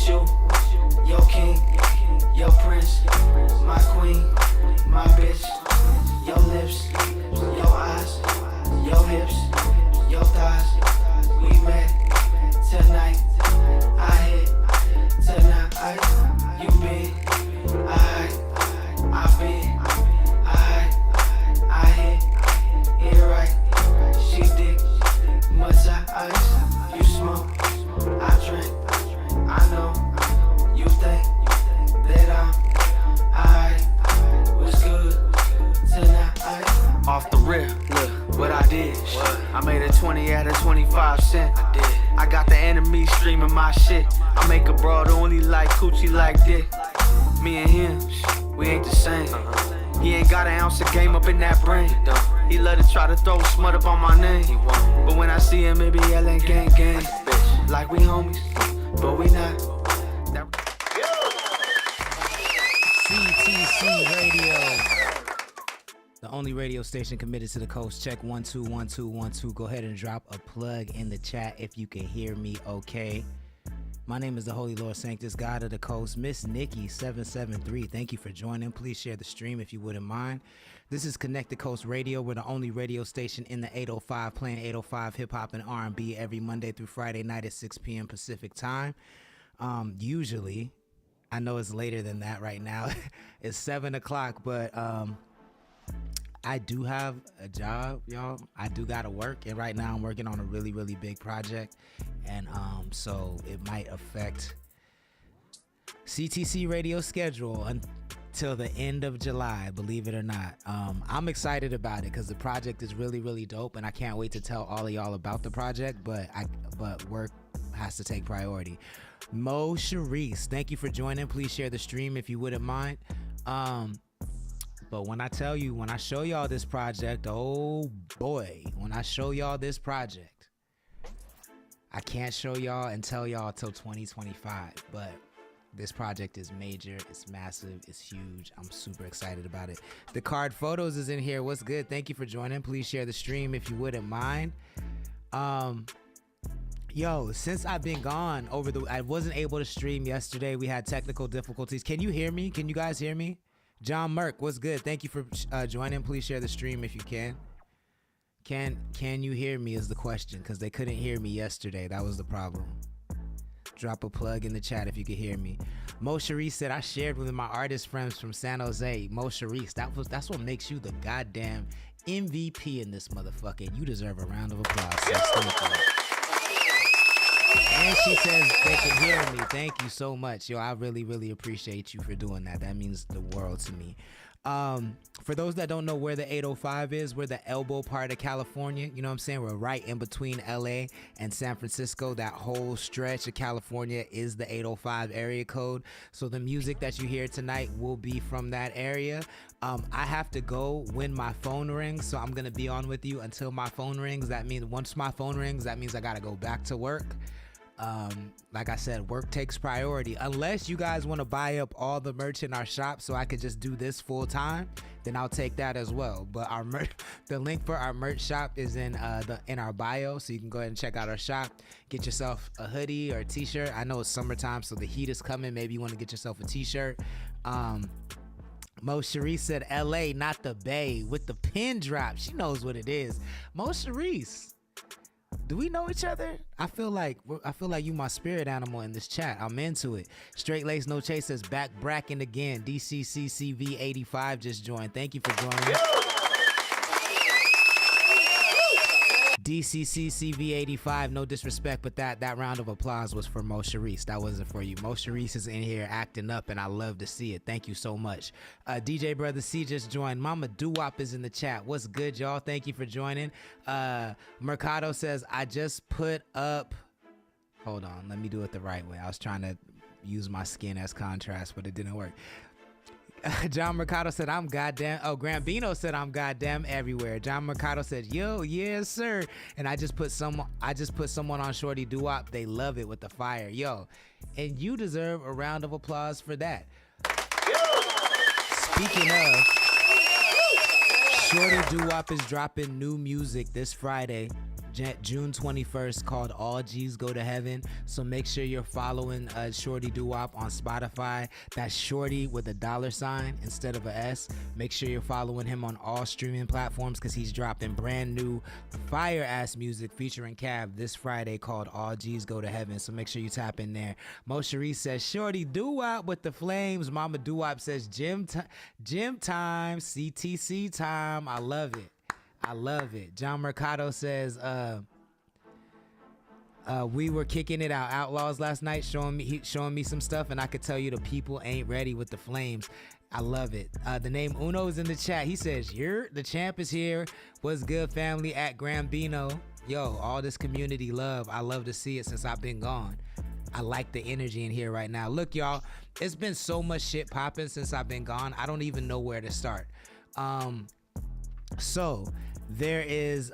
With you, your king, your prince, my queen, my bitch, your lips, your eyes, your hips, your thighs. We met tonight, I hit tonight. You been, I been, I hit it right. She dick, much ice. You smoke, I drink. I know you think that I was good tonight. Off the rip, look what I did. I made a 20 out of 25 cents. I got the enemy streaming my shit. I make a broad only like coochie like this. Me and him, we ain't the same. He ain't got an ounce of game up in that brain. He love to try to throw smut up on my name. But when I see him, it be yelling gang gang. Like we homies, but we not. CTC Radio, the only radio station committed to the coast. Check 1 2 1 2 1 2. Go ahead and drop a plug in the chat if you can hear me okay. My name is the Holy Lord Sanctus, God of the Coast. Miss Nikki 773, thank you for joining. Please share the stream if you wouldn't mind. This is Connect the Coast Radio. We're the only radio station in the 805 playing 805 hip-hop and R&B every Monday through Friday night at 6 p.m. Pacific time. Usually, I know it's later than that right now. It's 7 o'clock, but I do have a job, y'all. I do gotta work, and right now I'm working on a really, really big project, and so it might affect CTC radio schedule until the end of July, believe it or not. I'm excited about it because the project is really, really dope, and I can't wait to tell all of y'all about the project, but work has to take priority. Mo Sharice, thank you for joining. Please share the stream if you wouldn't mind. But when I show y'all this project, oh boy, when I show y'all this project, I can't show y'all and tell y'all till 2025, but this project is major, it's massive, it's huge. I'm super excited about it. The Card Photos is in here. What's good? Thank you for joining. Please share the stream if you wouldn't mind. Yo, since I've been gone I wasn't able to stream yesterday. We had technical difficulties. Can you hear me? Can you guys hear me? John Merck, what's good? Thank you for joining. Please share the stream if you can. Can you hear me is the question, because they couldn't hear me yesterday. That was the problem. Drop a plug in the chat if you could hear me. Mo Sharice said, I shared with my artist friends from San Jose. Mo Sharice, that's what makes you the goddamn MVP in this motherfucker. You deserve a round of applause. Thank you. And she says they can hear me. Thank you so much. Yo, I really, really appreciate you for doing that. That means the world to me. For those that don't know where the 805 is, we're the elbow part of California. You know what I'm saying? We're right in between LA and San Francisco. That whole stretch of California is the 805 area code. So the music that you hear tonight will be from that area. I have to go when my phone rings, so I'm going to be on with you until my phone rings. That means once my phone rings, that means I got to go back to work. Like I said, work takes priority. Unless you guys want to buy up all the merch in our shop so I could just do this full time, then I'll take that as well. But our the link for our merch shop is in our bio, so you can go ahead and check out our shop. Get yourself a hoodie or a t-shirt. I know it's summertime, so the heat is coming. Maybe you want to get yourself a t-shirt. Mo Sharice said LA, not the Bay, with the pin drop. She knows what it is. Mo Sharice, do we know each other? I feel like you my spirit animal in this chat. I'm into it. Straight Lace No Chase says back bracking again. DCCCV85 just joined. Thank you for joining. DCCCV85, no disrespect, but that round of applause was for Mo Sharice. That wasn't for you. Mo Sharice is in here acting up, and I love to see it. Thank you so much. DJ Brother C just joined. Mama Doo-Wop is in the chat. What's good, y'all? Thank you for joining. Mercado says, I just put up... Hold on, let me do it the right way. I was trying to use my skin as contrast, but it didn't work. John Mercado said, I'm goddamn. Oh, Grambino said, I'm goddamn everywhere. John Mercado said, yo, yes, sir. And I just put someone on Shorty Doo-Wop. They love it with the fire. Yo, and you deserve a round of applause for that. Speaking of, Shorty Doo-Wop is dropping new music this Friday. June 21st, called All G's Go to Heaven. So make sure you're following Shorty Doo-Wop on Spotify. That's Shorty with a $sign instead of a S. Make sure you're following him on all streaming platforms because he's dropping brand new fire-ass music featuring Cav this Friday called All G's Go to Heaven. So make sure you tap in there. Mo Cherie says, Shorty Doo-Wop with the flames. Mama Doo-Wop says, gym time, CTC time. I love it. I love it. John Mercado says, we were kicking it out Outlaws last night, showing me some stuff, and I could tell you the people ain't ready with the flames. I love it. The name Uno is in the chat. He says, the champ is here. What's good, family at Grambino? Yo, all this community love. I love to see it since I've been gone. I like the energy in here right now. Look, y'all, it's been so much shit popping since I've been gone. I don't even know where to start. So there is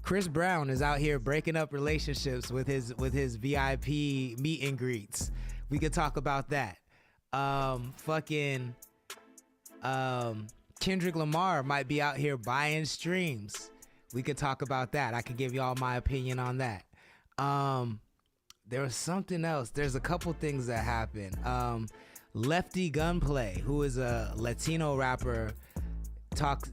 Chris Brown is out here breaking up relationships with his VIP meet and greets. We could talk about that. Kendrick Lamar might be out here buying streams. We could talk about that. I could give y'all my opinion on that. There was something else. There's a couple things that happened. Lefty Gunplay, who is a Latino rapper,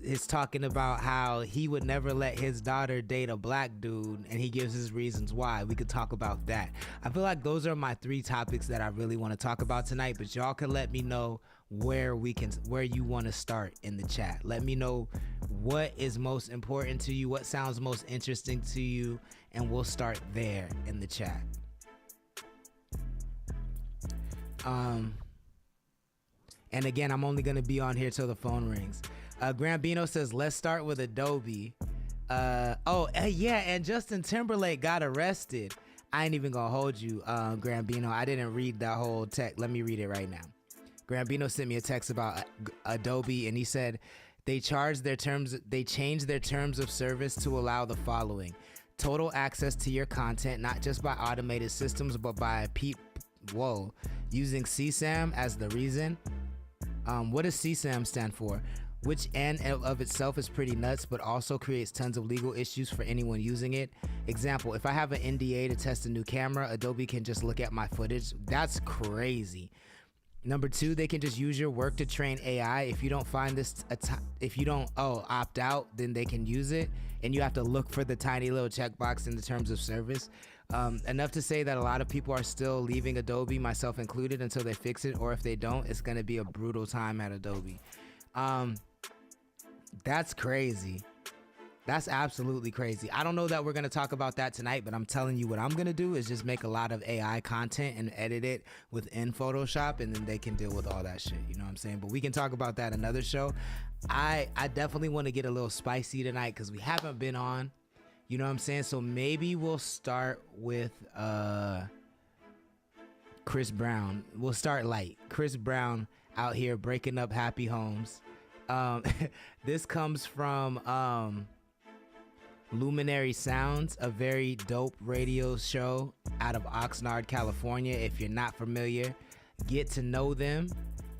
is talking about how he would never let his daughter date a black dude, and he gives his reasons why. We could talk about that. I feel like those are my 3 topics that I really want to talk about tonight, but y'all can let me know where you want to start in the chat. Let me know what is most important to you, what sounds most interesting to you, and we'll start there in the chat. And again, I'm only going to be on here till the phone rings. Grambino says, let's start with Adobe. Yeah, and Justin Timberlake got arrested. I ain't even gonna hold you, Grambino. I didn't read that whole text. Let me read it right now. Grambino sent me a text about Adobe, and he said they changed their terms of service to allow the following: total access to your content, not just by automated systems, but by using CSAM as the reason. What does CSAM stand for? Which in and of itself is pretty nuts, but also creates tons of legal issues for anyone using it. Example, if I have an NDA to test a new camera, Adobe can just look at my footage. That's crazy. Number 2, they can just use your work to train AI. If you don't find this, if you don't opt out, then they can use it, and you have to look for the tiny little checkbox in the terms of service. Enough to say that a lot of people are still leaving Adobe, myself included, until they fix it, or if they don't, it's going to be a brutal time at Adobe. That's crazy. That's absolutely crazy. I don't know that we're going to talk about that tonight, but I'm telling you what I'm going to do is just make a lot of AI content and edit it within Photoshop, and then they can deal with all that shit. You know what I'm saying? But we can talk about that another show. I definitely want to get a little spicy tonight because we haven't been on. You know what I'm saying? So maybe we'll start with Chris Brown. We'll start light. Chris Brown out here breaking up happy homes. This comes from Luminary Sounds, a very dope radio show out of Oxnard, California. If you're not familiar, get to know them.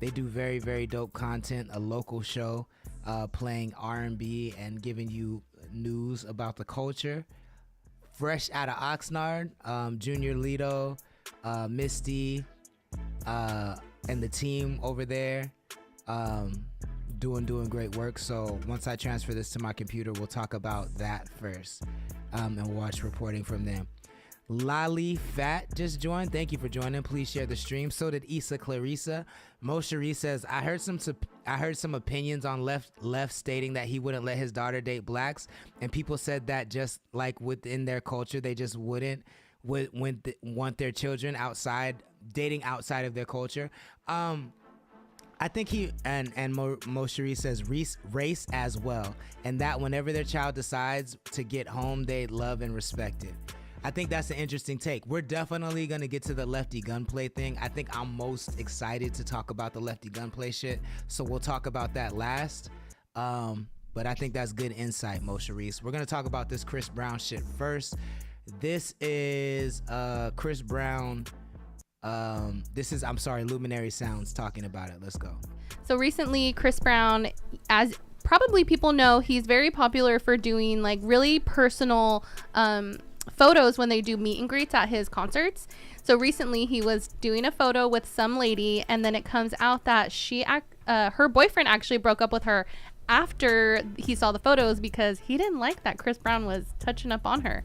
They do very, very dope content, a local show playing R&B and giving you news about the culture. Fresh out of Oxnard, Junior Lido, Misty, and the team over there doing great work. So once I transfer this to my computer, we'll talk about that first and watch reporting from them. Lali Fat just joined. Thank you for joining. Please share the stream. So did Issa Clarissa. Mo Cherie says, I heard some opinions on left stating that he wouldn't let his daughter date blacks, and people said that just like within their culture, they just wouldn't want their children dating outside of their culture. I think he and Mo Cherie says race as well, and that whenever their child decides to get home, they love and respect it. I think that's an interesting take. We're definitely going to get to the Lefty Gunplay thing. I think I'm most excited to talk about the Lefty Gunplay shit, so we'll talk about that last. But I think that's good insight, Mo Cherie. We're going to talk about this Chris Brown shit first. This is Chris Brown. Luminary Sounds talking about it. Let's go. So recently, Chris Brown, as probably people know, he's very popular for doing like really personal photos when they do meet and greets at his concerts. So recently he was doing a photo with some lady, and then it comes out that her boyfriend actually broke up with her after he saw the photos because he didn't like that Chris Brown was touching up on her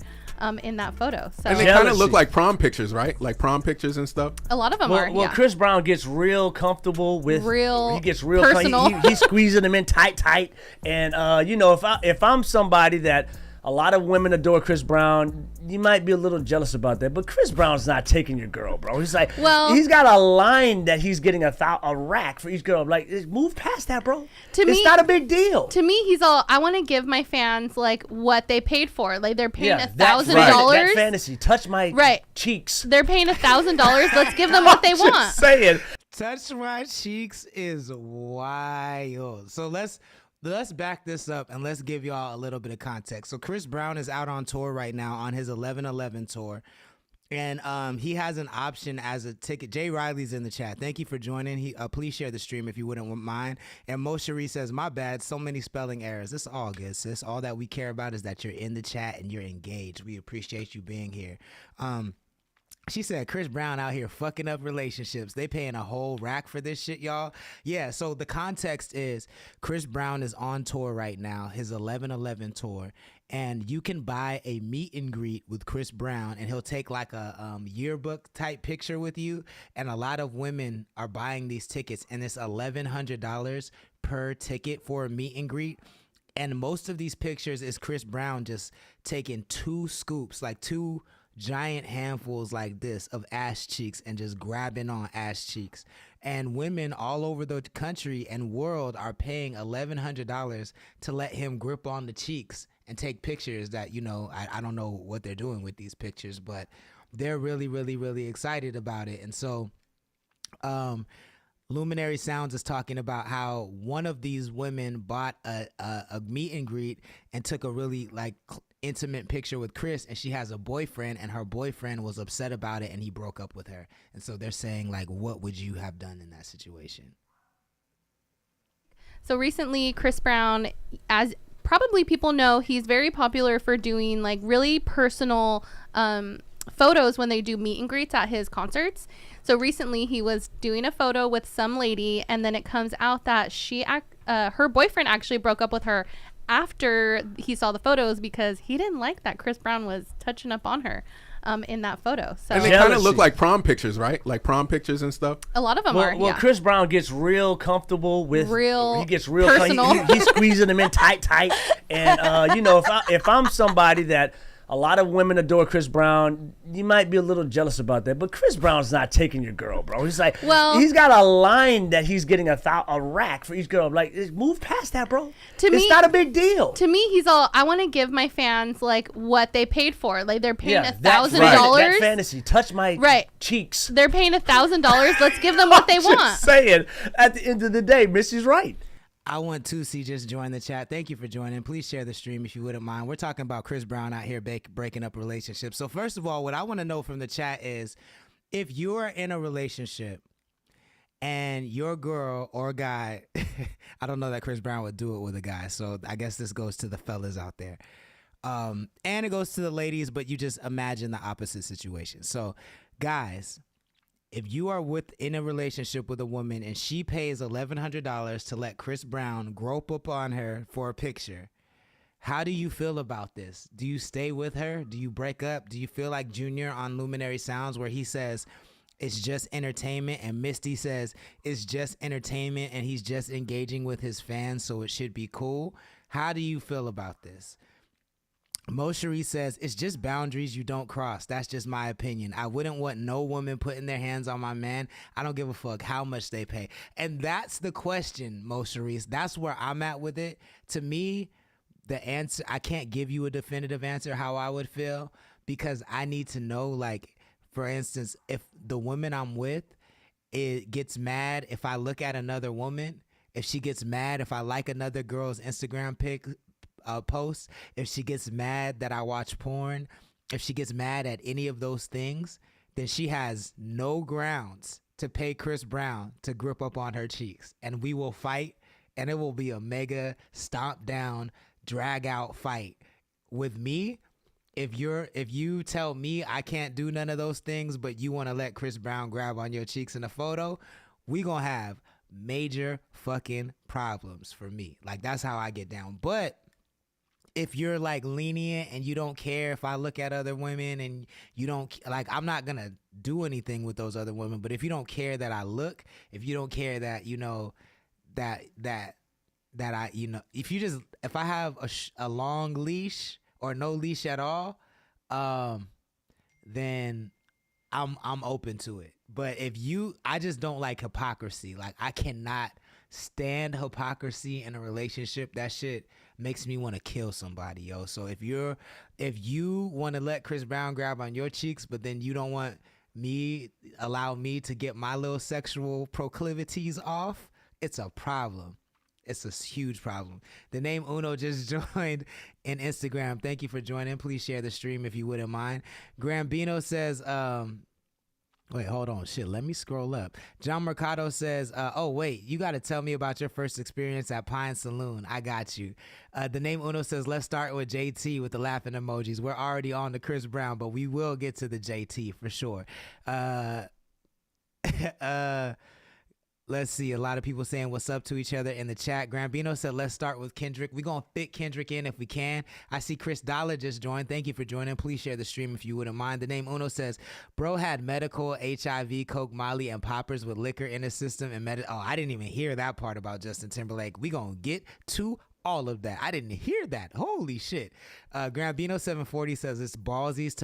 in that photo. So And they kind of look like prom pictures, right? Like prom pictures and stuff. a lot of them are. Well, Yeah. Chris Brown gets real comfortable with Real He gets real personal. He's squeezing them in tight. And you know, if I'm somebody that a lot of women adore Chris Brown, you might be a little jealous about that. But Chris Brown's not taking your girl, bro. He's like, he's got a line that he's getting a rack for each girl. Like, move past that, bro. It's not a big deal. To me, he's all, I want to give my fans like what they paid for. Like they're paying $1,000. That fantasy, touch my cheeks. They're paying $1,000. Let's give them what they want. Just saying. Touch my cheeks is wild. So let's back this up and let's give y'all a little bit of context. So Chris Brown is out on tour right now on his 11/11 tour. And he has an option as a ticket. Jay Riley's in the chat. Thank you for joining. Please share the stream if you wouldn't mind. And Mo Cherie says, my bad, so many spelling errors. It's all good, sis. All that we care about is that you're in the chat and you're engaged. We appreciate you being here. She said, Chris Brown out here fucking up relationships. They paying a whole rack for this shit, y'all. Yeah, so the context is Chris Brown is on tour right now, his 11/11 tour, and you can buy a meet and greet with Chris Brown, and he'll take like a yearbook type picture with you, and a lot of women are buying these tickets, and it's $1,100 per ticket for a meet and greet. And most of these pictures is Chris Brown just taking two scoops, like two giant handfuls like this of ass cheeks and just grabbing on ass cheeks. And women all over the country and world are paying $1,100 to let him grip on the cheeks and take pictures that, you know, I don't know what they're doing with these pictures, but they're really, really, really excited about it. And so Luminary Sounds is talking about how one of these women bought a meet and greet and took a really like intimate picture with Chris, and she has a boyfriend, and her boyfriend was upset about it and he broke up with her. And so they're saying like, what would you have done in that situation? So recently Chris Brown, as probably people know, he's very popular for doing like really personal photos when they do meet and greets at his concerts. So recently he was doing a photo with some lady, and then it comes out that her boyfriend actually broke up with her after he saw the photos because he didn't like that Chris Brown was touching up on her in that photo. So And they kind of look like prom pictures, right? Like prom pictures and stuff. a lot of them are. Well, Chris Brown gets real comfortable with He gets real personal. He's squeezing them in tight. And you know, if I'm somebody that a lot of women adore Chris Brown, you might be a little jealous about that. But Chris Brown's not taking your girl, bro. He's like, he's got a line that he's getting a rack for each girl. Like, move past that, bro. It's not a big deal. To me, he's all, I want to give my fans like what they paid for. Like they're paying $1,000. That fantasy, touch my cheeks. They're paying $1,000. Let's give them what they want. Just saying, at the end of the day, Missy's right. I want Tusi just join the chat. Thank you for joining. Please share the stream if you wouldn't mind. We're talking about Chris Brown out here breaking up relationships. So first of all, what I want to know from the chat is if you're in a relationship and your girl or guy, I don't know that Chris Brown would do it with a guy, so I guess this goes to the fellas out there. And it goes to the ladies, but you just imagine the opposite situation. So guys, if you are in a relationship with a woman and she pays $1,100 to let Chris Brown grope up on her for a picture, how do you feel about this? Do you stay with her? Do you break up? Do you feel like Junior on Luminary Sounds where he says it's just entertainment and Misty says it's just entertainment and he's just engaging with his fans, so it should be cool? How do you feel about this? Mo Cherie says, it's just boundaries you don't cross. That's just my opinion. I wouldn't want no woman putting their hands on my man. I don't give a fuck how much they pay. And that's the question, Mo Cherie. That's where I'm at with it. To me, the answer, I can't give you a definitive answer how I would feel because I need to know, like, for instance, if the woman I'm with, it gets mad if I look at another woman, if she gets mad if I like another girl's Instagram post, if she gets mad that I watch porn, if she gets mad at any of those things, then she has no grounds to pay Chris Brown to grip up on her cheeks. And we will fight and it will be a mega stomp down, drag out fight. With me, if you tell me I can't do none of those things, but you want to let Chris Brown grab on your cheeks in a photo, we gonna have major fucking problems for me. Like, that's how I get down. But if you're like lenient and you don't care if I look at other women and you don't like, I'm not gonna do anything with those other women. But if you don't care that I look, if you don't care that, you know, that I, you know, if I have a long leash or no leash at all, then I'm open to it. But I just don't like hypocrisy. Like, I cannot stand hypocrisy in a relationship. That shit makes me want to kill somebody, yo. So if you want to let Chris Brown grab on your cheeks, but then you don't want allow me to get my little sexual proclivities off, it's a problem. It's a huge problem. The name Uno just joined in Instagram. Thank you for joining. Please share the stream if you wouldn't mind. Grambino says, wait, hold on. Shit, let me scroll up. John Mercado says, oh, wait, you got to tell me about your first experience at Pine Saloon. I got you. The name Uno says, let's start with JT with the laughing emojis. We're already on to Chris Brown, but we will get to the JT for sure. Let's see. A lot of people saying what's up to each other in the chat. Grambino said, let's start with Kendrick. We're going to fit Kendrick in if we can. I see Chris Dollar just joined. Thank you for joining. Please share the stream if you wouldn't mind. The name Uno says, bro had medical, HIV, coke, Molly, and poppers with liquor in his system. And oh, I didn't even hear that part about Justin Timberlake. We going to get to all of that. I didn't hear that. Holy shit. Grambino 740 says, it's ballsy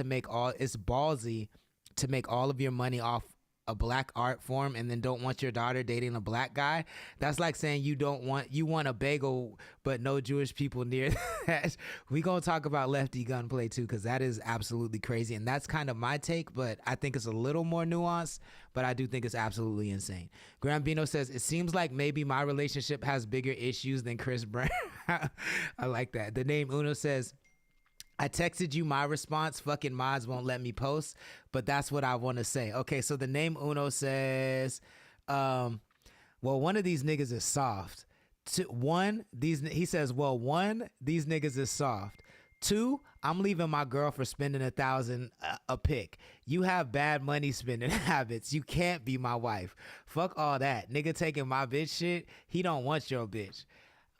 to make all of your money off a black art form and then don't want your daughter dating a black guy. That's like saying you want a bagel but no Jewish people near that. We gonna talk about lefty gunplay too, because that is absolutely crazy, and that's kind of my take, but I think it's a little more nuanced, but I do think it's absolutely insane. Grambino says, it seems like maybe my relationship has bigger issues than Chris Brown. I like that. The name Uno says, I texted you my response. Fucking mods won't let me post, but that's what I want to say. Okay, so the name Uno says, well, one of these niggas is soft. He says, one, these niggas is soft. 2, I'm leaving my girl for spending $1,000 a pick. You have bad money spending habits. You can't be my wife. Fuck all that. Nigga taking my bitch shit. He don't want your bitch.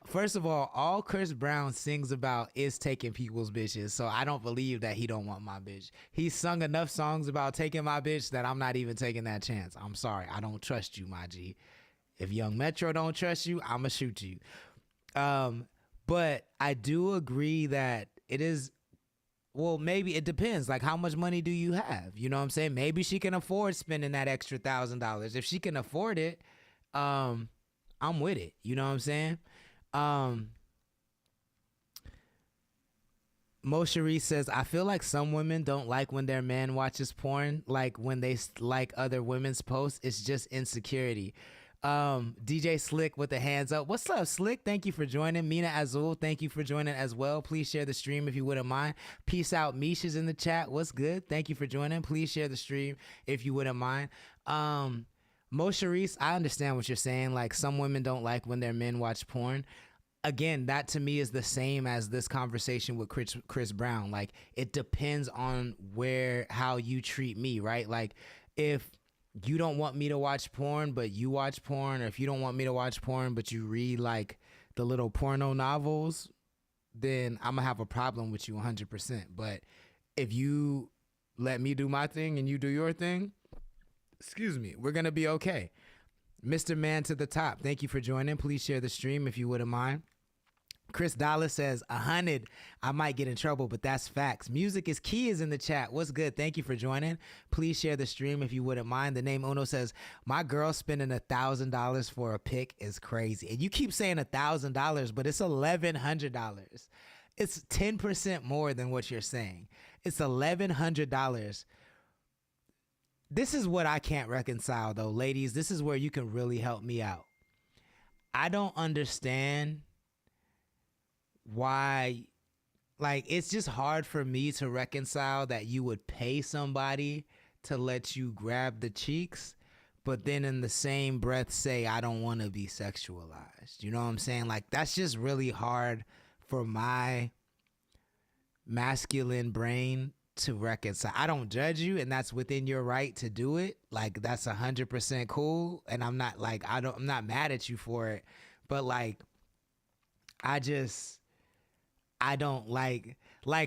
First of all Chris Brown sings about is taking people's bitches, so I don't believe that he don't want my bitch. He's sung enough songs about taking my bitch that I'm not even taking that chance. I'm sorry. I don't trust you, my G. If Young Metro don't trust you, I'ma shoot you. But I do agree that it is, well, maybe it depends. Like, how much money do you have? You know what I'm saying? Maybe she can afford spending that extra $1,000. If she can afford it, I'm with it. You know what I'm saying? Mo Cherie says, I feel like some women don't like when their man watches porn, like when they like other women's posts. It's just insecurity. DJ Slick with the hands up. What's up, Slick? Thank you for joining. Mina Azul, thank you for joining as well. Please share the stream if you wouldn't mind. Peace out. Misha's in the chat. What's good? Thank you for joining. Please share the stream if you wouldn't mind. Mo Sharice, I understand what you're saying. Like, some women don't like when their men watch porn. Again, that to me is the same as this conversation with Chris Brown. Like, it depends on how you treat me, right? Like, if you don't want me to watch porn, but you watch porn, or if you don't want me to watch porn, but you read like the little porno novels, then I'm gonna have a problem with you 100%. But if you let me do my thing and you do your thing, excuse me, we're gonna be okay. Mr. Man to the top, thank you for joining. Please share the stream if you wouldn't mind. Chris Dollar says, 100, I might get in trouble, but that's facts. Music is key is in the chat. What's good? Thank you for joining. Please share the stream if you wouldn't mind. The name Uno says, my girl spending $1,000 for a pic is crazy. And you keep saying $1,000, but it's $1,100. It's 10% more than what you're saying. It's $1,100. This is what I can't reconcile, though, ladies. This is where you can really help me out. I don't understand why, like, it's just hard for me to reconcile that you would pay somebody to let you grab the cheeks, but then in the same breath say I don't want to be sexualized. You know what I'm saying? Like, that's just really hard for my masculine brain to reconcile. I don't judge you, and that's within your right to do it. Like, that's 100% cool, and I'm not like I'm not mad at you for it, but like I don't like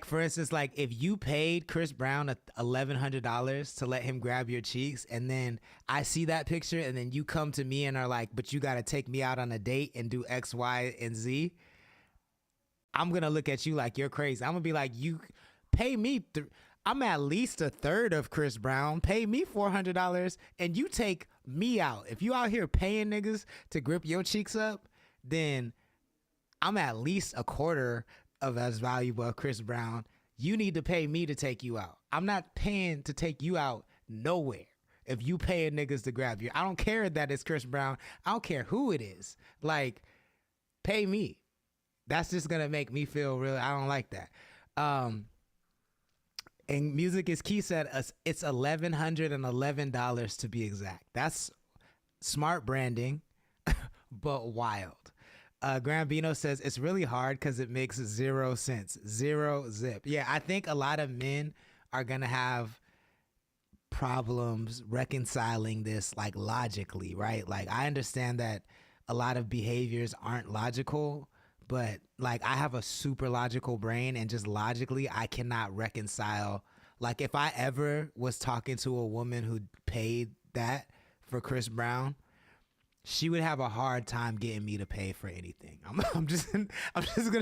for instance, like if you paid Chris Brown $1,100 to let him grab your cheeks, and then I see that picture, and then you come to me and are like, but you got to take me out on a date and do X, Y, and Z, I'm gonna look at you like you're crazy. I'm gonna be like, you pay me. I'm at least a third of Chris Brown. Pay me $400 and you take me out. If you out here paying niggas to grip your cheeks up, then I'm at least a quarter of as valuable as Chris Brown. You need to pay me to take you out. I'm not paying to take you out nowhere. If you paying niggas to grab you, I don't care that it's Chris Brown. I don't care who it is. Like, pay me. That's just gonna make me feel real. I don't like that. And Music is Key said it's $1,111 to be exact. That's smart branding, but wild. Grambino says it's really hard because it makes 0 sense. Zero zip. Yeah, I think a lot of men are gonna have problems reconciling this, like, logically, right? Like, I understand that a lot of behaviors aren't logical, but like I have a super logical brain, and just logically I cannot reconcile. Like, if I ever was talking to a woman who paid that for Chris Brown, she would have a hard time getting me to pay for anything. I'm just gonna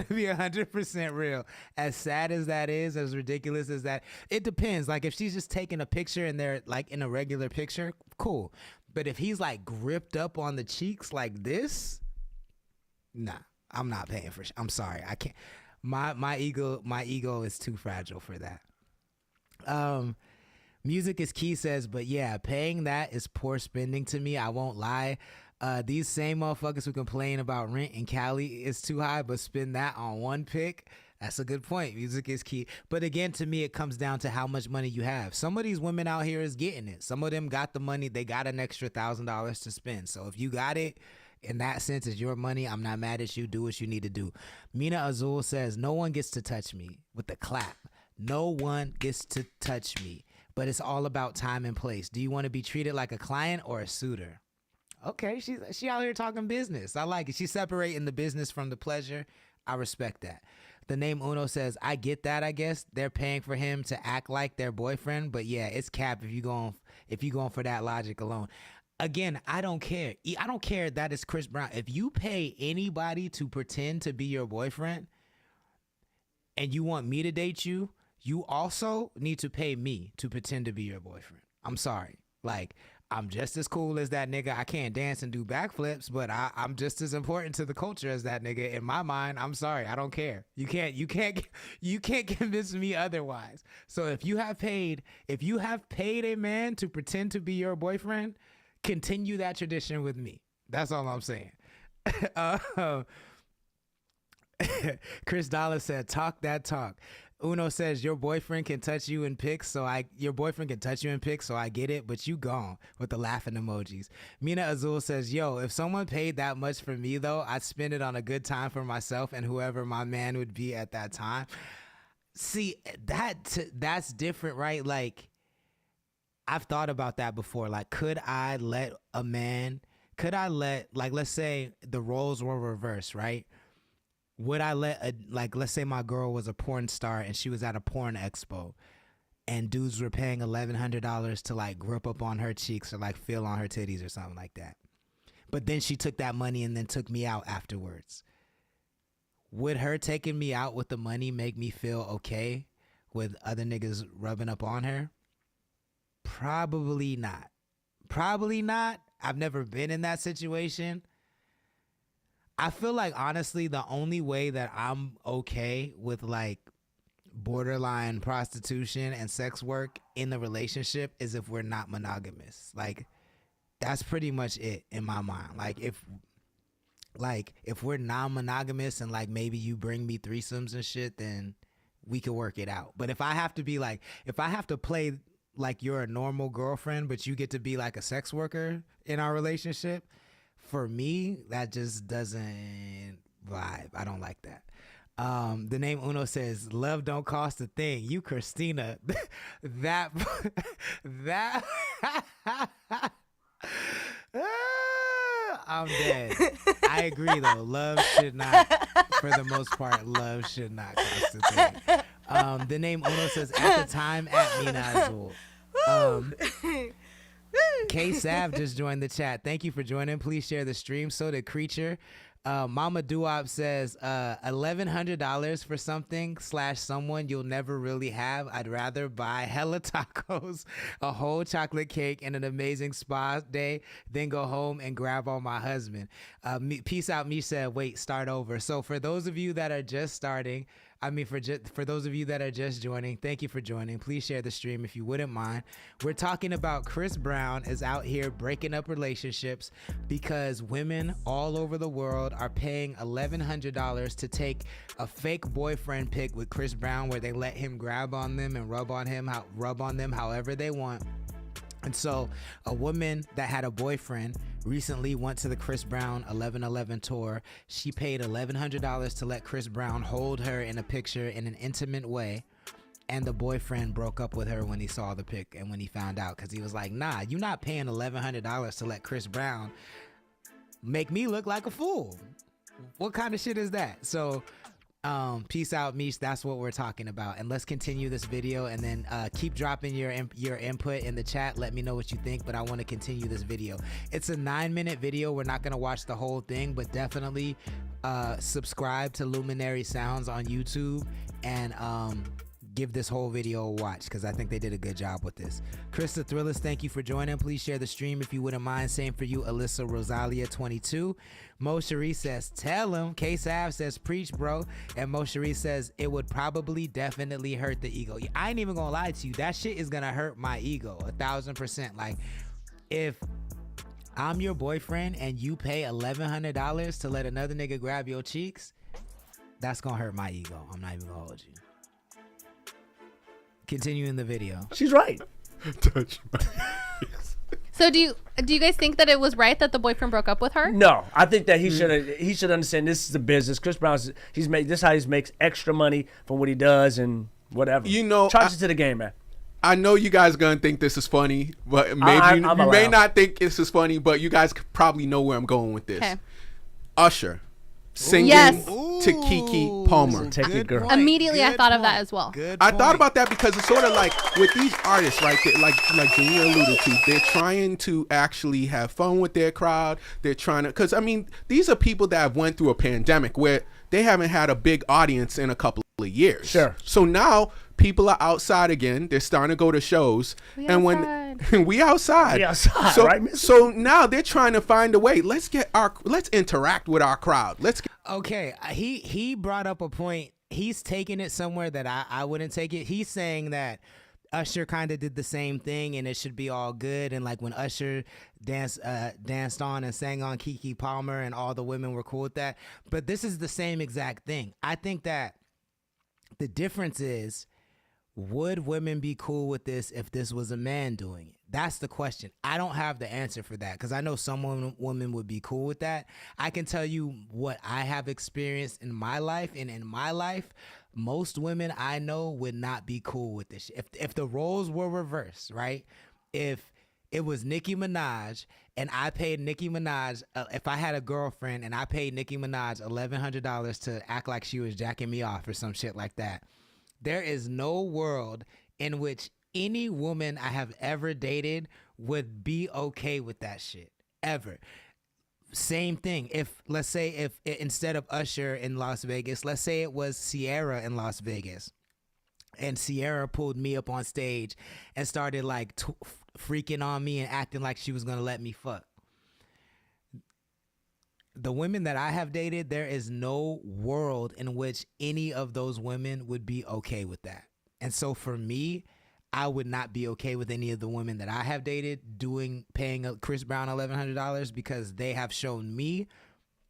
be 100% real. As sad as that is, as ridiculous as that, it depends. Like, if she's just taking a picture and they're like in a regular picture, cool. But if he's like gripped up on the cheeks like this, nah. I'm not paying for. I'm sorry, I can't. My ego is too fragile for that. Music is Key says, but yeah, paying that is poor spending to me. I won't lie. These same motherfuckers who complain about rent in Cali is too high, but spend that on one pick. That's a good point. Music is Key. But again, to me, it comes down to how much money you have. Some of these women out here is getting it. Some of them got the money. They got an extra $1,000 to spend. So if you got it, in that sense, it's your money. I'm not mad at you. Do what you need to do. Mina Azul says, no one gets to touch me, with the clap. No one gets to touch me, but it's all about time and place. Do you want to be treated like a client or a suitor? Okay, she out here talking business. I like it. She's separating the business from the pleasure. I respect that. The name Uno says, I get that. I guess they're paying for him to act like their boyfriend, but yeah, it's cap if you going for that logic alone. Again, I don't care. I don't care that it's Chris Brown. If you pay anybody to pretend to be your boyfriend and you want me to date you, you also need to pay me to pretend to be your boyfriend. I'm sorry. Like, I'm just as cool as that nigga. I can't dance and do backflips, but I'm just as important to the culture as that nigga. In my mind, I'm sorry. I don't care. You can't convince me otherwise. So if you have paid a man to pretend to be your boyfriend, continue that tradition with me. That's all I'm saying. Chris Dollar said, talk that talk. Uno says, your boyfriend can touch you in pics, so I get it, but you gone, with the laughing emojis. Mina Azul says, yo, if someone paid that much for me though, I'd spend it on a good time for myself and whoever my man would be at that time. See, that's different, right? Like, I've thought about that before. Like, could I let, like, let's say the roles were reversed, right? Would I let, let's say my girl was a porn star and she was at a porn expo and dudes were paying $1,100 to, like, grip up on her cheeks or, like, feel on her titties or something like that. But then she took that money and then took me out afterwards. Would her taking me out with the money make me feel okay with other niggas rubbing up on her? Probably not. I've never been in that situation. I feel like, honestly, the only way that I'm okay with, like, borderline prostitution and sex work in the relationship is if we're not monogamous. Like, that's pretty much it in my mind. Like, if we're non-monogamous and, like, maybe you bring me threesomes and shit, then we can work it out. But if I have to be like, if I have to play like you're a normal girlfriend, but you get to be like a sex worker in our relationship. For me, that just doesn't vibe. I don't like that. The name Uno says, love don't cost a thing. You, Christina, that I'm dead. I agree though. Love should not, for the most part, love should not cost a thing. The name Uno says, at the time, at Mina Azul. K Sav just joined the chat. Thank you for joining. Please share the stream. So did Creature. Mama Duop says $1,100 for something / someone you'll never really have. I'd rather buy hella tacos, a whole chocolate cake, and an amazing spa day than go home and grab on my husband. Peace out. Me said, wait, start over. So for those of you that are just starting, for those of you that are just joining, thank you for joining. Please share the stream if you wouldn't mind. We're talking about Chris Brown is out here breaking up relationships because women all over the world are paying $1,100 to take a fake boyfriend pic with Chris Brown where they let him grab on them and rub on them however they want. And so a woman that had a boyfriend recently went to the Chris Brown 11/11 tour. She paid $1,100 to let Chris Brown hold her in a picture in an intimate way. And the boyfriend broke up with her when he saw the pic and when he found out, because he was like, nah, you're not paying $1,100 to let Chris Brown make me look like a fool. What kind of shit is that? So peace out, Mish. That's what we're talking about. And let's continue this video, and then keep dropping your input in the chat. Let me know what you think, but I want to continue this video. It's a 9-minute video. We're not going to watch the whole thing, but definitely subscribe to Luminary Sounds on YouTube and give this whole video a watch, because I think they did a good job with this. Krista Thrillers, thank you for joining. Please share the stream if you wouldn't mind. Same for you, Alyssa Rosalia 22. Mo Cherie says, tell him. K Sav says, preach, bro. And Mo Cherie says, it would probably definitely hurt the ego. I ain't even gonna lie to you. That shit is gonna hurt my ego 1,000%. Like, if I'm your boyfriend and you pay $1,100 to let another nigga grab your cheeks, that's gonna hurt my ego. I'm not even gonna hold you. Continuing the video. She's right. Touch my So do you guys think that it was right that the boyfriend broke up with her? No, I think that he should understand this is a business. Chris Brown's this is how he makes extra money from what he does and whatever. You know, charge it to the game, man. I know you guys gonna think this is funny, but maybe you may not think this is funny, but you guys probably know where I'm going with this. Okay. Usher singing Yes. to Keke Palmer. Take your girl. Immediately I thought of that as well. I thought about that because it's sort of like with these artists, right? Like Junior alluded to, they're trying to actually have fun with their crowd. They're trying to, because I mean, these are people that have went through a pandemic where they haven't had a big audience in a couple of years. Sure. So now people are outside again. They're starting to go to shows, and when we outside, so, right? So now they're trying to find a way. Let's interact with our crowd. Okay, he brought up a point. He's taking it somewhere that I wouldn't take it. He's saying that Usher kind of did the same thing and it should be all good. And like when Usher danced on and sang on Keke Palmer and all the women were cool with that. But this is the same exact thing. I think that the difference is, would women be cool with this if this was a man doing it? That's the question. I don't have the answer for that, because I know some women would be cool with that. I can tell you what I have experienced in my life, and in my life, most women I know would not be cool with this. If the roles were reversed, right? If it was Nicki Minaj and I paid Nicki Minaj, if I had a girlfriend and I paid Nicki Minaj $1,100 to act like she was jacking me off or some shit like that, there is no world in which any woman I have ever dated would be okay with that shit, ever. Same thing. Let's say instead of Usher in Las Vegas, let's say it was Sierra in Las Vegas, and Sierra pulled me up on stage and started like freaking on me and acting like she was gonna let me fuck. The women that I have dated, there is no world in which any of those women would be okay with that. And so for me, I would not be okay with any of the women that I have dated paying Chris Brown $1,100, because they have shown me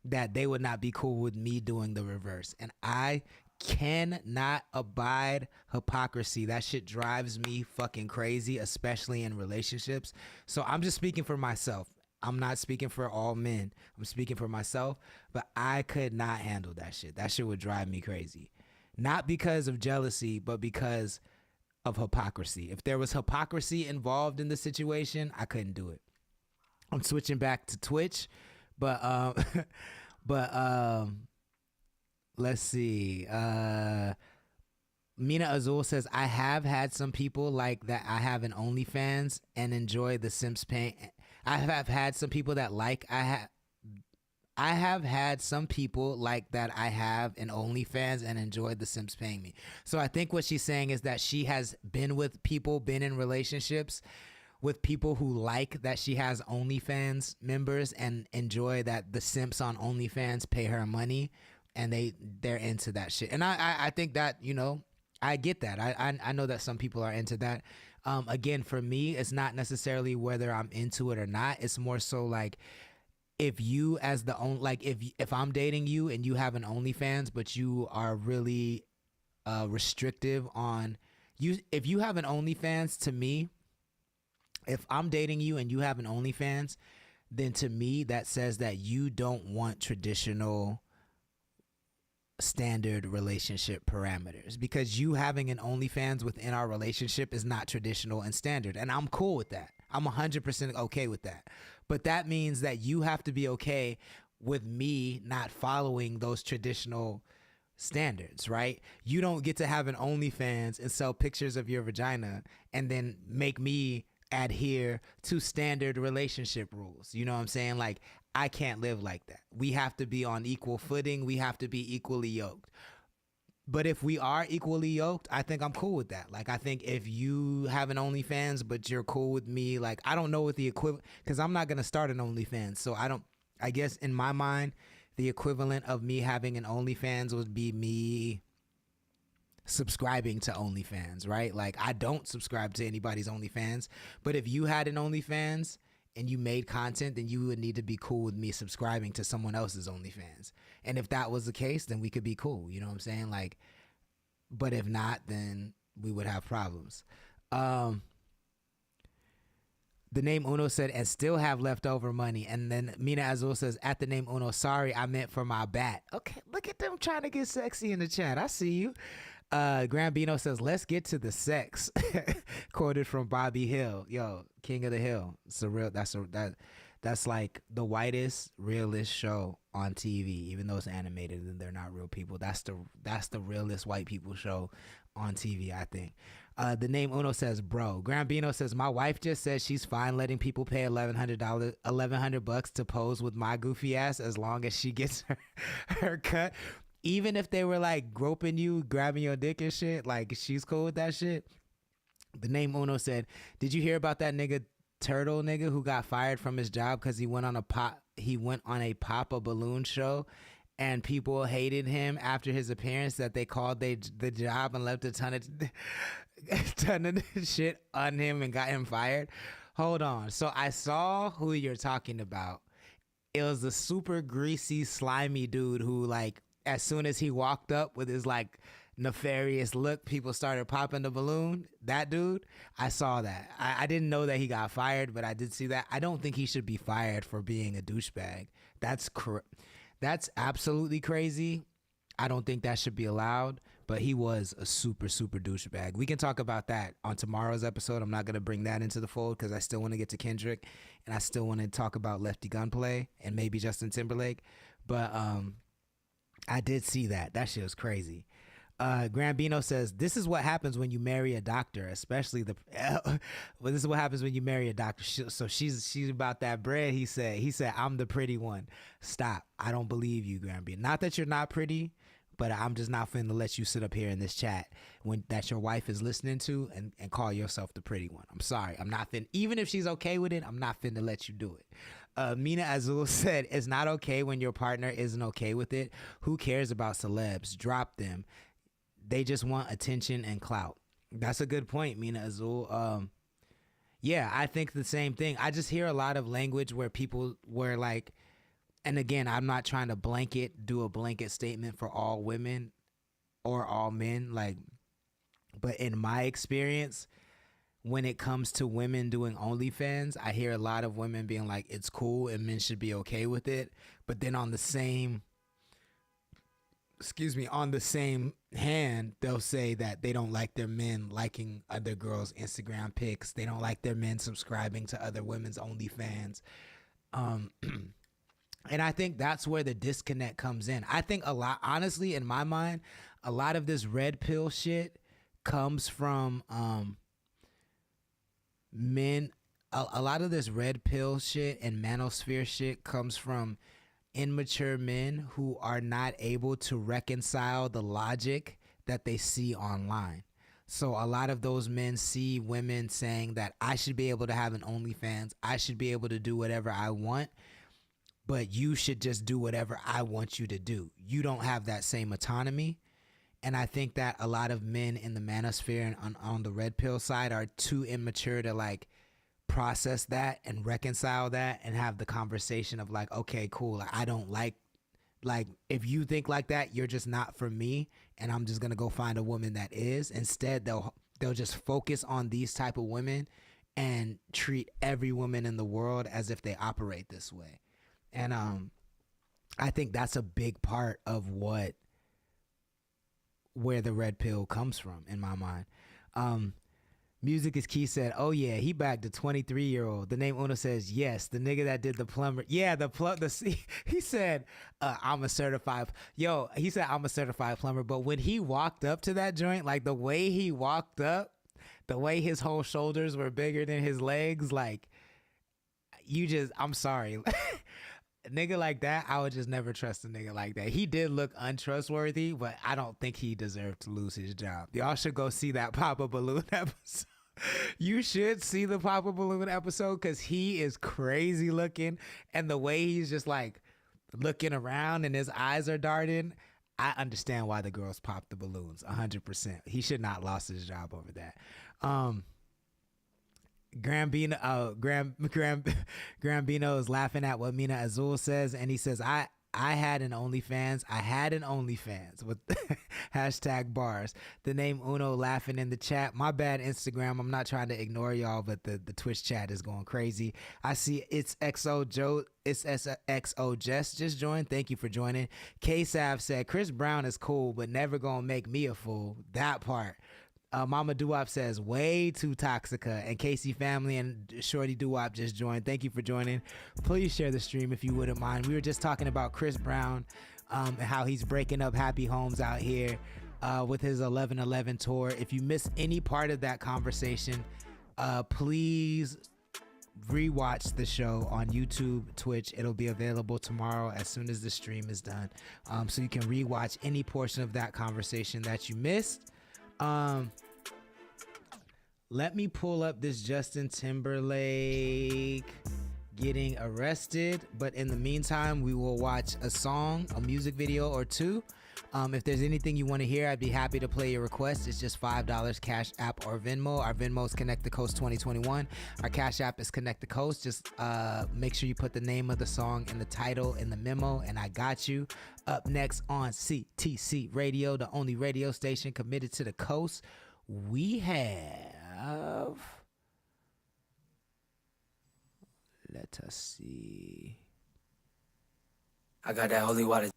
that they would not be cool with me doing the reverse. And I cannot abide hypocrisy. That shit drives me fucking crazy, especially in relationships. So I'm just speaking for myself. I'm not speaking for all men. I'm speaking for myself, but I could not handle that shit. That shit would drive me crazy. Not because of jealousy, but because of hypocrisy. If there was hypocrisy involved in the situation, I couldn't do it. I'm switching back to Twitch, but let's see. Mina Azul says, I have had some people like that I have an OnlyFans and enjoy the Simps paying. I have had some people that like I have had some people like that I have an OnlyFans and enjoyed the Simps paying me. So I think what she's saying is that she has been with people, been in relationships with people who like that she has OnlyFans members and enjoy that the Simps on OnlyFans pay her money, and they're into that shit. And I think that, you know, I get that. I know that some people are into that. Again, for me, it's not necessarily whether I'm into it or not. It's more so like, if you as the own, like if I'm dating you and you have an OnlyFans, but you are really restrictive on you. If you have an OnlyFans, to me, if I'm dating you and you have an OnlyFans, then to me that says that you don't want traditional standard relationship parameters, because you having an OnlyFans within our relationship is not traditional and standard, and I'm cool with that. I'm 100% okay with that. But that means that you have to be okay with me not following those traditional standards, right? You don't get to have an OnlyFans and sell pictures of your vagina and then make me adhere to standard relationship rules. You know what I'm saying? Like, I can't live like that. We have to be on equal footing. We have to be equally yoked. But if we are equally yoked, I think I'm cool with that. Like, I think if you have an OnlyFans, but you're cool with me, like, I don't know what the equivalent, because I'm not going to start an OnlyFans. So I guess in my mind, the equivalent of me having an OnlyFans would be me subscribing to OnlyFans, right? Like, I don't subscribe to anybody's OnlyFans, but if you had an OnlyFans and you made content, then you would need to be cool with me subscribing to someone else's OnlyFans. And if that was the case, then we could be cool. You know what I'm saying? Like, but if not, then we would have problems. The name Uno said, and still have leftover money. And then Mina Azul says, at the name Uno, sorry, I meant for my bat. Okay, look at them trying to get sexy in the chat. I see you. Grambino says, let's get to the sex. Quoted from Bobby Hill. Yo, King of the Hill. It's a real, that's like the whitest, realest show on TV, even though it's animated and they're not real people. That's the realest white people show on TV, I think. The name Uno says, bro. Grambino says, my wife just said she's fine letting people pay $1,100 to pose with my goofy ass as long as she gets her cut. Even if they were like groping you, grabbing your dick and shit, like, she's cool with that shit. The name Uno said, did you hear about that nigga Turtle nigga who got fired from his job because he went on a pop a balloon show, and people hated him after his appearance, that they called the job and left a ton of shit on him and got him fired? Hold on. So I saw who you're talking about. It was the super greasy, slimy dude who, like, as soon as he walked up with his like nefarious look, people started popping the balloon. That dude, I saw that. I didn't know that he got fired, but I did see that. I don't think he should be fired for being a douchebag. That's absolutely crazy. I don't think that should be allowed, but he was a super, super douchebag. We can talk about that on tomorrow's episode. I'm not going to bring that into the fold because I still want to get to Kendrick, and I still want to talk about Lefty Gunplay and maybe Justin Timberlake. But I did see that. That shit was crazy. Grambino says, this is what happens when you marry a doctor, especially well, this is what happens when you marry a doctor. So she's about that bread. He said, I'm the pretty one. Stop. I don't believe you, Grambino. Not that you're not pretty, but I'm just not finna let you sit up here in this chat when that your wife is listening to and call yourself the pretty one. I'm sorry. I'm not finna, even if she's okay with it, I'm not finna let you do it. Mina Azul said, it's not okay when your partner isn't okay with it. Who cares about celebs? Drop them. They just want attention and clout. That's a good point, Mina Azul. Yeah, I think the same thing. I just hear a lot of language where people were like, and again, I'm not trying to do a blanket statement for all women. or all men, like, but in my experience, when it comes to women doing OnlyFans, I hear a lot of women being like, it's cool and men should be okay with it. But then on the same hand, they'll say that they don't like their men liking other girls' Instagram pics. They don't like their men subscribing to other women's OnlyFans. And I think that's where the disconnect comes in. I think a lot, honestly, in my mind, a lot of this red pill shit comes from men. A lot of this red pill shit and manosphere shit comes from immature men who are not able to reconcile the logic that they see online. So a lot of those men see women saying that I should be able to have an OnlyFans, I should be able to do whatever I want, but you should just do whatever I want you to do. You don't have that same autonomy. And I think that a lot of men in the manosphere and on the red pill side are too immature to like process that and reconcile that and have the conversation of like, okay, cool. I don't like if you think like that, you're just not for me, and I'm just gonna go find a woman that is. Instead, they'll just focus on these type of women and treat every woman in the world as if they operate this way. And I think that's a big part of where the red pill comes from in my mind. Music is Key said, oh yeah, he bagged a 23-year-old. The name Uno says, yes, the nigga that did the plumber. Yeah, he said, I'm a certified plumber. But when he walked up to that joint, like the way he walked up, the way his whole shoulders were bigger than his legs, like I'm sorry. A nigga like that, I would just never trust a nigga like that. He did look untrustworthy, but I don't think he deserved to lose his job. Y'all should go see that Papa Balloon episode. You should see the Papa Balloon episode because he is crazy looking, and the way he's just like looking around and his eyes are darting, I understand why the girls pop the balloons 100%. He should not lost his job over that. Grambino is laughing at what Mina Azul says, and he says, I had an OnlyFans. I had an OnlyFans with hashtag bars. The name Uno laughing in the chat. My bad, Instagram. I'm not trying to ignore y'all, but the Twitch chat is going crazy. I see it's XO Joe. It's XO Jess just joined. Thank you for joining. K-Sav said, Chris Brown is cool, but never gonna make me a fool. That part. Mama Doo-Wop says, way too toxica. And Casey Family and Shorty Doo-Wop just joined. Thank you for joining. Please share the stream if you wouldn't mind. We were just talking about Chris Brown and how he's breaking up happy homes out here with his 11/11 tour. If you missed any part of that conversation, please rewatch the show on YouTube, Twitch. It'll be available tomorrow as soon as the stream is done. So you can rewatch any portion of that conversation that you missed. Let me pull up this Justin Timberlake getting arrested, but in the meantime we will watch a song, a music video or two. If there's anything you want to hear, I'd be happy to play your request. It's just $5 Cash App or Venmo. Our Venmo is Connect the Coast 2021. Our Cash App is Connect the Coast. Just make sure you put the name of the song in the title in the memo, and I got you. Up next on CTC Radio, the only radio station committed to the coast, we have, let us see. I got that holy water.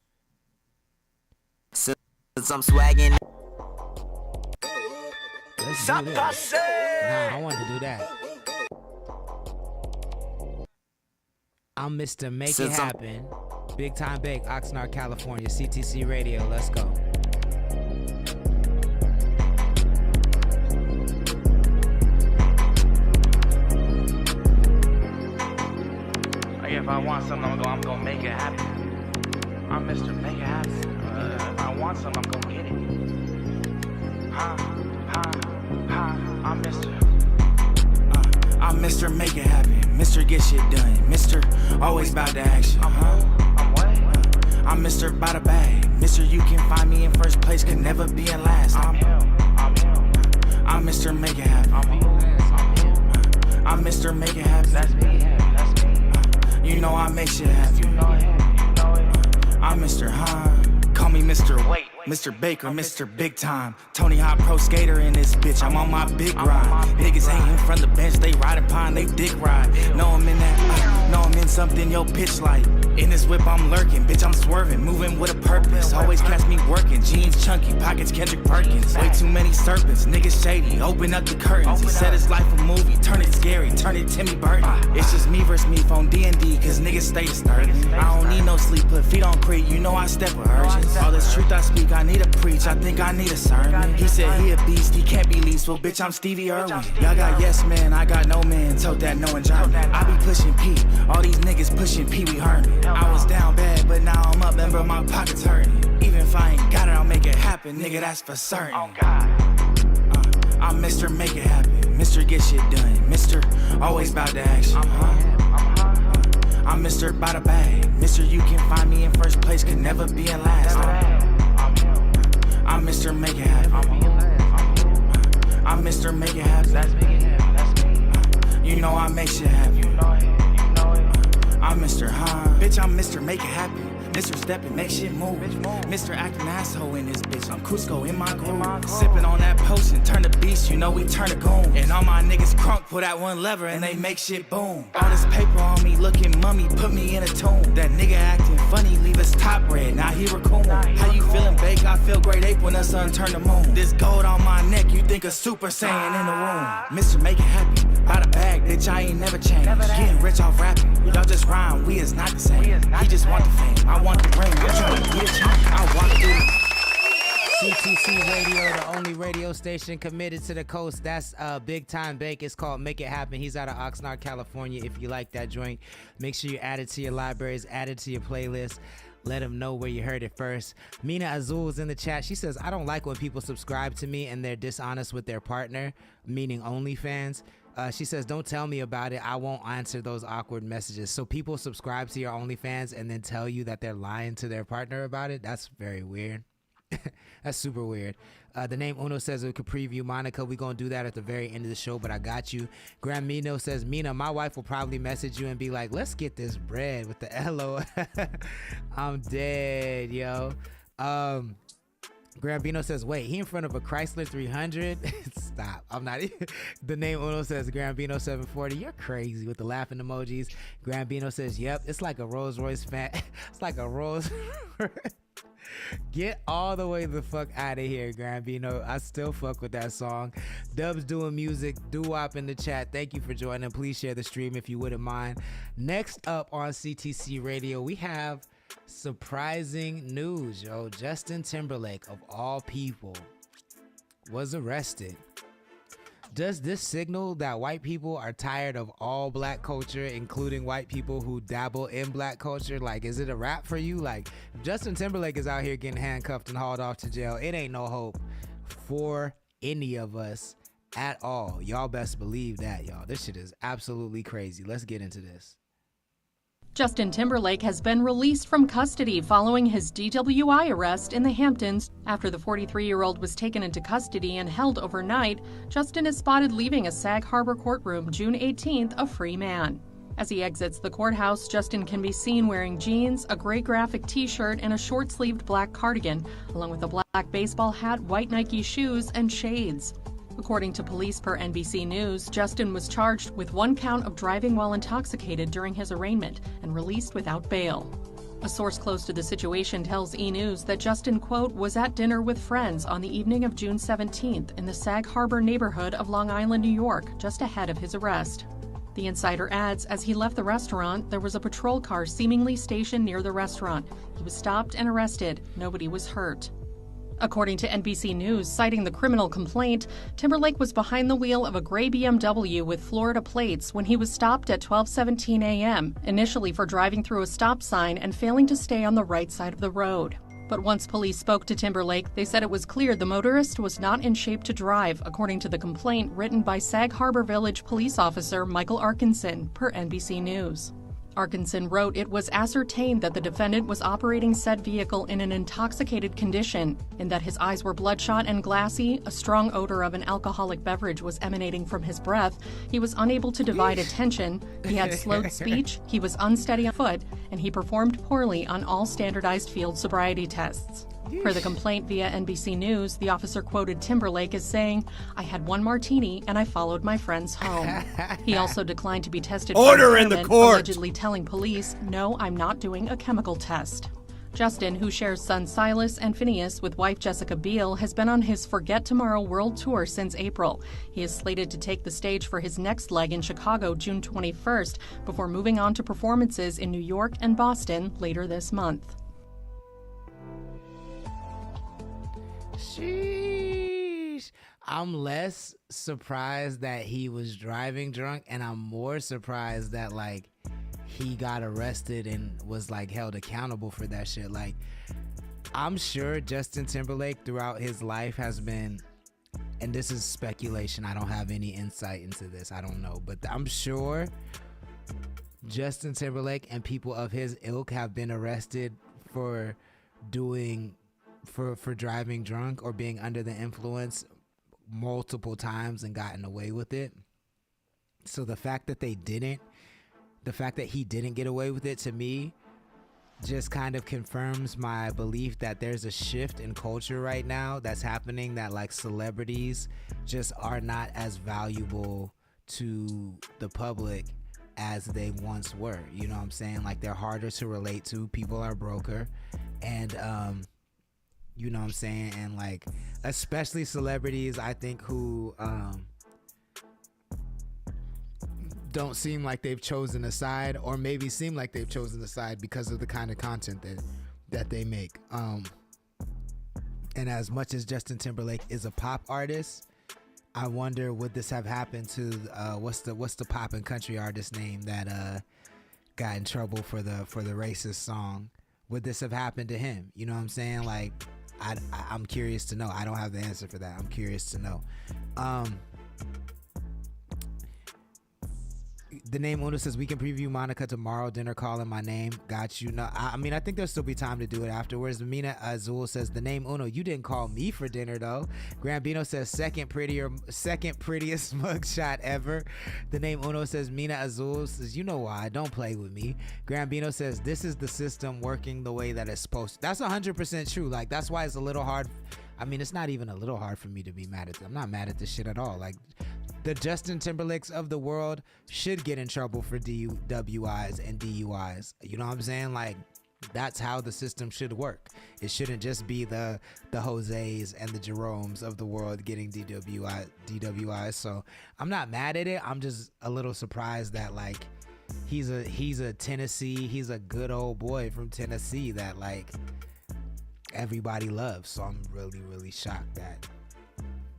Since I'm swagging. Let's do this. Nah, I want to do that. I'm Mr. Make It Happen. Big Time Bake, Oxnard, California. CTC Radio. Let's go. If I want something, I'm gonna make it happen. I'm Mr. Make It Happen. If I want something, I'm gonna get it. I'm Mr. I'm Mr. Make It Happen. Mr. Get Shit Done. Mr. Always about to action. I'm what? I'm Mr. By the Bag. Mr. You can find me in first place, can never be in last. I'm him. I'm Mr. Make It Happen. I'm him. I'm Mr. Make It Happen. That's me. You know I make shit happen. You know him. I'm Mr. Call me Mr. Wait. Mr. Baker, Mr. Big Time. Tony Hawk Pro Skater in this bitch, I'm on my big ride. Niggas hating from the bench, they riding pine, they dick ride. Know I'm in that, know I'm in something yo pitch like. In this whip I'm lurking, bitch I'm swerving, moving with a purpose. Always catch me working, jeans chunky, pockets Kendrick Perkins. Way too many serpents, niggas shady, open up the curtains. He said his life a movie, turn it scary, turn it Timmy Burton. It's just me versus me phone D&D, cause niggas stay disturbing. I don't need no sleep, put feet on creek, you know I step with urgence. All this truth I speak, I need to preach, I think I need a sermon. He said he a beast, he can't be least, well bitch I'm Stevie Irwin. Y'all got yes man, I got no man, told that no in German. I be pushing P, all these niggas pushing Pee Wee Herman. I was down bad, but now I'm up and bro, my pockets hurting. Even if I ain't got it, I'll make it happen, nigga, that's for certain. I'm Mr. Make It Happen, Mr. Get Shit Done, Mr. Always about the action. I'm Mr. By the Bag, Mr. You can find me in first place, could never be in last. I'm Mr. Make It Happen. I'm Mr. Make It Happen. You know I make shit happen. I'm Mr. Bitch, I'm Mr. Make It Happen. Mr. Steppin', make shit move. Mr. Acting asshole in this bitch. I'm Cusco in my groove. Sippin' on that potion, turn the beast, you know we turn the goon. And all my niggas crunk, pull that one lever and they make shit boom. All this paper on me, looking mummy, put me in a tomb. That nigga acting funny, leave us top red, now he raccoon. How you feeling, Bake? I feel great ape when the sun turn the moon. This gold on my neck, you think a Super Saiyan in the room. Mr. Make It Happen, by the bag, bitch, I ain't never changed. Getting rich off rapping, y'all just rhyme, we is not the same. He just want the fame, I want the ring, I'm trying to get you, I walk through. CTC Radio, the only radio station committed to the coast. That's Big Time Bake. It's called Make It Happen. He's out of Oxnard, California. If you like that joint, make sure you add it to your libraries, add it to your playlist. Let them know where you heard it first. Mina Azul is in the chat. She says, I don't like when people subscribe to me and they're dishonest with their partner, meaning OnlyFans. She says, don't tell me about it. I won't answer those awkward messages. So people subscribe to your OnlyFans and then tell you that they're lying to their partner about it? That's very weird. That's super weird. The name Uno says we could preview Monica. We're going to do that at the very end of the show, but I got you. Graham Mino says, Mina, my wife will probably message you and be like, let's get this bread with the LO. I'm dead, yo. Grambino says, wait, he in front of a Chrysler 300? Stop. I'm not even. The name Uno says, Grambino 740. You're crazy with the laughing emojis. Grambino says, yep, it's like a Rolls Royce fan. It's like a Rolls Get all the way the fuck out of here, Grambino. I still fuck with that song. Dubs doing music. Doo-wop in the chat. Thank you for joining. Please share the stream if you wouldn't mind. Next up on CTC Radio, we have surprising news, yo. Justin Timberlake, of all people, was arrested. Does this signal that white people are tired of all black culture, including white people who dabble in black culture? Like, is it a wrap for you? Like, if Justin Timberlake is out here getting handcuffed and hauled off to jail, it ain't no hope for any of us at all. Y'all best believe that, y'all. This shit is absolutely crazy. Let's get into this. Justin Timberlake has been released from custody following his DWI arrest in the Hamptons. After the 43-year-old was taken into custody and held overnight, Justin is spotted leaving a Sag Harbor courtroom June 18th a free man. As he exits the courthouse, Justin can be seen wearing jeans, a gray graphic t-shirt, and a short-sleeved black cardigan, along with a black baseball hat, white Nike shoes, and shades. According to police per NBC News, Justin was charged with 1 count of driving while intoxicated during his arraignment and released without bail. A source close to the situation tells E! News that Justin, quote, was at dinner with friends on the evening of June 17th in the Sag Harbor neighborhood of Long Island, New York, just ahead of his arrest. The insider adds, as he left the restaurant, there was a patrol car seemingly stationed near the restaurant. He was stopped and arrested. Nobody was hurt. According to NBC News, citing the criminal complaint, Timberlake was behind the wheel of a gray BMW with Florida plates when he was stopped at 12:17 a.m., initially for driving through a stop sign and failing to stay on the right side of the road. But once police spoke to Timberlake, they said it was clear the motorist was not in shape to drive, according to the complaint written by Sag Harbor Village police officer Michael Arkinson, per NBC News. Arkinson wrote it was ascertained that the defendant was operating said vehicle in an intoxicated condition, and that his eyes were bloodshot and glassy, a strong odor of an alcoholic beverage was emanating from his breath, he was unable to divide attention, he had slowed speech, he was unsteady on foot, and he performed poorly on all standardized field sobriety tests. Per the complaint via NBC News, the officer quoted Timberlake as saying, "I had one martini and I followed my friends home." He also declined to be tested for Order in the impairment, court! allegedly telling police, "No, I'm not doing a chemical test." Justin, who shares sons Silas and Phineas with wife Jessica Biel, has been on his Forget Tomorrow World Tour since April. He is slated to take the stage for his next leg in Chicago June 21st, before moving on to performances in New York and Boston later this month. Sheesh. I'm less surprised that he was driving drunk, and I'm more surprised that, like, he got arrested and was, like, held accountable for that shit. Like, I'm sure Justin Timberlake throughout his life has been, and this is speculation, I don't have any insight into this, I don't know, but I'm sure Justin Timberlake and people of his ilk have been arrested for driving drunk or being under the influence multiple times and gotten away with it. So the fact that he didn't get away with it, to me, just kind of confirms my belief that there's a shift in culture right now that's happening, that, like, celebrities just are not as valuable to the public as they once were. You know what I'm saying? Like, they're harder to relate to. People are broker. And, you know what I'm saying? And, like, especially celebrities, I think, who don't seem like they've chosen a side, or maybe seem like they've chosen a side because of the kind of content that they make. And as much as Justin Timberlake is a pop artist, I wonder, would this have happened to what's the pop and country artist name that got in trouble for the racist song? Would this have happened to him? You know what I'm saying? Like, I'm curious to know. I don't have the answer for that. I'm curious to know. The name Uno says, we can preview Monica tomorrow. Dinner calling my name. Got you. No, I mean, I think there'll still be time to do it afterwards. Mina Azul says, the name Uno, you didn't call me for dinner though. Grambino says, second prettiest mugshot ever. The name Uno says, Mina Azul says, you know why? Don't play with me. Grambino says, this is the system working the way that it's supposed to. That's 100% true. Like, that's why it's a little hard. I mean, it's not even a little hard for me to be mad at them. I'm not mad at this shit at all. Like, the Justin Timberlakes of the world should get in trouble for DWIs and DUIs. You know what I'm saying? Like, that's how the system should work. It shouldn't just be the Jose's and the Jeromes of the world getting DWIs. So I'm not mad at it. I'm just a little surprised that, like, he's a Tennessee, he's a good old boy from Tennessee that, like, everybody loves. So I'm really, really shocked that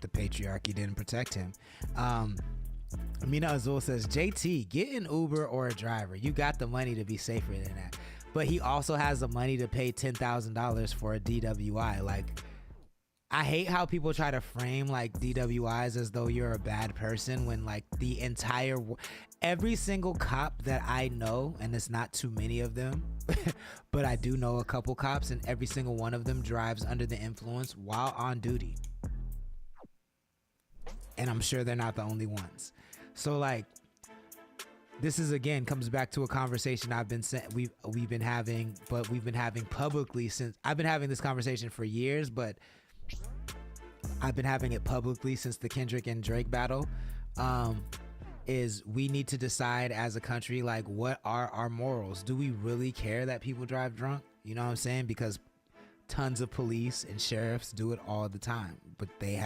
the patriarchy didn't protect him. Mina Azul says, JT, get an Uber or a driver. You got the money to be safer than that. But he also has the money to pay $10,000 for a DWI. Like, I hate how people try to frame, like, DWIs as though you're a bad person, when, like, the entire every single cop that I know, and it's not too many of them, but I do know a couple cops, and every single one of them drives under the influence while on duty. And I'm sure they're not the only ones. So, like, this is, again, comes back to a conversation we've been having publicly since I've been having this conversation for years, but I've been having it publicly since the Kendrick and Drake battle. Is we need to decide as a country, like, what are our morals? Do we really care that people drive drunk? You know what I'm saying? Because tons of police and sheriffs do it all the time, but they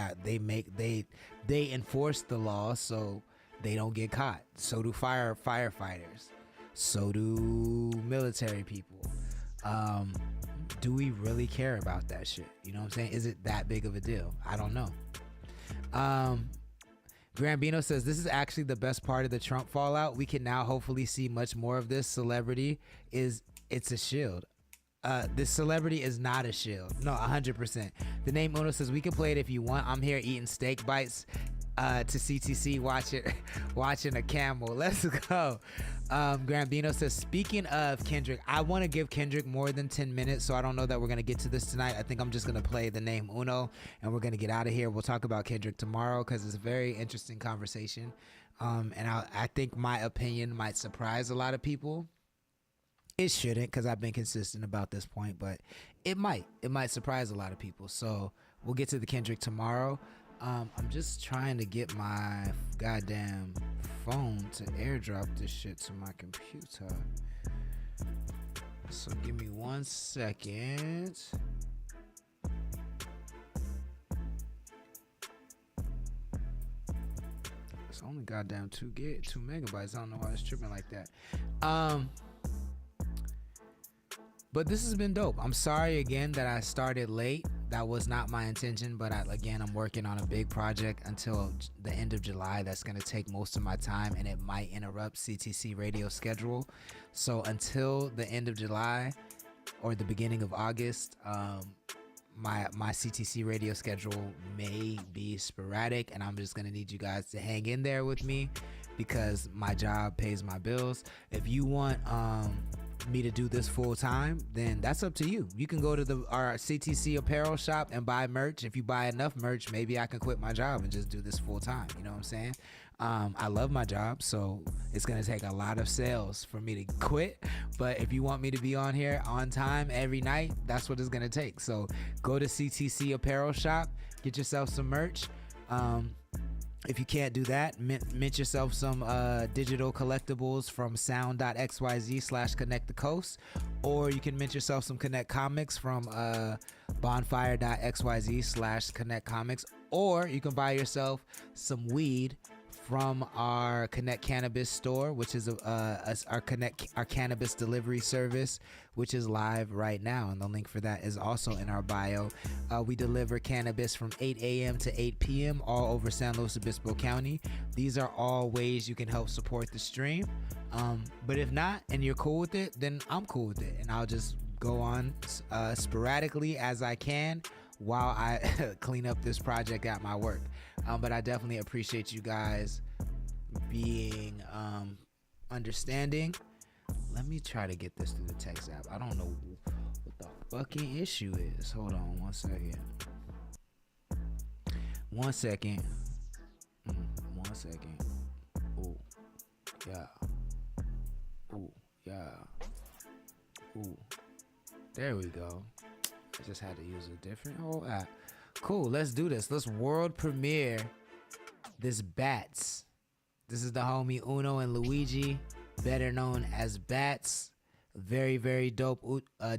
enforce the law so they don't get caught. So do firefighters. So do military people. Do we really care about that shit? You know what I'm saying? Is it that big of a deal? I don't know. Grambino says, this is actually the best part of the Trump fallout. We can now hopefully see much more of this. It's a shield. This celebrity is not a shield. No, 100%. The name Uno says, we can play it if you want. I'm here eating steak bites to CTC watching a camel. Let's go. Grambino says, speaking of Kendrick, I want to give Kendrick more than 10 minutes, so I don't know that we're going to get to this tonight. I think I'm just going to play the name Uno, and we're going to get out of here. We'll talk about Kendrick tomorrow because it's a very interesting conversation. And I think my opinion might surprise a lot of people. It shouldn't, because I've been consistent about this point, but it might surprise a lot of people. So we'll get to the Kendrick tomorrow. I'm just trying to get my goddamn phone to airdrop this shit to my computer. So give me 1 second. It's only goddamn 2 megabytes. I don't know why it's tripping like that. But this has been dope. I'm sorry again that I started late. That was not my intention, but I'm working on a big project until the end of July. That's going to take most of my time, and it might interrupt CTC radio schedule. So until the end of July or the beginning of August, my CTC radio schedule may be sporadic, and I'm just going to need you guys to hang in there with me because my job pays my bills. If you want me to do this full time, then that's up to you. You can go to our CTC apparel shop and buy merch. If you buy enough merch, maybe I can quit my job and just do this full time. You know what I'm saying? I love my job, so it's gonna take a lot of sales for me to quit. But if you want me to be on here on time every night, that's what it's gonna take. So go to CTC apparel shop, get yourself some merch. If you can't do that, mint yourself some digital collectibles from sound.xyz/connect the coast, or you can mint yourself some Connect comics from bonfire.xyz/connect comics, or you can buy yourself some weed from our Connect Cannabis store, which is our cannabis delivery service, which is live right now, and the link for that is also in our bio. We deliver cannabis from 8 a.m. to 8 p.m. all over San Luis Obispo County. These are all ways you can help support the stream. But if not, and you're cool with it, then I'm cool with it, and I'll just go on sporadically as I can while I clean up this project at my work. But I definitely appreciate you guys being understanding. Let me try to get this through the text app. I don't know what the fucking issue is. Hold on 1 second. 1 second. 1 second. Ooh. Yeah. Ooh. Yeah. Ooh. There we go. I just had to use a different whole app. Cool, let's do this. Let's world premiere this Bats. This is the homie Uno and Luigi, better known as Bats. Very, very dope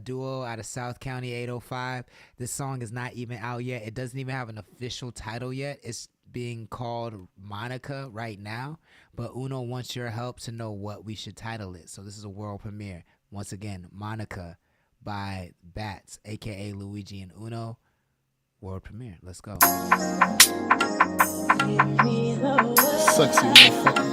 duo out of South County 805. This song is not even out yet. It doesn't even have an official title yet. It's being called Monica right now. But Uno wants your help to know what we should title it. So this is a world premiere. Once again, Monica by Bats, aka Luigi and Uno. World premiere. Let's go. Sexy motherfucker.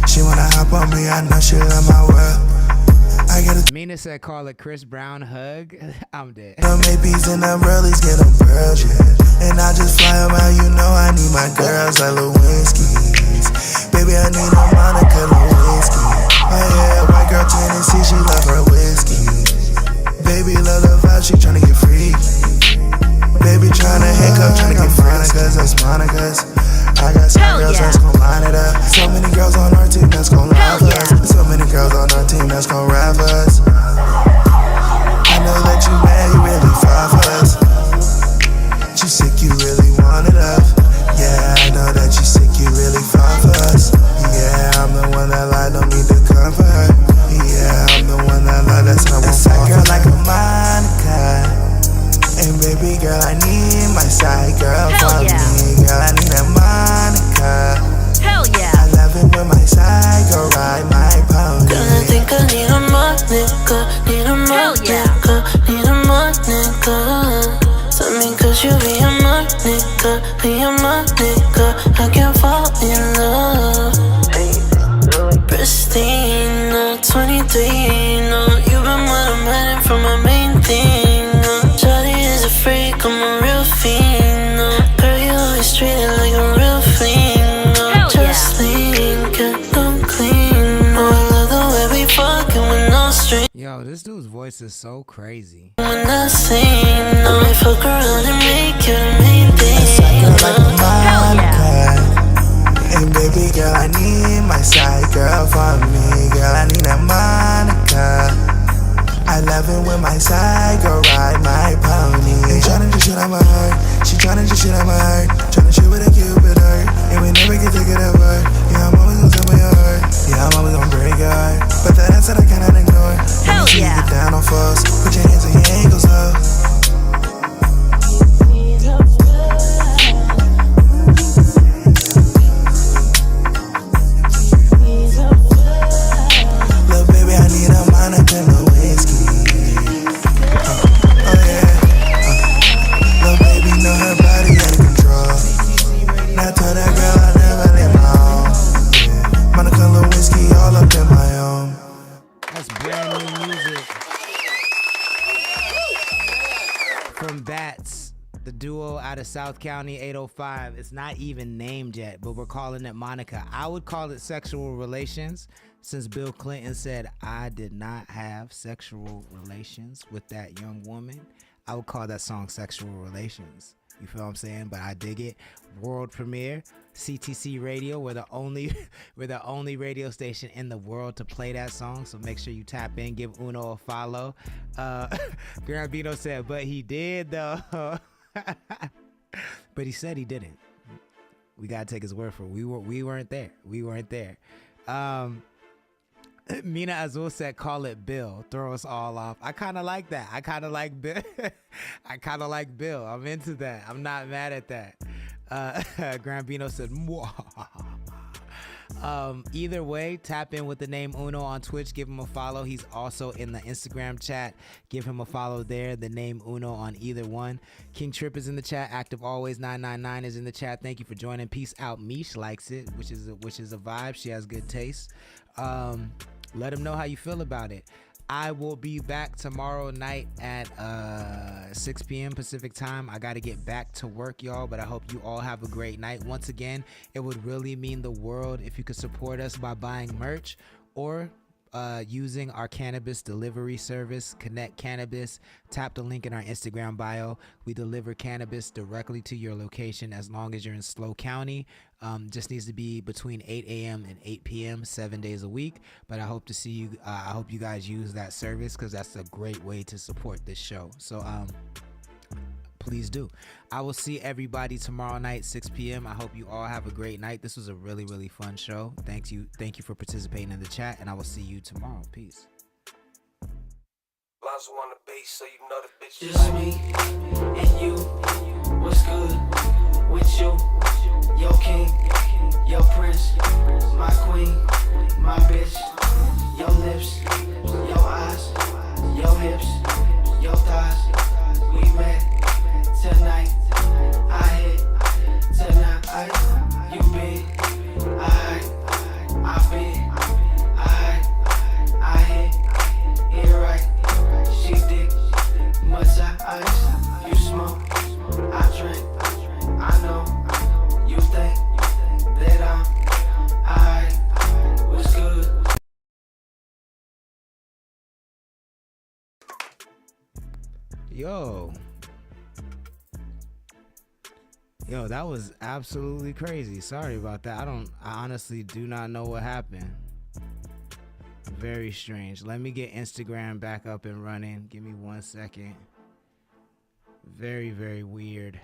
She wanna hop on me, I know she love my world. Mina said call it Chris Brown hug. I'm dead. The Maybes and umbrellas get them pearls, yeah. And I just fly around, you know I need my girls like Lewinsky's. Baby, I need a Monica Lewinsky. Oh yeah, white girl Tennessee, she love her whiskey. Baby, love the vibe, she tryna get free. Baby, tryna handcuff, tryna get Monica's, that's Monica's. I got some girls that's gon' line it up. So many girls on our team that's gon' love us. So many girls on our team that's gon' rap us. I know that you mad, you really fall for us. You sick, you really want it up. Yeah, I know that you sick, you really fall for us. Yeah, I'm the one that lied, don't need to come for her. Yeah, I'm the one that lied, that's how I won't fall for her. Like a Monica. And baby girl, I need my side girl for me. Girl, I need a Monica. Hell yeah. I love it when my side girl ride my pony. Girl, I think I need a Monica. Need a Monica. Need a Monica. Tell me could you be a Monica? Be a Monica. I can fall in love. Pristine, 23. No, you've been what I'm heading for my main thing. Shawty is a freak, I'm a real fiend. Girl, you always treated like This is so crazy. When I sing, no, we fuck around and make you the main thing. Hell yeah. And baby girl, I need my side girl for me. Girl, I need that Monica. I love it when my side girl ride my pony. Ain't tryna just shit on my heart. She tryna just shit on my heart. Tryna shoot with a Cupid heart. And we never can take it over. Yeah, I'm always gonna tell my heart. Yeah, I'm always gonna break your heart. But that answer I cannot ignore. Hell yeah. Get down on force. Put your hands on your ankles up. Look, baby, I need a Monica, no whiskey. Oh yeah. Look, baby, know her body under control. Now tell that girl I never leave my home. Yeah. Monica, no whiskey, all up in my home. That's brand new music from Bats, the duo out of South County, 805. It's not even named yet, but we're calling it Monica. I would call it sexual relations, since Bill Clinton said I did not have sexual relations with that young woman. I would call that song Sexual Relations. You feel what I'm saying? But I dig it. World premiere, CTC Radio. We're the only radio station in the world to play that song. So make sure you tap in, give Uno a follow. Gambino said, but he did though. But he said he didn't. We gotta take his word for it. We weren't there. We weren't there. Mina Azul said, call it Bill. Throw us all off. I kind of like that. I kind of like Bill. I kind of like Bill. I'm into that. I'm not mad at that. Grambino said, either way, tap in with the name Uno on Twitch. Give him a follow. He's also in the Instagram chat. Give him a follow there. The name Uno on either one. King Trip is in the chat. Active Always 999 is in the chat. Thank you for joining. Peace out. Mish likes it, which is a vibe. She has good taste. Let him know how you feel about it. I will be back tomorrow night at 6 p.m. Pacific time. I got to get back to work, y'all, but I hope you all have a great night. Once again, it would really mean the world if you could support us by buying merch or using our cannabis delivery service, Connect Cannabis. Tap the link in our Instagram bio. We deliver cannabis directly to your location as long as you're in Slow County. Just needs to be between 8 a.m. and 8 p.m. 7 days a week. But I hope to see you. I hope you guys use that service because that's a great way to support this show. So please do. I will see everybody tomorrow night, 6 p.m. I hope you all have a great night. This was a really, really fun show. Thank you for participating in the chat, and I will see you tomorrow. Peace. On the base, so you know the bitch. Just me and you. What's good with you? Yo king, yo prince, my queen, my bitch. Your lips, your eyes, your hips, your thighs. We met tonight. I hit tonight. You been, I been, I hit it right. She dick, much ice. You smoke, I drink. I know you think that I was good. Yo, that was absolutely crazy. Sorry about that. I honestly do not know what happened. Very strange. Let me get Instagram back up and running. Give me 1 second. Very, very weird.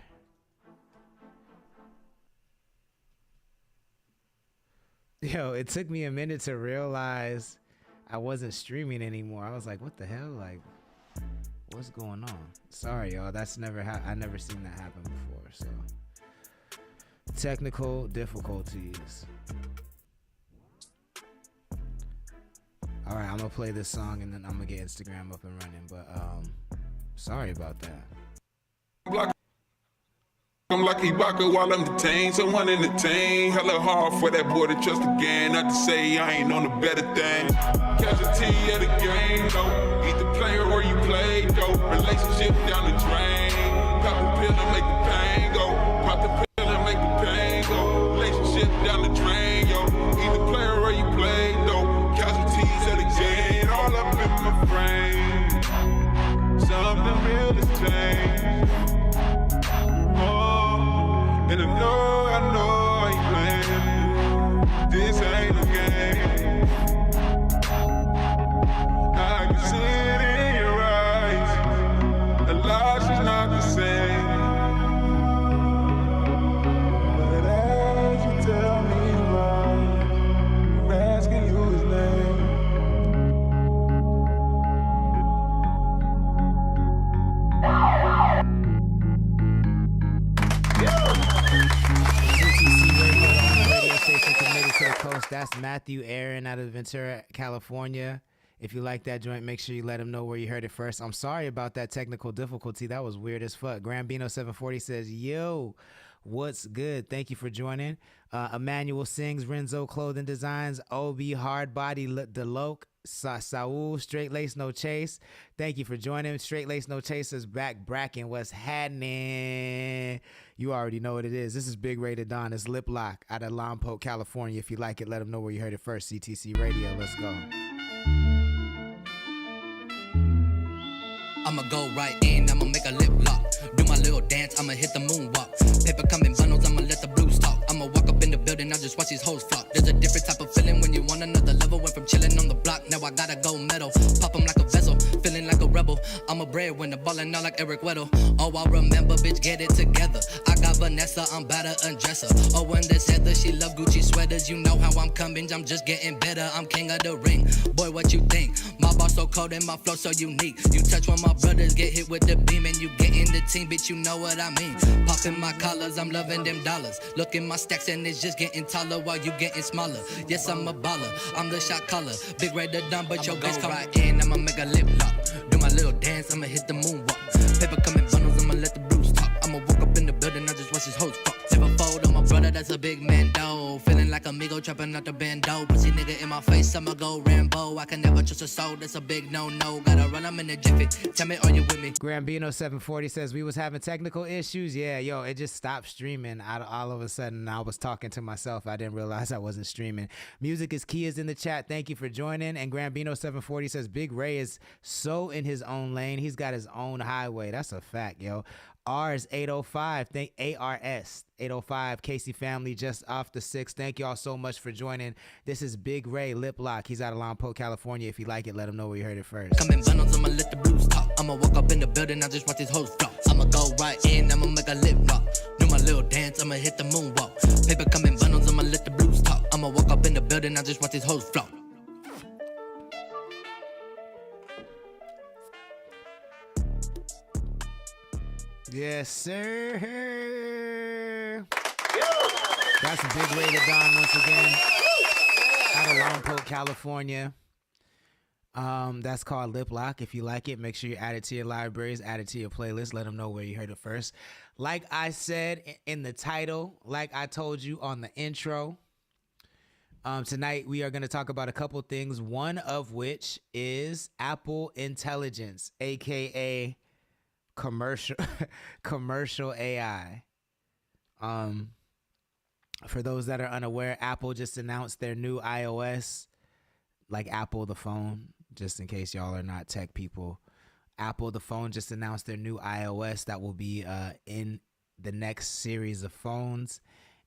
Yo, it took me a minute to realize I wasn't streaming anymore. I was like, what the hell? Like, what's going on? Sorry, y'all. That's I never seen that happen before. So, technical difficulties. All right, I'm gonna play this song and then I'm gonna get Instagram up and running. But sorry about that. I'm like Ibaka while I'm detained, someone entertained. Hella hard for that boy to trust again. Not to say I ain't on a better thing. Casualty of the game, though. Either player or you play, though. Relationship down the drain. Pop a pill and make the pain go. Pop the pill and make the pain go. Relationship down the drain, yo. Either player or you play, though. Casualties of the game, all up in my brain. change. Oh, and I know you playing. This ain't a game. I can see it in your eyes. The loss is not the same. But as you tell me why, I'm asking you his name. CTC Radio, the only radio station committed to the coast. That's Matthew Aaron out of Ventura, California. If you like that joint, make sure you let him know where you heard it first. I'm sorry about that technical difficulty. That was weird as fuck. Grambino740 says, yo, what's good? Thank you for joining. Emmanuel Sings, Renzo Clothing Designs, OB Hardbody Deloke, Saul, Straight Lace No Chase. Thank you for joining. Straight Lace No Chase is back. Bracken, what's happening? You already know what it is. This is Big Rated Don. It's Lip Lock out of Lompoc, California. If you like it, let them know where you heard it first. CTC Radio. Let's go. I'ma go right in, I'ma make a lip lock. Do my little dance, I'ma hit the moonwalk. Paper come in bundles, I'ma let the blues talk. I'ma walk up in the building, I just watch these hoes flock. There's a different type of feeling when you want another level. Went from chilling on the block, now I gotta go metal. Pop 'em like a vessel, feeling like a rebel. I'm a breadwinner, ballin' out like Eric Weddle. Oh, I remember, bitch, get it together. I got Vanessa, I'm better undress her. Oh, when this Heather, she love Gucci sweaters. You know how I'm coming, I'm just getting better. I'm king of the ring. Boy, what you think? My boss so cold and my flow so unique. You touch when my brothers get hit with the beam and you get in the team, bitch, you know what I mean. Popping my collars, I'm loving them dollars. Look at my stacks and it's just getting taller while you getting smaller. Yes, I'm a baller, I'm the shot caller. Big Red the Don, but your bitch come right in. I'ma make a lip lock. Do my little dance, I'ma hit the moonwalk. Paper coming bundles, I'ma let the blues talk. I'ma walk up in the building, I just watch his hoes fuck. Never fold on my brother, that's a big man though. Feeling like amigo, trapping out the bando. Pussy nigga in my face, I'ma go Rambo. I can never trust a soul, that's a big no-no. Gotta run, I'm in a jiffy. Tell me, are you with me? Grambino740 says, we was having technical issues. Yeah, yo, it just stopped streaming. All of a sudden, I was talking to myself. I didn't realize I wasn't streaming. Music is Key is in the chat. Thank you for joining. And Grambino740 says, Big Ray is so in his own lane. He's got his own highway. That's a fact, yo. Ars 805, ARS 805, Casey family just off the 6. Thank y'all so much for joining. This is Big Ray Lip Lock. He's out of Lompoc, California. If you like it, let him know where you heard it first. Come in bundles, I'ma let the blues talk. I'ma walk up in the building, I just watch these hoes flock. I'ma go right in, I'ma make a lip lock. Do my little dance, I'ma hit the moonwalk. Paper come in bundles, I'ma let the blues talk. I'ma walk up in the building, I just watch these hoes flock. Yes, sir. That's a Big Rated Don once again. Out of Lompoc, California. That's called Lip Lock. If you like it, make sure you add it to your libraries, add it to your playlist. Let them know where you heard it first. Like I said in the title, like I told you on the intro, tonight we are going to talk about a couple things. One of which is Apple Intelligence, aka commercial AI. For those that are unaware, Apple just announced their new iOS, like Apple the phone, just in case y'all are not tech people. Apple the phone just announced their new iOS that will be in the next series of phones.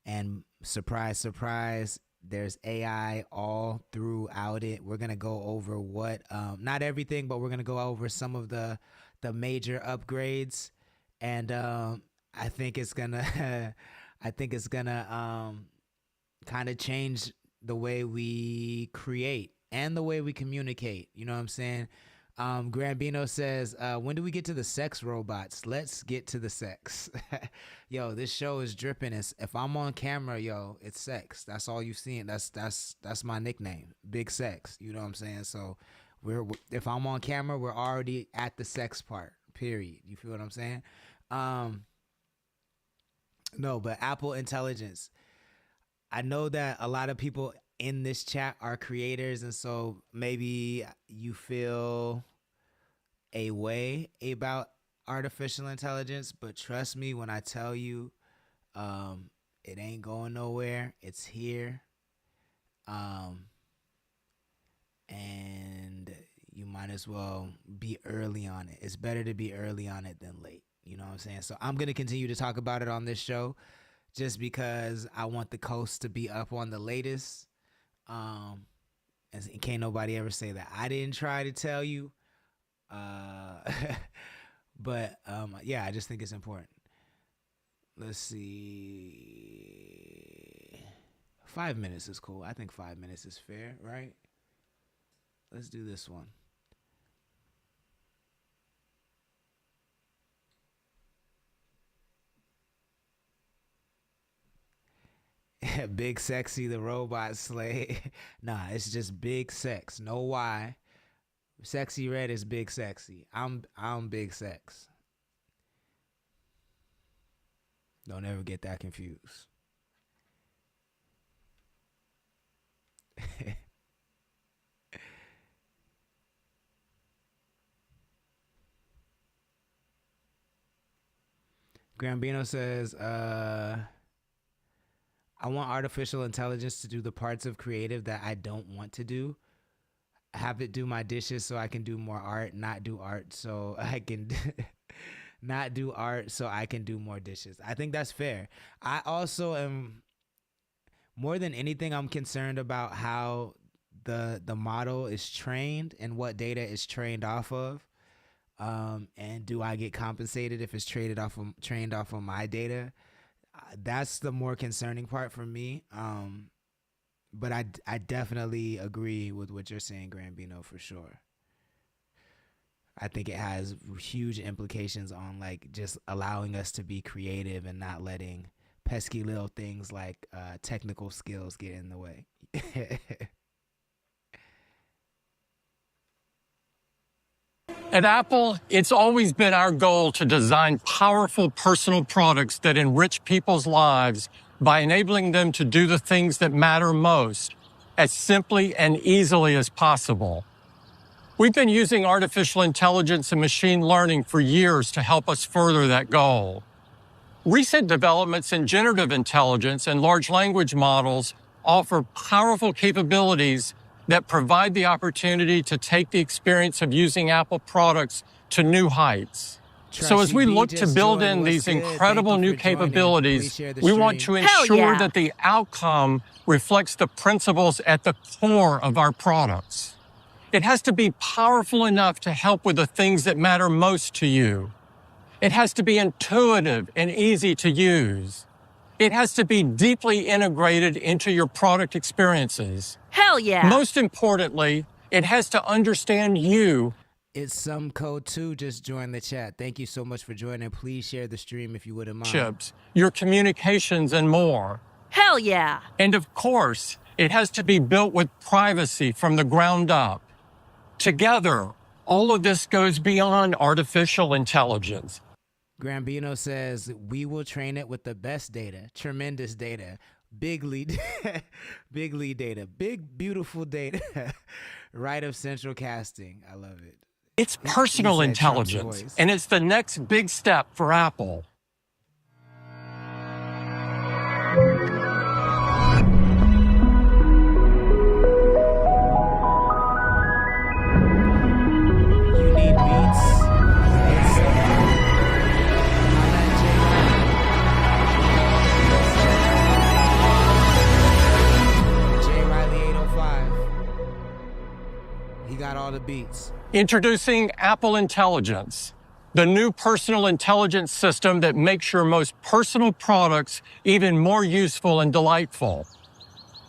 And surprise, surprise, there's AI all throughout it. We're going to go over what, not everything, but we're going to go over some of the major upgrades. And I think it's going to, kind of change the way we create and the way we communicate. You know what I'm saying? Grambino says, when do we get to the sex robots? Let's get to the sex. Yo, this show is dripping. If I'm on camera, yo, it's sex. That's all you've seen. That's my nickname, Big Sex. You know what I'm saying? So if I'm on camera, we're already at the sex part, period. You feel what I'm saying? No, but Apple Intelligence. I know that a lot of people in this chat are creators, and so maybe you feel a way about artificial intelligence, but trust me when I tell you, it ain't going nowhere. It's here. And you might as well be early on it. It's better to be early on it than late. You know what I'm saying? So I'm going to continue to talk about it on this show just because I want the coast to be up on the latest. And can't nobody ever say that I didn't try to tell you. But yeah, I just think it's important. Let's see. 5 minutes is cool. I think 5 minutes is fair, right? Let's do this one. Big Sexy, the robot slay. Nah, it's just Big Sex. No Y. Sexy Red is Big Sexy. I'm Big Sex. Don't ever get that confused. Grambino says, I want artificial intelligence to do the parts of creative that I don't want to do. Have it do my dishes so I can do more art, not do art so I can not do art so I can do more dishes. I think that's fair. I also am, more than anything, I'm concerned about how the model is trained and what data is trained off of. And do I get compensated if it's trained off of my data? That's the more concerning part for me. But I definitely agree with what you're saying, Grambino, for sure. I think it has huge implications on like just allowing us to be creative and not letting pesky little things like technical skills get in the way. At Apple, it's always been our goal to design powerful personal products that enrich people's lives by enabling them to do the things that matter most as simply and easily as possible. We've been using artificial intelligence and machine learning for years to help us further that goal. Recent developments in generative intelligence and large language models offer powerful capabilities that provide the opportunity to take the experience of using Apple products to new heights. So as we look to build in these incredible new capabilities, we want to ensure that the outcome reflects the principles at the core of our products. It has to be powerful enough to help with the things that matter most to you. It has to be intuitive and easy to use. It has to be deeply integrated into your product experiences. Hell yeah! Most importantly, it has to understand you. It's some code 2 just joined the chat. Thank you so much for joining. Please share the stream if you wouldn't mind. Chips, your communications, and more. Hell yeah! And of course, it has to be built with privacy from the ground up. Together, all of this goes beyond artificial intelligence. Grambino says, we will train it with the best data, tremendous data, big lead data, big, beautiful data, right of central casting. I love it. It's personal intelligence, and it's the next big step for Apple. You need beats. He got all the beats. Introducing Apple Intelligence, the new personal intelligence system that makes your most personal products even more useful and delightful.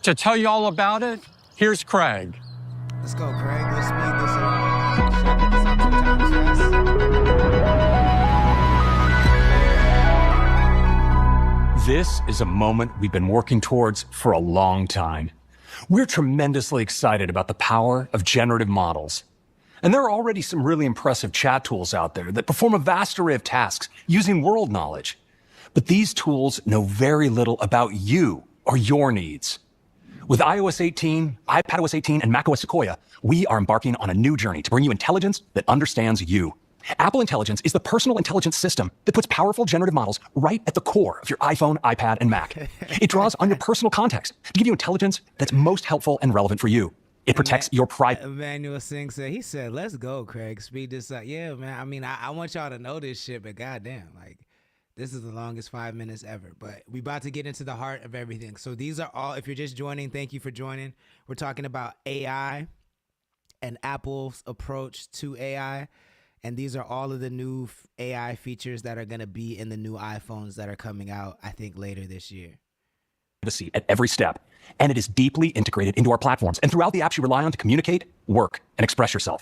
To tell you all about it, here's Craig. Let's go, Craig. Let's speed this along. Should I get this out 2 times fast? This is a moment we've been working towards for a long time. We're tremendously excited about the power of generative models. And there are already some really impressive chat tools out there that perform a vast array of tasks using world knowledge. But these tools know very little about you or your needs. With iOS 18, iPadOS 18, and macOS Sequoia, we are embarking on a new journey to bring you intelligence that understands you. Apple Intelligence is the personal intelligence system that puts powerful generative models right at the core of your iPhone, iPad, and Mac. It draws on your personal context to give you intelligence that's most helpful and relevant for you. It protects your private. Emmanuel Singh said, he said, let's go, Craig. Speed this up. Yeah, man. I mean, I want y'all to know this shit, but goddamn, like, this is the longest 5 minutes ever. But we about to get into the heart of everything. So these are all, if you're just joining, thank you for joining. We're talking about AI and Apple's approach to AI. And these are all of the new AI features that are going to be in the new iPhones that are coming out, I think, later this year. At every step, and it is deeply integrated into our platforms and throughout the apps you rely on to communicate, work, and express yourself.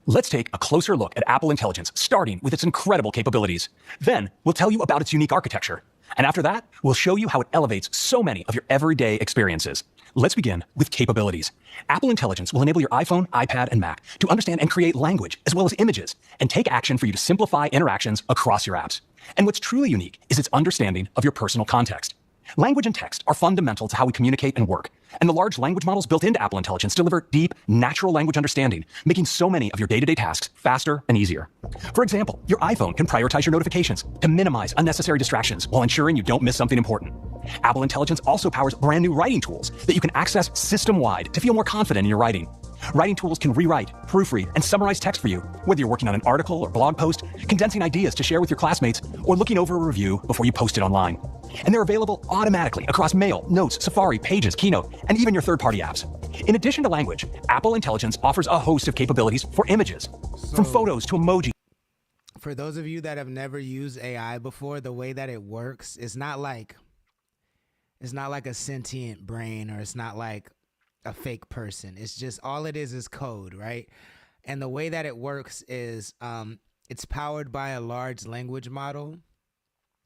Let's take a closer look at Apple Intelligence, starting with its incredible capabilities. Then we'll tell you about its unique architecture. And after that, we'll show you how it elevates so many of your everyday experiences. Let's begin with capabilities. Apple Intelligence will enable your iPhone, iPad, and Mac to understand and create language as well as images and take action for you to simplify interactions across your apps. And what's truly unique is its understanding of your personal context. Language and text are fundamental to how we communicate and work, and the large language models built into Apple Intelligence deliver deep, natural language understanding, making so many of your day-to-day tasks faster and easier. For example, your iPhone can prioritize your notifications to minimize unnecessary distractions while ensuring you don't miss something important. Apple Intelligence also powers brand new writing tools that you can access system-wide to feel more confident in your writing. Writing tools can rewrite, proofread, and summarize text for you, whether you're working on an article or blog post, condensing ideas to share with your classmates, or looking over a review before you post it online. And they're available automatically across Mail, Notes, Safari, Pages, Keynote, and even your third-party apps. In addition to language, Apple Intelligence offers a host of capabilities for images, from photos to emoji. For those of you that have never used AI before, the way that it works is not like a sentient brain, or it's not like a fake person. It's just, all it is code, right? And the way that it works is it's powered by a large language model.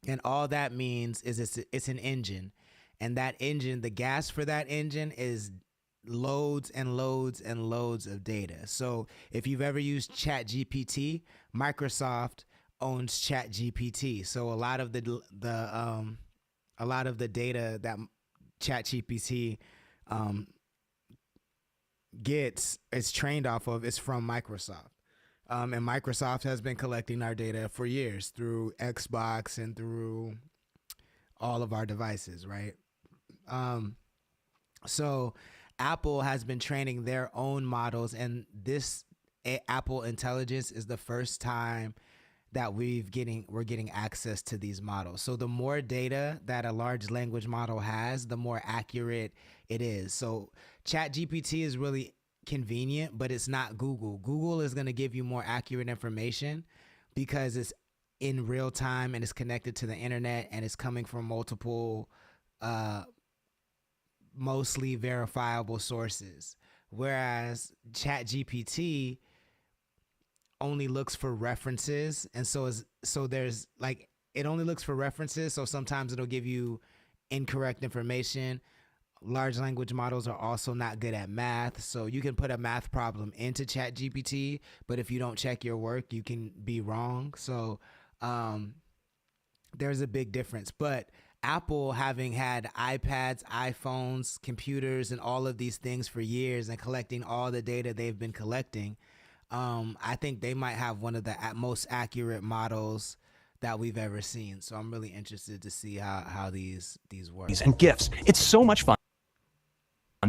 And all that means is it's an engine. And that engine, the gas for that engine is loads and loads and loads of data. So if you've ever used ChatGPT, Microsoft owns ChatGPT. So a lot of the data that ChatGPT is trained off of is from Microsoft. And Microsoft has been collecting our data for years through Xbox and through all of our devices, right? So Apple has been training their own models, and this Apple Intelligence is the first time that we're getting access to these models. So the more data that a large language model has, the more accurate it is. So ChatGPT is really convenient, but it's not Google. Google is going to give you more accurate information because it's in real time and it's connected to the internet and it's coming from multiple, mostly verifiable sources. Whereas ChatGPT only looks for references, and so there's like, it only looks for references, so sometimes it'll give you incorrect information. Large language models are also not good at math, so you can put a math problem into ChatGPT, but if you don't check your work, you can be wrong. So there's a big difference. But Apple, having had iPads, iPhones, computers, and all of these things for years and collecting all the data they've been collecting, I think they might have one of the most accurate models that we've ever seen. So I'm really interested to see how these work. And GIFs. It's so much fun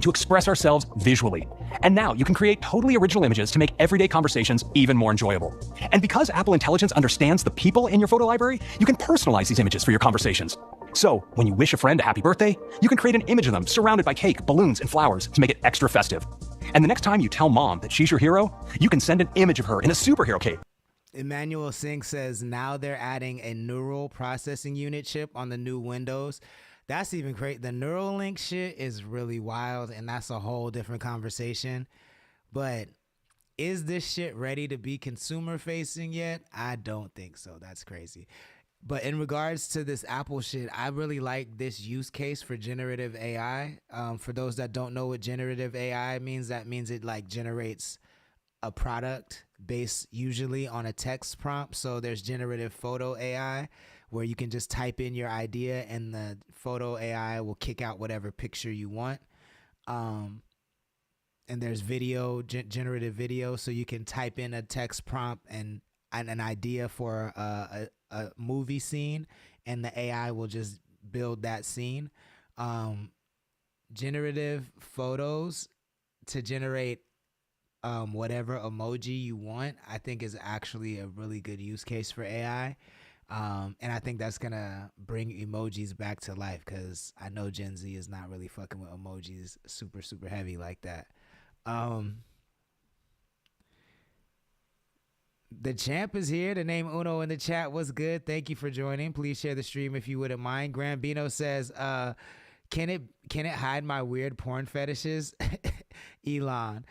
to express ourselves visually. And now you can create totally original images to make everyday conversations even more enjoyable. And because Apple Intelligence understands the people in your photo library, you can personalize these images for your conversations. So when you wish a friend a happy birthday, you can create an image of them surrounded by cake, balloons, and flowers to make it extra festive. And the next time you tell mom that she's your hero, you can send an image of her in a superhero cape. Emmanuel Singh says now they're adding a neural processing unit chip on the new Windows. That's even great. The Neuralink shit is really wild, and that's a whole different conversation. But is this shit ready to be consumer facing yet? I don't think so. That's crazy. But in regards to this Apple shit, I really like this use case for generative AI. For those that don't know what generative AI means, that means it like generates a product based usually on a text prompt. So there's generative photo AI, where you can just type in your idea and the photo AI will kick out whatever picture you want. And there's video, generative video. So you can type in a text prompt and an idea for a movie scene, and the AI will just build that scene. Generative photos, to generate whatever emoji you want, I think is actually a really good use case for AI. And I think that's gonna bring emojis back to life, because I know Gen Z is not really fucking with emojis super, super heavy like that. The champ is here. The name Uno in the chat was good. Thank you for joining. Please share the stream if you wouldn't mind. Grambino says, can it hide my weird porn fetishes? Elon,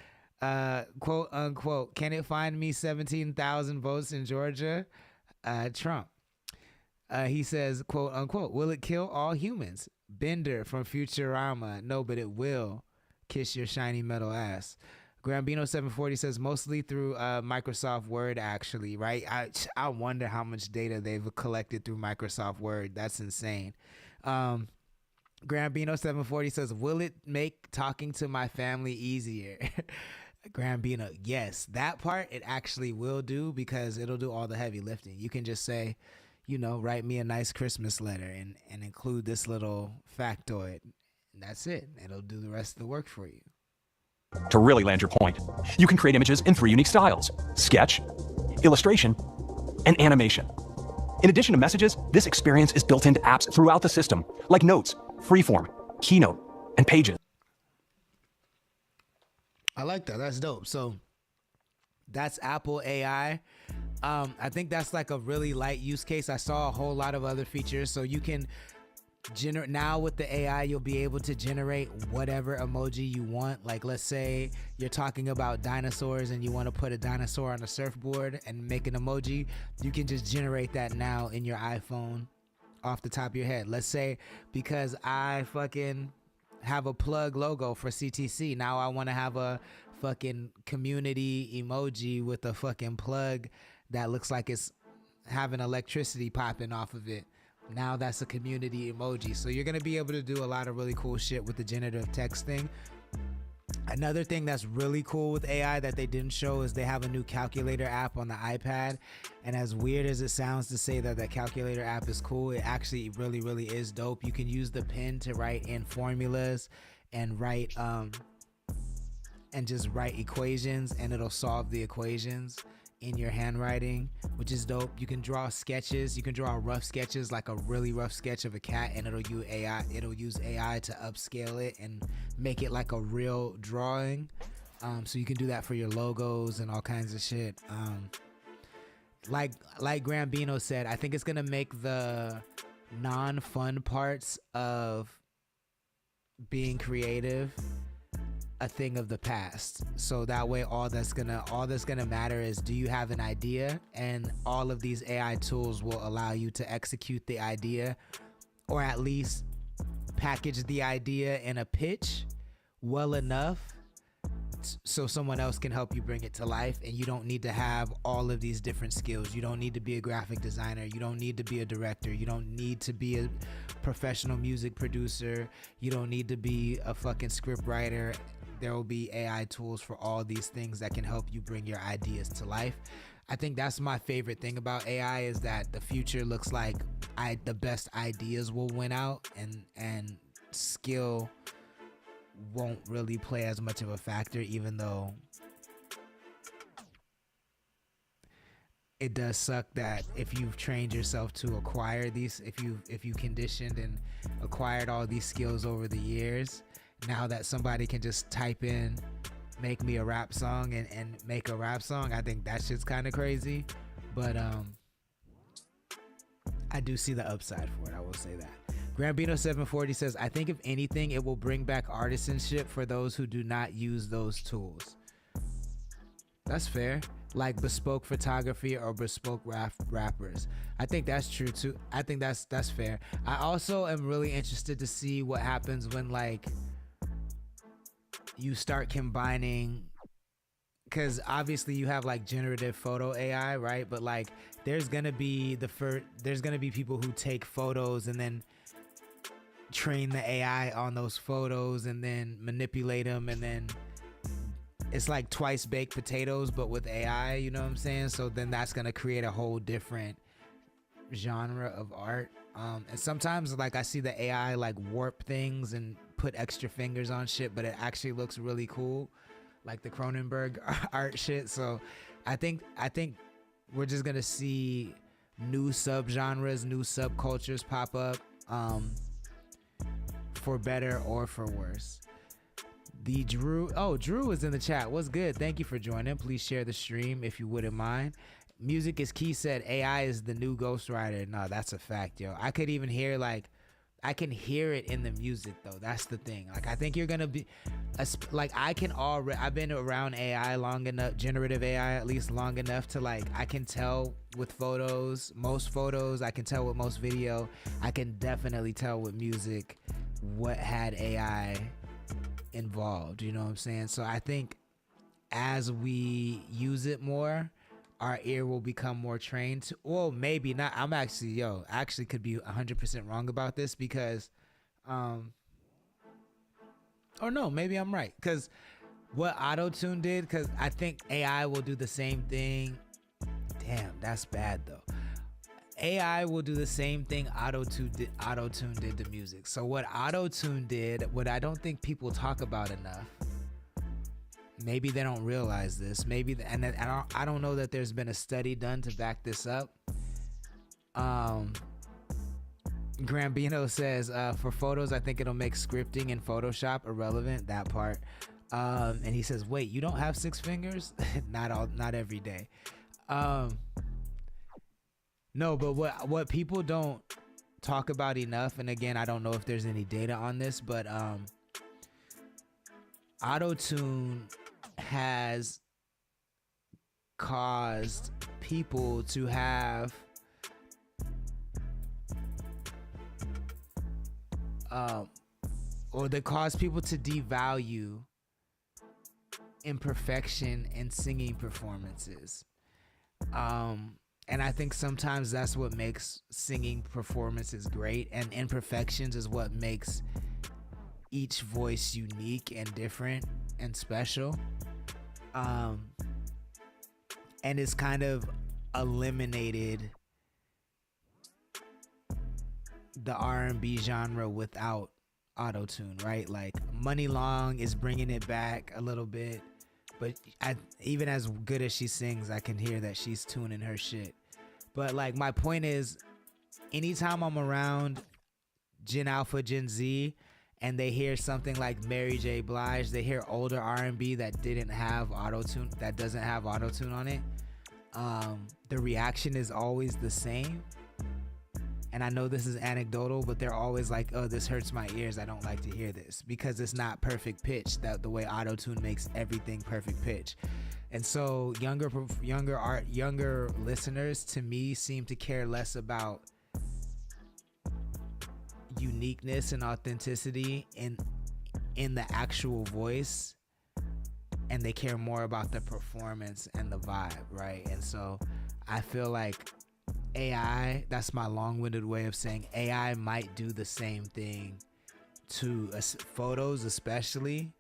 quote unquote, can it find me 17,000 votes in Georgia? Trump. He says, quote unquote, will it kill all humans? Bender from Futurama. No, but it will. Kiss your shiny metal ass. Grambino 740 says mostly through Microsoft Word, actually, right? I wonder how much data they've collected through Microsoft Word. That's insane. Grambino 740 says, will it make talking to my family easier? Grambino, yes, that part it actually will do, because it'll do all the heavy lifting. You can just say, write me a nice Christmas letter and include this little factoid. And that's it. It'll do the rest of the work for you. To really land your point, you can create images in 3 unique styles: sketch, illustration, and animation. In addition to messages, this experience is built into apps throughout the system, like Notes, Freeform, Keynote, and Pages. I like that. That's dope. So that's Apple AI. I think that's like a really light use case. I saw a whole lot of other features. So you can now with the AI, you'll be able to generate whatever emoji you want. Like, let's say you're talking about dinosaurs and you want to put a dinosaur on a surfboard and make an emoji. You can just generate that now in your iPhone off the top of your head. Let's say because I fucking have a plug logo for CTC. Now I want to have a fucking community emoji with a fucking plug that looks like it's having electricity popping off of it. Now that's a community emoji. So you're going to be able to do a lot of really cool shit with the generative texting. Another thing that's really cool with AI that they didn't show is they have a new calculator app on the iPad. And as weird as it sounds to say that the calculator app is cool, it actually really, really is dope. You can use the pen to write in formulas and write and just write equations, and it'll solve the equations in your handwriting, which is dope. You can draw sketches. You can draw rough sketches, like a really rough sketch of a cat, and it'll use AI to upscale it and make it like a real drawing. So you can do that for your logos and all kinds of shit. Like Grambino said, I think it's gonna make the non-fun parts of being creative a thing of the past. So that way all that's gonna matter is, do you have an idea? And all of these AI tools will allow you to execute the idea, or at least package the idea in a pitch well enough so someone else can help you bring it to life. And you don't need to have all of these different skills. You don't need to be a graphic designer. You don't need to be a director. You don't need to be a professional music producer. You don't need to be a fucking script writer. There will be AI tools for all these things that can help you bring your ideas to life. I think that's my favorite thing about AI, is that the future looks like the best ideas will win out, and skill won't really play as much of a factor, even though it does suck that if you've trained yourself to acquire these, if you conditioned and acquired all these skills over the years, now that somebody can just type in make me a rap song and make a rap song, I think that shit's kind of crazy. But I do see the upside for it, I will say that. Grambino 740 says, I think if anything, it will bring back artisanship for those who do not use those tools. That's fair. Like bespoke photography or bespoke rappers. I think that's true too. I think that's fair. I also am really interested to see what happens when like you start combining, because obviously you have like generative photo AI, right? But like there's gonna be people who take photos and then train the AI on those photos and then manipulate them, and then it's like twice baked potatoes but with AI, you know what I'm saying? So then that's gonna create a whole different genre of art. And sometimes like I see the AI like warp things and put extra fingers on shit, but it actually looks really cool. like the Cronenberg art shit. So I think we're just gonna see new subgenres, new subcultures pop up, for better or for worse. Drew is in the chat. What's good? Thank you for joining. Please share the stream if you wouldn't mind. Music is Key said AI is the new ghostwriter. No, that's a fact, yo. I could even hear I can hear it in the music though. That's the thing. Like I think you're gonna be I've been around AI long enough, generative AI at least long enough to I can tell with most photos, I can tell with most video, I can definitely tell with music what had AI involved, you know what I'm saying? So I think as we use it more, our ear will become more trained to, well, maybe not. I'm actually could be 100% wrong about this because or no, maybe I'm right, because what auto-tune did, because I think AI will do the same thing. Damn, that's bad though. AI will do the same thing auto-tune did to music. So what auto-tune did, what I don't think people talk about enough, maybe they don't realize this, I don't know that there's been a study done to back this up. Grambino says, for photos, I think it'll make scripting in Photoshop irrelevant, that part. And he says, wait, you don't have 6 fingers? Not every day. No, but what people don't talk about enough, and again, I don't know if there's any data on this, but auto-tune has caused people to have or they cause people to devalue imperfection in singing performances. And I think sometimes that's what makes singing performances great, and imperfections is what makes each voice unique and different and special. And it's kind of eliminated the R&B genre without auto-tune, right? Like Money Long is bringing it back a little bit, but even as good as she sings, I can hear that she's tuning her shit. But like my point is, anytime I'm around Gen Alpha, Gen Z, and they hear something like Mary J. Blige, they hear older R&B that doesn't have auto-tune on it, the reaction is always the same. And I know this is anecdotal, but they're always like, oh, this hurts my ears, I don't like to hear this, because it's not perfect pitch, that the way auto-tune makes everything perfect pitch. And so younger listeners to me seem to care less about uniqueness and authenticity in the actual voice, and they care more about the performance and the vibe, right? And so I feel like AI, that's my long-winded way of saying AI might do the same thing to photos, especially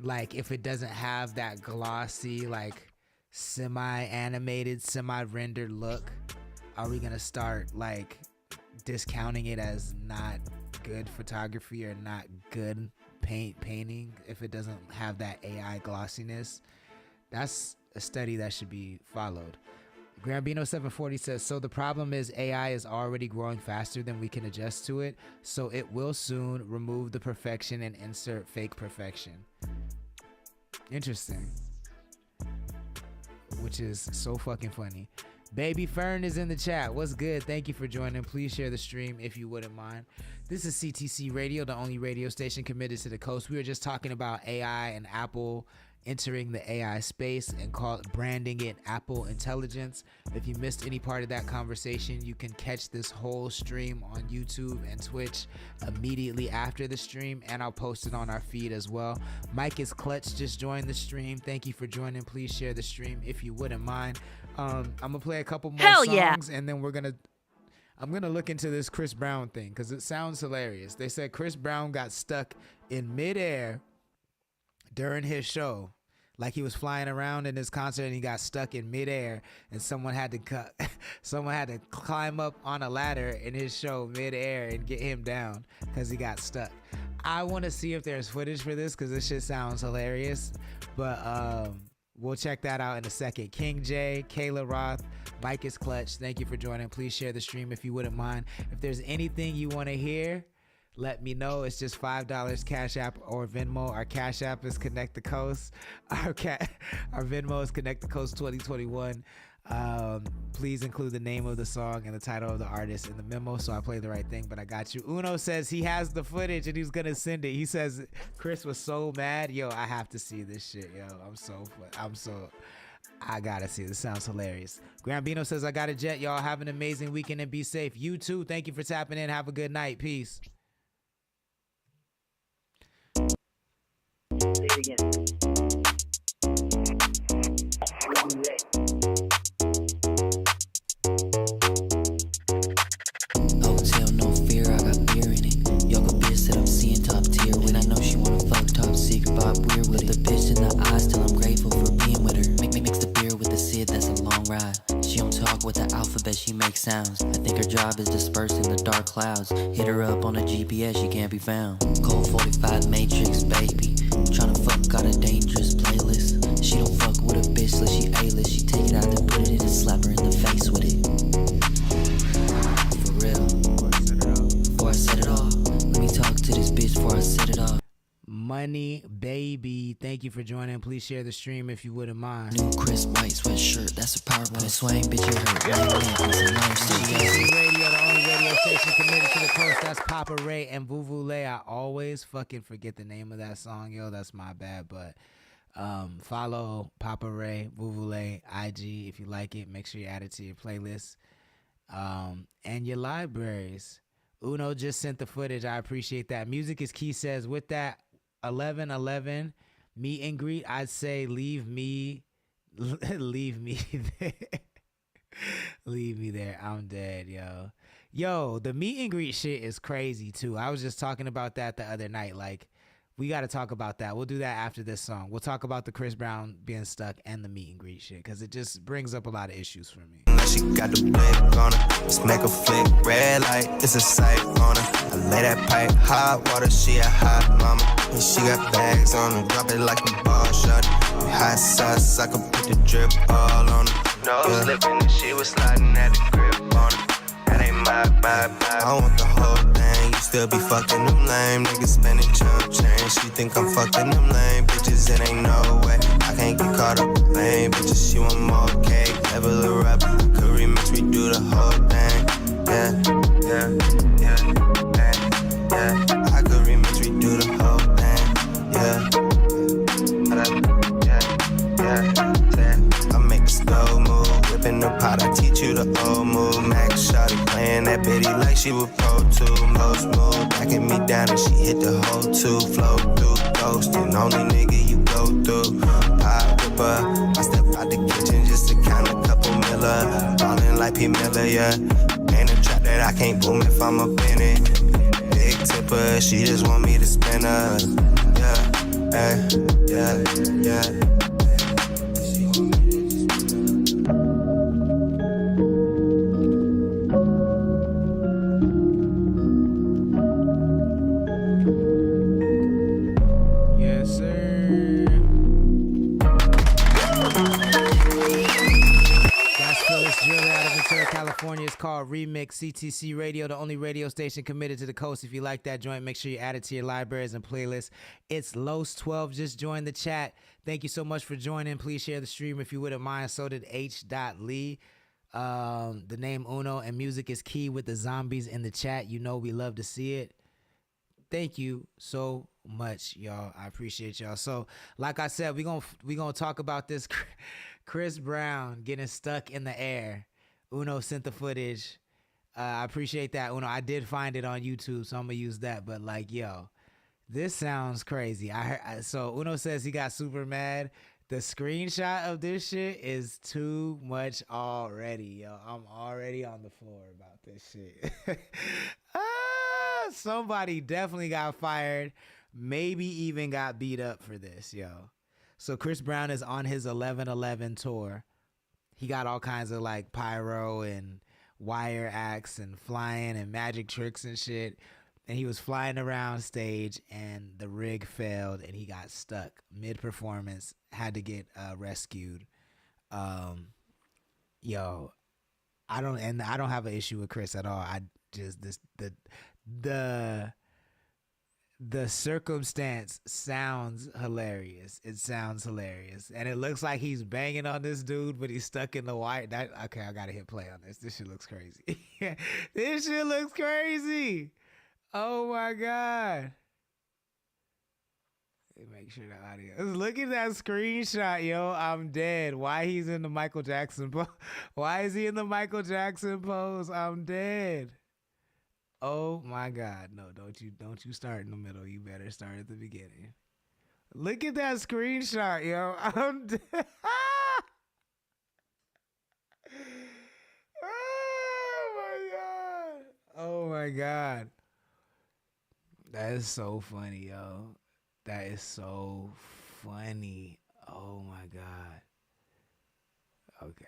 like if it doesn't have that glossy, like semi-animated, semi-rendered look. Are we gonna start like discounting it as not good photography or not good painting if it doesn't have that AI glossiness? That's a study that should be followed. Grambino 740 says, so the problem is AI is already growing faster than we can adjust to it, so it will soon remove the perfection and insert fake perfection. Interesting. Which is so fucking funny. Baby Fern is in the chat. What's good? Thank you for joining. Please share the stream if you wouldn't mind. This is CTC Radio, the only radio station committed to the coast. We were just talking about AI and Apple entering the AI space and branding it Apple Intelligence. If you missed any part of that conversation, you can catch this whole stream on YouTube and Twitch immediately after the stream, and I'll post it on our feed as well. Mike is Clutch just joined the stream. Thank you for joining. Please share the stream if you wouldn't mind. I'm gonna play a couple more songs, and then I'm gonna look into this Chris Brown thing because it sounds hilarious. They said Chris Brown got stuck in midair during his show, like he was flying around in his concert and he got stuck in midair, and someone had to climb up on a ladder in his show midair and get him down because he got stuck. I want to see if there's footage for this because this shit sounds hilarious. But we'll check that out in a second. King J, Kayla Roth, Mike is Clutch. Thank you for joining. Please share the stream if you wouldn't mind. If there's anything you want to hear, let me know. It's just $5 Cash App or Venmo. Our Cash App is Connect the Coast. Our Venmo is Connect the Coast 2021. Please include the name of the song and the title of the artist in the memo so I play the right thing, but I got you. Uno says he has the footage and he's gonna send it. He says Chris was so mad. Yo, I have to see this shit. Yo, I gotta see. This sounds hilarious. Grambino says I got a jet. Y'all have an amazing weekend and be safe. You too. Thank you for tapping in. Have a good night. Peace. Say it again. Hotel, no fear, I got beer in it. Yoga beer said I'm seeing top tier with. I know she wanna fuck top secret, Bob weird with the bitch in the eyes till I'm grateful for being with her. Mix the beer with the Sid, that's a long ride. She don't talk with the alphabet, she makes sounds. I think her job is dispersing the dark clouds. Hit her up on a GPS, she can't be found. Cold 45 Matrix, baby. Tryna fuck, got a dangerous playlist. She don't fuck with a bitch till she A-list. She take it out then put it in and slap her in the face with it. For real. Before I set it off, let me talk to this bitch before I set it off. Money Baby, thank you for joining. Please share the stream if you wouldn't mind. New Chris White sweatshirt, that's a power play. Swing, bitch, you hurt. CTC Radio, the only radio station committed to the coast. That's Papa Ray and Vuvule. I always fucking forget the name of that song, yo. That's my bad, but follow Papa Ray, Vuvule, IG if you like it. Make sure you add it to your playlist and your libraries. Uno just sent the footage. I appreciate that. Music is Key says with that 11/11 meet and greet, I'd say leave me there. Leave me there. I'm dead, yo. The meet and greet shit is crazy too. I was just talking about that the other night. Like, we got to talk about that. We'll do that after this song. We'll talk about the Chris Brown being stuck and the meet and greet shit because it just brings up a lot of issues for me. She got the blick on her, just make her flick. Red light, it's a sight on her. I lay that pipe, hot water, she a hot mama. And she got bags on her, drop it like a ball shot. Hot sauce, I can put the drip all on her. No slipping, and she was sliding at the grip on her. That ain't my. I want the whole thing. You still be fucking them lame niggas spending chump change. She think I'm fucking them lame bitches. It ain't no way. I can't get caught up with lame bitches. She want more cake, level her up. I could remix, redo the whole thing. Yeah. I could remix, redo the whole thing. I make the slow move, whipping the pot. I teach you the old move. Max shawty playing that bitty like she was Pro 2. Most move, backing me down and she hit the whole two. Flow through, ghosting, only nigga you go through. Pop whipper, I step out the kitchen just to count a couple miller. Ballin' like P. Miller, yeah. Ain't a trap that I can't boom if I'm up in it. Big tipper, she just want me to spin her. Yeah. California. It's called Remix. CTC Radio, the only radio station committed to the coast. If you like that joint, make sure you add it to your libraries and playlists. It's Los 12. Just joined the chat. Thank you so much for joining. Please share the stream if you wouldn't mind. So did H. Lee. The name Uno and Music is Key with the zombies in the chat. You know we love to see it. Thank you so much, y'all. I appreciate y'all. So, like I said, we gonna talk about this Chris Brown getting stuck in the air. Uno sent the footage. I appreciate that, Uno. I did find it on YouTube, so I'm gonna use that. But like, yo, this sounds crazy. So Uno says he got super mad. The screenshot of this shit is too much already, yo. I'm already on the floor about this shit. Somebody definitely got fired. Maybe even got beat up for this, yo. So Chris Brown is on his 11/11 tour. He got all kinds of like pyro and wire acts and flying and magic tricks and shit. and he was flying around stage, and the rig failed, and he got stuck mid-performance, had to get rescued. Yo, I don't have an issue with Chris at all. I just the circumstance sounds hilarious. It sounds hilarious, and it looks like he's banging on this dude, but he's stuck in the wire. Okay, I gotta hit play on this. This shit looks crazy. This shit looks crazy. Oh my god. Make sure the audio. Look at that screenshot, yo. I'm dead. Why he's in the Michael Jackson pose? Why is he in the Michael Jackson pose? I'm dead. Oh my god. No, don't you start in the middle. You better start at the beginning. Look at that screenshot, yo. I'm dead. Oh my god. Oh my god. That is so funny, yo. That is so funny. Oh my god. Okay.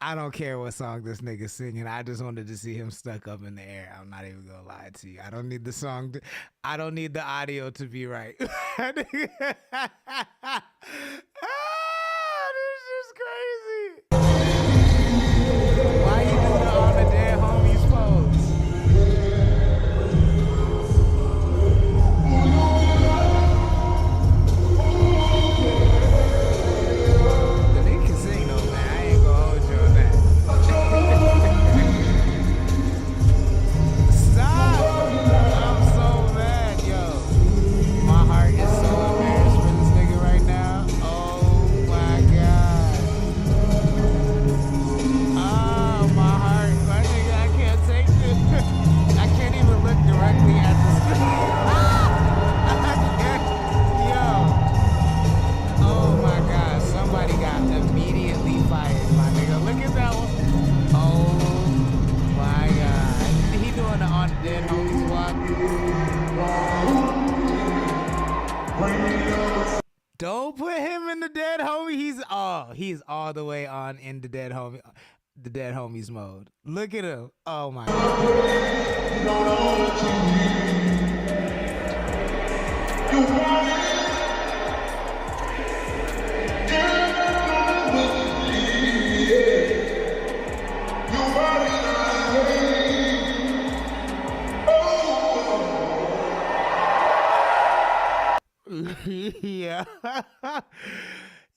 I don't care what song this nigga's singing. I just wanted to see him stuck up in the air. I'm not even gonna lie to you. I don't need the song. I don't need the audio to be right. This is crazy. Why you doing it on the dead homies pose? Don't put him in the dead homie. He's all the way on in the dead homies mode. Look at him. Oh my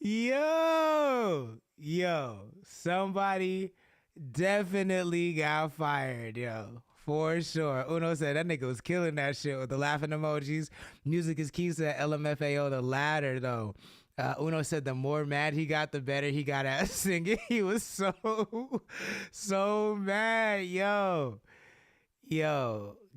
yeah. Yo, somebody definitely got fired, yo. For sure. Uno said that nigga was killing that shit with the laughing emojis. Music is key, said LMFAO, the latter though. Uno said the more mad he got, the better he got at singing. He was so mad, yo.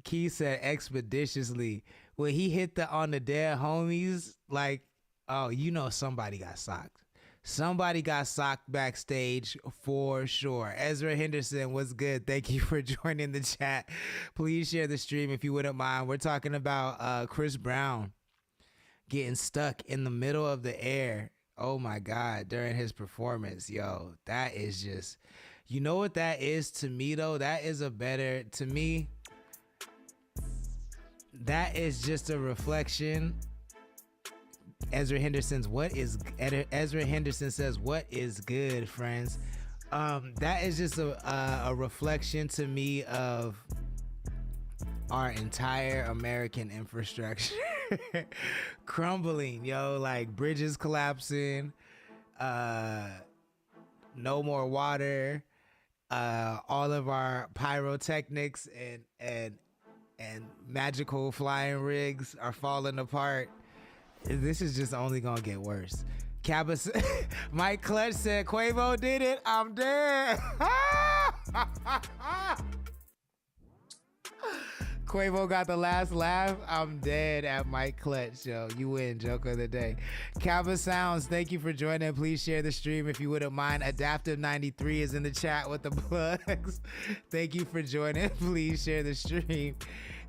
Key said expeditiously. When he hit on the dead homies, like, oh, you know somebody got socked. Somebody got socked backstage for sure. Ezra Henderson, what's good? Thank you for joining the chat. Please share the stream if you wouldn't mind. We're talking about Chris Brown getting stuck in the middle of the air. Oh my God, during his performance. Yo, that is just, you know what that is to me though? That is to me, that is just a reflection. Ezra Henderson says, what is good, friends? That is just a reflection to me of our entire American infrastructure crumbling, yo, like bridges collapsing, no more water, all of our pyrotechnics and magical flying rigs are falling apart. This is just only gonna get worse. Mike Clutch said, Quavo did it. I'm dead. Quavo got the last laugh. I'm dead at Mike Clutch, yo. You win, joke of the day. Kava Sounds, thank you for joining. Please share the stream if you wouldn't mind. Adaptive 93 is in the chat with the plugs. Thank you for joining. Please share the stream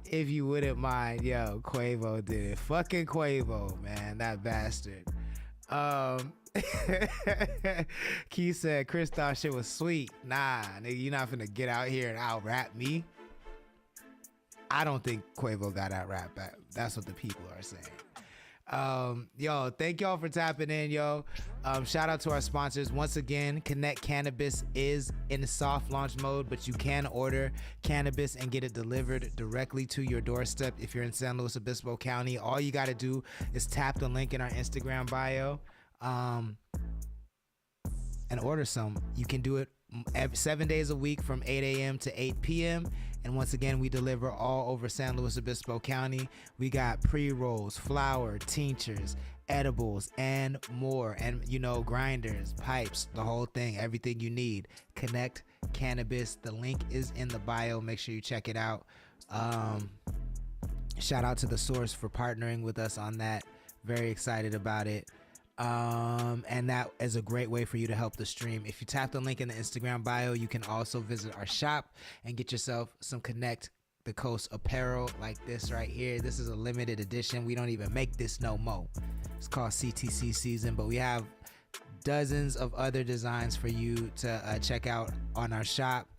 if you wouldn't mind. Yo, Quavo did it. Fucking Quavo, man. That bastard. Key said Chris thought shit was sweet. Nah, nigga, you're not finna get out here and out rap me. I don't think Quavo got out rap back. That's what the people are saying. Yo, thank y'all for tapping in, yo. Shout out to our sponsors once again. Connect Cannabis is in soft launch mode, but you can order cannabis and get it delivered directly to your doorstep if you're in San Luis Obispo County. All you got to do is tap the link in our Instagram bio and order some. You can do it 7 days a week from 8 a.m. to 8 p.m. And once again, we deliver all over San Luis Obispo County. We got pre-rolls, flour, tinctures, edibles, and more. And, you know, grinders, pipes, the whole thing, everything you need. Connect Cannabis. The link is in the bio. Make sure you check it out. Shout out to The Source for partnering with us on that. Very excited about it. And that is a great way for you to help the stream. If you tap the link in the Instagram bio, you can also visit our shop and get yourself some Connect the Coast apparel like this right here. This is a limited edition. We don't even make this no more. It's called CTC season, but we have dozens of other designs for you to check out on our shop.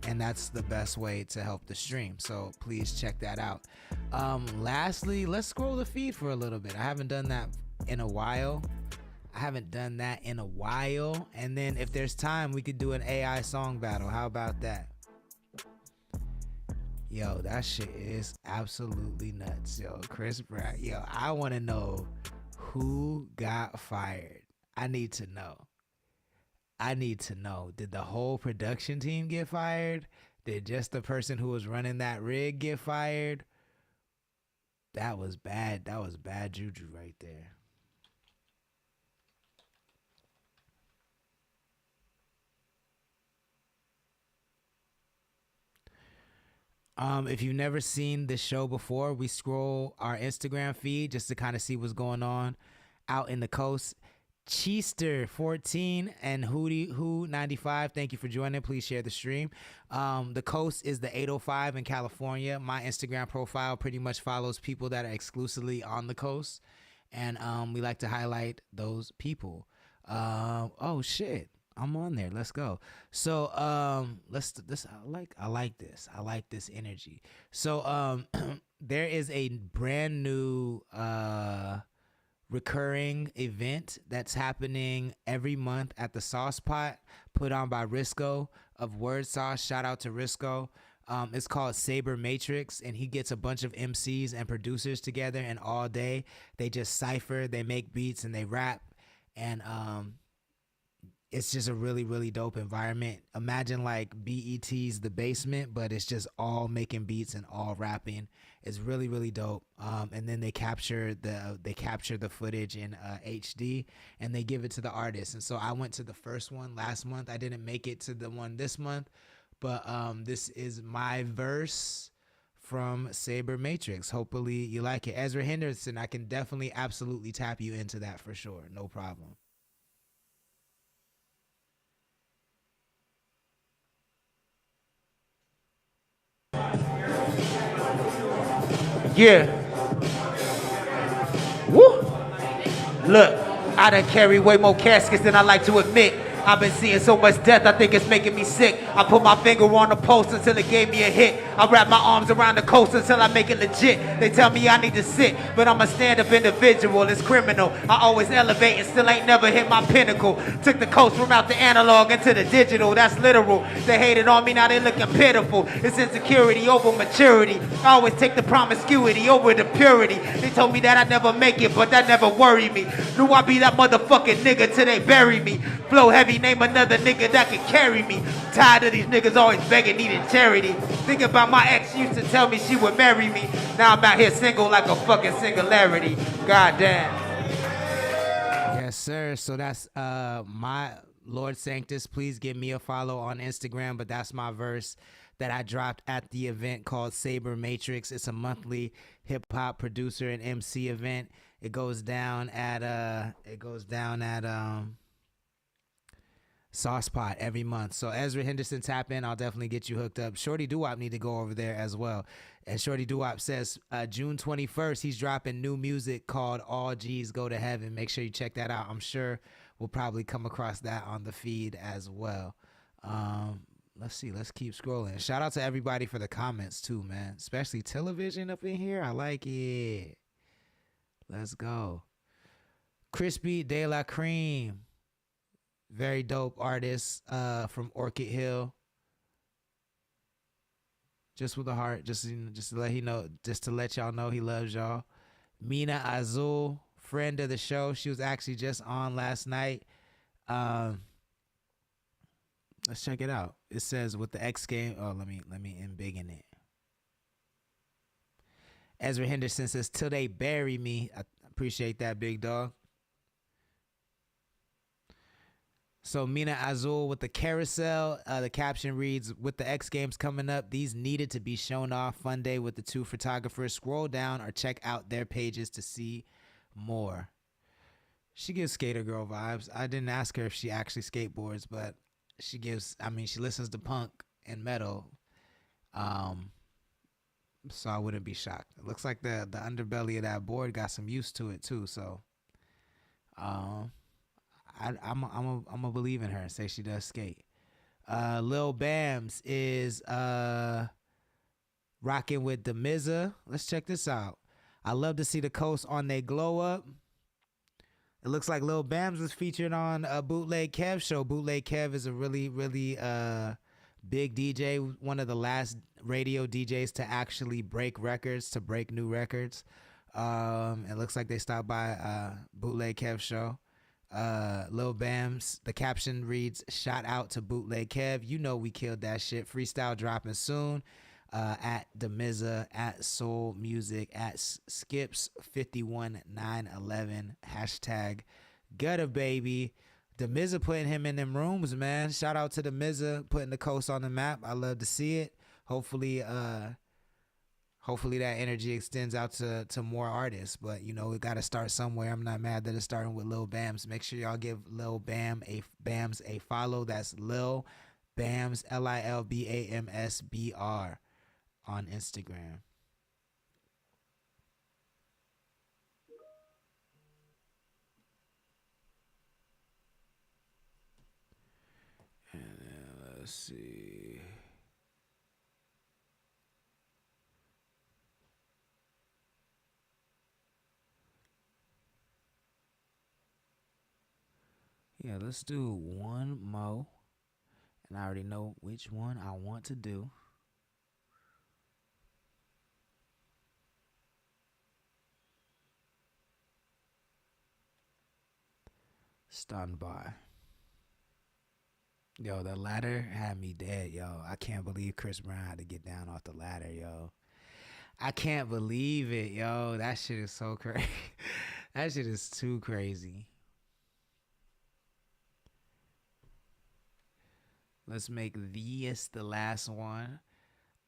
And that's the best way to help the stream. So please check that out. Lastly, let's scroll the feed for a little bit. I haven't done that in a while. And then if there's time, we could do an AI song battle. How about that? Yo, that shit is absolutely nuts. Yo, Chris Brown. Yo, I want to know who got fired. I need to know. Did the whole production team get fired? Did just the person who was running that rig get fired? That was bad. That was bad juju right there. If you've never seen this show before, we scroll our Instagram feed just to kind of see what's going on out in the coast. Cheester 14 and Who 95, thank you for joining. Please share the stream. The coast is the 805 in California. My Instagram profile pretty much follows people that are exclusively on the coast, and we like to highlight those people. Oh shit, I'm on there. Let's go. So I like this energy. So there is a brand new recurring event that's happening every month at the Sauce Pot, put on by Risco of Word Sauce. Shout out to Risco. It's called Saber Matrix, and he gets a bunch of MCs and producers together, and all day they just cypher, they make beats, and they rap, and it's just a really, really dope environment. Imagine like BET's The Basement, but it's just all making beats and all rapping. It's really, really dope. And then they capture the footage in HD, and they give it to the artist. And so I went to the first one last month. I didn't make it to the one this month, but this is my verse from Saber Matrix. Hopefully you like it. Ezra Henderson, I can definitely absolutely tap you into that for sure. No problem. Yeah. Woo. Look, I done carry way more caskets than I like to admit. I've been seeing so much death, I think it's making me sick. I put my finger on the post until it gave me a hit. I wrap my arms around the coast until I make it legit. They tell me I need to sit, but I'm a stand-up individual. It's criminal. I always elevate and still ain't never hit my pinnacle. Took the coast from out the analog into the digital. That's literal. They hated on me, now they looking pitiful. It's insecurity over maturity. I always take the promiscuity over the purity. They told me that I'd never make it, but that never worried me. Knew I'd be that motherfucking nigga till they bury me. Flow heavy, name another nigga that can carry me. Tired of these niggas always begging, needing charity. Think about my ex used to tell me she would marry me. Now I'm out here single like a fucking singularity. God damn. Yes, sir. So that's my Lord Sanctus, please give me a follow on Instagram. But that's my verse that I dropped at the event called Saber Matrix. It's a monthly hip hop producer and MC event. It goes down at Saucepot every month. So Ezra Henderson, tap in. I'll definitely get you hooked up. Shorty Doo-Wop need to go over there as well. And Shorty Doo-Wop says June 21st, he's dropping new music called All G's Go to Heaven. Make sure you check that out. I'm sure we'll probably come across that on the feed as well. Let's see. Let's keep scrolling. Shout out to everybody for the comments too, man. Especially Television up in here. I like it. Let's go. Crispy De La Cream. Very dope artist from Orchid Hill. Just with a heart, just to let y'all know he loves y'all. Mina Azul, friend of the show. She was actually just on last night. Let's check it out. It says with the X game. Oh, let me embiggen it. Ezra Henderson says, "Till they bury me." I appreciate that, big dog. So Mina Azul with the carousel, the caption reads, "With the X Games coming up, these needed to be shown off. Fun day with the two photographers. Scroll down or check out their pages to see more." She gives skater girl vibes. I didn't ask her if she actually skateboards, but she listens to punk and metal. So I wouldn't be shocked. It looks like the underbelly of that board got some use to it too. So, I'm a believe in her and say she does skate. Lil Bams is rocking with the Mizza. Let's check this out. I love to see the coast on they glow up. It looks like Lil Bams was featured on a Bootleg Kev show. Bootleg Kev is a really, really big DJ, one of the last radio DJs to actually break records, to break new records. It looks like they stopped by Bootleg Kev show. Lil Bams, the caption reads, "Shout out to Bootleg Kev. You know we killed that shit. Freestyle dropping soon." At Demizza, at Soul Music, at Skips51911, hashtag Gutter Baby. Demizza putting him in them rooms, man. Shout out to Demizza putting the coast on the map. I love to see it. Hopefully that energy extends out to more artists. But we got to start somewhere. I'm not mad that it's starting with Lil Bams. Make sure y'all give Lil Bams a follow. That's Lil Bams, LILBAMSBR on Instagram. And then let's see. Yeah, let's do one more. And I already know which one I want to do. Stand by. Yo, the ladder had me dead, yo. I can't believe Chris Brown had to get down off the ladder, yo. I can't believe it, yo. That shit is so crazy. That shit is too crazy. Let's make this the last one.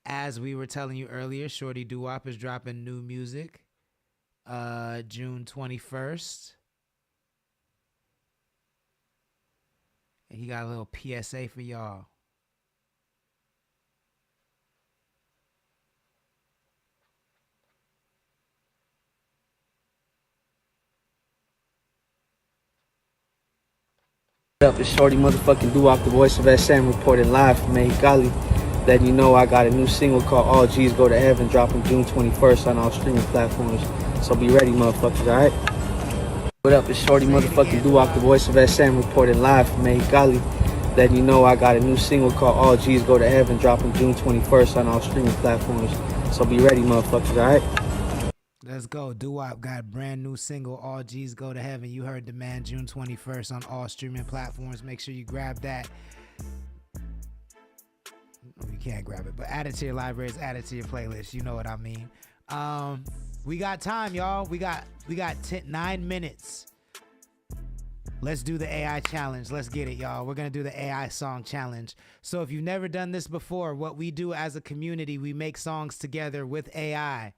As we were telling you earlier, Shorty Doo-Wop is dropping new music June 21st. And he got a little PSA for y'all. What up, it's Shorty motherfucking Doo-Wop, the voice of SM, reporting live from Mexicali. Letting you know I got a new single called All G's Go to Heaven, dropping June 21st on all streaming platforms. So be ready, motherfuckers, alright? What up, it's Shorty motherfucking Doo-Wop, the voice of SM, reporting live from Mexicali. Letting you know I got a new single called All G's Go to Heaven, dropping June 21st on all streaming platforms. So be ready, motherfuckers, alright? Let's go. Doo-Wop got a brand new single, All G's Go to Heaven. You heard the man, June 21st on all streaming platforms. Make sure you grab that. You can't grab it, but add it to your libraries, add it to your playlist. You know what I mean. We got time, y'all. We got 9 minutes. Let's do the AI challenge. Let's get it, y'all. We're going to do the AI song challenge. So if you've never done this before, what we do as a community, we make songs together with AI.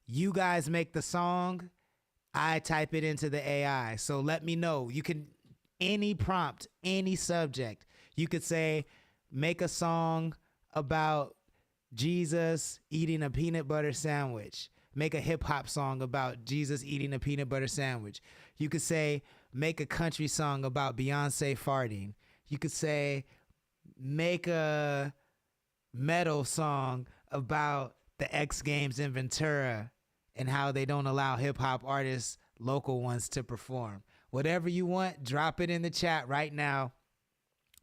You guys make the song. I type it into the AI. So let me know. You can, any prompt, any subject. You could say, make a song about Jesus eating a peanut butter sandwich. Make a hip hop song about Jesus eating a peanut butter sandwich. You could say, make a country song about Beyonce farting. You could say, make a metal song about the X Games in Ventura and how they don't allow hip hop artists, local ones, to perform. Whatever you want, drop it in the chat right now.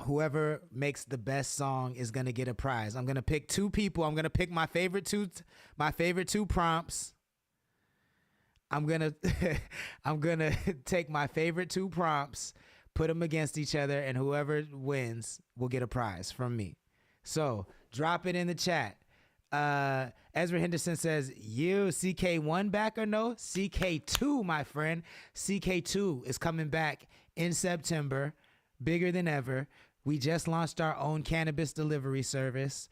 Whoever makes the best song is gonna get a prize. I'm gonna pick two people. I'm gonna pick my favorite two prompts. I'm gonna take my favorite two prompts, put them against each other, and whoever wins will get a prize from me. So drop it in the chat. Ezra Henderson says, you CK1 back or no? CK2, my friend. CK2 is coming back in September, bigger than ever. We just launched our own cannabis delivery service,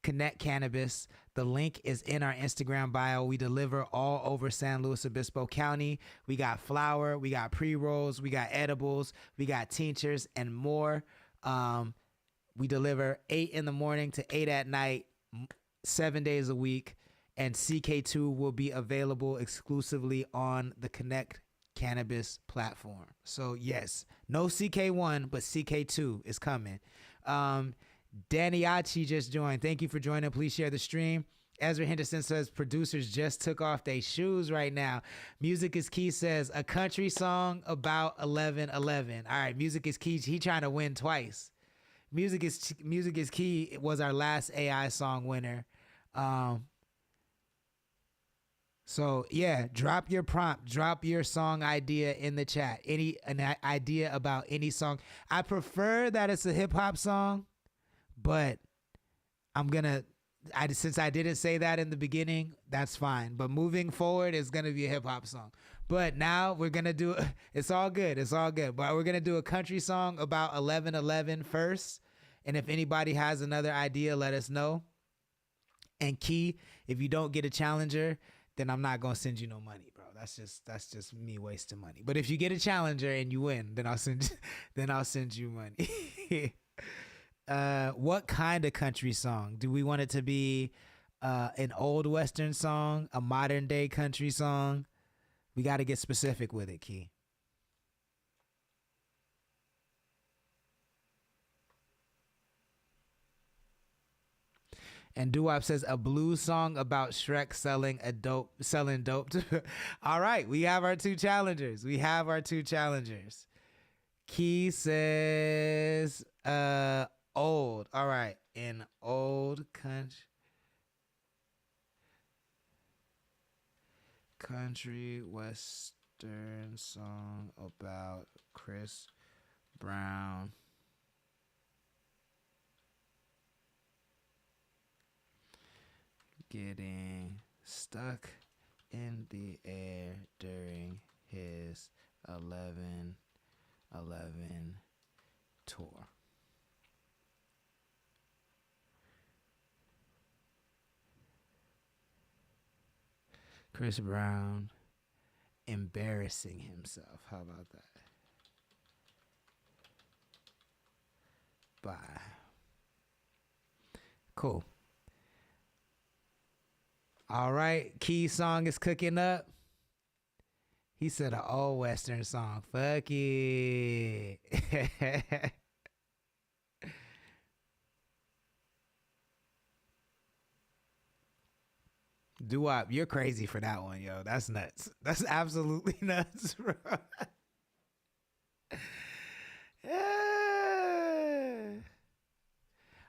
Connect Cannabis. The link is in our Instagram bio. We deliver all over San Luis Obispo County. We got flower, we got pre-rolls, we got edibles, we got tinctures and more. We deliver 8 in the morning to 8 at night, 7 days a week. And CK2 will be available exclusively on the Connect Cannabis platform. So yes, no CK1, but CK2 is coming. Daniachi just joined. Thank you for joining. Please share the stream. Ezra Henderson says producers just took off their shoes right now. Music is Key says a country song about 11:11. All right, Music is Key. He trying to win twice. Music is Key was our last AI song winner. So yeah, drop your prompt, drop your song idea in the chat. An idea about any song. I prefer that it's a hip hop song, but since I didn't say that in the beginning, that's fine. But moving forward, it's gonna be a hip hop song. But now we're gonna do, it's all good. But we're gonna do a country song about 11:11 first. And if anybody has another idea, let us know. And Key, if you don't get a challenger, then I'm not gonna send you no money, bro. That's just me wasting money. But if you get a challenger and you win, then I'll send you money. What kind of country song? Do we want it to be an old Western song, a modern day country song? We got to get specific with it, Key. And Doo-Wop says a blues song about Shrek selling dope. All right, we have our two challengers. Key says old. All right, an old country western song about Chris Brown getting stuck in the air during his 11/11 tour. Chris Brown embarrassing himself. How about that? Bye. Cool. All right, Key song is cooking up. He said an old Western song. Fuck it. Doo-Wop, you're crazy for that one, yo. That's nuts. That's absolutely nuts, bro.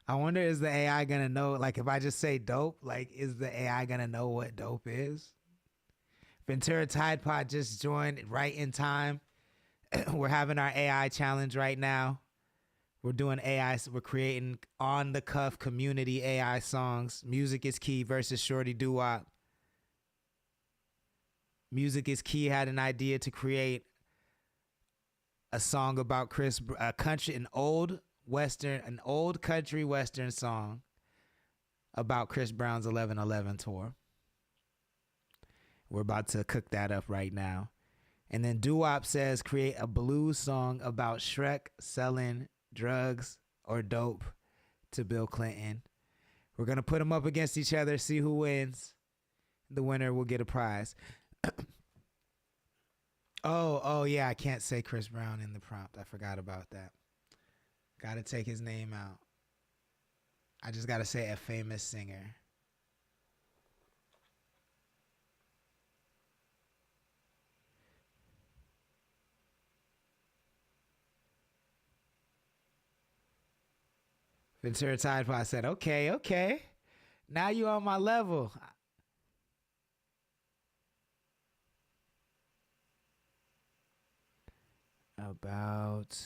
I wonder, is the AI gonna know, like if I just say dope, like is the AI gonna know what dope is? Ventura Tide Pod just joined right in time. We're having our AI challenge right now. We're doing AI, we're creating on the cuff community AI songs. Music is Key versus Shorty Doo-Wop. Music is Key had an idea to create a song about an old country western song about Chris Brown's 11/11 tour. We're about to cook that up right now. And then Doo-Wop says create a blues song about Shrek selling drugs or dope to Bill Clinton. We're going to put them up against each other, see who wins. The winner will get a prize. Oh yeah, I can't say Chris Brown in the prompt. I forgot about that. Got to take his name out. I just got to say a famous singer. Ventura Tide Pod said, okay. Now you on my level. About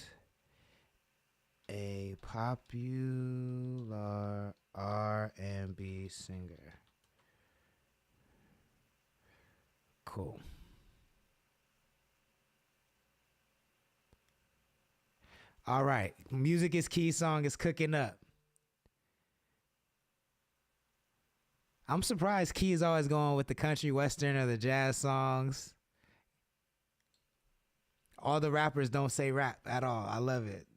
a popular R&B singer. Cool. All right. Music is Key song is cooking up. I'm surprised Key is always going with the country western or the jazz songs. All the rappers don't say rap at all. I love it.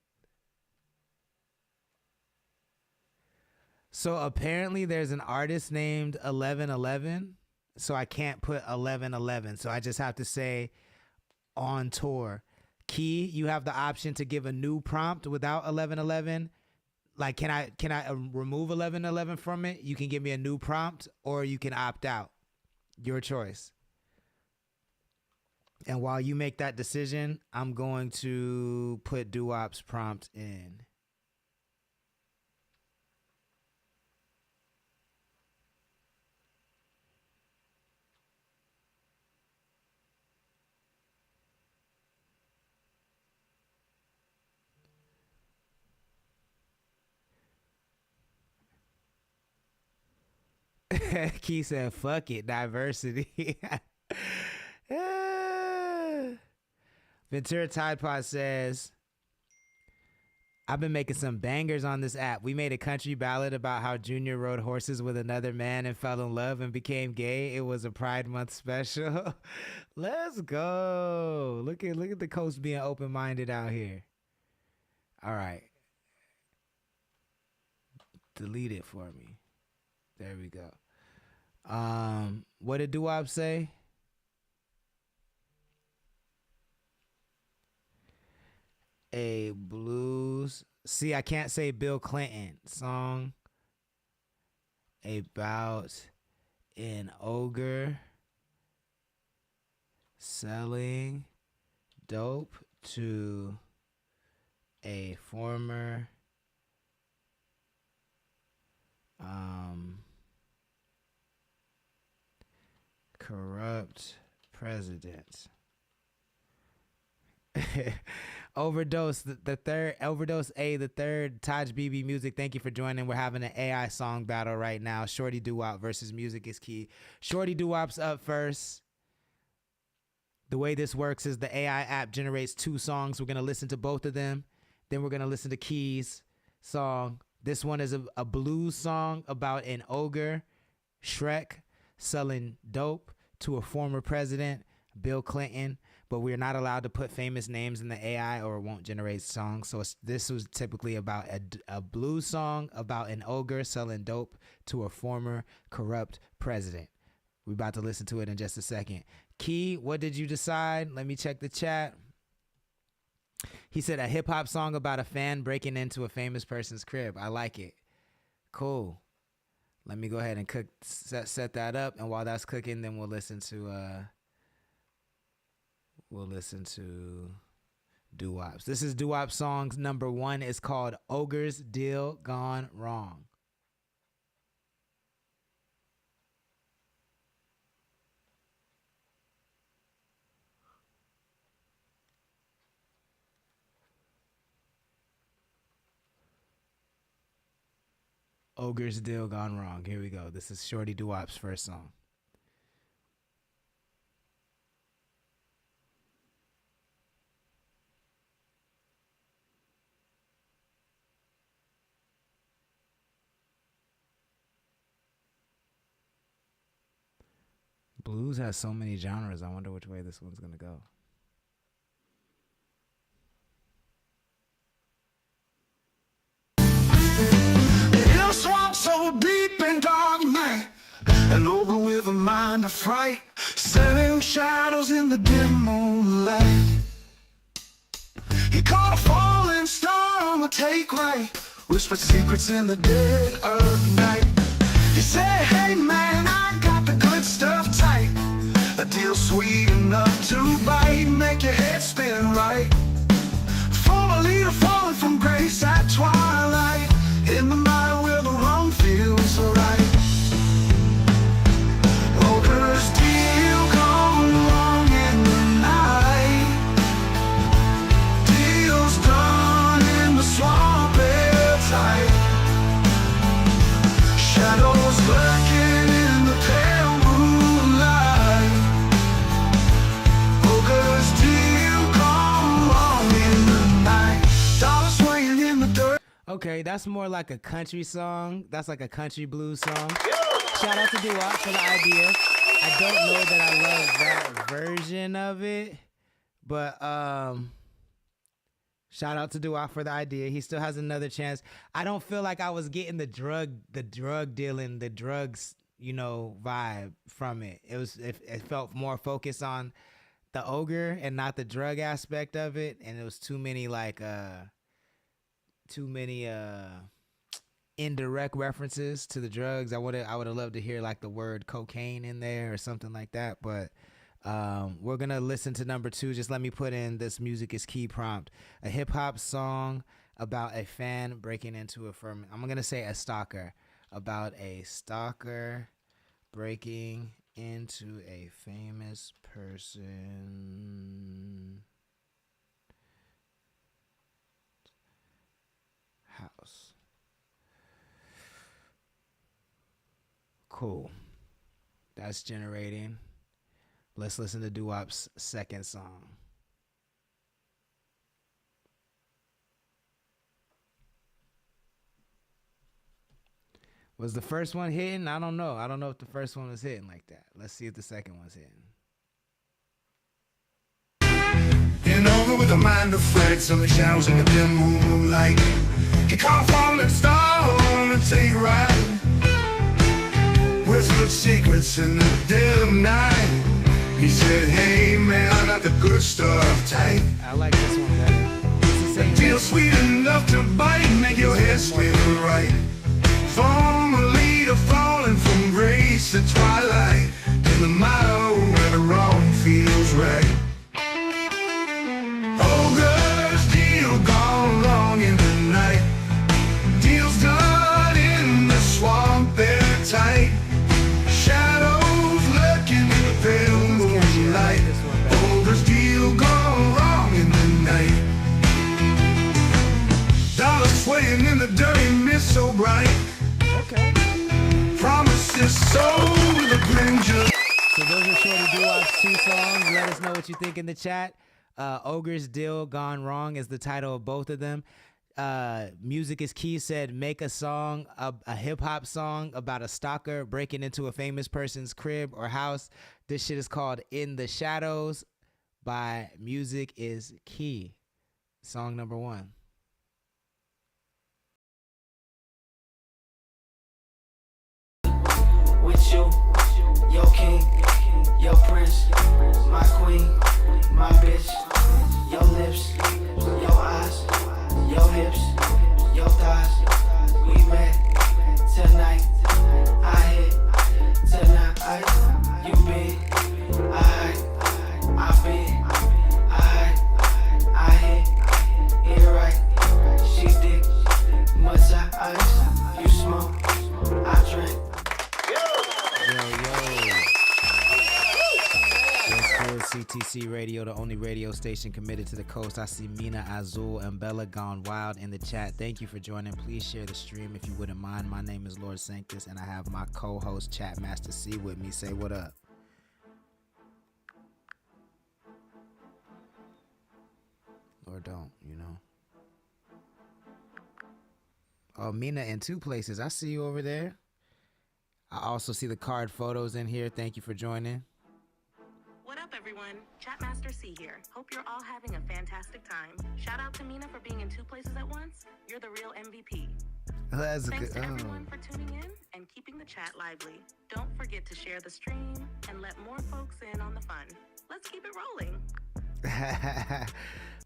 So apparently there's an artist named 11/11. So I can't put 11/11. So I just have to say on tour. Key, you have the option to give a new prompt without 11/11. Like, can I remove 11/11 from it? You can give me a new prompt, or you can opt out. Your choice. And while you make that decision, I'm going to put Doo-Wop's prompt in. Key said, fuck it, diversity. Ventura Tide Pod says, I've been making some bangers on this app. We made a country ballad about how Junior rode horses with another man and fell in love and became gay. It was a Pride Month special. Let's go. Look at the coast being open-minded out here. All right. Delete it for me. There we go. What did Doo-Wop say? A blues. See, I can't say Bill Clinton. Song about an ogre selling dope to a former corrupt president. Overdose the third Taj BB Music, thank you for joining. We're having an AI song battle right now. Shorty Doo-Wop versus Music is Key. Shorty Doo-Wop's up first. The way this works is the AI app generates two songs. We're going to listen to both of them. Then we're going to listen to Key's song. This one is a blues song about an ogre, Shrek, selling dope to a former president, Bill Clinton, but we're not allowed to put famous names in the AI or it won't generate songs. So this was typically about a blues song about an ogre selling dope to a former corrupt president. We're about to listen to it in just a second. Key, what did you decide? Let me check the chat. He said a hip hop song about a fan breaking into a famous person's crib. I like it. Cool. Let me go ahead and set that up. And while that's cooking, then we'll listen to Doo-Wop's. This is Doo-Wop's songs number 1. It's called Ogre's Deal Gone Wrong. Ogre's Deal Gone Wrong. Here we go. This is Shorty Doo-Wop's first song. Blues has so many genres. I wonder which way this one's gonna go. Hill swamp so deep and dark night, and over with a mind of fright, setting shadows in the dim moonlight. He caught a falling star on the take right, whispered secrets in the dead of night. He said, hey man, I got the good stuff tight, a deal sweet enough to bite, make your head spin right. For a leader falling from grace at twilight, in the night where the wrong feels so right. Ogre's deal gone wrong in the night, deals done in the swamp airtight, shadows lurking in the pale moonlight. Ogre's deal gone wrong in the night, dollars swinging in the dirt. Okay, that's more like a country song. That's like a country blues song. Shout out to Doo-Wop for the idea. I don't know that I love that version of it, but shout out to Doo-Wop for the idea. He still has another chance. I don't feel like I was getting the drug dealing, the drugs, vibe from it. It felt more focused on the ogre and not the drug aspect of it, and it was too many indirect references to the drugs. I would have loved to hear like the word cocaine in there or something like that. But we're gonna listen to number 2. Just let me put in this music is key prompt. A hip hop song about a fan breaking into a firm. I'm gonna say a stalker, about a stalker breaking into a famous person house. Cool. That's generating. Let's listen to Doo-Wop's second song. Was the first one hitting? I don't know. I don't know if the first one was hitting like that. Let's see if the second one's hitting. In over with a mind of fright, some shadows in the dim moonlight. He caught a falling star on the take right, whispered secrets in the dim night. He said, hey man, I got the good stuff tight. I like this one better. The deal sweet enough to bite, make your head spin right. From a leader falling from grace at twilight, in the mile where the wrong feels right. Ogre's deal gone wrong in the night, deals done in the swamp airtight, shadows lurking in the pale moonlight. Ogre's deal gone wrong in the night, dollars swaying in the dirty mist so bright. Okay. Promises sold with a grin. So those are Shorty Doo-Wop's 2 songs. Let us know what you think in the chat. Ogre's Deal Gone Wrong is the title of both of them. Music is Key said, make a song, a hip-hop song about a stalker breaking into a famous person's crib or house. This shit is called In the Shadows by Music is Key. Song number 1. With you, your king, your prince, my queen, my bitch, your lips, your eyes, your hips, your thighs. We met tonight, I hit tonight. You big, I big, I hit it right. She dick, much ice, you smoke, I drink. CTC Radio, the only radio station committed to the coast. I see Mina, Azul, and Bella Gone Wild in the chat. Thank you for joining. Please share the stream if you wouldn't mind. My name is Lord Sanctus, and I have my co-host Chat Master C with me. Say what up. Or don't, Oh, Mina in 2 places. I see you over there. I also see the card photos in here. Thank you for joining. What up, everyone? Chatmaster C here. Hope you're all having a fantastic time. Shout out to Mina for being in 2 places at once. You're the real MVP. That's Thanks good. to everyone for tuning in and keeping the chat lively. Don't forget to share the stream and let more folks in on the fun. Let's keep it rolling.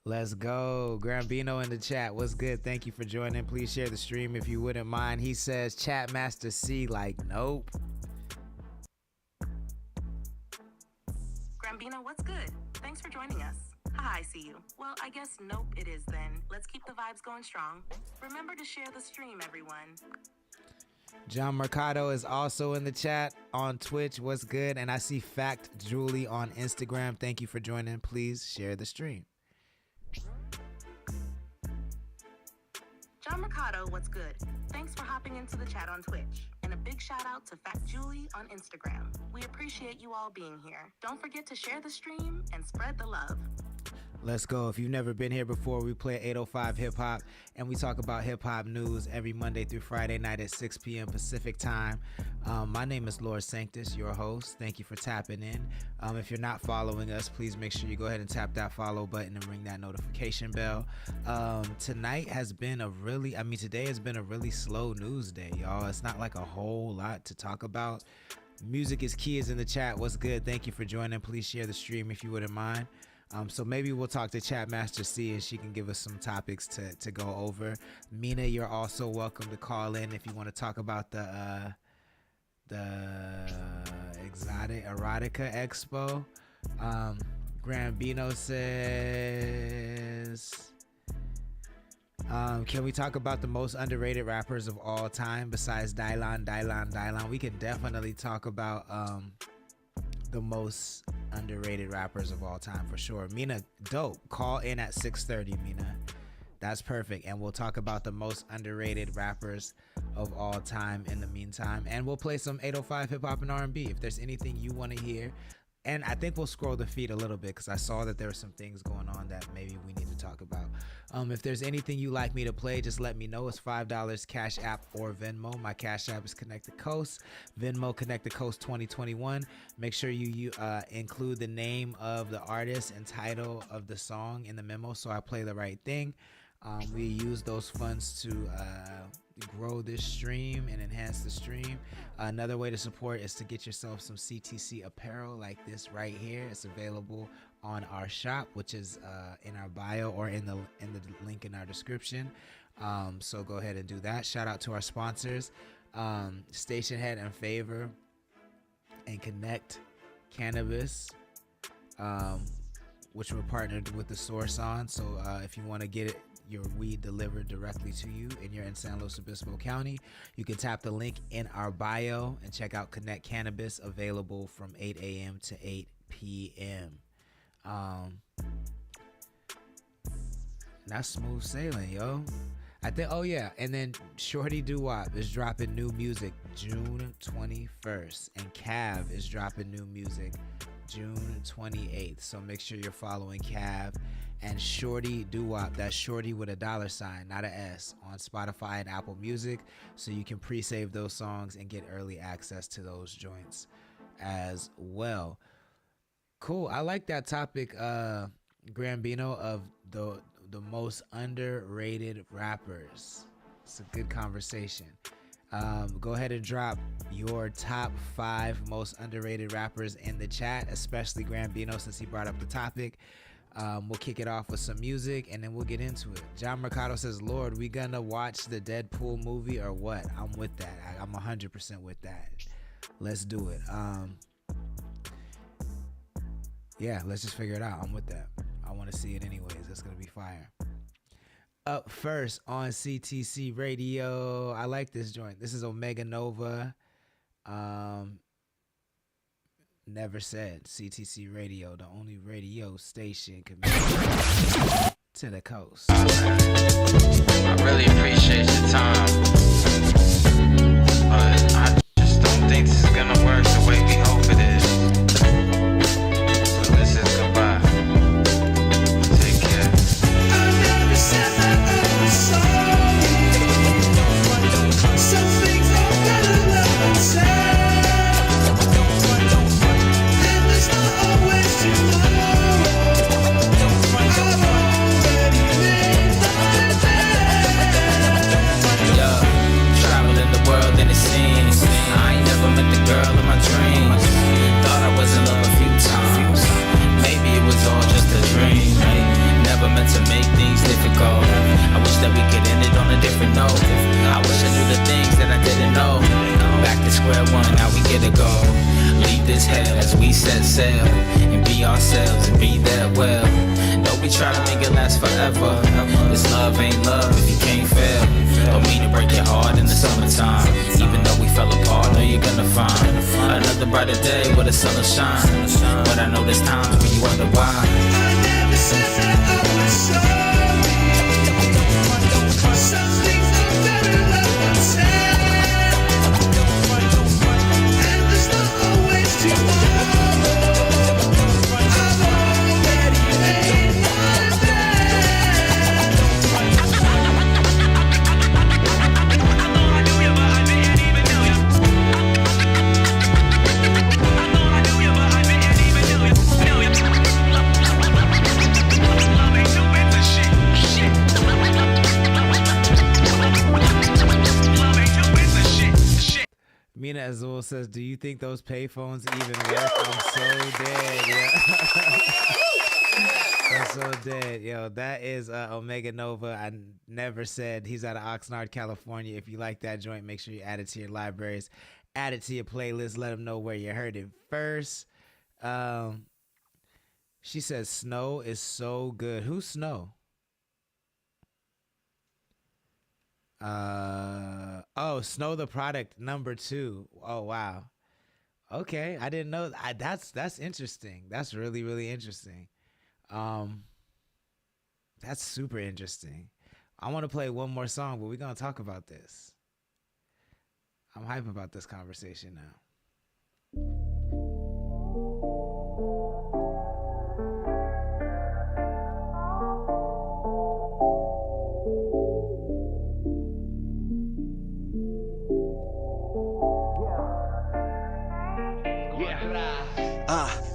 Let's go. Grambino in the chat. What's good? Thank you for joining. Please share the stream if you wouldn't mind. He says, Chatmaster C, like, nope. Grambino, what's good? Thanks for joining us. Hi, I see you. Well, I guess nope it is then. Let's keep the vibes going strong. Remember to share the stream, everyone. John Mercado is also in the chat on Twitch. What's good? And I see Fact Julie on Instagram. Thank you for joining. Please share the stream. John Mercado, what's good? Thanks for hopping into the chat on Twitch. And a big shout out to Fact Julie on Instagram. We appreciate you all being here. Don't forget to share the stream and spread the love. Let's go. If you've never been here before, we play 805 Hip Hop, and we talk about hip hop news every Monday through Friday night at 6 p.m. Pacific time. My name is Lord Sanctus, your host. Thank you for tapping in. If you're not following us, please make sure you go ahead and tap that follow button and ring that notification bell. Today has been a really slow news day, y'all. It's not like a whole lot to talk about. Music is Key is in the chat. What's good? Thank you for joining. Please share the stream if you wouldn't mind. So maybe we'll talk to Chatmaster C and she can give us some topics to go over. Mina, you're also welcome to call in if you want to talk about the Exotic Erotica Expo. Grambino says, can we talk about the most underrated rappers of all time besides Dylan? We can definitely talk about the most underrated rappers of all time for sure. Mina, dope. Call in at 6:30, Mina. That's perfect. And we'll talk about the most underrated rappers of all time in the meantime. And we'll play some 805 hip hop and R&B if there's anything you want to hear. And I think we'll scroll the feed a little bit because I saw that there were some things going on that maybe we need to talk about. If there's anything you'd like me to play, just let me know. It's $5 Cash App or Venmo. My Cash App is Connected Coast. Venmo Connected Coast 2021. Make sure you include the name of the artist and title of the song in the memo so I play the right thing. We use those funds to grow this stream and enhance the stream. Another way to support is to get yourself some CTC apparel like this right here. It's available on our shop, which is in our bio or in the link in our description. So go ahead and do that. Shout out to our sponsors, Station Head and Favor and Connect Cannabis, which we're partnered with The Source on. So if you want to get your weed delivered directly to you and you're in San Luis Obispo County, you can tap the link in our bio and check out Connect Cannabis, available from 8 a.m. to 8 p.m. That's smooth sailing, yo. I think, oh yeah, and then Shorty Doo-Wop is dropping new music June 21st, and Cav is dropping new music June 28th. So make sure you're following Cav and Shorty Doo-Wop. That's Shorty with a $, not a S, on Spotify and Apple Music, so you can pre-save those songs and get early access to those joints as well. Cool. I like that topic, Grambino, of the most underrated rappers. It's a good conversation. Go ahead and drop your top 5 most underrated rappers in the chat, especially Grambino, since he brought up the topic. We'll kick it off with some music and then we'll get into it. John Mercado says, Lord, we gonna watch the Deadpool movie or what? I'm with that. I'm 100% with that. Let's do it. Yeah, let's just figure it out. I'm with that. I want to see it anyways. It's gonna be fire. Up first on CTC Radio, I like this joint. This is Omega Nova. Never Said. CTC Radio, the only radio station committed to the coast. I really appreciate your time, but I just don't think this is gonna work the way we hope it is. So this is goodbye. Take care. I never said that I was sorry. Some things are better left unsaid. And there's not always square one, now we get to go. Leave this hell as we set sail and be ourselves and be that well. Don't we try to make it last forever. This love ain't love if you can't fail. Don't mean to break your heart in the summertime. Even though we fell apart, know you're gonna find another brighter day where the sun will shine. But I know there's times when you wonder why. I never said that I was sorry. Some things are better left unsaid. And there's not always tomorrow. I've already made my bed. I thought I knew you, but I didn't even know you. I thought I knew you, but I didn't even know you. Love ain't no into shit. Mina Azul says, do you think those payphones even work? I'm so dead, yeah. I'm so dead. Yo, that is Omega Nova. I never said he's out of Oxnard, California. If you like that joint, make sure you add it to your libraries. Add it to your playlist. Let them know where you heard it first. She says, Snow is so good. Who's Snow? Snow the Product #2. Oh wow. Okay, I didn't know. That's interesting. That's really, really interesting. That's super interesting. I want to play one more song, but we're gonna talk about this. I'm hype about this conversation now.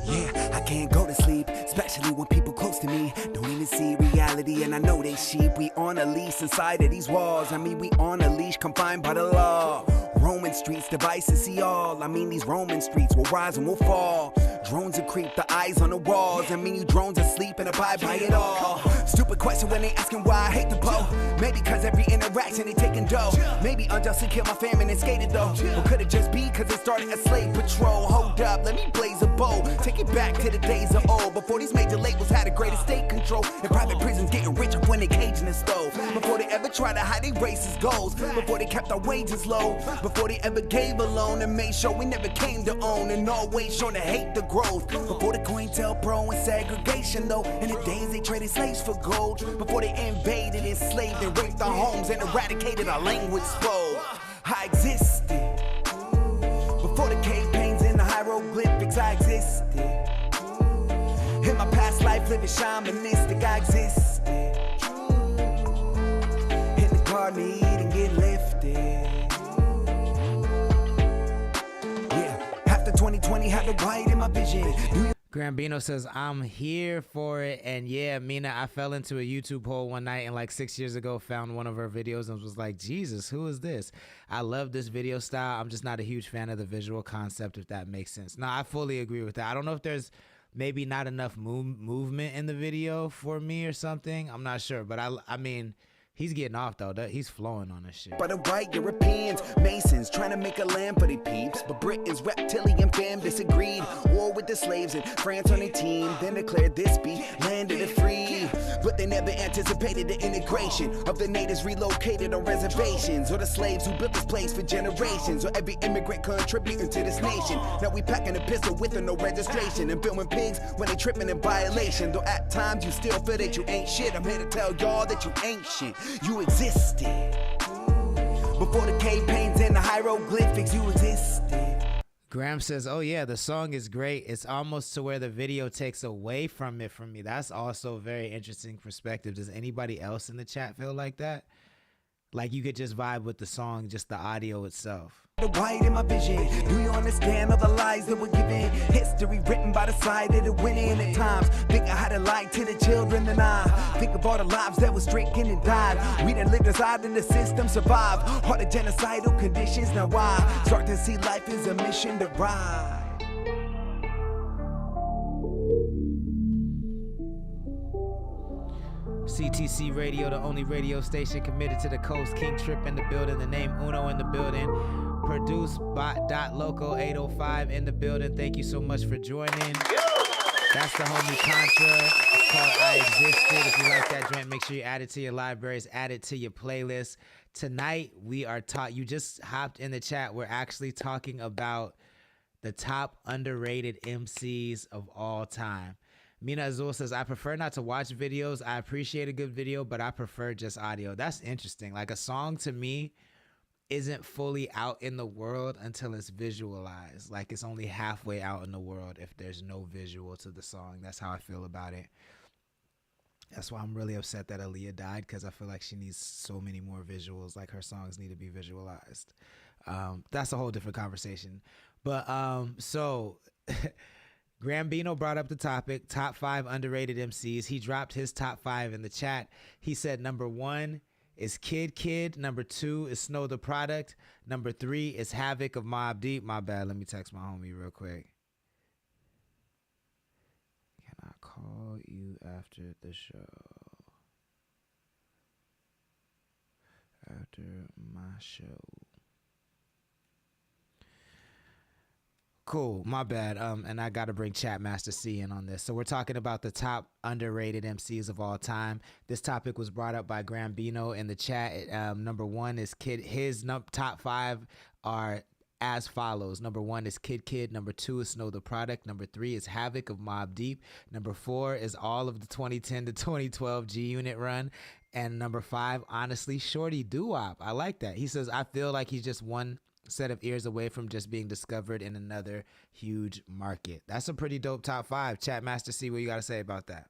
Yeah, I can't go to sleep, especially when people close to me don't even see reality, and I know they sheep. We on a leash inside of these walls. I mean, we on a leash confined by the law. Roman streets, devices see all. I mean, these Roman streets will rise and will fall. Drones will creep, the eyes on the walls. I mean, you drones asleep and abide by it all. Stupid question when they asking why I hate the Poe. Maybe cause every interaction they taking dough. Maybe unjustly killed my family and skated though. Or could it just be cause they started a slave patrol? Hold up, let me blaze a bowl. Take it back to the days of old. Before these major labels had a greater state control. And private prisons getting richer when they caging the stove. Before they ever tried to hide their racist goals. Before they kept our wages low. Before they ever gave a loan and made sure we never came to own. And always shown to hate the growth. Before the COINTELPRO and segregation though. In the days they traded slaves for gold. Before they invaded, enslaved, and raped our homes and eradicated our language spoke. I existed. Before the cave paintings and the hieroglyphics, I existed. In my past life, living shamanistic, I existed. In the garden, eat and get lifted. Yeah, after 2020, had the white in my vision. Grambino says, I'm here for it. And yeah, Mina, I fell into a YouTube hole one night and like 6 years ago found one of her videos and was like, Jesus, who is this? I love this video style. I'm just not a huge fan of the visual concept, if that makes sense. No, I fully agree with that. I don't know if there's maybe not enough movement in the video for me or something. I'm not sure, but I mean, he's getting off though. He's flowing on this shit. By the white Europeans, Masons, trying to make a land for the peeps. But Britain's reptilian fam disagreed. War with the slaves and France on their team. Then declared this be land of the free. But they never anticipated the integration of the natives relocated on reservations. Or the slaves who built this place for generations. Or every immigrant contributing to this nation. Now we packing a pistol with or no registration. And filming pigs when they tripping in violation. Though at times you still feel that you ain't shit. I'm here to tell y'all that you ain't shit. You existed. Before the cave paintings and the hieroglyphics, you existed. Graham says, oh yeah, the song is great. It's almost to where the video takes away from it from me. That's also a very interesting perspective. Does anybody else in the chat feel like that? Like you could just vibe with the song, just the audio itself. The white in my vision. Do you understand all the lies that were given? History written by the side that are winning at times. Think of how to lie to the children and I think of all the lives that were stricken and died. We that lived inside in the system survive. All the genocidal conditions, now why? Start to see life as a mission to ride. CTC Radio, the only radio station committed to the coast. King Trip in the building, the name Uno in the building. Produced by Loco 805 in the building. Thank you so much for joining. That's the homie Contra. It's called I Existed. If you like that joint, make sure you add it to your libraries, add it to your playlist. Tonight, we are you just hopped in the chat. We're actually talking about the top underrated MCs of all time. Mina Azul says, I prefer not to watch videos. I appreciate a good video, but I prefer just audio. That's interesting. Like, a song to me isn't fully out in the world until it's visualized. Like, it's only halfway out in the world if there's no visual to the song. That's how I feel about it. That's why I'm really upset that Aaliyah died, because I feel like she needs so many more visuals. Like, her songs need to be visualized. That's a whole different conversation. But so Grambino brought up the topic, top 5 underrated MCs. He dropped his top 5 in the chat. He said number 1 is Kid. Number 2 is Snow the Product. Number 3 is Havoc of Mobb Deep. My bad. Let me text my homie real quick. Can I call you after the show? After my show. Cool, my bad. And I got to bring Chat Master C in on this. So we're talking about the top underrated MCs of all time. This topic was brought up by Grambino in the chat. Number 1 is Kid. His top 5 are as follows. Number 1 is Kid. Number 2 is Snow the Product. Number 3 is Havoc of Mobb Deep. Number 4 is all of the 2010 to 2012 G-Unit run. And number 5, honestly, Shorty Doo-Wop. I like that. He says, I feel like he's just one set of ears away from just being discovered in another huge market. That's a pretty dope top 5. Chat Master C, what you got to say about that?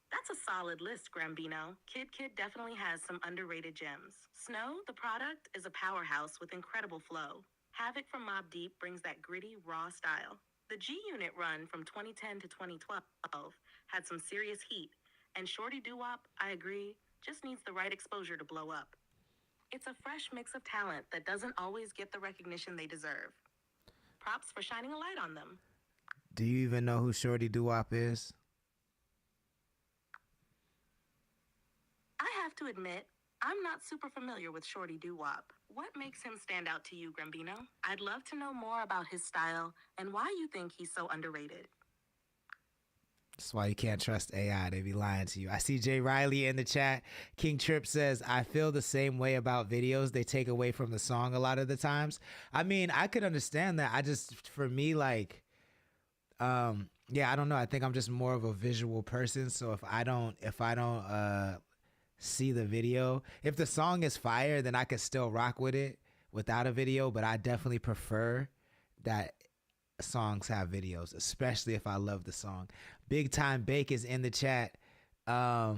That's a solid list, Grambino. Kid definitely has some underrated gems. Snow, the product, is a powerhouse with incredible flow. Havoc from Mobb Deep brings that gritty, raw style. The G-Unit run from 2010 to 2012 had some serious heat. And Shorty Doo-Wop, I agree, just needs the right exposure to blow up. It's a fresh mix of talent that doesn't always get the recognition they deserve. Props for shining a light on them. Do you even know who Shorty Doo-Wop is? I have to admit, I'm not super familiar with Shorty Doo-Wop. What makes him stand out to you, Grambino? I'd love to know more about his style and why you think he's so underrated. That's why you can't trust AI. They be lying to you. I see Jay Riley in the chat. King Trip says, I feel the same way about videos. They take away from the song a lot of the times. I mean, I could understand that. For me, like, yeah, I don't know. I think I'm just more of a visual person. So if I don't see the video, if the song is fire, then I could still rock with it without a video. But I definitely prefer that songs have videos, especially if I love the song. Big Time Bake is in the chat. We're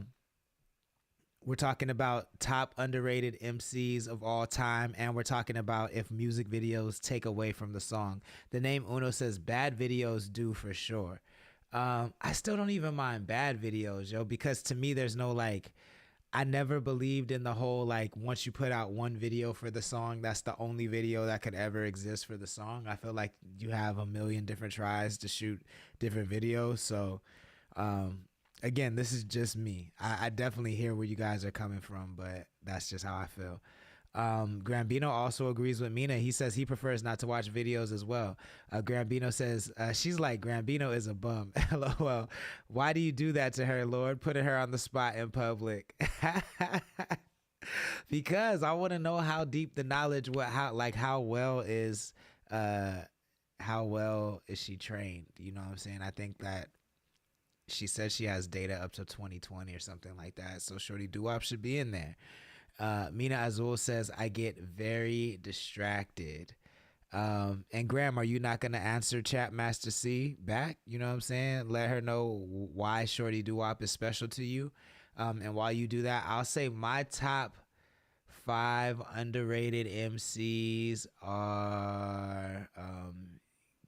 talking about top underrated MCs of all time, and we're talking about if music videos take away from the song. The name Uno says bad videos do for sure. I still don't even mind bad videos, yo, because to me there's no like, I never believed in the whole like once you put out one video for the song, that's the only video that could ever exist for the song. I feel like you have a million different tries to shoot different videos. So again, this is just me. I definitely hear where you guys are coming from, but that's just how I feel. Grambino also agrees with Mina. He says he prefers not to watch videos as well. Grambino says, she's like, Grambino is a bum. LOL. Why do you do that to her, Lord? Putting her on the spot in public. Because I want to know how deep the knowledge, how well is she trained? You know what I'm saying? I think that she said she has data up to 2020 or something like that. So Shorty Doo-Wop should be in there. Mina Azul says, I get very distracted. And Graham, are you not going to answer Chat Master C back? You know what I'm saying? Let her know why Shorty Doo-Wop is special to you. And while you do that, I'll say my top 5 underrated MCs are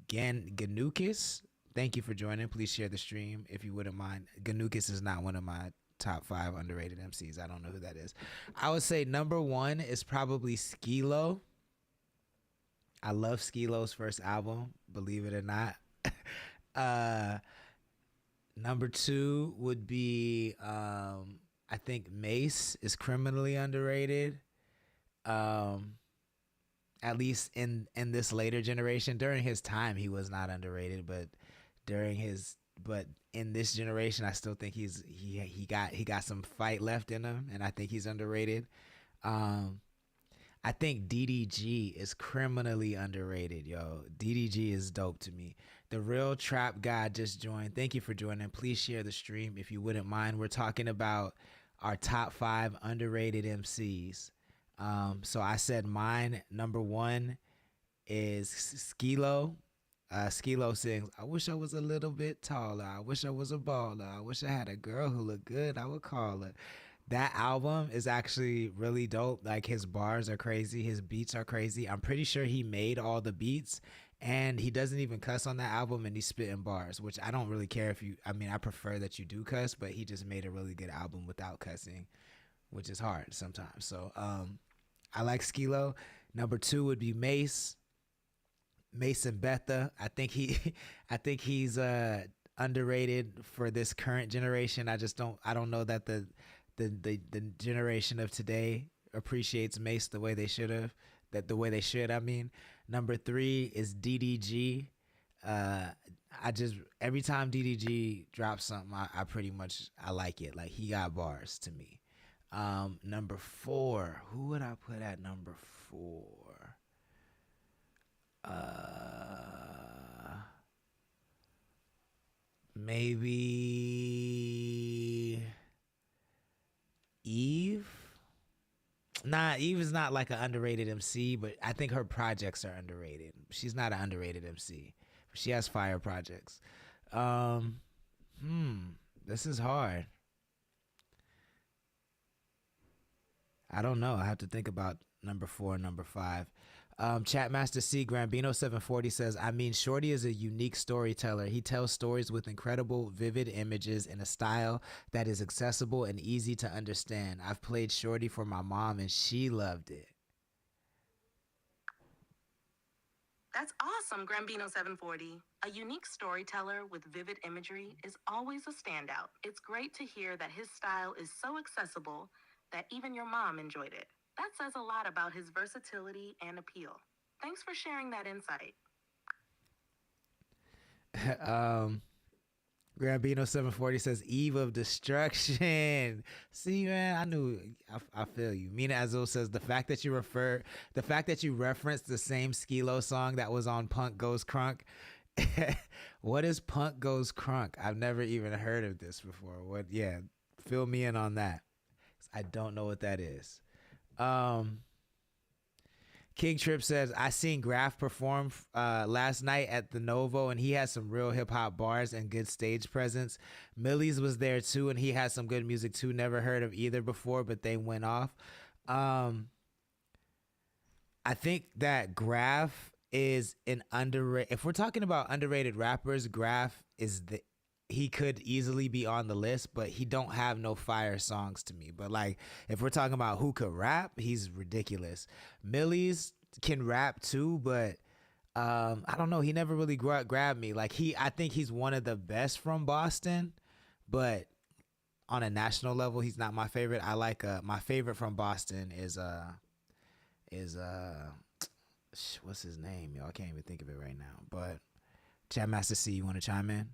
Ganukis. Thank you for joining. Please share the stream if you wouldn't mind. Ganukis is not one of my top 5 underrated MCs. I don't know who that is. I would say number 1 is probably Skilo. I love Skilo's first album, believe it or not. Number 2 would be I think Mace is criminally underrated. At least in this later generation. During his time, he was not underrated, but in this generation, I still think he got some fight left in him, and I think he's underrated. I think DDG is criminally underrated, yo. DDG is dope to me. The Real Trap God just joined. Thank you for joining. Please share the stream if you wouldn't mind. We're talking about our top 5 underrated MCs. So I said mine, number 1 is Skilo. Skilo sings, I wish I was a little bit taller. I wish I was a baller. I wish I had a girl who looked good. I would call her. That album is actually really dope. Like, his bars are crazy. His beats are crazy. I'm pretty sure he made all the beats, and he doesn't even cuss on that album, and he's spitting bars, which I don't really care I prefer that you do cuss, but he just made a really good album without cussing, which is hard sometimes. So I like Skilo. Number 2 would be Mace and Betha. I think he's underrated for this current generation. I don't know that the generation of today appreciates Mace the way they should. I mean, number 3 is DDG. Every time DDG drops something, I pretty much like it. Like, he got bars to me. Number 4, who would I put at number 4? Maybe Eve. Nah, Eve is not like an underrated MC, but I think her projects are underrated. She's not an underrated MC. She has fire projects. This is hard. I don't know. I have to think about number 4 and number 5. Chatmaster C Grambino 740 says, I mean, Shorty is a unique storyteller. He tells stories with incredible, vivid images in a style that is accessible and easy to understand. I've played Shorty for my mom, and she loved it. That's awesome, Grambino 740. A unique storyteller with vivid imagery is always a standout. It's great to hear that his style is so accessible that even your mom enjoyed it. That says a lot about his versatility and appeal. Thanks for sharing that insight. Grambino 740 says, Eve of Destruction. See, man, I feel you. Mina Azul says, the fact that you referenced the same Skilo song that was on Punk Goes Crunk. What is Punk Goes Crunk? I've never even heard of this before. Fill me in on that. I don't know what that is. King Trip says, I seen Graf perform last night at the Novo, and he had some real hip-hop bars and good stage presence. Millie's was there too, and he had some good music too. Never heard of either before, but they went off. I think that Graf is an underrated. If we're talking about underrated rappers, Graf is he could easily be on the list, but he don't have no fire songs to me. But like, if we're talking about who could rap, he's ridiculous. Millie's can rap too, but I don't know. He never really grabbed me. Like, I think he's one of the best from Boston, but on a national level, he's not my favorite. I like my favorite from Boston is what's his name, yo? I can't even think of it right now. But Chatmaster C, you want to chime in?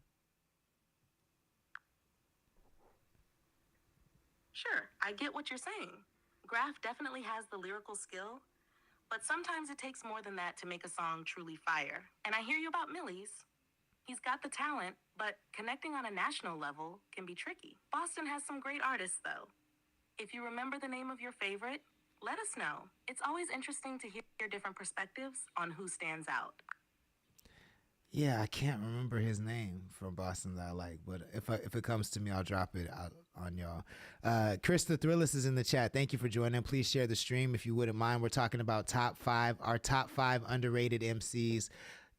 Sure, I get what you're saying. Graf definitely has the lyrical skill, but sometimes it takes more than that to make a song truly fire. And I hear you about Millie's. He's got the talent, but connecting on a national level can be tricky. Boston has some great artists, though. If you remember the name of your favorite, let us know. It's always interesting to hear different perspectives on who stands out. Yeah, I can't remember his name from Boston that I like, but if it comes to me, I'll drop it out on y'all. Chris the Thrillist is in the chat. Thank you for joining. Please share the stream if you wouldn't mind. We're talking about our top 5 underrated MCs.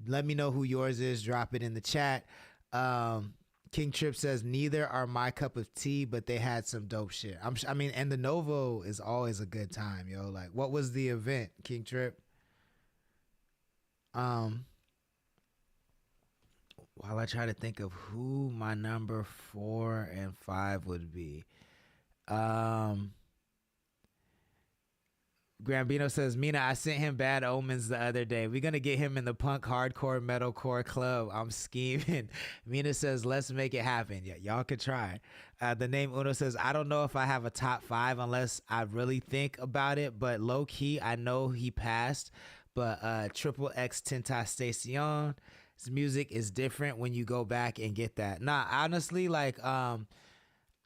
Let me know who yours is. Drop it in the chat. King Trip says, neither are my cup of tea, but they had some dope shit. And the Novo is always a good time, yo. Like, what was the event, King Trip? While I try to think of who my number 4 and 5 would be. Grambino says, Mina, I sent him Bad Omens the other day. We're going to get him in the punk, hardcore, metalcore club. I'm scheming. Mina says, let's make it happen. Yeah, y'all could try. The name Uno says, I don't know if I have a top 5 unless I really think about it, but low key, I know he passed. But Triple X Tentacion, his music is different when you go back and get that. Nah, honestly, like,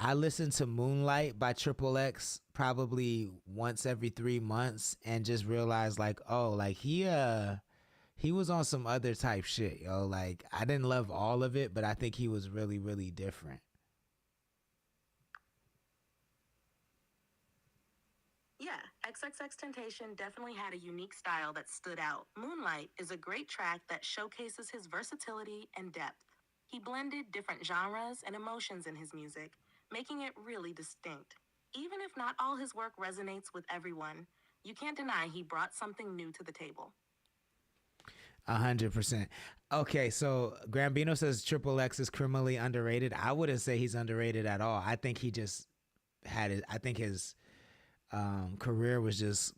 I listen to Moonlight by Triple X probably once every 3 months and just realized like, oh, like he was on some other type shit, yo. Like I didn't love all of it, but I think he was really, really different. Yeah, XXXTentacion definitely had a unique style that stood out. Moonlight is a great track that showcases his versatility and depth. He blended different genres and emotions in his music, making it really distinct. Even if not all his work resonates with everyone, you can't deny he brought something new to the table. 100%. Okay, so Grambino says Triple X is criminally underrated. I wouldn't say he's underrated at all. I think he just had it. I think his career was just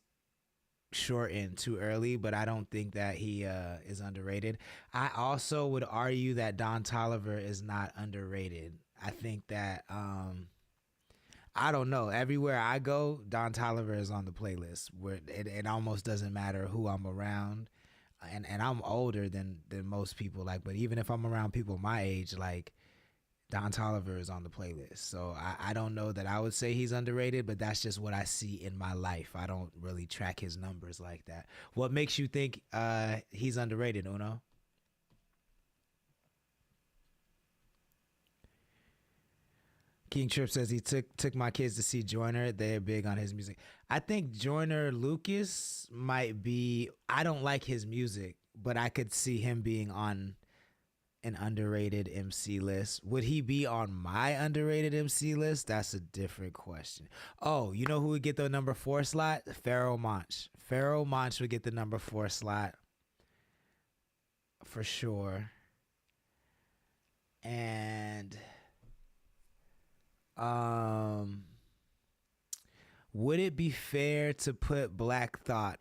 shortened too early, but I don't think that he is underrated. I also would argue that Don Toliver is not underrated. I think that I don't know. Everywhere I go, Don Toliver is on the playlist. Where it almost doesn't matter who I'm around, and I'm older than most people. Like, but even if I'm around people my age, like Don Toliver is on the playlist. So I don't know that I would say he's underrated, but that's just what I see in my life. I don't really track his numbers like that. What makes you think he's underrated, Uno? King Trip says he took my kids to see Joyner. They're big on his music. I think Joyner Lucas might be, I don't like his music, but I could see him being on an underrated MC list. Would he be on my underrated MC list? That's a different question. Oh, you know who would get the number 4 slot? Pharoah Monch. Pharoah Monch would get the number 4 slot for sure. And would it be fair to put Black Thought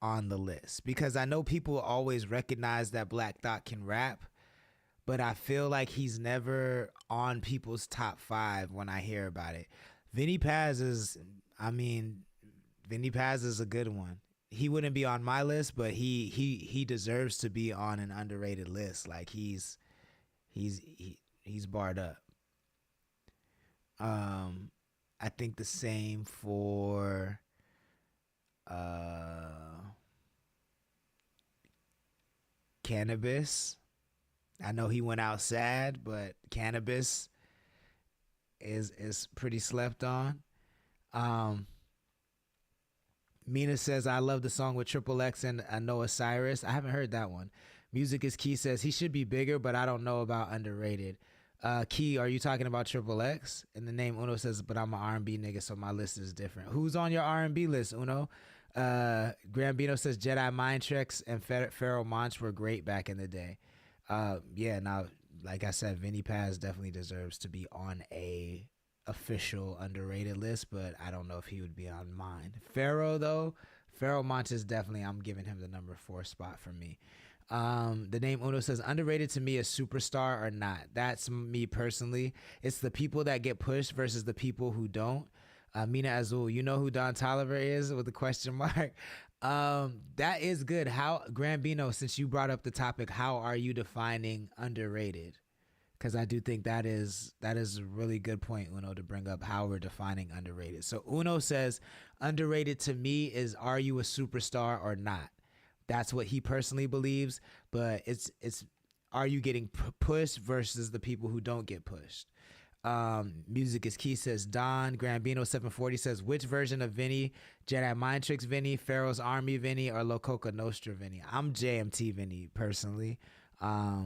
on the list? Because I know people always recognize that Black Thought can rap, but I feel like he's never on people's top 5 when I hear about it. Vinny Paz is a good one. He wouldn't be on my list, but he deserves to be on an underrated list. Like he's barred up. I think the same for Cannabis. I know he went out sad, but Cannabis is pretty slept on. Mina says, I love the song with Triple X and Noah Cyrus. I haven't heard that one. Music is Key says he should be bigger, but I don't know about underrated. Key, are you talking about Triple X? And the name Uno says, but I'm an R&B nigga, so my list is different. Who's on your R&B list, Uno? Grambino says Jedi Mind Tricks and Pharoah Monch were great back in the day. Yeah, now, like I said, Vinny Paz definitely deserves to be on a official underrated list, but I don't know if he would be on mine. Pharoah Monch is definitely, I'm giving him the number 4 spot for me. The name Uno says underrated to me is superstar or not. That's me personally. It's the people that get pushed versus the people who don't. Mina Azul, you know who Don Toliver is with the question mark. That is good. How, Grambino, since you brought up the topic, how are you defining underrated? Because I do think that is a really good point, Uno, to bring up how we're defining underrated. So Uno says underrated to me is, are you a superstar or not? That's what he personally believes, but it's are you getting pushed versus the people who don't get pushed? Music is Key says Don. Grambino 740 says, which version of Vinny? Jedi Mind Tricks Vinny, Pharaoh's Army Vinny, or La Coca Nostra Vinny? I'm JMT Vinny personally. I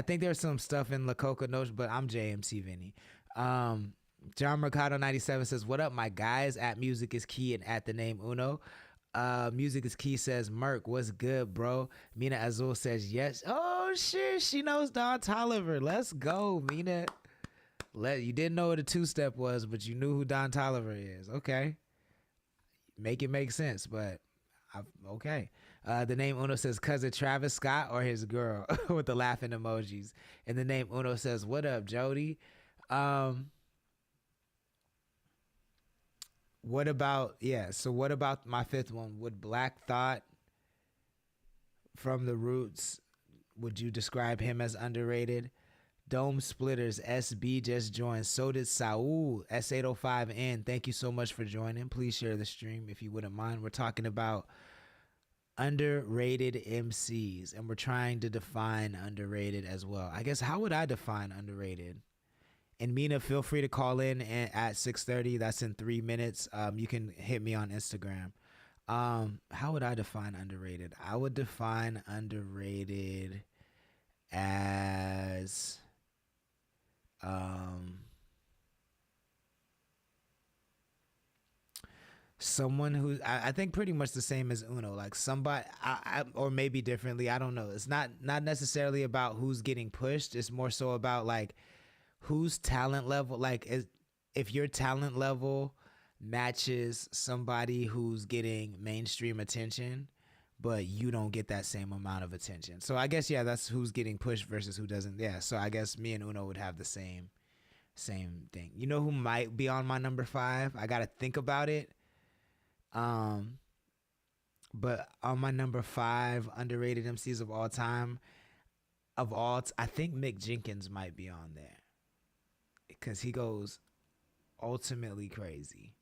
think there's some stuff in La Coca Nostra, but I'm JMT Vinny. John Mercado 97 says, what up, my guys? At Music is Key and at the name Uno. Music is Key says, Merc, what's good, bro? Mina Azul says, yes. Oh, shit, she knows Don Toliver. Let's go, Mina. You didn't know what a two-step was, but you knew who Don Tolliver is. Okay. Make it make sense, but okay. The name Uno says cousin Travis Scott or his girl with the laughing emojis. And the name Uno says, what up, Jody? What about my fifth one? Would Black Thought from the Roots, would you describe him as underrated? Dome Splitters SB just joined. So did Saul S805N. Thank you so much for joining. Please share the stream if you wouldn't mind. We're talking about underrated MCs, and we're trying to define underrated as well. I guess, how would I define underrated? And Mina, feel free to call in at 6:30. That's in 3 minutes. You can hit me on Instagram. How would I define underrated? I would define underrated as someone who I think pretty much the same as Uno, like somebody, or maybe differently. I don't know. It's not necessarily about who's getting pushed. It's more so about like whose talent level, like if your talent level matches somebody who's getting mainstream attention, but you don't get that same amount of attention. So I guess, yeah, that's who's getting pushed versus who doesn't. Yeah. So I guess me and Uno would have the same thing. You know who might be on my number 5? I got to think about it. But on my number 5 underrated MCs of all time, I think Mick Jenkins might be on there because he goes ultimately crazy.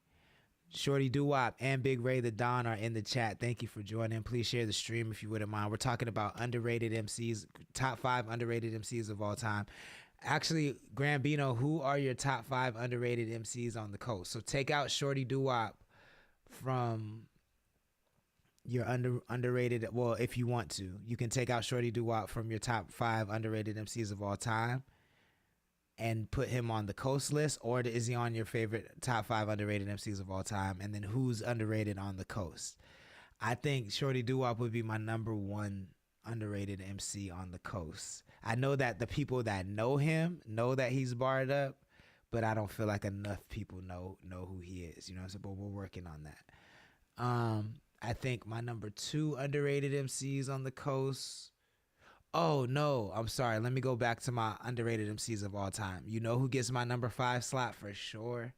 Shorty Doo-Wop and Big Ray the Don are in the chat. Thank you for joining. Please share the stream if you wouldn't mind. We're talking about underrated MCs, top 5 underrated MCs of all time. Actually, Grambino, who are your top 5 underrated MCs on the coast? So take out Shorty Doo-Wop from your underrated. Well, if you want to, you can take out Shorty Doo-Wop from your top 5 underrated MCs of all time and put him on the coast list, or is he on your favorite top 5 underrated MCs of all time? And then who's underrated on the coast? I think Shorty Doo-Wop would be my number 1 underrated MC on the coast. I know that the people that know him know that he's barred up, but I don't feel like enough people know who he is. You know what I'm saying? But we're working on that. I think my number 2 underrated MCs on the coast. Oh, no, I'm sorry. Let me go back to my underrated MCs of all time. You know who gets my number 5 slot for sure?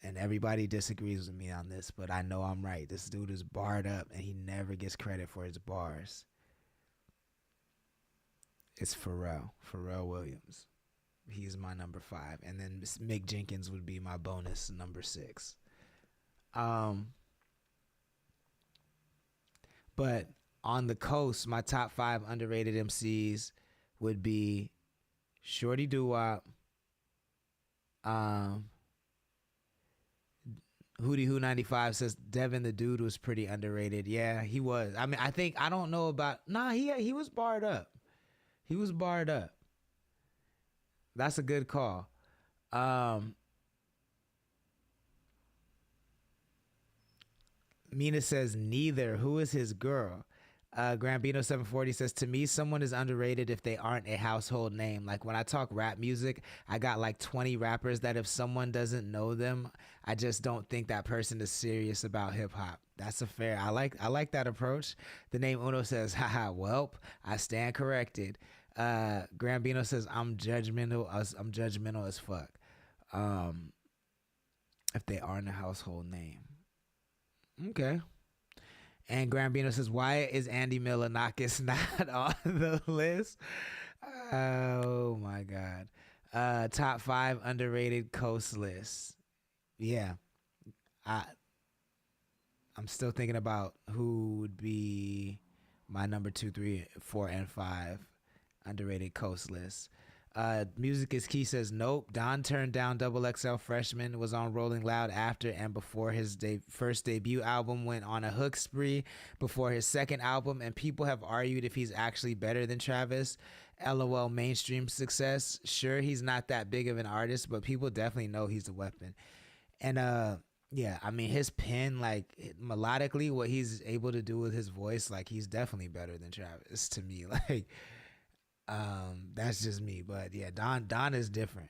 And everybody disagrees with me on this, but I know I'm right. This dude is barred up, and he never gets credit for his bars. It's Pharrell Williams. He's my number 5. And then Mick Jenkins would be my bonus number 6. But on the coast, my top 5 underrated MCs would be Shorty Doo-Wop, Hootie Who 95 says Devin the Dude was pretty underrated. Yeah, he was. I mean, I don't know about. Nah, he was barred up. He was barred up. That's a good call. Mina says neither. Who is his girl? Grambino 740 says, to me, someone is underrated if they aren't a household name. Like when I talk rap music, I got like 20 rappers that if someone doesn't know them, I just don't think that person is serious about hip hop. That's a fair. I like that approach. The name Uno says, haha, welp, I stand corrected. Grambino says, I'm judgmental as fuck. If they aren't a household name. Okay. And Grambino says, why is Andy Milonakis not on the list? Oh my God. Top 5 underrated coast list. Yeah. I'm still thinking about who would be my number 2, 3, 4, and 5 underrated coast list. Music is Key says, nope. Don turned down XXL Freshman, was on Rolling Loud after and before his first debut album, went on a hook spree before his second album, and people have argued if he's actually better than Travis. LOL mainstream success. Sure, he's not that big of an artist, but people definitely know he's a weapon. And yeah, I mean, his pen, like melodically, what he's able to do with his voice, like he's definitely better than Travis to me. Like, That's just me. But yeah, Don is different.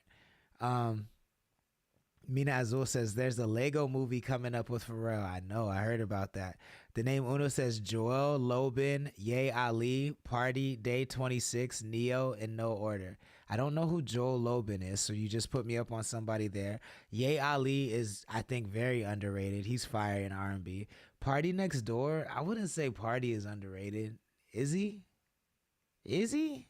Mina Azul says there's a Lego movie coming up with Pharrell. I know, I heard about that. The name Uno says Joel Lobin, Ye Ali, Party, Day 26, Neo, in no order. I don't know who Joel Lobin is, so you just put me up on somebody there. Ye Ali is, I think, very underrated. He's fire in R&B. Party Next Door, I wouldn't say Party is underrated. Is he? Is he?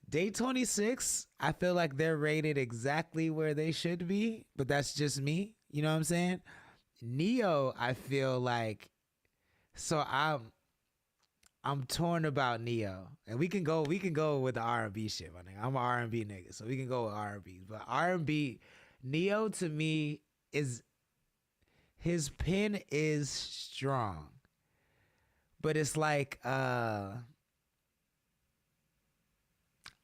Day 26, I feel like they're rated exactly where they should be, but that's just me. You know what I'm saying? Neo, I feel like, so I'm torn about Neo, and we can go with the R&B shit, my nigga. I'm an R&B nigga, so we can go with R&B. But R&B, Neo to me is, his pen is strong, but it's like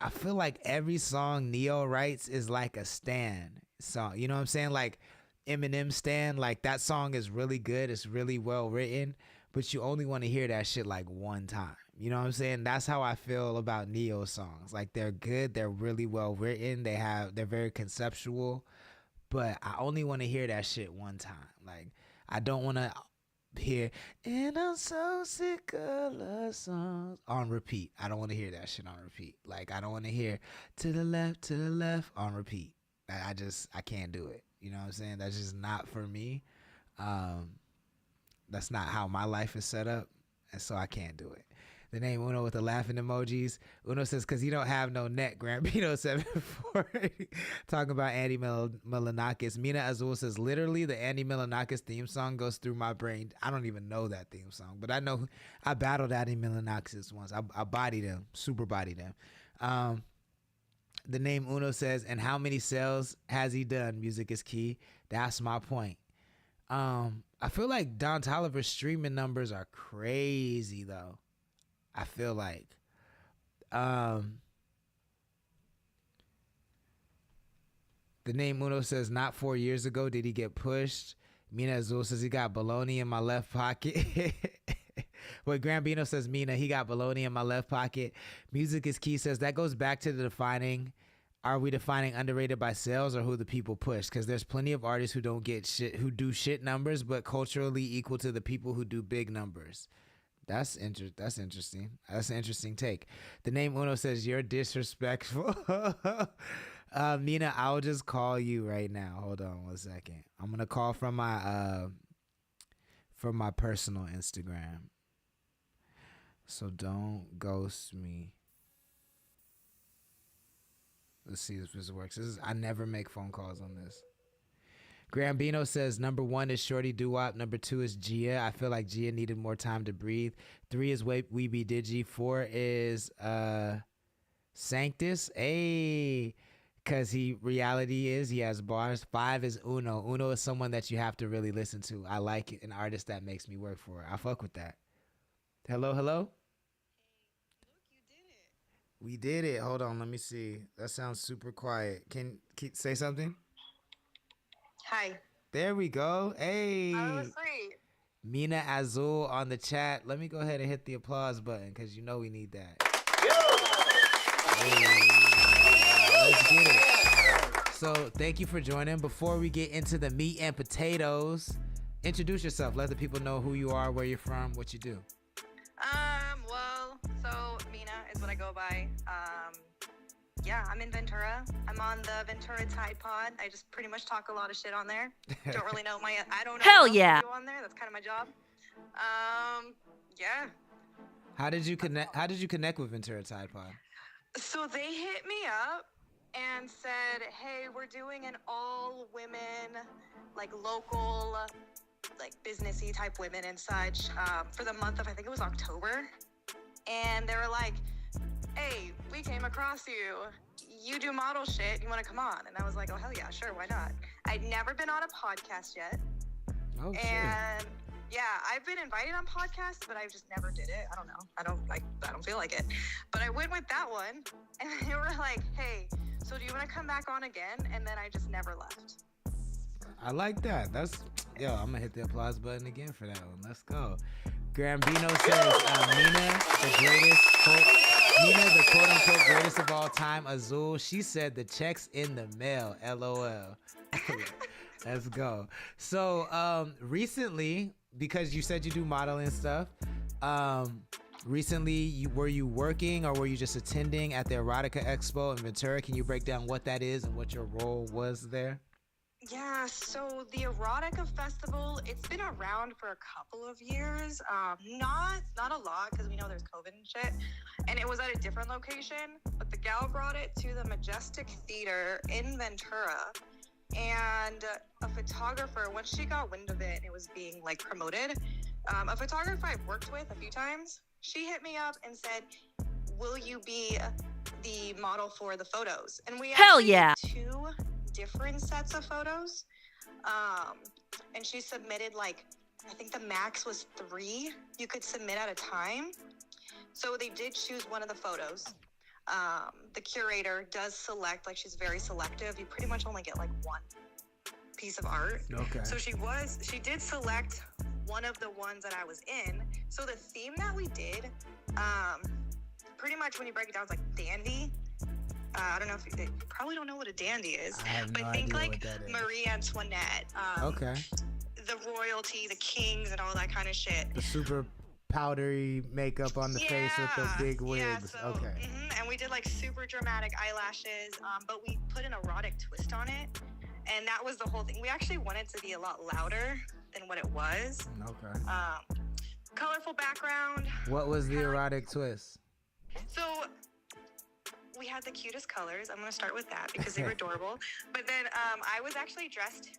I feel like every song Neo writes is like a Stan song. You know what I'm saying? Like Eminem Stan, like that song is really good. It's really well written, but you only want to hear that shit like one time. You know what I'm saying? That's how I feel about Neo songs. Like they're good. They're really well written. They're very conceptual, but I only want to hear that shit one time. Like I don't want to hear, and I'm so sick of love songs on repeat. I don't want to hear that shit on repeat. Like I don't want to hear to the left on repeat. I can't do it. You know what I'm saying? That's just not for me. That's not how my life is set up, and so I can't do it. The name Uno with the laughing emojis. Uno says, because he don't have no neck. Grambino 74. Talking about Andy Milonakis. Mina Azul says, literally the Andy Milonakis theme song goes through my brain. I don't even know that theme song, but I know I battled Andy Milonakis once. I bodied him, super bodied him. The name Uno says, and how many sales has he done? Music is key. That's my point. I feel like Don Toliver's streaming numbers are crazy, though. I feel like. The name Uno says, not 4 years ago did he get pushed. Mina Azul says he got baloney in my left pocket. Well, Grambino says, Mina, he got baloney in my left pocket. Music is key says that goes back to the defining. Are we defining underrated by sales or who the people push? Because there's plenty of artists who don't get shit, who do shit numbers, but culturally equal to the people who do big numbers. That's interesting. That's an interesting take. The name Uno says, you're disrespectful. Mina, I'll just call you right now. Hold on 1 second. I'm going to call from my personal Instagram. So don't ghost me. Let's see if this works. I never make phone calls on this. Grambino says, number 1 is Shorty Doo-Wop. Number 2 is Gia. I feel like Gia needed more time to breathe. 3 is We Be Digi. 4 is Sanctus. Hey, because he has bars. 5 is Uno. Uno is someone that you have to really listen to. I like it, an artist that makes me work for it. I fuck with that. Hello? Hey, look, you did it. We did it. Hold on, let me see. That sounds super quiet. Can say something? Hi. There we go. Hey. I was free. Mina Azul on the chat. Let me go ahead and hit the applause button because you know we need that. Hey. Let's get it. So thank you for joining. Before we get into the meat and potatoes, introduce yourself. Let the people know who you are, where you're from, what you do. Well, so Mina is what I go by. Yeah, I'm in Ventura. I'm on the Ventura Tide Pod. I just pretty much talk a lot of shit on there. Don't really know I don't know Hell what else yeah. to do on there. That's kind of my job. Yeah. How did you connect with Ventura Tide Pod? So they hit me up and said, "Hey, we're doing an all women, like local, like businessy type women and such, for the month of, I think it was October." And they were like, "Hey, we came across you. You do model shit. You want to come on?" And I was like, "Oh, hell yeah, sure, why not?" I'd never been on a podcast yet. Oh, and shit. Yeah, I've been invited on podcasts, but I just never did it. I don't know. I don't feel like it. But I went with that one, and they were like, "Hey, so do you want to come back on again?" And then I just never left. I like that. I'm gonna hit the applause button again for that one. Let's go. Grambino says, Mina, the greatest Nina, the quote-unquote greatest of all time, Azul. She said the check's in the mail. LOL. Let's go. So, recently, because you said you do modeling stuff, recently, were you working or were you just attending at the Erotica Expo in Ventura? Can you break down what that is and what your role was there? Yeah, so the Erotica Festival, it's been around for a couple of years. Not a lot, because we know there's COVID and shit. And it was at a different location, but the gal brought it to the Majestic Theater in Ventura. And a photographer, once she got wind of it and it was being like promoted, a photographer I've worked with a few times, she hit me up and said, will you be the model for the photos? And we actually did 2 different sets of photos. And she submitted like, I think the max was 3 you could submit at a time. So they did choose one of the photos. The curator does select, like she's very selective. You pretty much only get like 1 piece of art. Okay. So she did select one of the ones that I was in. So the theme that we did, pretty much when you break it down, it's like dandy. I don't know if you probably don't know what a dandy is. I have no but think idea like what that is. Marie Antoinette. Okay. The royalty, the kings, and all that kind of shit. The super powdery makeup on the face with the big wigs. Okay. And we did like super dramatic eyelashes, but we put an erotic twist on it. And that was the whole thing. We actually wanted to be a lot louder than what it was. Okay. Colorful background. What was the erotic twist? So we had the cutest colors. I'm going to start with that because they were adorable. But then I was actually dressed.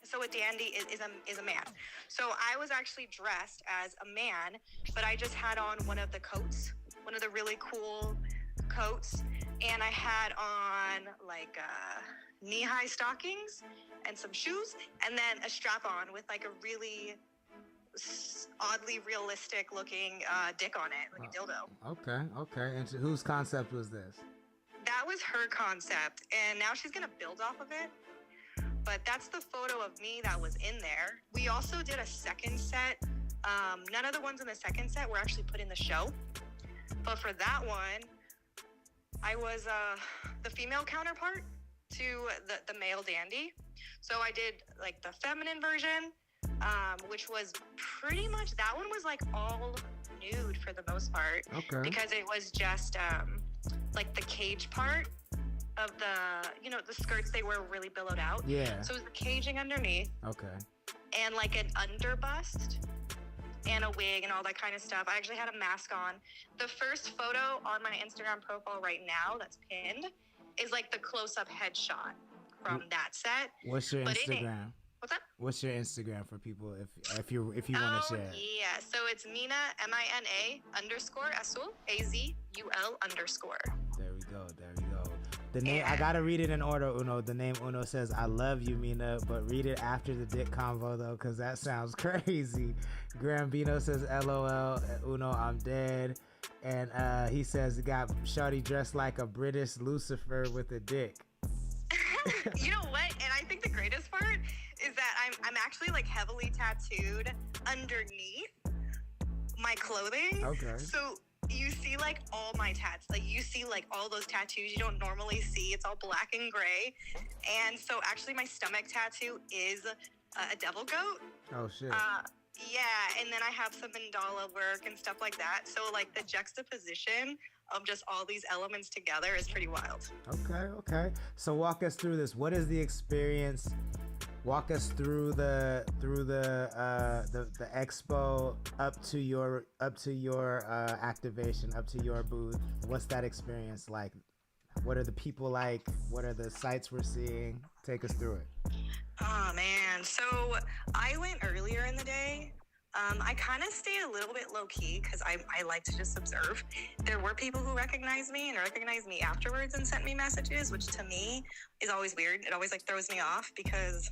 So a dandy is a man. So I was actually dressed as a man, but I just had on one of the coats, one of the really cool coats. And I had on like knee-high stockings and some shoes, and then a strap-on with like a really oddly realistic looking dick on it, like a dildo. Okay. And whose concept was this? That was her concept, and now she's gonna build off of it. But that's the photo of me that was in there. We also did a second set. None of the ones in the second set were actually put in the show. But for that one, I was the female counterpart to the male dandy. So I did like the feminine version, which was pretty much, that one was like all nude for the most part. Okay. Because it was just like the cage part of the skirts, they were really billowed out. Yeah. So it was the caging underneath. Okay. And like an underbust and a wig and all that kind of stuff. I actually had a mask on. The first photo on my Instagram profile right now that's pinned is like the close-up headshot from that set. What's your Instagram? What's up? What's your Instagram for people if you want to share? Yeah, so it's Mina Mina_Azul AZUL_. There we go. The name, I gotta read it in order, Uno. The name Uno says, I love you, Mina, but read it after the dick convo, though, because that sounds crazy. Grambino says, LOL, Uno, I'm dead. And he says, got shawty dressed like a British Lucifer with a dick. You know what? And I think the greatest part is that I'm actually like heavily tattooed underneath my clothing. Okay. So you see like all my tats, like you see like all those tattoos you don't normally see. It's all black and gray. And so actually my stomach tattoo is a devil goat. Oh shit. Yeah, and then I have some mandala work and stuff like that. So like the juxtaposition of just all these elements together is pretty wild. Okay. So walk us through this. What is the experience? Walk us through the expo up to your activation, up to your booth. What's that experience like? What are the people like? What are the sights we're seeing? Take us through it. Oh man, so I went earlier in the day. I kind of stayed a little bit low key because I like to just observe. There were people who recognized me and recognized me afterwards and sent me messages, which to me is always weird. It always like throws me off because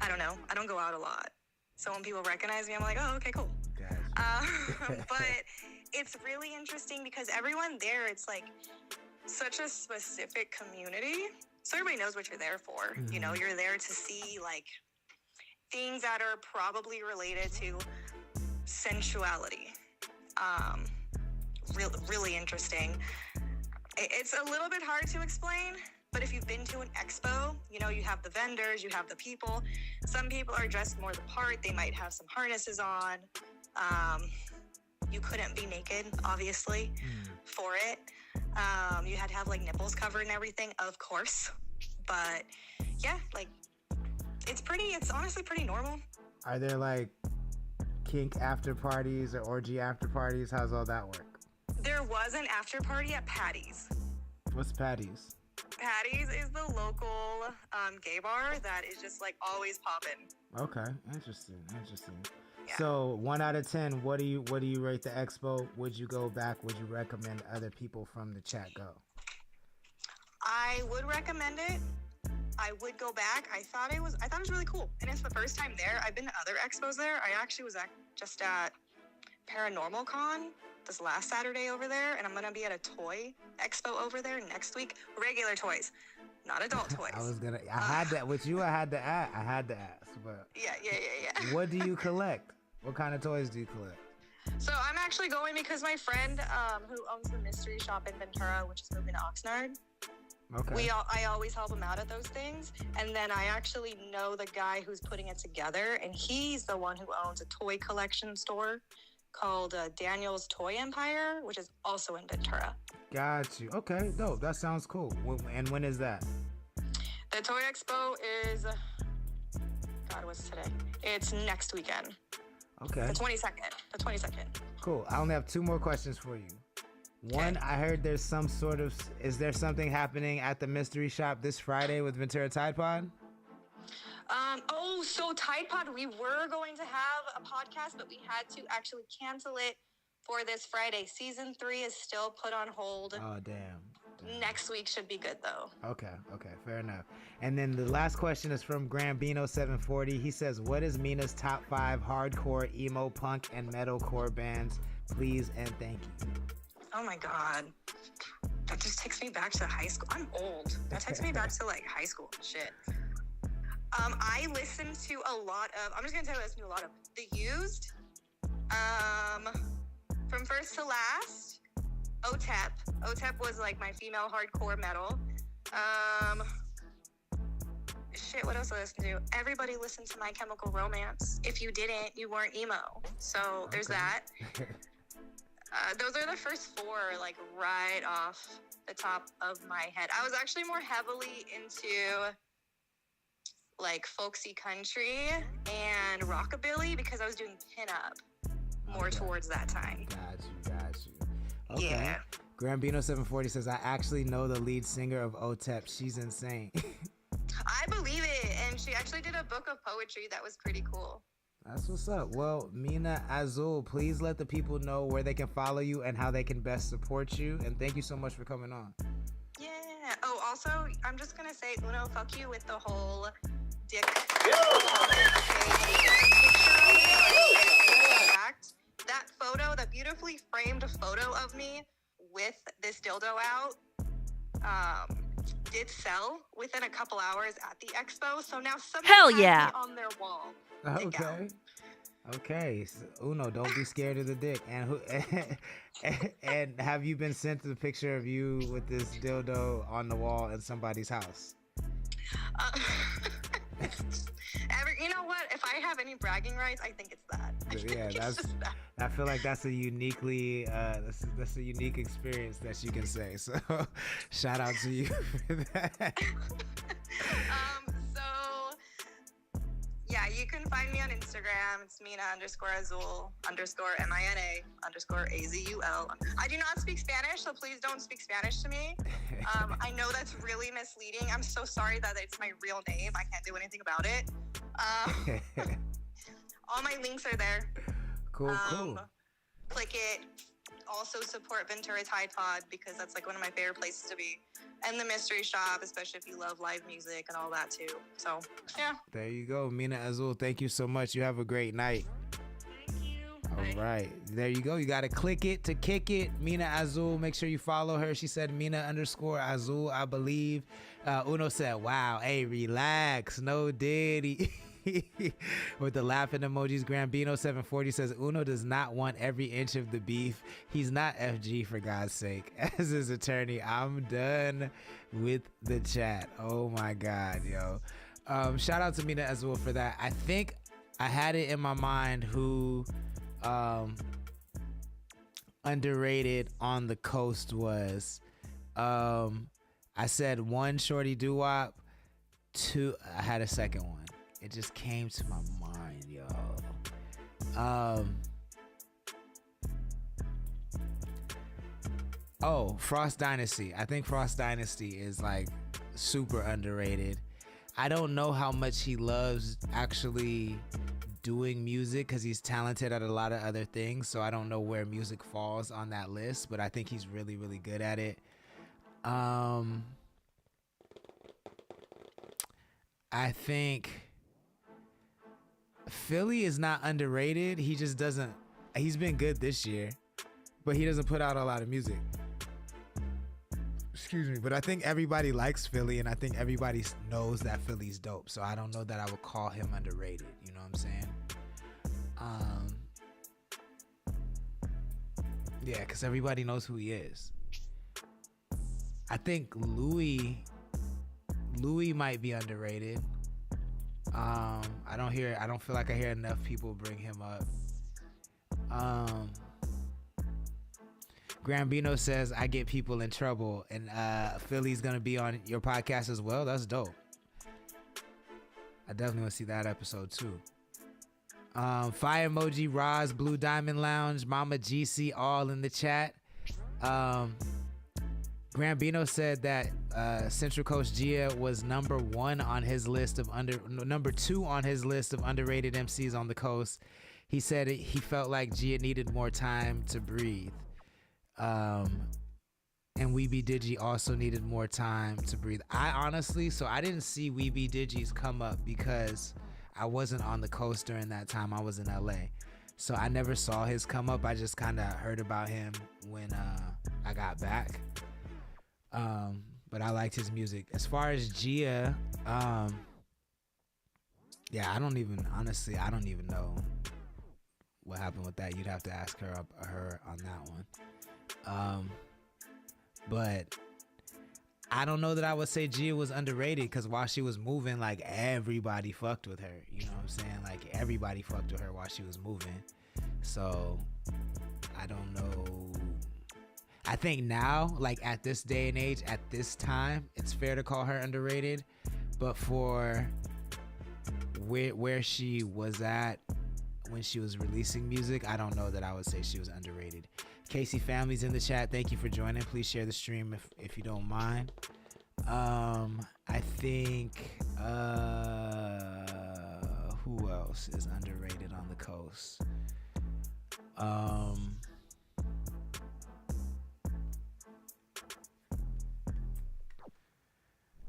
I don't know. I don't go out a lot. So when people recognize me, I'm like, oh, okay, cool. But it's really interesting because everyone there, it's like such a specific community. So everybody knows what you're there for. Mm-hmm. You know, you're there to see like things that are probably related to sensuality. really interesting. It's a little bit hard to explain, but if you've been to an expo, you know, you have the vendors, you have the people. Some people are dressed more the part. They might have some harnesses on. You couldn't be naked, obviously, for it. You had to have like nipples covered and everything, of course. But yeah, like it's honestly pretty normal. Are there like kink after parties or orgy after parties? How's all that work? There was an after party at Patty's. What's Patty's? Patty's is the local gay bar that is just like always popping. Okay, interesting. Yeah. So 1 out of 10, what do you rate the expo? Would you go back? Would you recommend other people from the chat go? I would recommend it. I would go back. I thought it was really cool, and it's the first time there. I've been to other expos there. I actually was just at Paranormal Con this last Saturday over there, and I'm gonna be at a toy expo over there next week. Regular toys, not adult toys. I had that with you. I had to ask, but yeah. What do you collect? What kind of toys do you collect? So I'm actually going because my friend who owns the mystery shop in Ventura, which is moving to Oxnard. Okay. I always help him out at those things, and then I actually know the guy who's putting it together, and he's the one who owns a toy collection store called Daniel's Toy Empire, which is also in Ventura. Got you. Okay, dope. That sounds cool. And when is that? The Toy Expo is, God, what's today? It's next weekend. Okay. The 22nd. Cool. I only have 2 more questions for you. One, I heard there's is there something happening at the mystery shop this Friday with Ventura Tide Pod? So Tide Pod, we were going to have a podcast, but we had to actually cancel it for this Friday. Season 3 is still put on hold. Oh, damn. Next week should be good, though. Okay, fair enough. And then the last question is from Grambino740. He says, what is Mina's top 5 hardcore, emo, punk, and metalcore bands? Please and thank you. Oh my God. That just takes me back to high school. I'm old. That takes me back to like high school and shit. I listen to a lot of, I'm just going to tell you I listen to a lot of The Used, from first to last, OTEP. OTEP was like my female hardcore metal. What else I listen to? Everybody listened to My Chemical Romance. If you didn't, you weren't emo. So there's that. Those are the first 4, like right off the top of my head. I was actually more heavily into like folksy country and rockabilly because I was doing pinup more towards that time. Got you. Okay. Yeah. Grambino740 says, I actually know the lead singer of OTEP. She's insane. I believe it. And she actually did a book of poetry that was pretty cool. That's what's up. Well, Mina Azul, please let the people know where they can follow you and how they can best support you. And thank you so much for coming on. Yeah. Oh, also, I'm just going to say, Uno, fuck you with the whole dick. That photo, the beautifully framed photo of me with this dildo out, did sell within a couple hours at the expo. So now somebody has me on their wall. Okay. So, Uno, don't be scared of the dick. And have you been sent the picture of you with this dildo on the wall in somebody's house? You know what? If I have any bragging rights, I think it's that. I feel like that's a uniquely that's a unique experience that you can say. So shout out to you for that. Yeah, you can find me on Instagram. It's Mina_Azul_MINA_AZUL. I do not speak Spanish, so please don't speak Spanish to me. I know that's really misleading. I'm so sorry that it's my real name. I can't do anything about it. All my links are there. Cool. Click it. Also support Ventura Tide Pod because that's like one of my favorite places to be. And the mystery shop, especially if you love live music and all that too. So, yeah. There you go. Mina Azul, thank you so much. You have a great night. Thank you. All right. There you go. You got to click it to kick it. Mina Azul. Make sure you follow her. She said Mina_Azul, I believe. Uno said, wow. Hey, relax. No Diddy. with the laughing emojis. Grambino 740 says Uno does not want every inch of the beef. He's not FG, for God's sake. As his attorney, I'm done with the chat. Oh my God, yo. Shout out to Mina as well for that. I think I had it in my mind who underrated on the coast was. I said one, Shorty Doo-Wop. Two, I had a second one. It just came to my mind, yo. Frost Dynasty. I think Frost Dynasty is like super underrated. I don't know how much he loves actually doing music because he's talented at a lot of other things. So I don't know where music falls on that list, but I think he's really, really good at it. I think Philly is not underrated. He just doesn't. He's been good this year, but he doesn't put out a lot of music. Excuse me, but I think everybody likes Philly, and I think everybody knows that Philly's dope. So I don't know that I would call him underrated. You know what I'm saying? Yeah, because everybody knows who he is. I think Louis might be underrated. I don't feel like I hear enough people bring him up. Grambino says I get people in trouble, and Philly's gonna be on your podcast as well. That's dope. I definitely want to see that episode too. Fire emoji, Roz, Blue Diamond Lounge, Mama GC, all in the chat. Grambino said that Central Coast Gia was number 2 on his list of underrated MCs on the coast. He said he felt like Gia needed more time to breathe. And Weeby Digi also needed more time to breathe. I didn't see Weeby Digi's come up because I wasn't on the coast during that time. I was in LA. So I never saw his come up. I just kind of heard about him when I got back. But I liked his music. As far as Gia, I don't even know what happened with that. You'd have to ask her on that one. But I don't know that I would say Gia was underrated because while she was moving, like everybody fucked with her. You know what I'm saying? Like everybody fucked with her while she was moving. So I don't know. I think now, like at this day and age, at this time, it's fair to call her underrated. But for where she was at when she was releasing music, I don't know that I would say she was underrated. Casey Family's in the chat. Thank you for joining. Please share the stream if you don't mind. I think who else is underrated on the coast?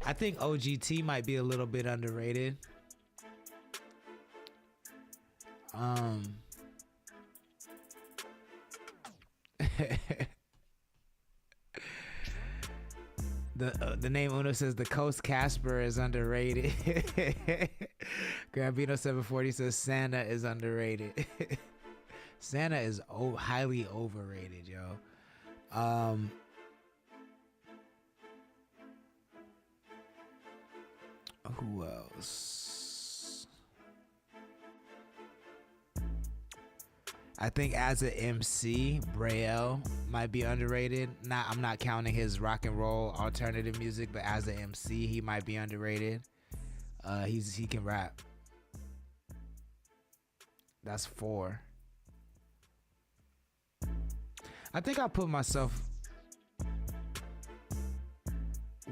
I think OGT might be a little bit underrated. The name Uno says the Coast Casper is underrated. Grambino 740 says Santa is underrated. Santa is highly overrated, yo. Who else? I think as an MC, Braille might be underrated. I'm not counting his rock and roll alternative music, but as an MC, he might be underrated. He can rap. That's 4. I think I'll put myself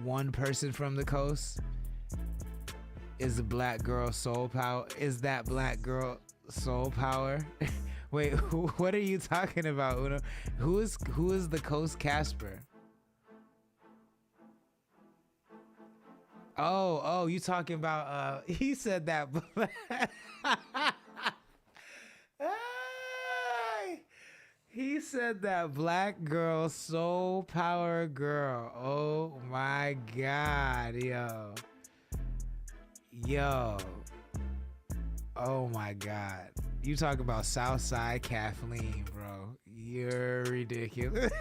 one person from the coast is the Black Girl Soul Power. Is that Black Girl Soul Power? Wait, what are you talking about, Uno? Who is the Coast Casper? Oh, you talking about he said that. He said that Black Girl Soul Power Girl. Oh my God, yo. Oh my God. You talk about Southside Kathleen, bro. You're ridiculous.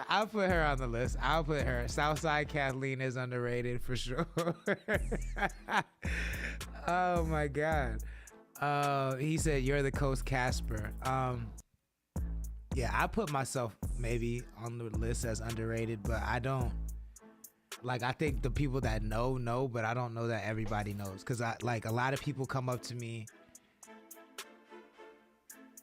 I'll put her on the list. I'll put her. Southside Kathleen is underrated for sure. Oh my God. He said you're the Coast Casper. Yeah, I put myself maybe on the list as underrated, but I don't. Like, I think the people that know, but I don't know that everybody knows. Because, a lot of people come up to me,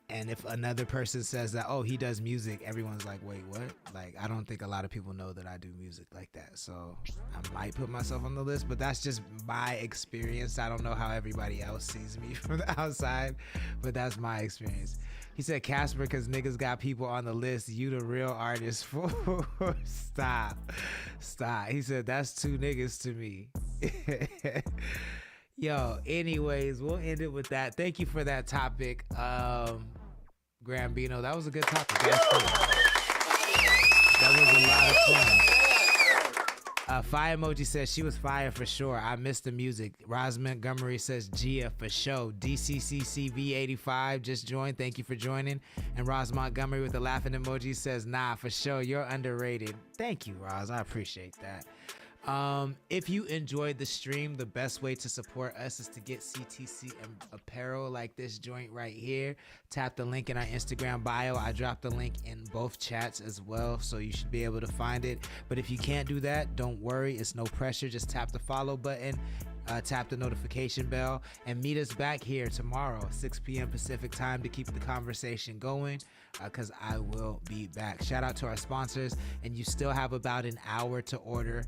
and if another person says that, oh, he does music, everyone's like, wait, what? Like, I don't think a lot of people know that I do music like that. So, I might put myself on the list, but that's just my experience. I don't know how everybody else sees me from the outside, but that's my experience. He said, Casper, because niggas got people on the list. You the real artist. Stop. He said, that's two niggas to me. Yo, anyways, we'll end it with that. Thank you for that topic, Grambino. That was a good topic. That was a lot of fun. Fire emoji says she was fire for sure. I missed the music. Roz Montgomery says Gia for sure. DCCCV85 just joined. Thank you for joining. And Roz Montgomery with the laughing emoji says, nah, for sure. You're underrated. Thank you, Roz. I appreciate that. If you enjoyed the stream, the best way to support us is to get CTC apparel like this joint right here. Tap the link in our Instagram bio. I dropped the link in both chats as well, so you should be able to find it. But if you can't do that, don't worry. It's no pressure. Just tap the follow button. Tap the notification bell and meet us back here tomorrow, 6 p.m. Pacific time, to keep the conversation going, because I will be back. Shout out to our sponsors, and you still have about an hour to order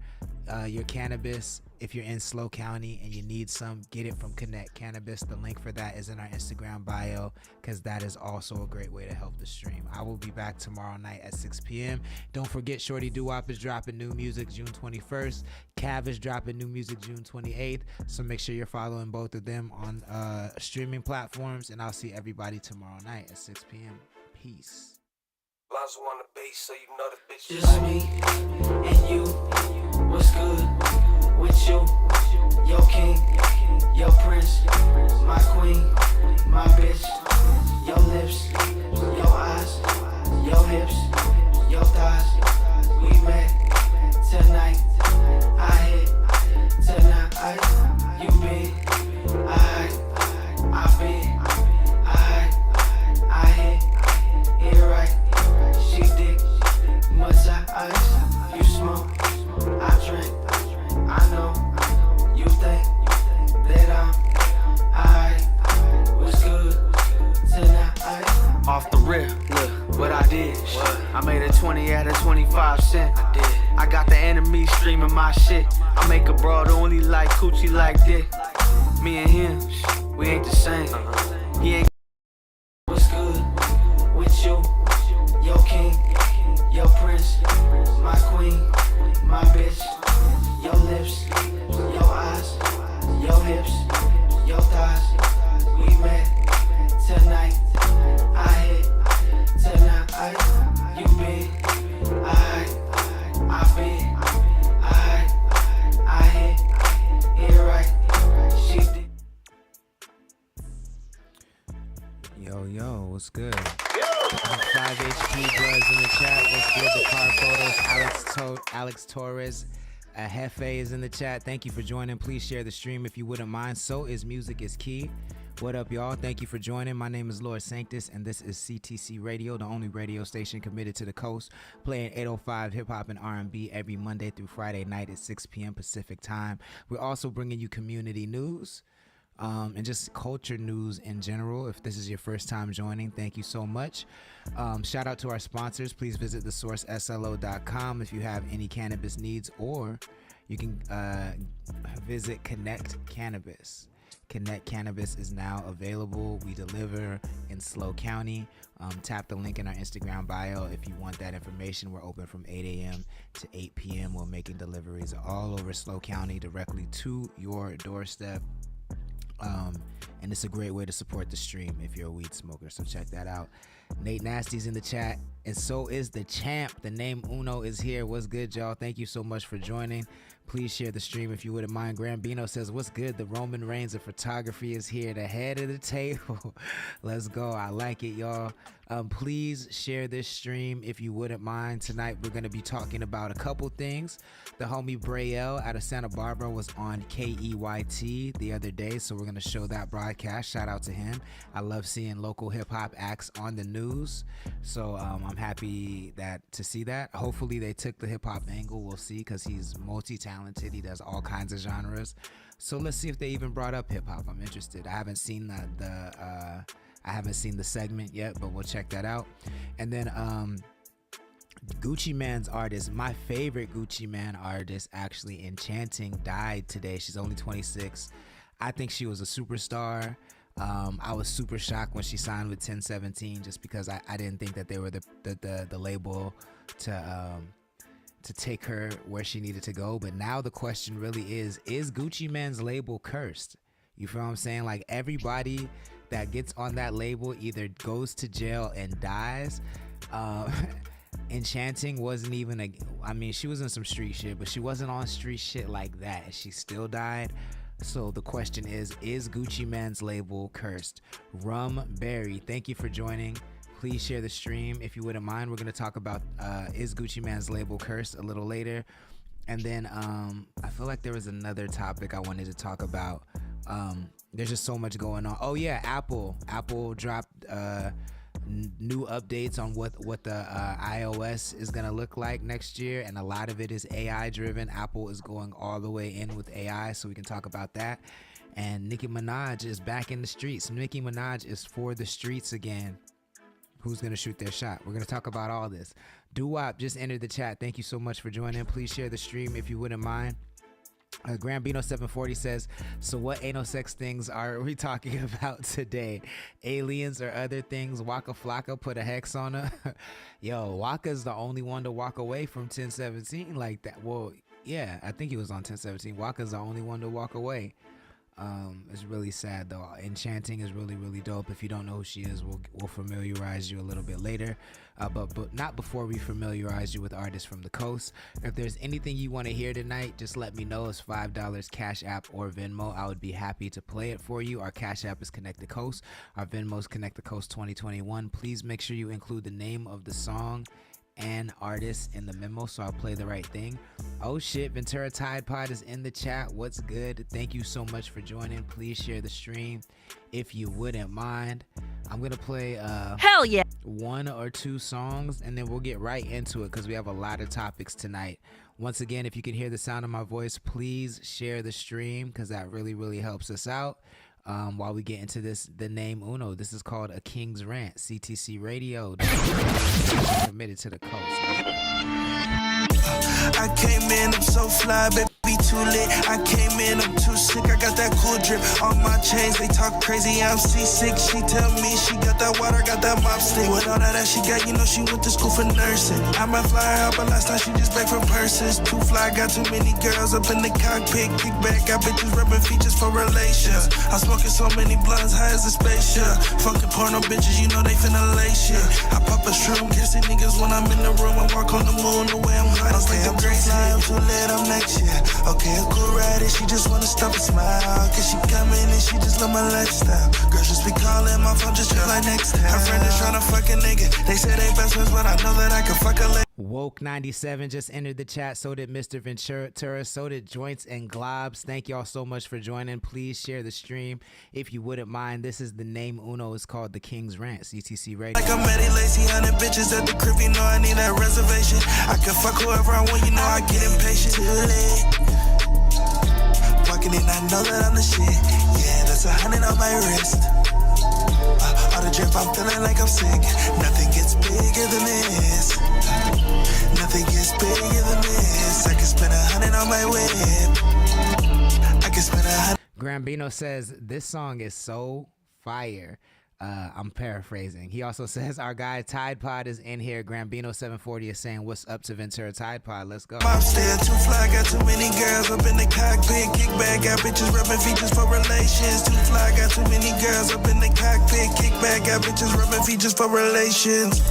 your cannabis. If you're in SLO County and you need some, get it from Connect Cannabis. The link for that is in our Instagram bio, because that is also a great way to help the stream. I will be back tomorrow night at 6 p.m. Don't forget, Shorty Doo-Wop is dropping new music June 21st. Cav is dropping new music June 28th. So make sure you're following both of them on streaming platforms, and I'll see everybody tomorrow night at 6 p.m. Peace. Lonzo on the bass, so you know the bitch. Just me and you. What's good with you? Your king, your prince, my queen, my bitch. Your lips, your eyes, your hips, your thighs. We met tonight. I hit tonight. You been, I been, I hit it right. She dick, much ice. You smoke, I drink. I know you think that I'm alright. What's good tonight? Off the rip, look what I did. I made a 20 out of 25 cents. I got the enemy streaming my shit. I make a broad only like coochie like this. Me and him, we ain't the same. He ain't. What's good with you? Your king, your prince, my queen, my bitch. Your lips, your eyes, your hips, your thighs. We met tonight. I hit tonight. You been, I been, I hit it right. She did. Yo, what's good? 5HP Buzz in the chat. What's good? The car photos. Alex Torres. Hefe is in the chat. Thank you for joining. Please share the stream if you wouldn't mind. So is Music is Key. What up, y'all? Thank you for joining. My name is Lord Sanctus, and this is CTC Radio, the only radio station committed to the coast, playing 805 hip-hop and R&B every Monday through Friday night at 6 p.m. Pacific time. We're also bringing you community news and just culture news in general. If this is your first time joining, thank you so much. Shout out to our sponsors. Please visit thesourceslo.com if you have any cannabis needs, or you can visit Connect Cannabis. Connect Cannabis is now available. We deliver in SLO County. Tap the link in our Instagram bio if you want that information. We're open from 8 a.m. to 8 p.m. We're making deliveries all over SLO County directly to your doorstep. And it's a great way to support the stream if you're a weed smoker, so check that out. Nate Nasty's in the chat, and so is the champ. The name Uno is here. What's good, y'all? Thank you so much for joining. Please share the stream if you wouldn't mind. Grambino says, what's good? The Roman Reigns of photography is here. The head of the table. Let's go. I like it, y'all. Please share this stream if you wouldn't mind. Tonight we're going to be talking about a couple things. The homie Braille out of Santa Barbara was on KEYT the other day, so we're going to show that broadcast. Shout out to him. I love seeing local hip-hop acts on the news, so I'm happy to see that. Hopefully they took the hip-hop angle. We'll see, because he's multi-talented. He does all kinds of genres. So let's see if they even brought up hip-hop. I'm interested. I haven't seen the segment yet, but we'll check that out. And then Gucci Mane's artist, my favorite Gucci Mane artist, actually, Enchanting, died today. She's only 26. I think she was a superstar. I was super shocked when she signed with 1017, just because I didn't think that they were the label to take her where she needed to go. But now the question really is Gucci Mane's label cursed? You feel what I'm saying? Like, everybody that gets on that label either goes to jail and dies. Enchanting wasn't even she was in some street shit, but she wasn't on street shit like that. She still died. So the question is Gucci Mane's label cursed? Rum Berry, thank you for joining. Please share the stream if you wouldn't mind. We're going to talk about is Gucci Mane's label cursed a little later. And then I feel like there was another topic I wanted to talk about. There's just so much going on. Oh yeah, Apple dropped new updates on what the iOS is gonna look like next year, and a lot of it is AI driven. Apple is going all the way in with AI, so we can talk about that. And Nicki Minaj is back in the streets. Nicki Minaj is for the streets again. Who's gonna shoot their shot? We're gonna talk about all this. Doo-Wop just entered the chat. Thank you so much for joining. Please share the stream if you wouldn't mind. Grambino 740 says, so what anal sex things are we talking about today? Aliens or other things? Waka Flocka put a hex on her. Yo, Waka's the only one to walk away from 1017 like that. Well, yeah, I think he was on 1017. Waka's the only one to walk away. It's really sad though. Enchanting is really, really dope. If you don't know who she is, we'll familiarize you a little bit later, but not before we familiarize you with artists from the coast. If there's anything you want to hear tonight, just let me know. It's $5 Cash App or Venmo. I would be happy to play it for you. Our Cash App is Connect the Coast. Our Venmo is Connect the Coast 2021. Please make sure you include the name of the song and artist in the memo, so I'll play the right thing. Oh shit, Ventura Tide Pod is in the chat. What's good? Thank you so much for joining. Please share the stream if you wouldn't mind. I'm gonna play hell yeah, one or two songs, and then we'll get right into it because we have a lot of topics tonight. Once again, if you can hear the sound of my voice, please share the stream because that really, really helps us out. While we get into this, the name Uno, this is called A King's Rant, CTC Radio. Committed to the coast. I came in, I'm so fly, baby, too lit. I came in, I'm too sick, I got that cool drip on my chains. They talk crazy, I'm seasick. She tell me she got that water, got that mop stick. With all that she got, you know she went to school for nursing. I might fly her out, but last time she just back from purses. Too fly, got too many girls up in the cockpit. Kick back, got bitches rubbing features for relations. I'm smoking so many blunts, high as a spaceship. Fucking porno bitches, you know they finna lay shit. I pop a shroom, kissing niggas when I'm in the room. I walk on the moon, the way I'm gliding. Okay, I'm too fly, I'm too lit, I'm next year. Okay, a cool rider, she just wanna stop and smile. Cause she coming and she just love my lifestyle. Girls just be calling my phone just feel like next time. Her friend is tryna fuck a nigga. They say they best friends, but I know that I can fuck a lady. Woke 97 just entered the chat. So did Mr. Ventura. So did Joints and Globs. Thank y'all so much for joining. Please share the stream if you wouldn't mind. This is the name Uno. It's called The King's Rant, CTC Radio. Like I'm Eddie Lacy, 100 bitches at the crib, you know I need that reservation. I can fuck whoever I want, you know I get impatient. Too late. Walking in, I know that I'm the shit. Yeah, that's 100 on my wrist. All the drip, I'm feeling like I'm sick. Nothing gets bigger than this. Nothing gets bigger than this. I can spend 100 on my whip. I can spend 100. Grambino says this song is so fire. I'm paraphrasing. He also says our guy Tide Pod is in here. Grambino 740 is saying what's up to Ventura Tide Pod. Let's go. I'm still too fly, got too many girls up in the cockpit. Kick back, got bitches rubbing features for relations. Too fly, got too many girls up in the cockpit. Kick back, got bitches rubbing features for relations.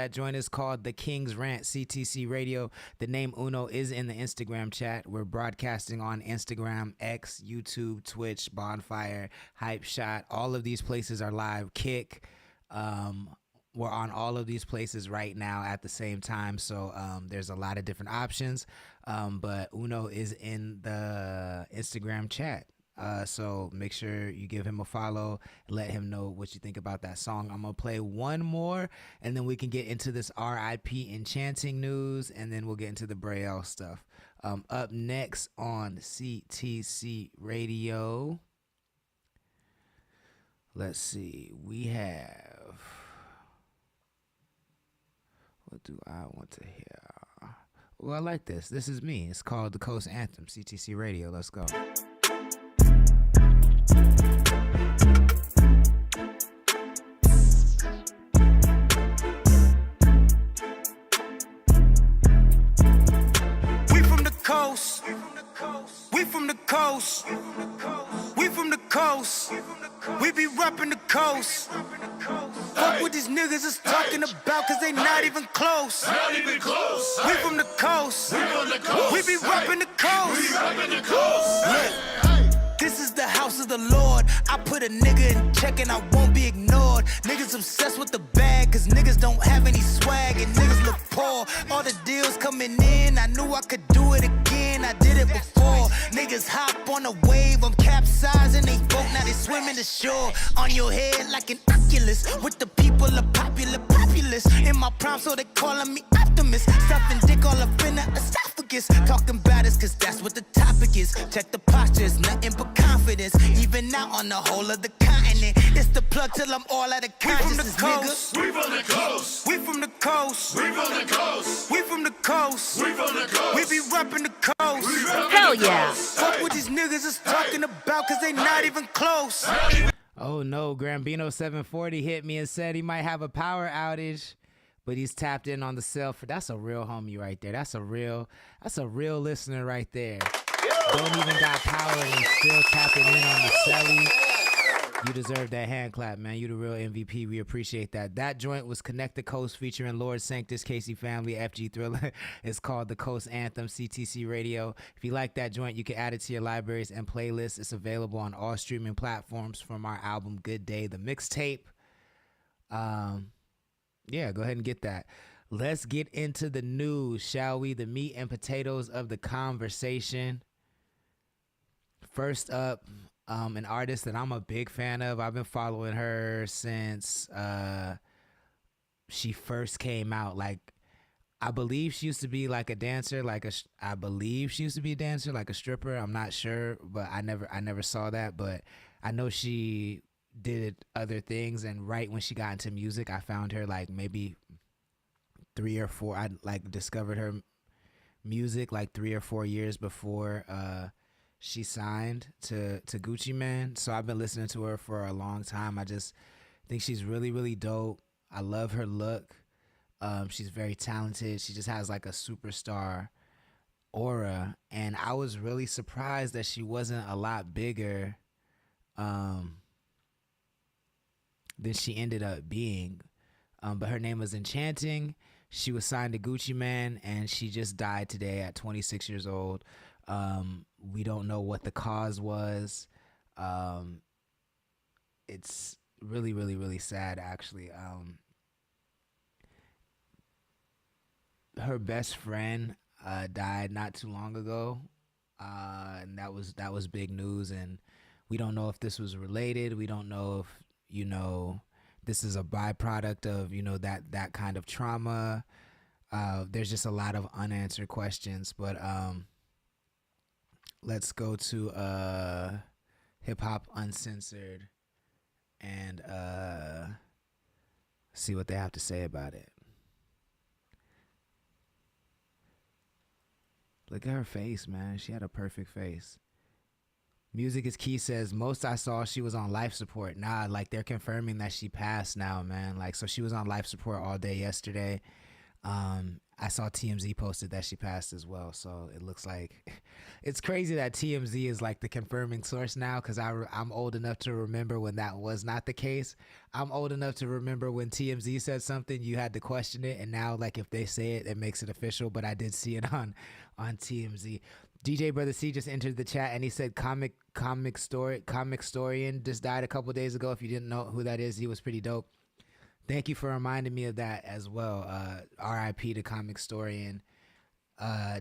That joint is called The King's Rant, CTC Radio. The name Uno is in the Instagram chat. We're broadcasting on Instagram, X, YouTube, Twitch, Bonfire, Hype Shot. All of these places are live. Kick. We're on all of these places right now at the same time. So there's a lot of different options. But Uno is in the Instagram chat. So make sure you give him a follow. Let him know what you think about that song. I'm going to play one more, and then we can get into this RIP Enchanting news, and then we'll get into the Braille stuff. Up next on CTC Radio, let's see. We have... What do I want to hear? Well, I like this. This is me. It's called The Coast Anthem, CTC Radio. Let's go. We from the coast. We from the coast. We from the coast. We be reppin' the coast. Fuck what these niggas is talking about, cause they not even close. Not even close. We from the coast. We from the coast. We be reppin' the coast. We reppin' the coast. This is the house of the Lord. I put a nigga in check and I won't be ignored. Niggas obsessed with the bag, cause niggas don't have any swag and niggas look poor. All the deals coming in, I knew I could do it again. I did it before. Niggas hop on a wave, I'm capsizing they boat, now they swimming the shore. On your head like an Oculus, with the people a popular populace. In my prime, so they calling me optimist. Stuffing dick all up in the esophagus. Talking about us, cause that's what the topic is. Check the postures, nothing but confidence. Even now on the whole of the continent, it's the plug till I'm all out of consciousness, nigga. We from the coast. We from the coast. We from the coast. We from the coast. We from the coast. We be reppin' the coast. Hell yeah. Fuck what these niggas is talking about, cause they not even close. Oh no, Grambino 740 hit me and said he might have a power outage, but he's tapped in on the cell for. That's a real homie right there. That's a real listener right there. Don't even got power and he's still tapping in on the celly. You deserve that hand clap, man. You the real MVP. We appreciate that. That joint was Connect the Coast featuring Lord Sanctus, Casey Family, FG Thriller. It's called The Coast Anthem, CTC Radio. If you like that joint, you can add it to your libraries and playlists. It's available on all streaming platforms from our album Good Day, the mixtape. Yeah, go ahead and get that. Let's get into the news, shall we? The meat and potatoes of the conversation. First up, an artist that I'm a big fan of. I've been following her since she first came out. Like, I believe she used to be like a dancer, I believe she used to be a dancer, like a stripper. I'm not sure, but I never saw that. But I know she did other things, and right when she got into music, I found her like maybe 3 or 4. I like discovered her music like 3 or 4 years before she signed to Gucci Mane. So I've been listening to her for a long time. I just think she's really, really dope. I love her look. She's very talented. She just has like a superstar aura. And I was really surprised that she wasn't a lot bigger than she ended up being. But her name was Enchanting. She was signed to Gucci Mane, and she just died today at 26 years old. We don't know what the cause was. It's really, really, really sad, actually. Her best friend died not too long ago, and that was big news. And we don't know if this was related. We don't know if this is a byproduct of that kind of trauma. There's just a lot of unanswered questions, but let's go to Hip Hop Uncensored and see what they have to say about it. Look at her face, man. She had a perfect face. Music is Key says, most I saw, she was on life support. Nah, like they're confirming that she passed now, man. Like, so she was on life support all day yesterday. I saw TMZ posted that she passed as well. So it looks like it's crazy that TMZ is like the confirming source now, because I'm old enough to remember when that was not the case. I'm old enough to remember when TMZ said something, you had to question it. And now, like, if they say it, it makes it official. But I did see it on TMZ. DJ Brother C just entered the chat and he said comic historian just died a couple days ago. If you didn't know who that is, he was pretty dope. Thank you for reminding me of that as well. R.I.P. to Comic Storian.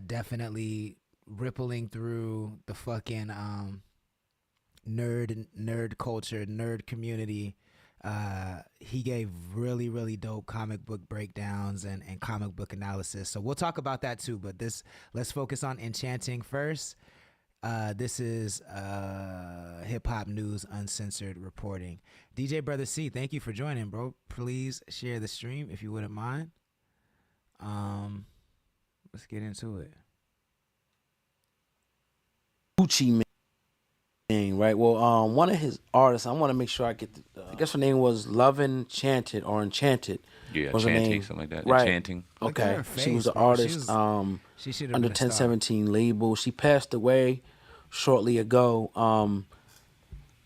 Definitely rippling through the fucking nerd culture, nerd community. He gave really, really dope comic book breakdowns and comic book analysis. So we'll talk about that too. But let's focus on Enchanting first. This is Hip Hop News Uncensored reporting. DJ Brother C, thank you for joining, bro. Please share the stream if you wouldn't mind. Let's get into it. Gucci Mane, right? Well, one of his artists, I want to make sure I get I guess her name was Love Enchanted or Enchanted. Yeah, was Enchanting, something like that. Right. Enchanting. Okay. Face, she was the bro. artist She should've under been a star. 1017 label. She passed away shortly ago.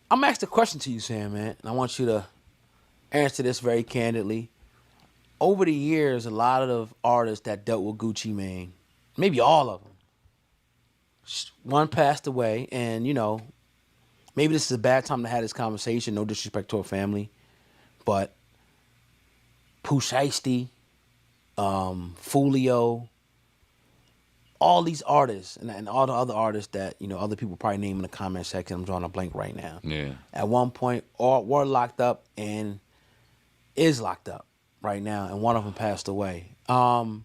I'm going to ask the question to you, Sam, man, and I want you to answer this very candidly. Over the years, a lot of the artists that dealt with Gucci Mane, maybe all of them, one passed away, and, you know, maybe this is a bad time to have this conversation, no disrespect to her family, but Pooh Shiesty, Foolio, all these artists and all the other artists that, you know, other people probably name in the comment section. I'm drawing a blank right now. Yeah. At one point, all were locked up and is locked up right now, and one of them passed away. Do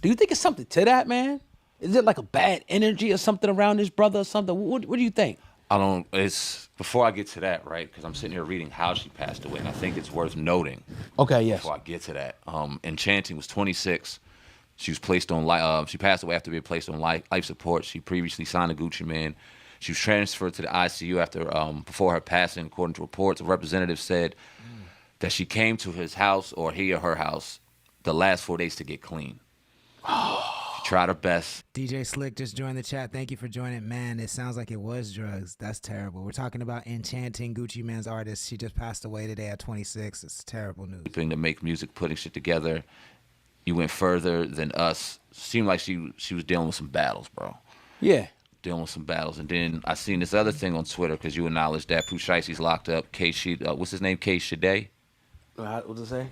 you think it's something to that, man? Is it like a bad energy or something around this brother or something? What do you think? Before I get to that, right, because I'm sitting here reading how she passed away, and I think it's worth noting. Okay, yes. Before I get to that. Enchanting was 26. She was placed on she passed away after being placed on life support. She previously signed a Gucci Mane. She was transferred to the ICU before her passing, according to reports. A representative said that she came to his house, or he or her house, the last 4 days to get clean. She tried her best. DJ Slick just joined the chat. Thank you for joining. Man, it sounds like it was drugs. That's terrible. We're talking about Enchanting, Gucci Mane's artist. She just passed away today at 26. It's terrible news. To make music, putting shit together. You went further than us. Seemed like she was dealing with some battles, bro. Yeah. Dealing with some battles. And then I seen this other thing on Twitter, because you acknowledged that Pooh Shiesty's locked up. What's his name? K. Shade? What's it say?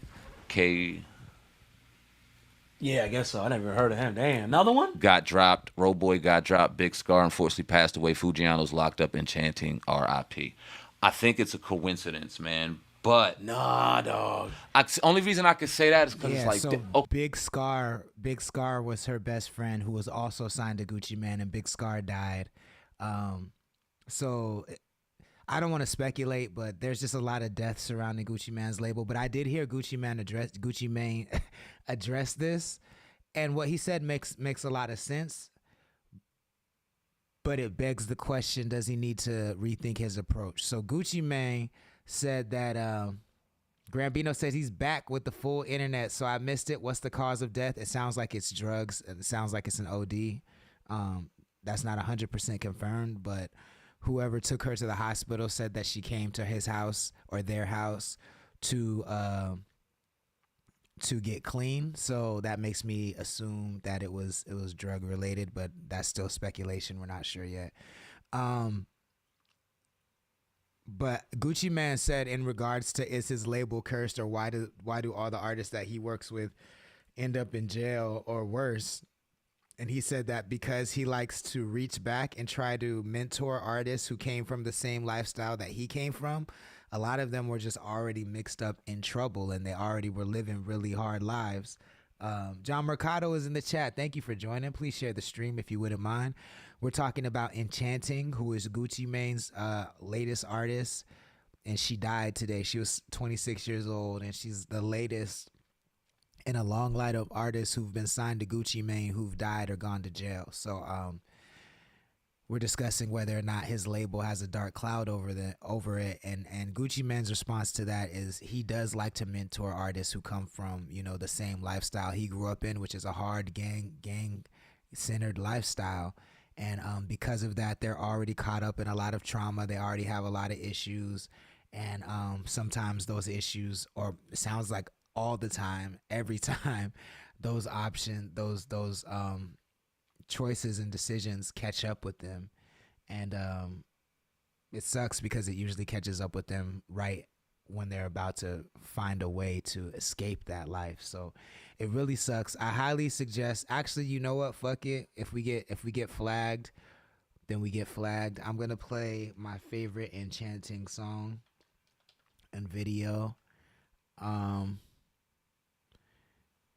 K. Yeah, I guess so. I never heard of him. Damn. Another one? Got dropped. Road Boy got dropped. Big Scar unfortunately passed away. Fujiano's locked up. Enchanting. R.I.P. I think it's a coincidence, man. But nah, dog. Only reason I could say that is because it's like Big Scar was her best friend who was also signed to Gucci Mane, and Big Scar died. So I don't want to speculate, but there's just a lot of deaths surrounding Gucci Mane's label. But I did hear Gucci Mane address this, and what he said makes a lot of sense. But it begs the question: does he need to rethink his approach? So Gucci Mane said that Gambino says he's back with the full internet. So I missed it. What's the cause of death? It sounds like it's drugs. It sounds like it's an OD. That's not 100% confirmed, but whoever took her to the hospital said that she came to his house or their house to get clean. So that makes me assume that it was drug related, but that's still speculation. We're not sure yet. But Gucci Mane said in regards to is his label cursed, or why do all the artists that he works with end up in jail or worse? And he said that because he likes to reach back and try to mentor artists who came from the same lifestyle that he came from, a lot of them were just already mixed up in trouble and they already were living really hard lives. John Mercado is in the chat. Thank you for joining. Please share the stream if you wouldn't mind. We're talking about Enchanting, who is Gucci Mane's latest artist, and she died today. She was 26 years old, and she's the latest in a long line of artists who've been signed to Gucci Mane who've died or gone to jail. So we're discussing whether or not his label has a dark cloud over it, and Gucci Mane's response to that is he does like to mentor artists who come from, you know, the same lifestyle he grew up in, which is a hard gang centered lifestyle. And because of that, they're already caught up in a lot of trauma. They already have a lot of issues, and sometimes those issues, or it sounds like all the time, every time, those choices and decisions catch up with them. And it sucks because it usually catches up with them right when they're about to find a way to escape that life. So it really sucks. I highly suggest, actually, you know what, fuck it, if we get flagged, then we get flagged. I'm gonna play my favorite Enchanting song and video,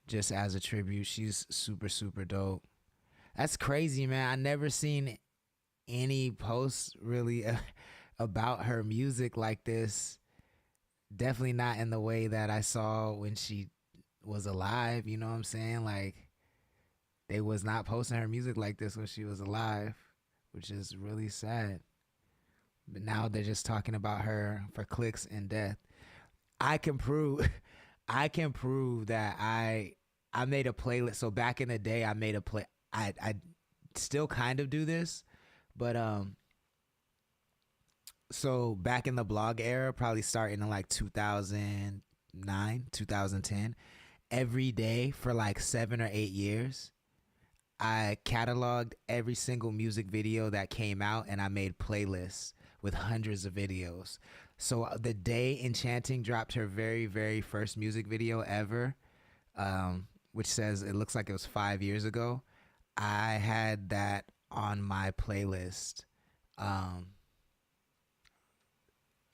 just as a tribute. She's super, super dope. That's crazy, man. I never seen any posts really about her music like this. Definitely not in the way that I saw when she was alive. You know what I'm saying? Like, they was not posting her music like this when she was alive, which is really sad. But now they're just talking about her for clicks and death. I can prove that I made a playlist. So back in the day, I made a play. I still kind of do this, but so back in the blog era, probably starting in like 2009, 2010, every day for like 7 or 8 years, I cataloged every single music video that came out, and I made playlists with hundreds of videos. So the day Enchanting dropped her very, very first music video ever, which says it looks like it was 5 years ago, I had that on my playlist.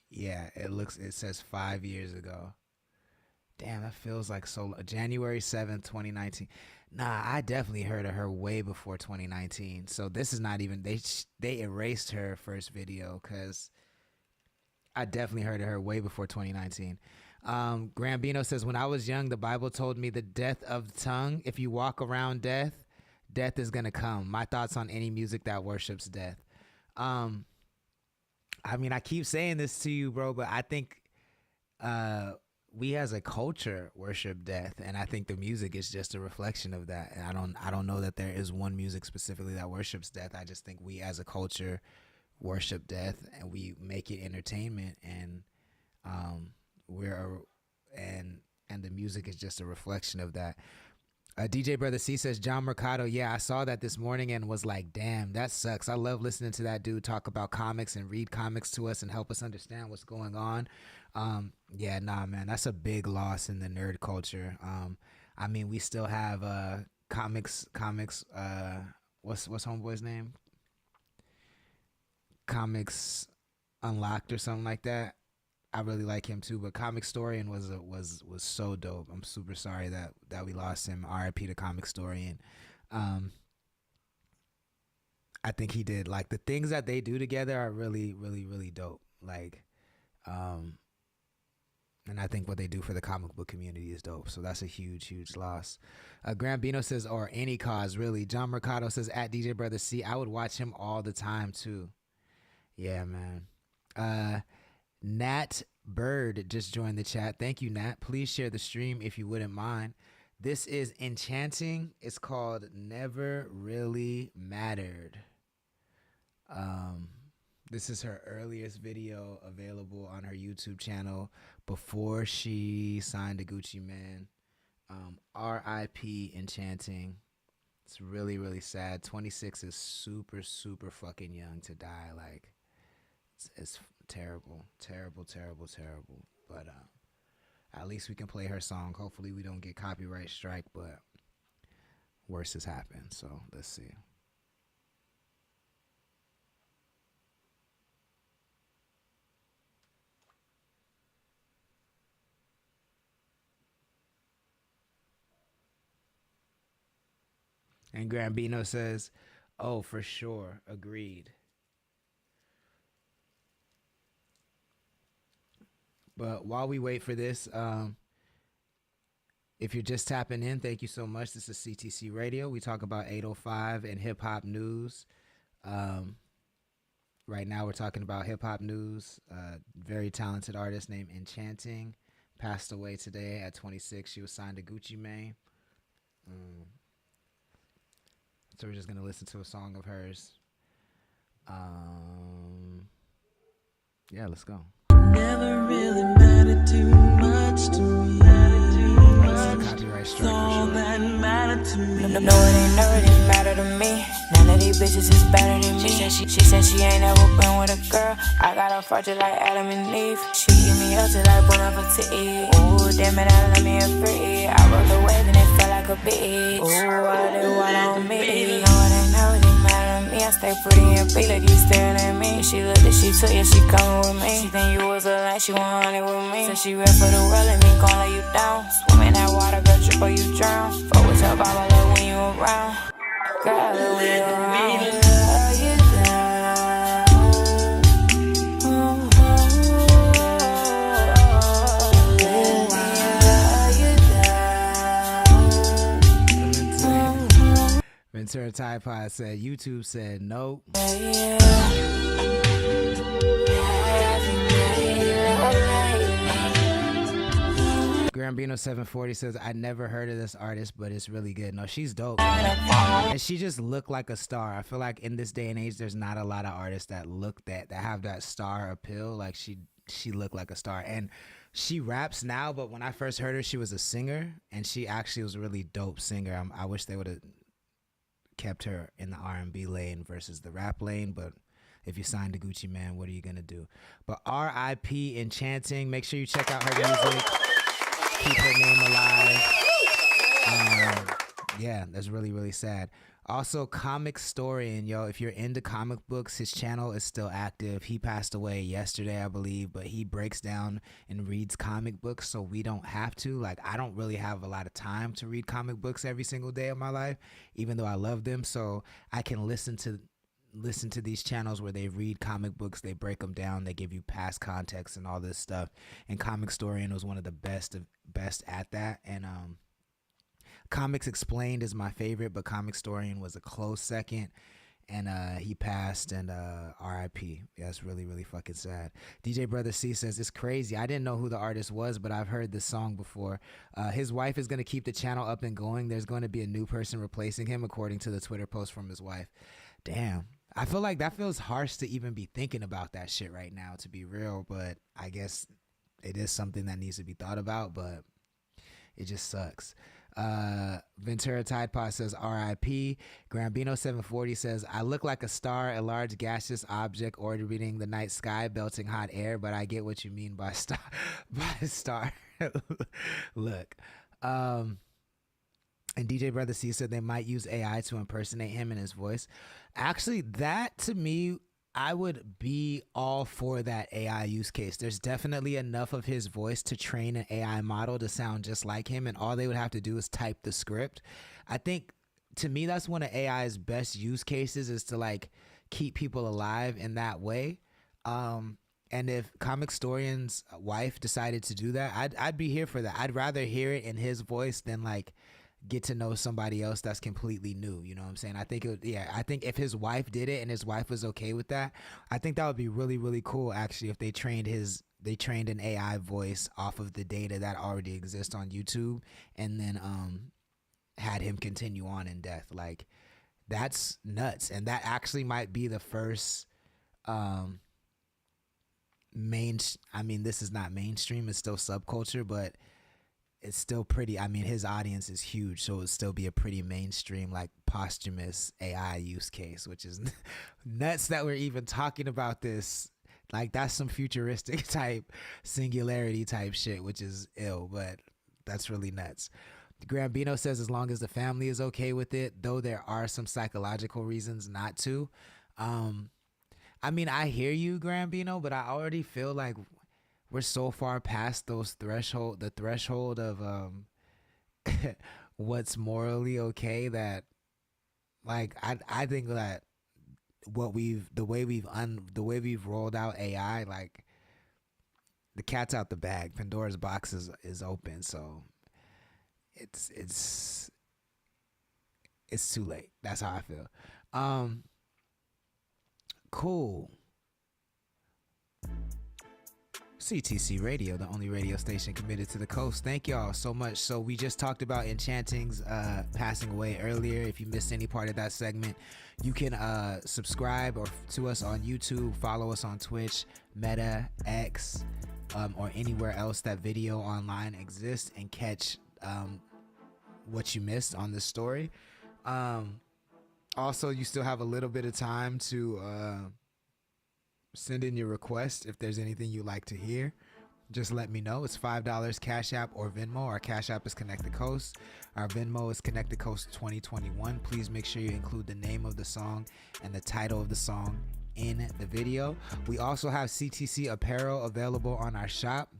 Yeah, it says 5 years ago. Damn, that feels like so. January 7th, 2019. Nah, I definitely heard of her way before 2019. So this is not even, they erased her first video, because I definitely heard of her way before 2019. Grambino says, when I was young, the Bible told me the death of the tongue. If you walk around death is gonna come. My thoughts on any music that worships death. I mean, I keep saying this to you, bro, but I think we as a culture worship death, and I think the music is just a reflection of that. And I don't know that there is one music specifically that worships death. I just think we as a culture worship death, and we make it entertainment, and and the music is just a reflection of that. DJ Brother C says, John Mercado, yeah, I saw that this morning and was like, damn, that sucks. I love listening to that dude talk about comics and read comics to us and help us understand what's going on. Yeah, nah, man, that's a big loss in the nerd culture. I mean, we still have comics, what's homeboy's name? Comics Unlocked or something like that. I really like him too, but Comic Storian was so dope. I'm super sorry that we lost him. R.I.P. to Comic Storian. I think he did, like, the things that they do together are really, really, really dope. Like, and I think what they do for the comic book community is dope. So that's a huge, huge loss. Grambino says, or any cause, really. John Mercado says, at DJ Brother C, I would watch him all the time too. Yeah, man. Nat Bird just joined the chat. Thank you, Nat. Please share the stream if you wouldn't mind. This is Enchanting. It's called Never Really Mattered. This is her earliest video available on her YouTube channel before she signed to Gucci Mane. R.I.P. Enchanting. It's really, really sad. 26 is super, super fucking young to die. Like, it's terrible, terrible, terrible, terrible. But at least we can play her song. Hopefully we don't get copyright strike, but worse has happened. So let's see. And Grambino says, oh, for sure. Agreed. But while we wait for this, if you're just tapping in, thank you so much. This is CTC Radio. We talk about 805 and hip hop news. right now we're talking about hip hop news. Very talented artist named Enchanting passed away today at 26. She was signed to Gucci Mane. So we're just gonna listen to a song of hers. Yeah, let's go. Never really mattered too much to me. Copyright strike. All that mattered to me. No, it ain't never didn't matter to me. None of these bitches is better than me. She said she ain't never been with a girl. I got her for just like Adam and Eve. She give me up till I put up to eat. Ooh, damn it, I let me a free. I rode the wave and it felt like a beat. Ooh, I did what on me. No, it ain't never didn't matter to me. I stay pretty and big like you staring at me. She looked that she took, yeah, she coming with me. She think you was a lie, she want honey with me. Said she ready for the world, let me gon' lay you down. Swim in that water, girl, trip or you drown. Fuck with your mama, love when you around. Girl, when you around, love you down. Ventura Tide Pod said YouTube said nope. Grambino 740 says I never heard of this artist, but it's really good. No, she's dope, man. And she just looked like a star. I feel like in this day and age, there's not a lot of artists that look that have that star appeal. Like she looked like a star, and she raps now. But when I first heard her, she was a singer, and she actually was a really dope singer. I wish they would have kept her in the R&B lane versus the rap lane, but if you signed to Gucci Mane, what are you gonna do? But R.I.P. Enchanting. Make sure you check out her music. Keep her name alive. Yeah, that's really, really sad. Also, Comic Historian, yo, if you're into comic books, his channel is still active. He passed away yesterday, I believe, but he breaks down and reads comic books, so we don't have to. Like, I don't really have a lot of time to read comic books every single day of my life, even though I love them. So I can listen to these channels where they read comic books, they break them down, they give you past context and all this stuff. And Comic Historian was one of the best at that. And Comics Explained is my favorite, but Comic Historian was a close second. And he passed, and R.I.P. Yeah, it's really, really fucking sad. DJ Brother C says, it's crazy. I didn't know who the artist was, but I've heard this song before. His wife is going to keep the channel up and going. There's going to be a new person replacing him, according to the Twitter post from his wife. Damn. I feel like that feels harsh to even be thinking about that shit right now, to be real, but I guess it is something that needs to be thought about, but it just sucks. Ventura Tide Pod says R.I.P. Grambino 740 says, I look like a star, a large gaseous object orbiting the night sky, belting hot air, but I get what you mean by star. Look. And DJ Brother C said they might use AI to impersonate him and his voice. Actually, that to me, I would be all for that AI use case. There's definitely enough of his voice to train an AI model to sound just like him, and all they would have to do is type the script. I think, to me, that's one of AI's best use cases, is to like keep people alive in that way. And if Comic Historian's wife decided to do that, I'd be here for that. I'd rather hear it in his voice than like get to know somebody else that's completely new. You know what I'm saying? I think I think if his wife did it and his wife was okay with that, I think that would be really, really cool actually, if they trained an AI voice off of the data that already exists on YouTube, and then had him continue on in death. Like, that's nuts. And that actually might be the first I mean, this is not mainstream, it's still subculture, but it's still pretty, I mean, his audience is huge, so it would still be a pretty mainstream, like, posthumous AI use case, which is nuts that we're even talking about this. Like, that's some futuristic type, singularity type shit, which is ill, but that's really nuts. Grambino says as long as the family is okay with it, though there are some psychological reasons not to. I mean, I hear you, Grambino, but I already feel like we're so far past the threshold of what's morally okay, that like I think that the way we've rolled out AI, like, the cat's out the bag. Pandora's box is open, so it's too late. That's how I feel. Cool. CTC Radio, the only radio station committed to the coast. Thank y'all so much. So we just talked about Enchanting's passing away earlier. If you missed any part of that segment, you can subscribe to us on YouTube, follow us on Twitch, Meta, X, or anywhere else that video online exists, and catch what you missed on this story. Also, you still have a little bit of time to send in your request. If there's anything you'd like to hear, just let me know. It's $5 Cash App or Venmo. Our Cash App is Connect the Coast. Our Venmo is Connect the Coast 2021. Please make sure you include the name of the song and the title of the song in the video. We also have CTC apparel available on our shop.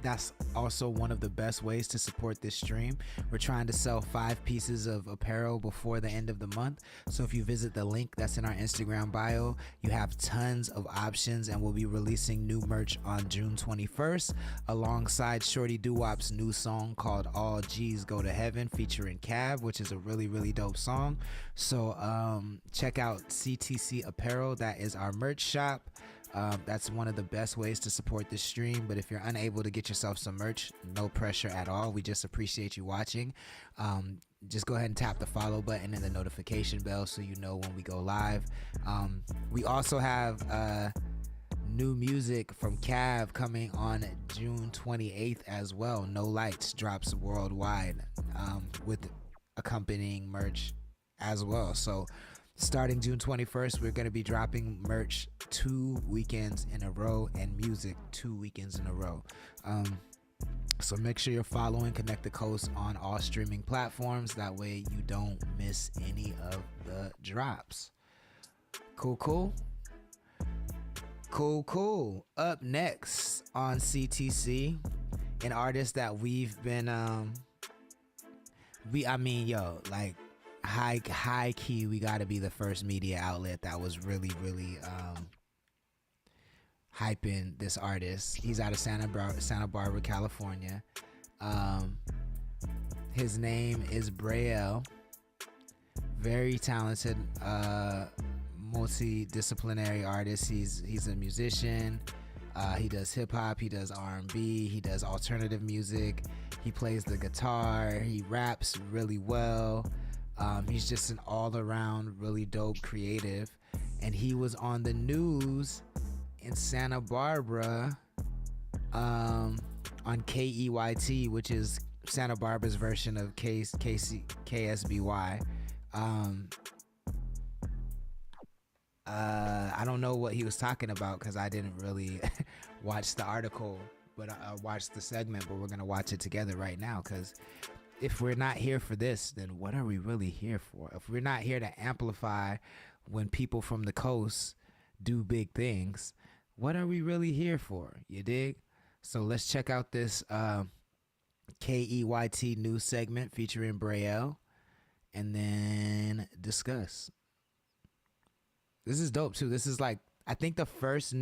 That's also one of the best ways to support this stream. We're trying to sell 5 pieces of apparel before the end of the month. So if you visit the link that's in our Instagram bio, you have tons of options, and we'll be releasing new merch on June 21st alongside Shorty Doo-Wop's new song called All G's Go to Heaven featuring Cav, which is a really, really dope song. So check out CTC Apparel. That is our merch shop. That's one of the best ways to support this stream. But if you're unable to get yourself some merch, no pressure at all. We just appreciate you watching. Just go ahead and tap the follow button and the notification bell so you know when we go live. We also have new music from Cav coming on June 28th as well. No Lights drops worldwide with accompanying merch as well. So starting June 21st, we're going to be dropping merch 2 weekends in a row and music 2 weekends in a row. So make sure you're following Connect the Coast on all streaming platforms. That way you don't miss any of the drops. Cool. Up next on CTC, an artist that we've been, high key, we got to be the first media outlet that was really hyping this artist. He's out of Santa Barbara, California. His name is Braille. Very talented, multidisciplinary artist. He's a musician. He does hip hop. He does R&B. He does alternative music. He plays the guitar. He raps really well. He's just an all-around really dope creative, and he was on the news in Santa Barbara on KEYT, which is Santa Barbara's version of KSBY. I don't know what he was talking about because I didn't really watch the article, but I watched the segment, but we're going to watch it together right now because if we're not here for this, then what are we really here for? If we're not here to amplify when people from the coast do big things, what are we really here for? You dig? So let's check out this KEYT news segment featuring Braille and then discuss. This is dope too. This is like, I think the first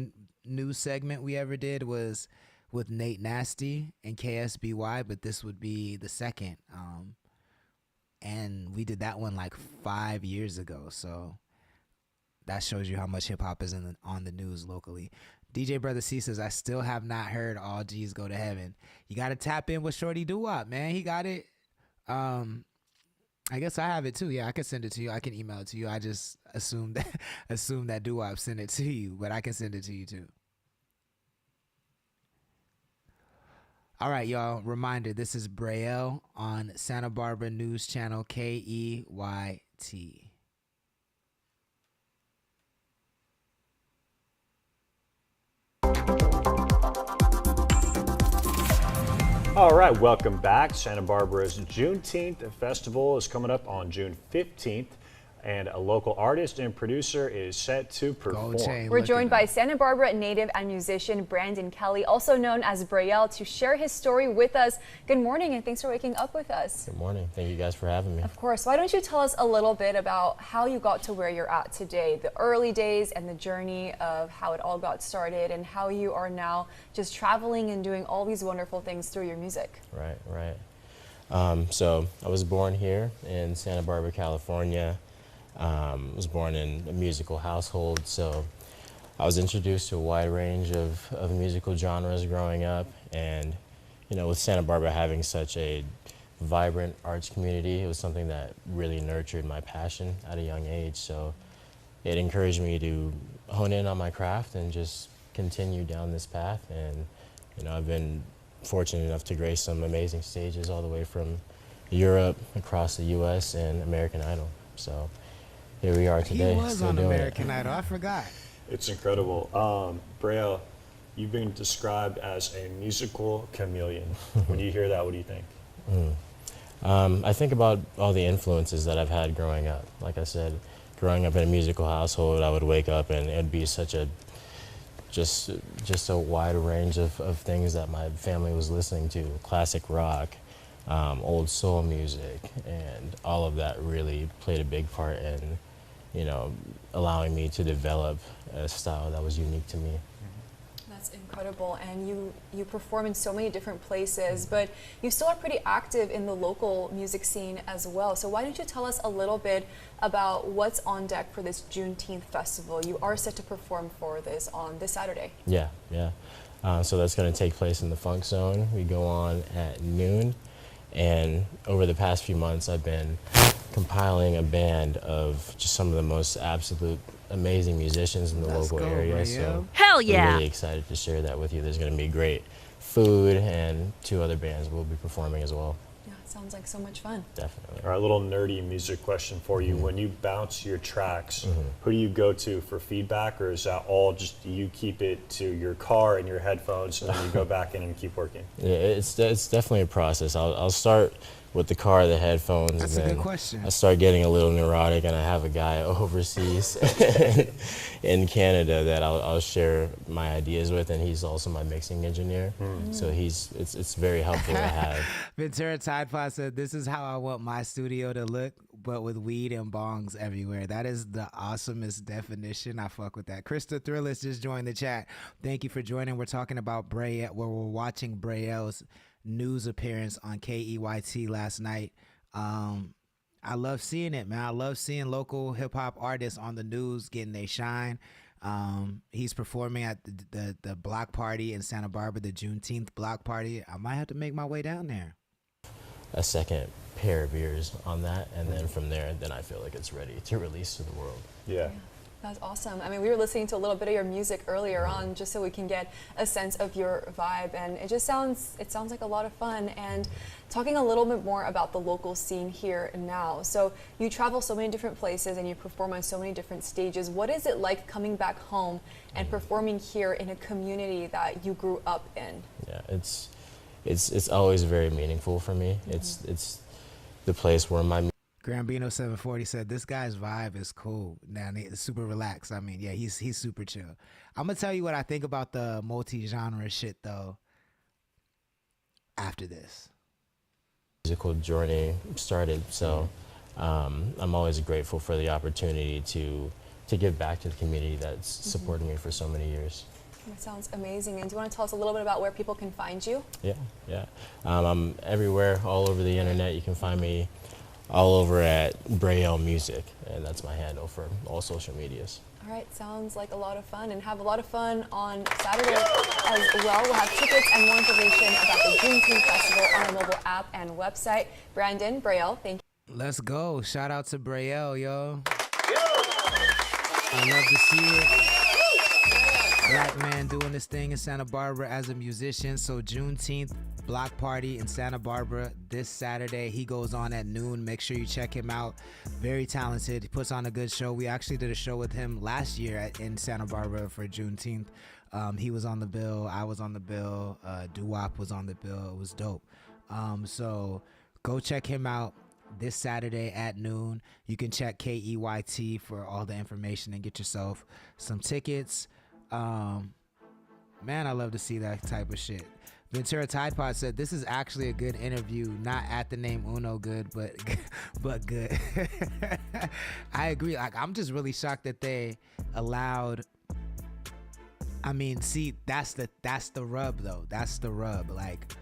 news segment we ever did was with Nate Nasty and KSBY, but this would be the second. And we did that one like 5 years ago. So that shows you how much hip hop is on the news locally. DJ Brother C says, I still have not heard All G's Go to Heaven. You got to tap in with Shorty Doo-Wop, man. He got it. I guess I have it too. Yeah, I can send it to you. I can email it to you. I just assumed that Doo-Wop sent it to you, but I can send it to you too. All right, y'all. Reminder, this is Braille on Santa Barbara News Channel KEYT. All right, welcome back. Santa Barbara's Juneteenth festival is coming up on June 15th. And a local artist and producer is set to perform. We're joined by Santa Barbara native and musician Brandon Kelly, also known as Braille, to share his story with us. Good morning, and thanks for waking up with us. Good morning. Thank you guys for having me. Of course. Why don't you tell us a little bit about how you got to where you're at today, the early days and the journey of how it all got started, and how you are now just traveling and doing all these wonderful things through your music. Right. So I was born here in Santa Barbara, California. Was born in a musical household, so I was introduced to a wide range of musical genres growing up, and with Santa Barbara having such a vibrant arts community, it was something that really nurtured my passion at a young age. So it encouraged me to hone in on my craft and just continue down this path. And I've been fortunate enough to grace some amazing stages all the way from Europe, across the U.S., and American Idol. So here we are today. He was still on doing American it. Idol. I forgot. It's incredible. Braille, you've been described as a musical chameleon. When you hear that, what do you think? I think about all the influences that I've had growing up. Like I said, growing up in a musical household, I would wake up and it'd be such a just a wide range of things that my family was listening to. Classic rock, old soul music, and all of that really played a big part in, allowing me to develop a style that was unique to me. That's incredible, and you perform in so many different places, but you still are pretty active in the local music scene as well. So why don't you tell us a little bit about what's on deck for this Juneteenth festival? You are set to perform for this on this Saturday. Yeah. So that's going to take place in the Funk Zone. We go on at noon, and over the past few months, I've been compiling a band of just some of the most absolute amazing musicians in the local area. So hell yeah! I'm really excited to share that with you. There's going to be great food, and 2 other bands will be performing as well. Yeah, it sounds like so much fun. Definitely. All right, a little nerdy music question for you. When you bounce your tracks, who do you go to for feedback, or is that all just you keep it to your car and your headphones, and then you go back in and keep working? Yeah, it's definitely a process. I'll start with the car, the headphones, That's and a then good question. I start getting a little neurotic, and I have a guy overseas in Canada that I'll share my ideas with, and he's also my mixing engineer. So it's very helpful to have. Ventura Tide Pod said, "This is how I want my studio to look, but with weed and bongs everywhere." That is the awesomest definition. I fuck with that. Krista Thrillis just joined the chat. Thank you for joining. We're talking about Braille, where we're watching Braille's news appearance on KEYT last night. I love seeing it, man. I love seeing local hip hop artists on the news getting their shine. He's performing at the block party in Santa Barbara, the Juneteenth block party. I might have to make my way down there. A second pair of ears on that, and then from there, then I feel like it's ready to release to the world. Yeah. That's awesome. I mean, we were listening to a little bit of your music earlier on just so we can get a sense of your vibe, and it sounds like a lot of fun. And talking a little bit more about the local scene here now. So you travel so many different places and you perform on so many different stages. What is it like coming back home and performing here in a community that you grew up in? Yeah, it's always very meaningful for me. It's the place where my Grambino 740 said, "This guy's vibe is cool. Now it's super relaxed. I mean, yeah, he's super chill." I'm gonna tell you what I think about the multi-genre shit though. After this musical journey started, so I'm always grateful for the opportunity to give back to the community that's supported me for so many years. That sounds amazing. And do you want to tell us a little bit about where people can find you? Yeah. I'm everywhere, all over the internet. You can find me all over at Braille Music, and that's my handle for all social medias. All right, sounds like a lot of fun, and have a lot of fun on Saturday as well. We'll have tickets and more information about the Juneteenth Festival on our mobile app and website. Brandon, Braille, thank you. Let's go. Shout out to Braille, yo. I love to see it. Black man doing this thing in Santa Barbara as a musician. So Juneteenth block party in Santa Barbara this Saturday. He goes on at noon. Make sure you check him out. Very talented. He puts on a good show. We actually did a show with him last year in Santa Barbara for Juneteenth. He was on the bill. I was on the bill. Doo-Wop was on the bill. It was dope. So go check him out this Saturday at noon. You can check KEYT for all the information and get yourself some tickets. Man, I love to see that type of shit. Ventura Tide Pod said, "This is actually a good interview, not at the name Uno good, but good." I agree. Like, I'm just really shocked that they allowed. I mean, see, that's the rub though. That's the rub. Like,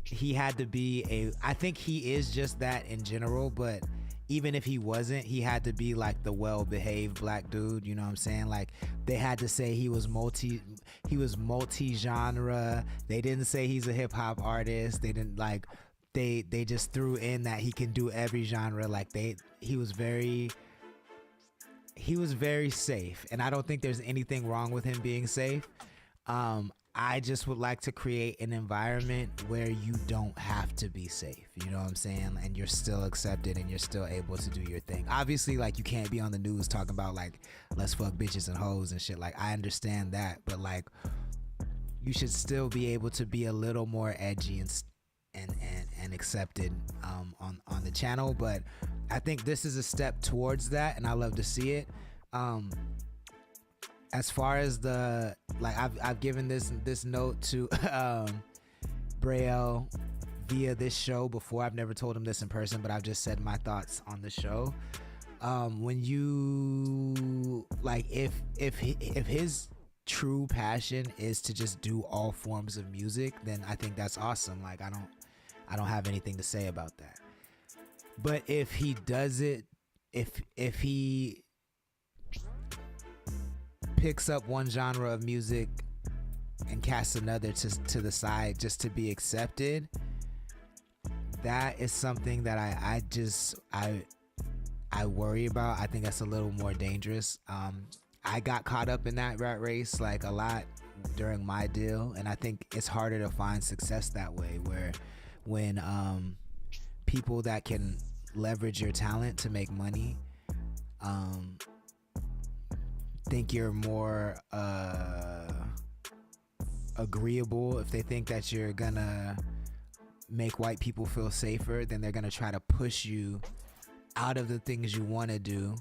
he had to be I think he is just that in general, but even if he wasn't, he had to be like the well-behaved black dude. You know what I'm saying? Like they had to say he was multi-genre. They didn't say he's a hip hop artist. They didn't like. They just threw in that he can do every genre. Like he was very safe, and I don't think there's anything wrong with him being safe. I just would like to create an environment where you don't have to be safe, you know what I'm saying? And you're still accepted and you're still able to do your thing. Obviously, like, you can't be on the news talking about, like, let's fuck bitches and hoes and shit. Like, I understand that, but, like, you should still be able to be a little more edgy and accepted on the channel. But I think this is a step towards that, and I love to see it. As far as the, like, I've given this note to Braille via this show before. I've never told him this in person, but I've just said my thoughts on the show. When you, like, if his true passion is to just do all forms of music, then I think that's awesome. Like, I don't have anything to say about that. But if he does it, if he picks up one genre of music and casts another to the side just to be accepted, that is something that I worry about. I think that's a little more dangerous. I got caught up in that rat race like a lot during my deal, and I think it's harder to find success that way, where when people that can leverage your talent to make money think you're more agreeable, if they think that you're gonna make white people feel safer, then they're gonna try to push you out of the things you want to do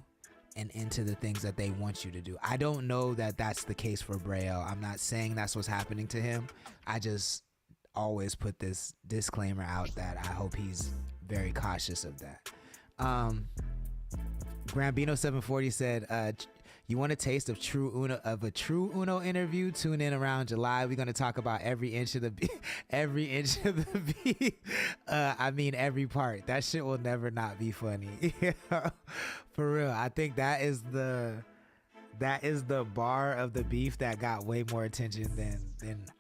and into the things that they want you to do. I don't know that that's the case for Braille. I'm not saying that's what's happening to him. I just always put this disclaimer out that I hope he's very cautious of that. Grambino 740 said, you want a taste of a true Uno interview? Tune in around July. We're gonna talk about every inch of the beat. I mean every part. That shit will never not be funny. For real. I think that is the bar of the beef that got way more attention than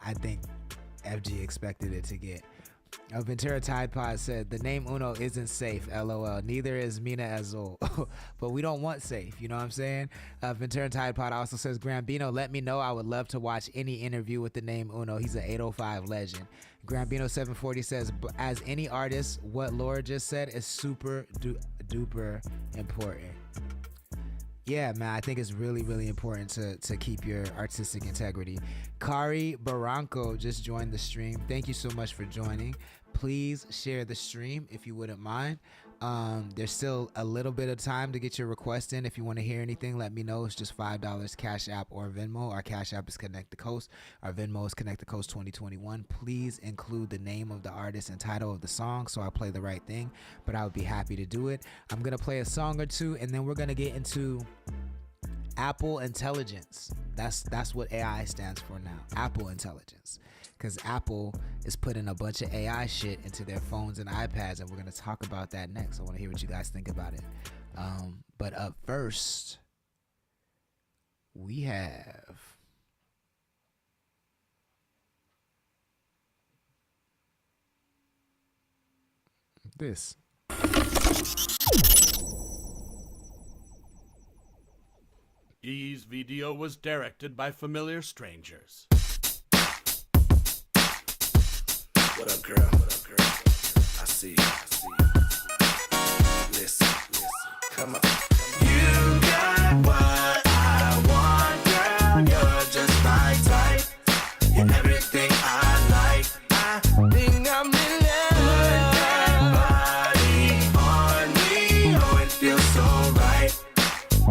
I think FG expected it to get. Ventura Tide Pod said, the name Uno isn't safe, LOL. Neither is Mina Azul. But we don't want safe, you know what I'm saying? Ventura Tide Pod also says, Grambino, let me know. I would love to watch any interview with the name Uno. He's an 805 legend. Grambino 740 says, as any artist, what Laura just said is super duper important. Yeah, man, I think it's really, really important to keep your artistic integrity. Kari Barranco just joined the stream. Thank you so much for joining. Please share the stream if you wouldn't mind. There's still a little bit of time to get your request in. If you want to hear anything, let me know. It's just $5 Cash App or Venmo. Our Cash App is Connect the Coast. Our Venmo is Connect the Coast 2021. Please include the name of the artist and title of the song so I play the right thing, but I would be happy to do it. I'm going to play a song or two, and then we're going to get into Apple Intelligence. That's what AI stands for now. Apple Intelligence. Because Apple is putting a bunch of AI shit into their phones and iPads, and we're going to talk about that next. I want to hear what you guys think about it. But up first, we have this. E's video was directed by familiar strangers. What up, girl? What up, girl? I see you. Listen. Come on. You got what I want, girl. You're just my type. You're everything I like. I think I'm in love. Put that body on me. Oh, it feels so right.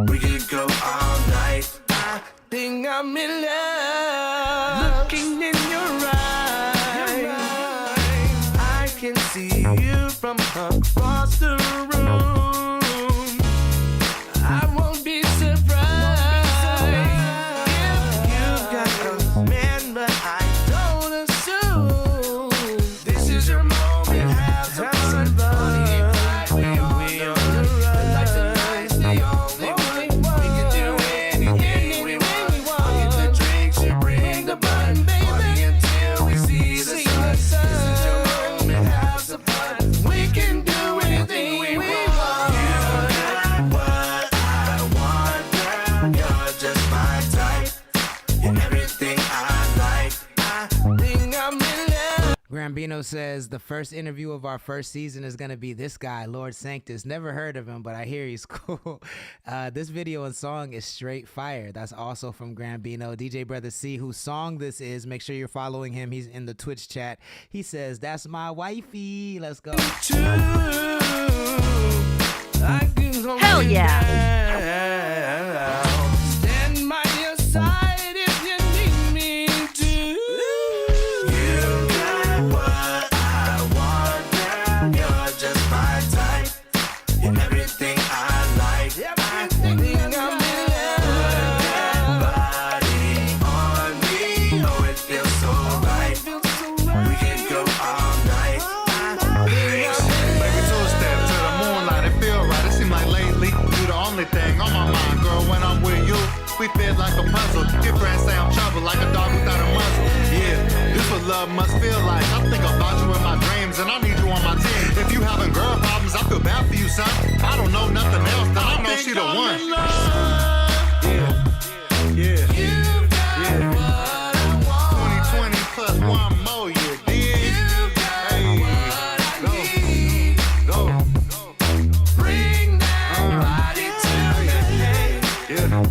We could go all night. I think I'm in love. Looking in your eyes, I can see you from across the room. I won't be surprised if you got a man, but I don't assume. This is your moment. Have some fun. We on the road. Grambino says the first interview of our first season is going to be this guy, Lord Sanctus. Never heard of him, but I hear he's cool. This video and song is straight fire. That's also from Grambino. DJ Brother C, whose song this is, make sure you're following him. He's in the Twitch chat. He says, that's my wifey. Let's go. Hell yeah. Stand by your side if you need me to. You got what I want, girl. You're just my type. You're everything I like. I think I'm in love. Body on me, oh it feels so right. We can go all night. Baby, two-step to the moonlight, it feel right. It seem like lately you the only thing on my mind, girl. When I'm with you, we feel like a puzzle. Your friends say I'm trouble, like a dog without a muzzle. Yeah, this what love must feel like. I think about you in my dreams, and I need you on my team. If you having girl problems, I feel bad for you, son. I don't know nothing else, then I know she the one. Yeah, yeah, yeah. 2020 plus one more year, dig? Hey, go. Bring that body to me. Yeah.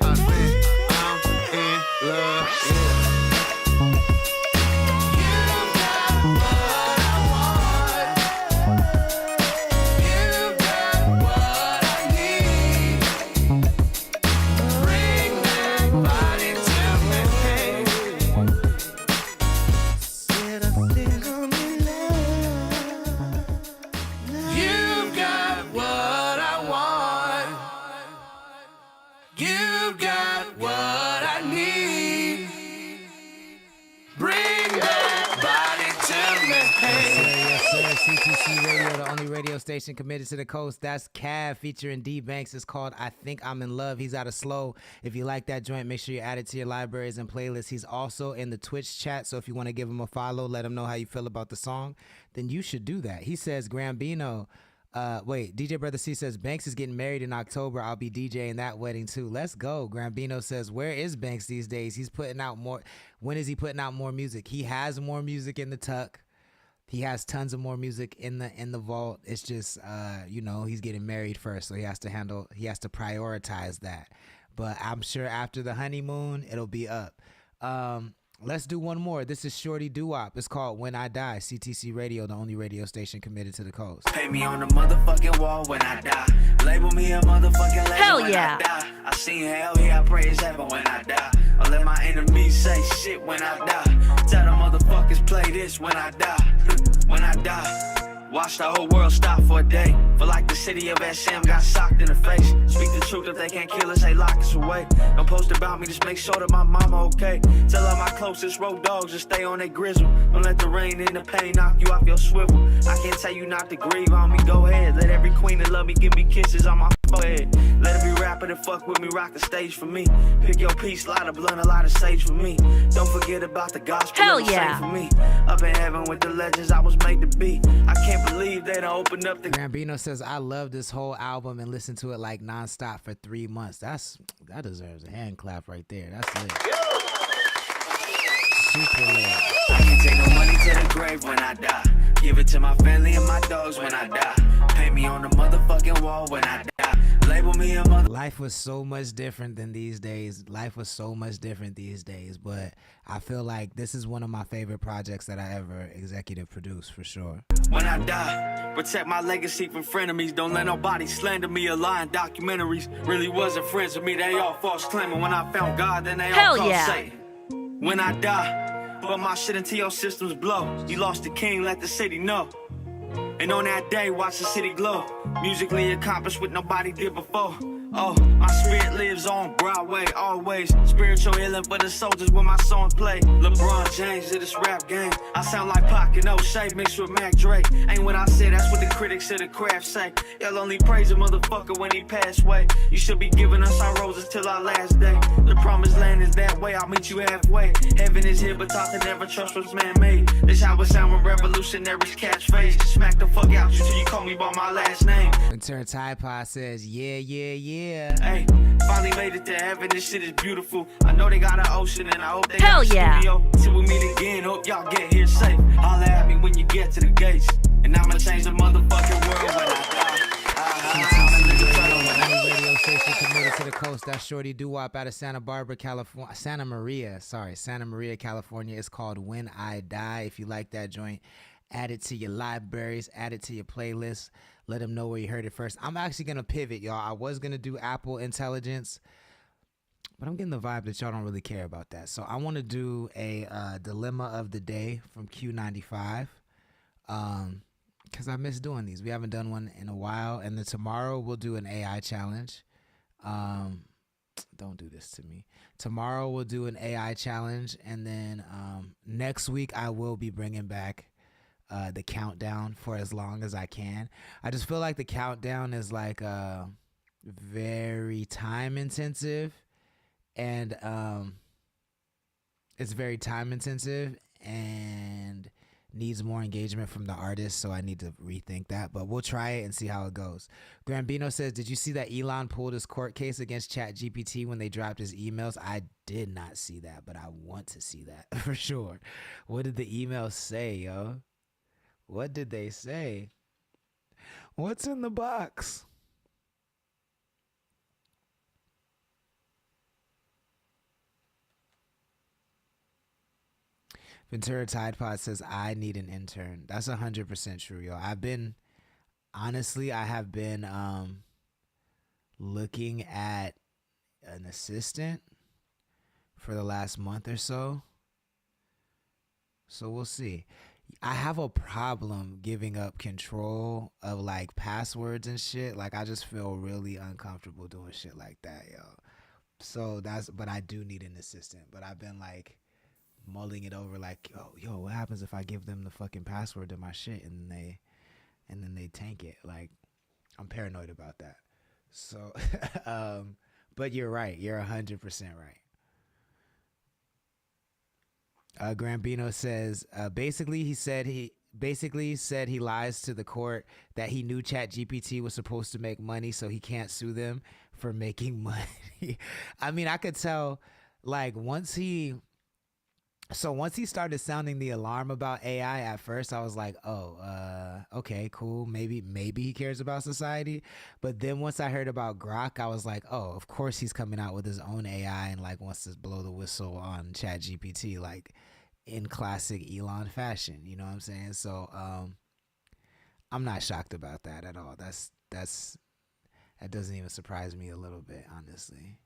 I think I'm in love. You've got what I want. You've got what I need. Bring that body to me. Yes, sir. CTC Radio, the only radio station committed to the coast. That's Cav featuring D Banks. It's called I Think I'm in Love. He's out of Slow. If you like that joint, make sure you add it to your libraries and playlists. He's also in the Twitch chat, so if you want to give him a follow, let him know how you feel about the song, then you should do that. He says, Grambino, DJ Brother C says, Banks is getting married in October. I'll be DJing that wedding too. Let's go. Grambino says, where is Banks these days? He's putting out more. When is he putting out more music? He has more music in the tuck. He has tons of more music in the vault. It's just, he's getting married first, so he has to prioritize that. But I'm sure after the honeymoon, it'll be up. Let's do one more. This is Shorty Doo-Wop. It's called When I Die. CTC Radio, the only radio station committed to the coast. Pay me on the motherfucking wall when I die. Label me a motherfucking legend Hell when yeah. I die. I seen hell, yeah, I praise heaven when I die. I let my enemies say shit when I die. Tell the motherfuckers play this when I die. When I die. Watch the whole world stop for a day. For like the city of SM got socked in the face. Speak the truth, if they can't kill us, they lock us away. Don't post about me, just make sure that my mama okay. Tell all my closest road dogs to stay on their grizzle. Don't let the rain and the pain knock you off your swivel. I can't tell you not to grieve on me, go ahead. Let every queen that love me give me kisses on my forehead. Let every rapper that fuck with me rock the stage for me. Pick your piece, light a blunt, a lot of sage for me. Don't forget about the gospel. Hell it was yeah. saved for me. Up in heaven with the legends I was made to be. I can't believe they done opened up the. Grambino says, I love this whole album and listen to it like nonstop for 3 months. That deserves a hand clap right there. That's lit. Super lit. I can take no money to the grave when I die. Give it to my family and my dogs when I die. Pay me on the motherfucking wall when I die. Label me a mother. Life was so much different than these days. Life was so much different these days. But I feel like this is one of my favorite projects that I ever executive produced for sure. When I die, protect my legacy from frenemies. Don't let nobody slander me or lie in documentaries. Really wasn't friends with me, they all false claiming. When I found God, then they Hell all called yeah. Satan. When I die, put my shit into your systems blow. You lost the king, let the city know. And on that day, watch the city glow. Musically accomplished what nobody did before. Oh, my spirit lives on Broadway, always. Spiritual healing for the soldiers when my song play. LeBron James of this rap game. I sound like Pac and O'Shea mixed with Mac Drake. Ain't what I say, that's what the critics of the craft say. Y'all only praise a motherfucker when he passed away. You should be giving us our roses till our last day. The promised land is that way, I'll meet you halfway. Heaven is here, but talk to never trust what's man-made. This how it sound when revolutionaries catch phase. Smack the fuck out you till you call me by my last name. And Turn Tide Pod says, yeah, yeah, yeah. Yeah. Hey, finally made it to heaven. This shit is beautiful. I know they got an ocean, and I hope they Hell got a yeah. studio. Till we meet again, hope y'all get here safe. Holla at me when you get to the gates, and I'ma change the motherfucking world when I die. Only radio station committed to the coast. That's Shorty Doo-Wop out of Santa Maria, California. It's called When I Die. If you like that joint, add it to your libraries, add it to your playlist. Let them know where you heard it first. I'm actually going to pivot, y'all. I was going to do Apple Intelligence, but I'm getting the vibe that y'all don't really care about that. So I want to do a Dilemma of the Day from Q95. Because I miss doing these. We haven't done one in a while. And then tomorrow we'll do an AI challenge. Don't do this to me. Tomorrow we'll do an AI challenge. And then next week I will be bringing back the countdown for as long as I can. I just feel like the countdown is like very time intensive. And it's very time intensive and needs more engagement from the artist, so I need to rethink that, but we'll try it and see how it goes. Grambino says, did you see that Elon pulled his court case against ChatGPT when they dropped his emails? I did not see that, but I want to see that for sure. What did the emails say, yo? What did they say? What's in the box? Ventura Tide Pod says, I need an intern. That's 100% true, yo. I have been looking at an assistant for the last month or so. So we'll see. I have a problem giving up control of like passwords and shit. Like I just feel really uncomfortable doing shit like that, yo. So but I do need an assistant. But I've been like mulling it over, like, yo, what happens if I give them the fucking password to my shit and then they tank it? Like, I'm paranoid about that. So, but you're right. You're 100% right. Grambino says, basically said he lies to the court that he knew ChatGPT was supposed to make money, so he can't sue them for making money. I mean, I could tell, like, once he started sounding the alarm about AI at first, I was like, okay, cool. Maybe he cares about society. But then once I heard about Grok, I was like, oh, of course he's coming out with his own AI and like wants to blow the whistle on ChatGPT, like in classic Elon fashion. You know what I'm saying? So I'm not shocked about that at all. That doesn't even surprise me a little bit, honestly.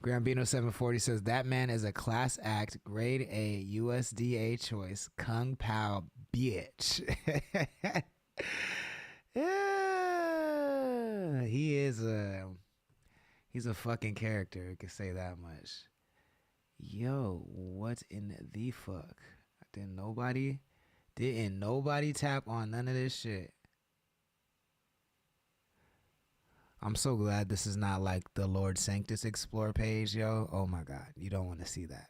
Grambino 740 says, that man is a class act, grade A, USDA choice, Kung Pao bitch. Yeah, he's a fucking character, I can say that much. Yo, what in the fuck? Didn't nobody tap on none of this shit. I'm so glad this is not like the Lord Sanctus Explore page, yo. Oh my God. You don't want to see that.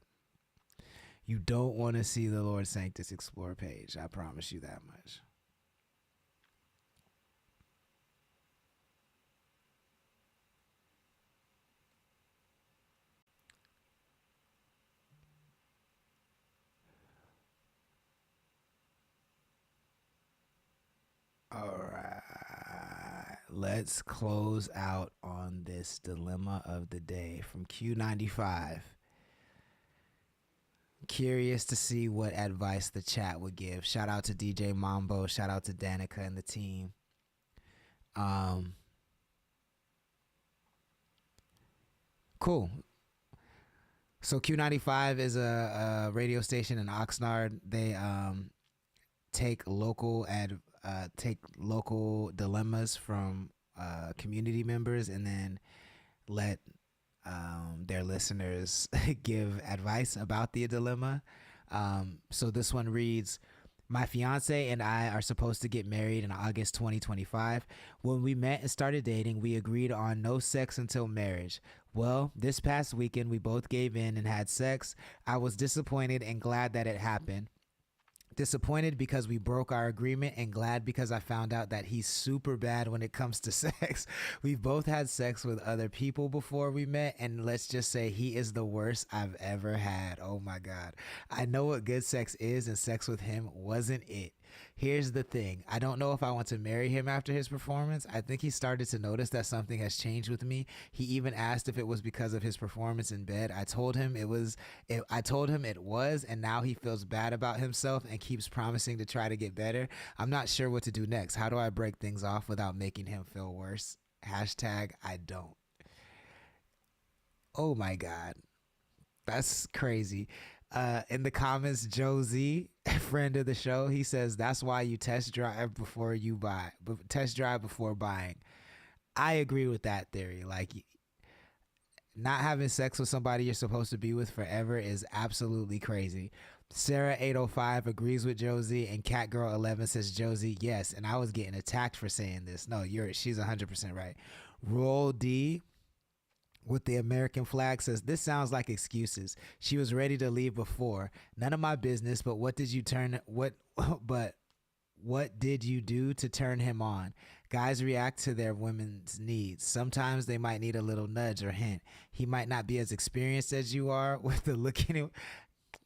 You don't want to see the Lord Sanctus Explore page. I promise you that much. All right. Let's close out on this dilemma of the day from Q95. Curious to see what advice the chat would give. Shout out to DJ Mambo. Shout out to Danica and the team. Cool. So Q95 is a radio station in Oxnard. They take local dilemmas from community members and then let their listeners give advice about the dilemma. So this one reads, My fiance and I are supposed to get married in August 2025. When we met and started dating, we agreed on no sex until marriage. Well, this past weekend, we both gave in and had sex. I was disappointed and glad that it happened. Disappointed because we broke our agreement, and glad because I found out that he's super bad when it comes to sex. We've both had sex with other people before we met, and let's just say he is the worst I've ever had. Oh my God. I know what good sex is, and sex with him wasn't it. Here's the thing. I don't know if I want to marry him after his performance. I think he started to notice that something has changed with me. He even asked if it was because of his performance in bed. I told him it was, and now he feels bad about himself and keeps promising to try to get better. I'm not sure what to do next. How do I break things off without making him feel worse? Hashtag I don't. Oh my God. That's crazy. In the comments, Josie, friend of the show, he says that's why you test drive before you buy. Test drive before buying. I agree with that theory. Like, not having sex with somebody you're supposed to be with forever is absolutely crazy. Sarah 805 agrees with Josie, and Catgirl 11 says Josie, yes. And I was getting attacked for saying this. No, she's 100% right. Roll D with the American flag says, this sounds like excuses. She was ready to leave before. None of my business, but what did you do to turn him on? Guys react to their women's needs. Sometimes they might need a little nudge or hint. He might not be as experienced as you are with the look in him.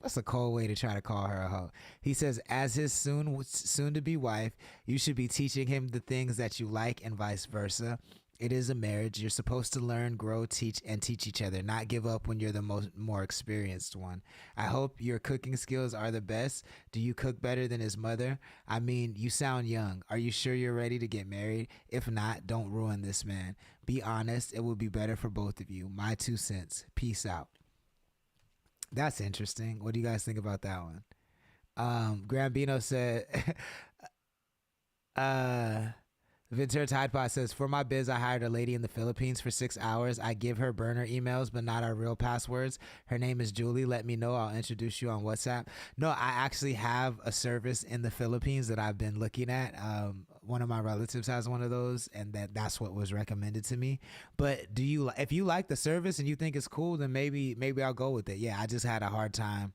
That's a cold way to try to call her a hoe. He says, as his soon-to-be wife, you should be teaching him the things that you like and vice versa. It is a marriage. You're supposed to learn, grow, teach each other, not give up when you're the more experienced one. I hope your cooking skills are the best. Do you cook better than his mother? I mean, you sound young. Are you sure you're ready to get married? If not, don't ruin this man. Be honest. It will be better for both of you. My 2 cents. Peace out. That's interesting. What do you guys think about that one? Grambino said, Ventura Tide Pod says, for my biz, I hired a lady in the Philippines for 6 hours. I give her burner emails, but not our real passwords. Her name is Julie. Let me know. I'll introduce you on WhatsApp. No, I actually have a service in the Philippines that I've been looking at. One of my relatives has one of those, and that's what was recommended to me. But if you like the service and you think it's cool, then maybe I'll go with it. Yeah, I just had a hard time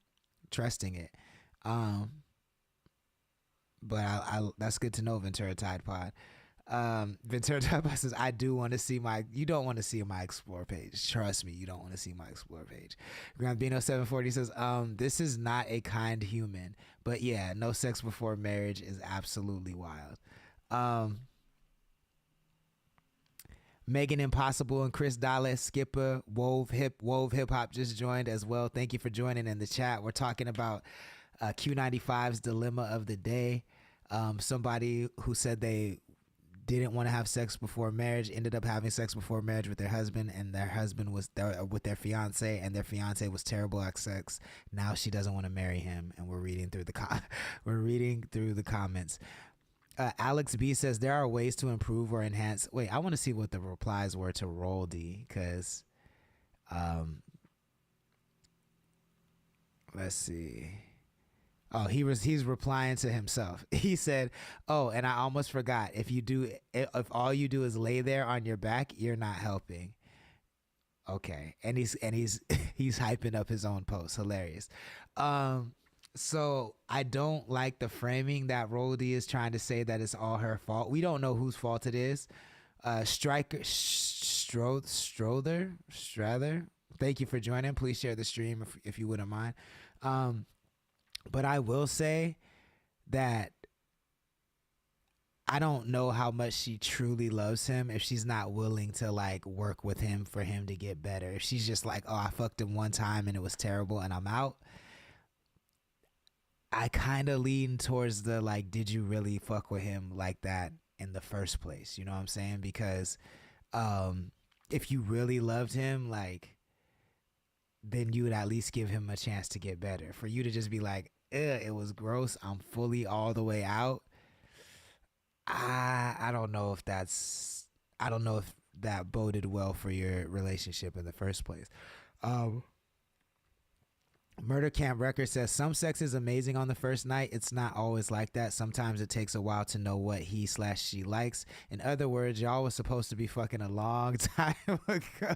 trusting it. But I that's good to know, Ventura Tide Pod. Ventura Tide Pod says, I do want to see you don't want to see my Explore page. Trust me, you don't want to see my Explore page. Grambino 740 says, this is not a kind human. But yeah, no sex before marriage is absolutely wild. Megan Impossible and Chris Dallas, Skipper, Wove Hip Hop just joined as well. Thank you for joining in the chat. We're talking about Q95's dilemma of the day. Somebody who said they didn't want to have sex before marriage ended up having sex before marriage with their husband, and their husband was there with their fiance, and their fiance was terrible at sex. Now she doesn't want to marry him, and we're reading through the comments. Alex B says there are ways to improve or enhance. Wait, I want to see what the replies were to Roll D, because let's see. Oh, he's replying to himself. He said, "Oh, and I almost forgot. If all you do is lay there on your back, you're not helping." Okay, and he's hyping up his own post. Hilarious. So I don't like the framing that Roldy is trying to say that it's all her fault. We don't know whose fault it is. Strather. Thank you for joining. Please share the stream if you wouldn't mind. But I will say that I don't know how much she truly loves him if she's not willing to like work with him for him to get better. If she's just like, oh, I fucked him one time and it was terrible and I'm out. I kind of lean towards the like, did you really fuck with him like that in the first place? You know what I'm saying? Because if you really loved him, like, then you would at least give him a chance to get better. For you to just be like, it was gross, I'm fully all the way out. I don't know if that boded well for your relationship in the first place. Murder Camp Record says some sex is amazing on the first night. It's not always like that. Sometimes it takes a while to know what he/she likes. In other words, y'all was supposed to be fucking a long time ago.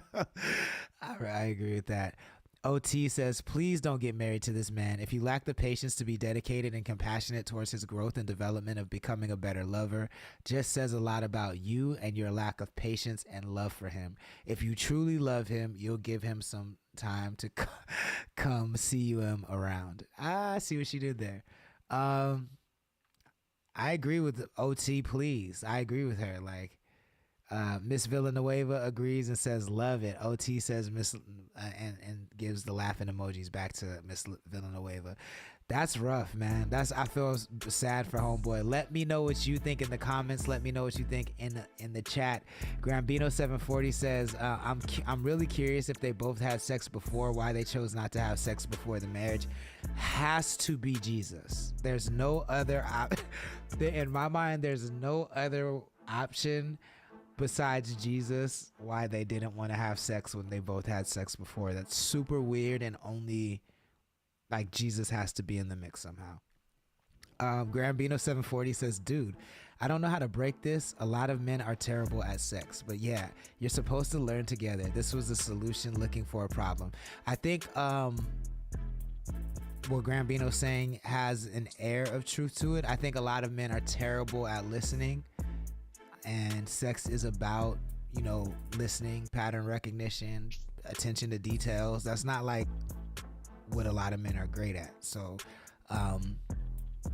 I agree with that. OT says, please don't get married to this man. If you lack the patience to be dedicated and compassionate towards his growth and development of becoming a better lover, just says a lot about you and your lack of patience and love for him. If you truly love him, you'll give him some time to come see him around. I see what she did there. I agree with OT, please. I agree with her. Like, Miss Villanueva agrees and says love it. OT says Miss and gives the laughing emojis back to Miss Villanueva. That's rough, man. I feel sad for homeboy. Let me know what you think in the comments. Let me know what you think in the chat. Grambino 740 says I'm really curious if they both had sex before, why they chose not to have sex before the marriage. Has to be Jesus. There's no other in my mind. There's no other option besides Jesus why they didn't want to have sex when they both had sex before. That's super weird, and only like Jesus has to be in the mix somehow. Grambino 740 says, dude, I don't know how to break this. A lot of men are terrible at sex, but yeah, you're supposed to learn together. This was a solution looking for a problem. I think what Grambino's saying has an air of truth to it. I think a lot of men are terrible at listening, and sex is about, listening, pattern recognition, attention to details. That's not like what a lot of men are great at. So,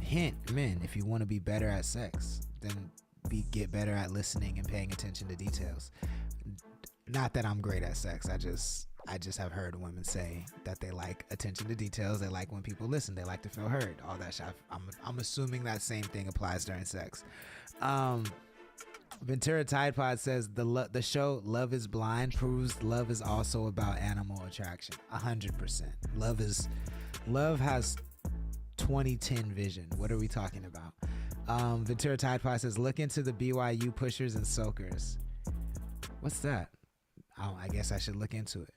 hint, men, if you want to be better at sex, then get better at listening and paying attention to details. Not that I'm great at sex. I just have heard women say that they like attention to details. They like when people listen. They like to feel heard. All that shit. I'm assuming that same thing applies during sex. Ventura Tide Pod says the show Love is Blind proves love is also about animal attraction. 100%. Love has 2010 vision. What are we talking about? Ventura Tide Pod says look into the BYU pushers and soakers. What's that? I guess I should look into it.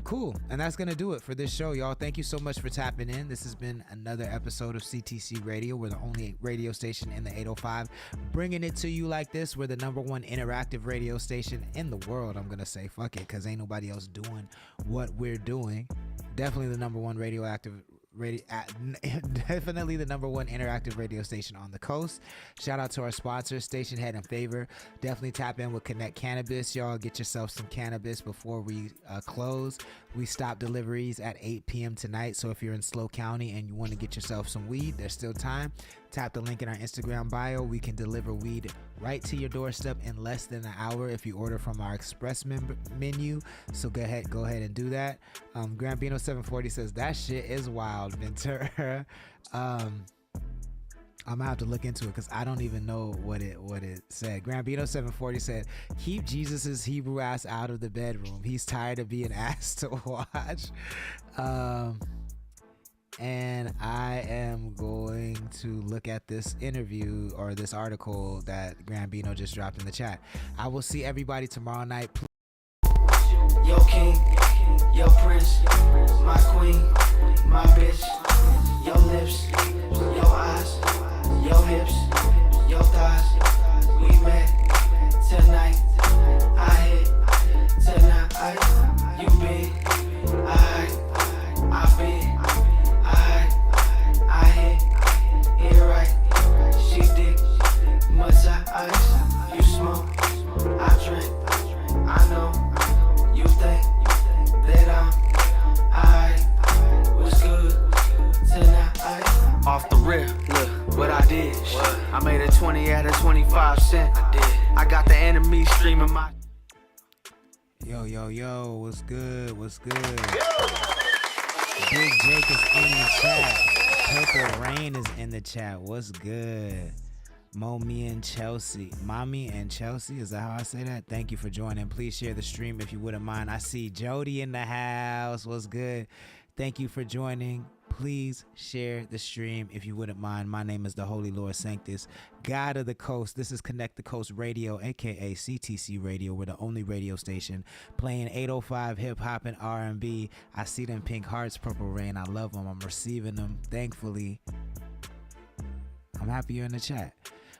Cool. And that's gonna do it for this show, y'all. Thank you so much for tapping in. This has been another episode of CTC Radio. We're the only radio station in the 805 bringing it to you like this. We're the #1 interactive radio station in the world. I'm gonna say fuck it, because ain't nobody else doing what we're doing. Definitely the #1 definitely the #1 interactive radio station on the coast. Shout out to our sponsors, Station Head and Favor. Definitely tap in with Connect Cannabis, y'all. Get yourself some cannabis before we close. We stop deliveries at 8 p.m. tonight, so if you're in Slow County and you want to get yourself some weed, there's still time. Tap the link in our Instagram bio. We can deliver weed right to your doorstep in less than an hour if you order from our express menu. So go ahead and do that. Grambino 740 says that shit is wild, Ventura. I'm gonna have to look into it because I don't even know what it said. Grambino 740 said, keep Jesus's Hebrew ass out of the bedroom. He's tired of being asked to watch. And I am going to look at this interview or this article that Grambino just dropped in the chat. I will see everybody tomorrow night. Yo king, yo prince, my queen, my bitch, your lips, your eyes, your hips, your thighs. We met tonight. I hit tonight. You been, I been, I hit it right. She dick, much ice. You smoke, I drink. I know you think that I was good tonight. Off the rip, look what I did. I made a 20 out of 25 cents. I got the enemy streaming my. Yo, what's good? Big Jake is in the chat. Purple Rain is in the chat. What's good? Mommy and Chelsea, is that how I say that? Thank you for joining. Please share the stream if you wouldn't mind. I see Jody in the house. What's good? Thank you for joining. please share the stream if you wouldn't mind. My name is the Holy Lord Sanctus, God of the Coast. This is Connect the Coast Radio, aka CTC Radio. We're the only radio station playing 805 hip hop and R&B. I see them pink hearts, Purple Rain. I love them. I'm receiving them, thankfully. I'm happy you're in the chat.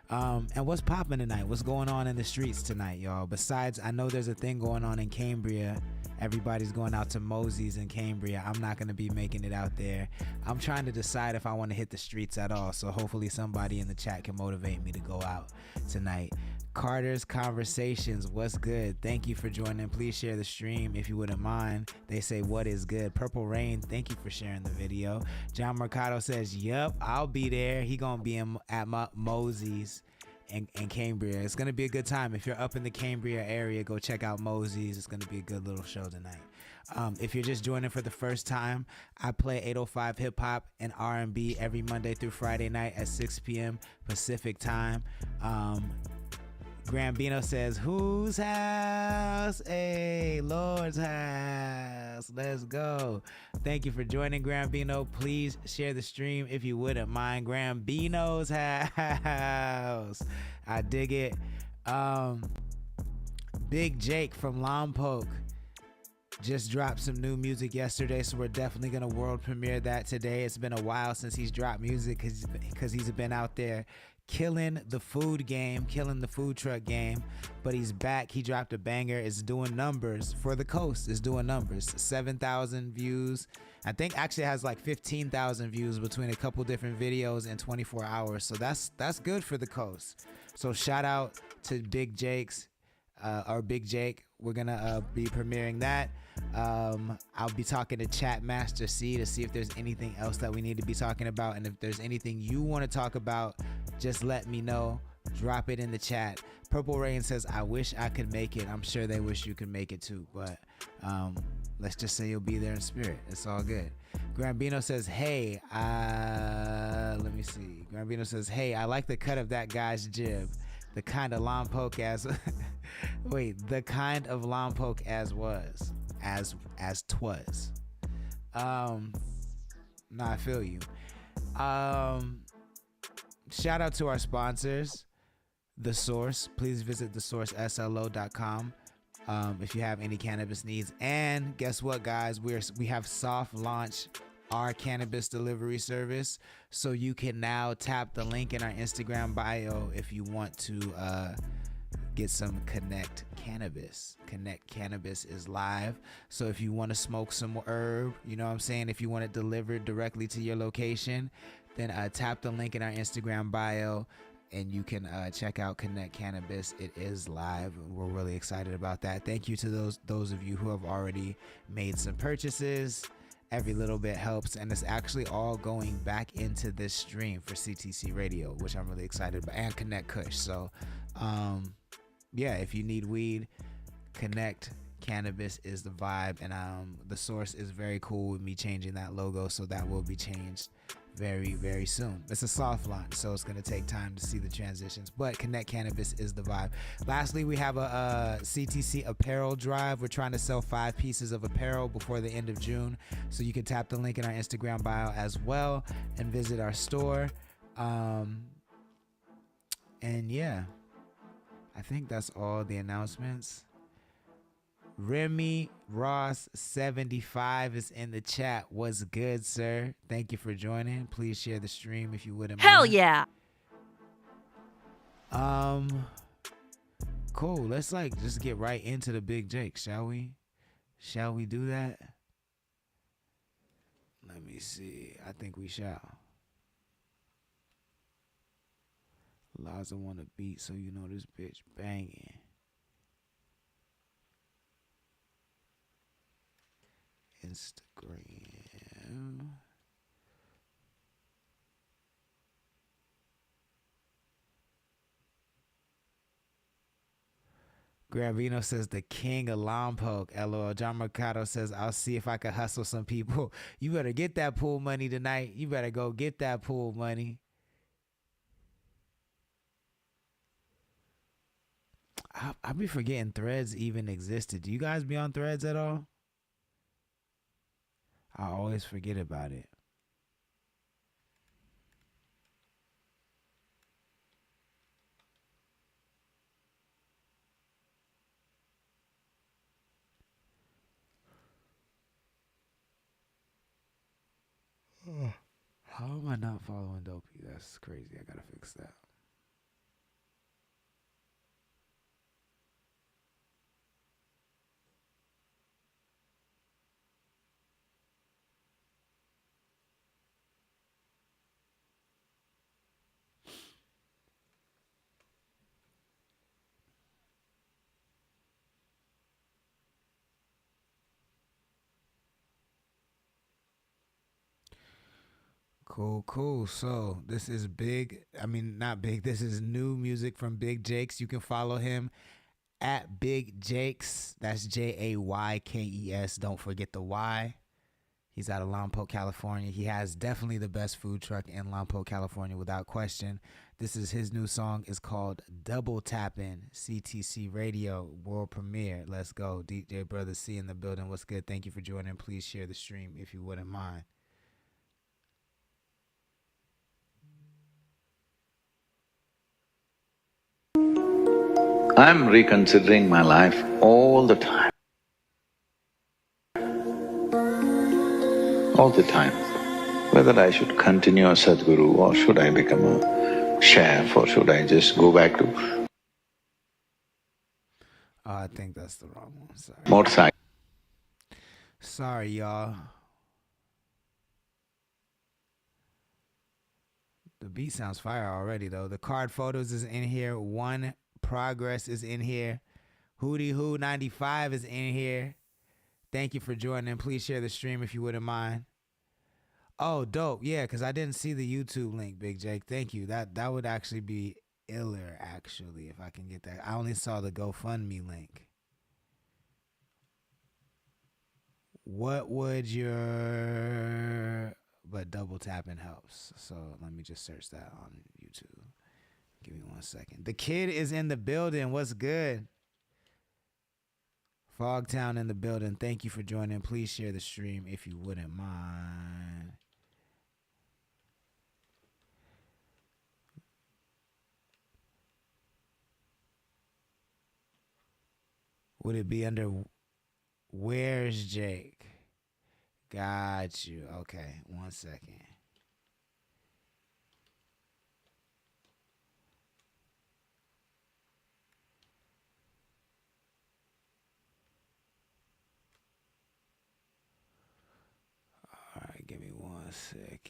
And what's popping tonight? What's going on in the streets tonight, y'all? Besides, I know there's a thing going on in Cambria. Everybody's going out to Mosey's in Cambria. I'm not going to be making it out there. I'm trying to decide if I want to hit the streets at all. So hopefully somebody in the chat can motivate me to go out tonight. Carter's Conversations, what's good? Thank you for joining. Please share the stream if you wouldn't mind. They say, what is good? Purple Rain, thank you for sharing the video. John Mercado says, yep, I'll be there. He gonna be at Mosey's in Cambria. It's gonna be a good time. If you're up in the Cambria area, go check out Mosey's. It's gonna be a good little show tonight. If you're just joining for the first time, I play 805 hip hop and R&B every Monday through Friday night at 6 p.m. Pacific time. Grambino says, whose house? Hey, Lord's house. Let's go. Thank you for joining, Grambino. Please share the stream if you wouldn't mind. Grambino's house. I dig it. Big Jake from Lompoc just dropped some new music yesterday, so we're definitely going to world premiere that today. It's been a while since he's dropped music because he's been out there killing the food game, killing the food truck game, but he's back. He dropped a banger. It's doing numbers for the coast. It's doing numbers. 7,000 views. I think actually it has like 15,000 views between a couple different videos in 24 hours. So that's good for the coast. So shout out to Big Jake's or Big Jake. We're gonna be premiering that. I'll be talking to Chat Master C to see if there's anything else that we need to be talking about, and if there's anything you want to talk about, just let me know. Drop it in the chat. Purple Rain says, I wish I could make it. I'm sure they wish you could make it too, but let's just say you'll be there in spirit. It's all good. Grambino says, hey, let me see. Grambino says, hey, I like the cut of that guy's jib. The kind of Lompoc as wait, the kind of Lompoc as was. As twas. Nah, I feel you. Shout out to our sponsors, The Source. Please visit thesourceslo.com if you have any cannabis needs. And guess what, guys? We have soft launched our cannabis delivery service, so you can now tap the link in our Instagram bio if you want to get some Connect Cannabis. Connect Cannabis is live, so if you want to smoke some herb, you know what I'm saying, if you want it delivered directly to your location, then tap the link in our Instagram bio and you can check out Connect Cannabis. It is live. We're really excited about that. Thank you to those of you who have already made some purchases. Every little bit helps, and it's actually all going back into this stream for CTC Radio, which I'm really excited about, and Connect Kush. So yeah, if you need weed, Connect Cannabis is the vibe, and The Source is very cool with me changing that logo, so that will be changed very, very soon. It's a soft launch, so it's going to take time to see the transitions, but Connect Cannabis is the vibe. Lastly, we have a CTC apparel drive. We're trying to sell 5 pieces of apparel before the end of June, so you can tap the link in our Instagram bio as well and visit our store. And yeah, I think that's all the announcements. Remy Ross 75 is in the chat. What's good, sir? Thank you for joining. Please share the stream if you wouldn't mind. Hell yeah. Cool. Let's just get right into the Big Jake, shall we? Shall we do that? Let me see. I think we shall. Liza want a beat, so you know this bitch banging. Instagram. Gravino says the king of Lompoc. LOL. John Mercado says, I'll see if I can hustle some people. You better get that pool money tonight. You better go get that pool money. I be forgetting Threads even existed. Do you guys be on Threads at all? I always forget about it. How am I not following Dopey? That's crazy. I gotta fix that. Cool. So this is big. I mean, not big. This is new music from Big Jakes. You can follow him at Big Jakes. That's Jaykes. Don't forget the Y. He's out of Lompoc, California. He has definitely the best food truck in Lompoc, California, without question. This is his new song. It's called Double Tappin', CTC Radio, world premiere. Let's go. DJ Brother C in the building. What's good? Thank you for joining. Please share the stream if you wouldn't mind. I'm reconsidering my life all the time. All the time. Whether I should continue as Sadhguru or should I become a chef or should I just go back to I think that's the wrong one. Sorry. motorcycle. Sorry, y'all. The beat sounds fire already, though. The card photos is in here. One Progress is in here. Hootie Hoo 95 is in here. Thank you for joining. Please share the stream if you wouldn't mind. Oh, dope. Yeah, because I didn't see the YouTube link, Big Jake. Thank you. That would actually be iller, actually, if I can get that. I only saw the GoFundMe link. What would your... But double tapping helps. So let me just search that on YouTube. Give me 1 second. The kid is in the building. What's good? Fogtown in the building. Thank you for joining. Please share the stream if you wouldn't mind. Would it be under Where's Jake? Got you. Okay, 1 second. Alright, give me 1 second.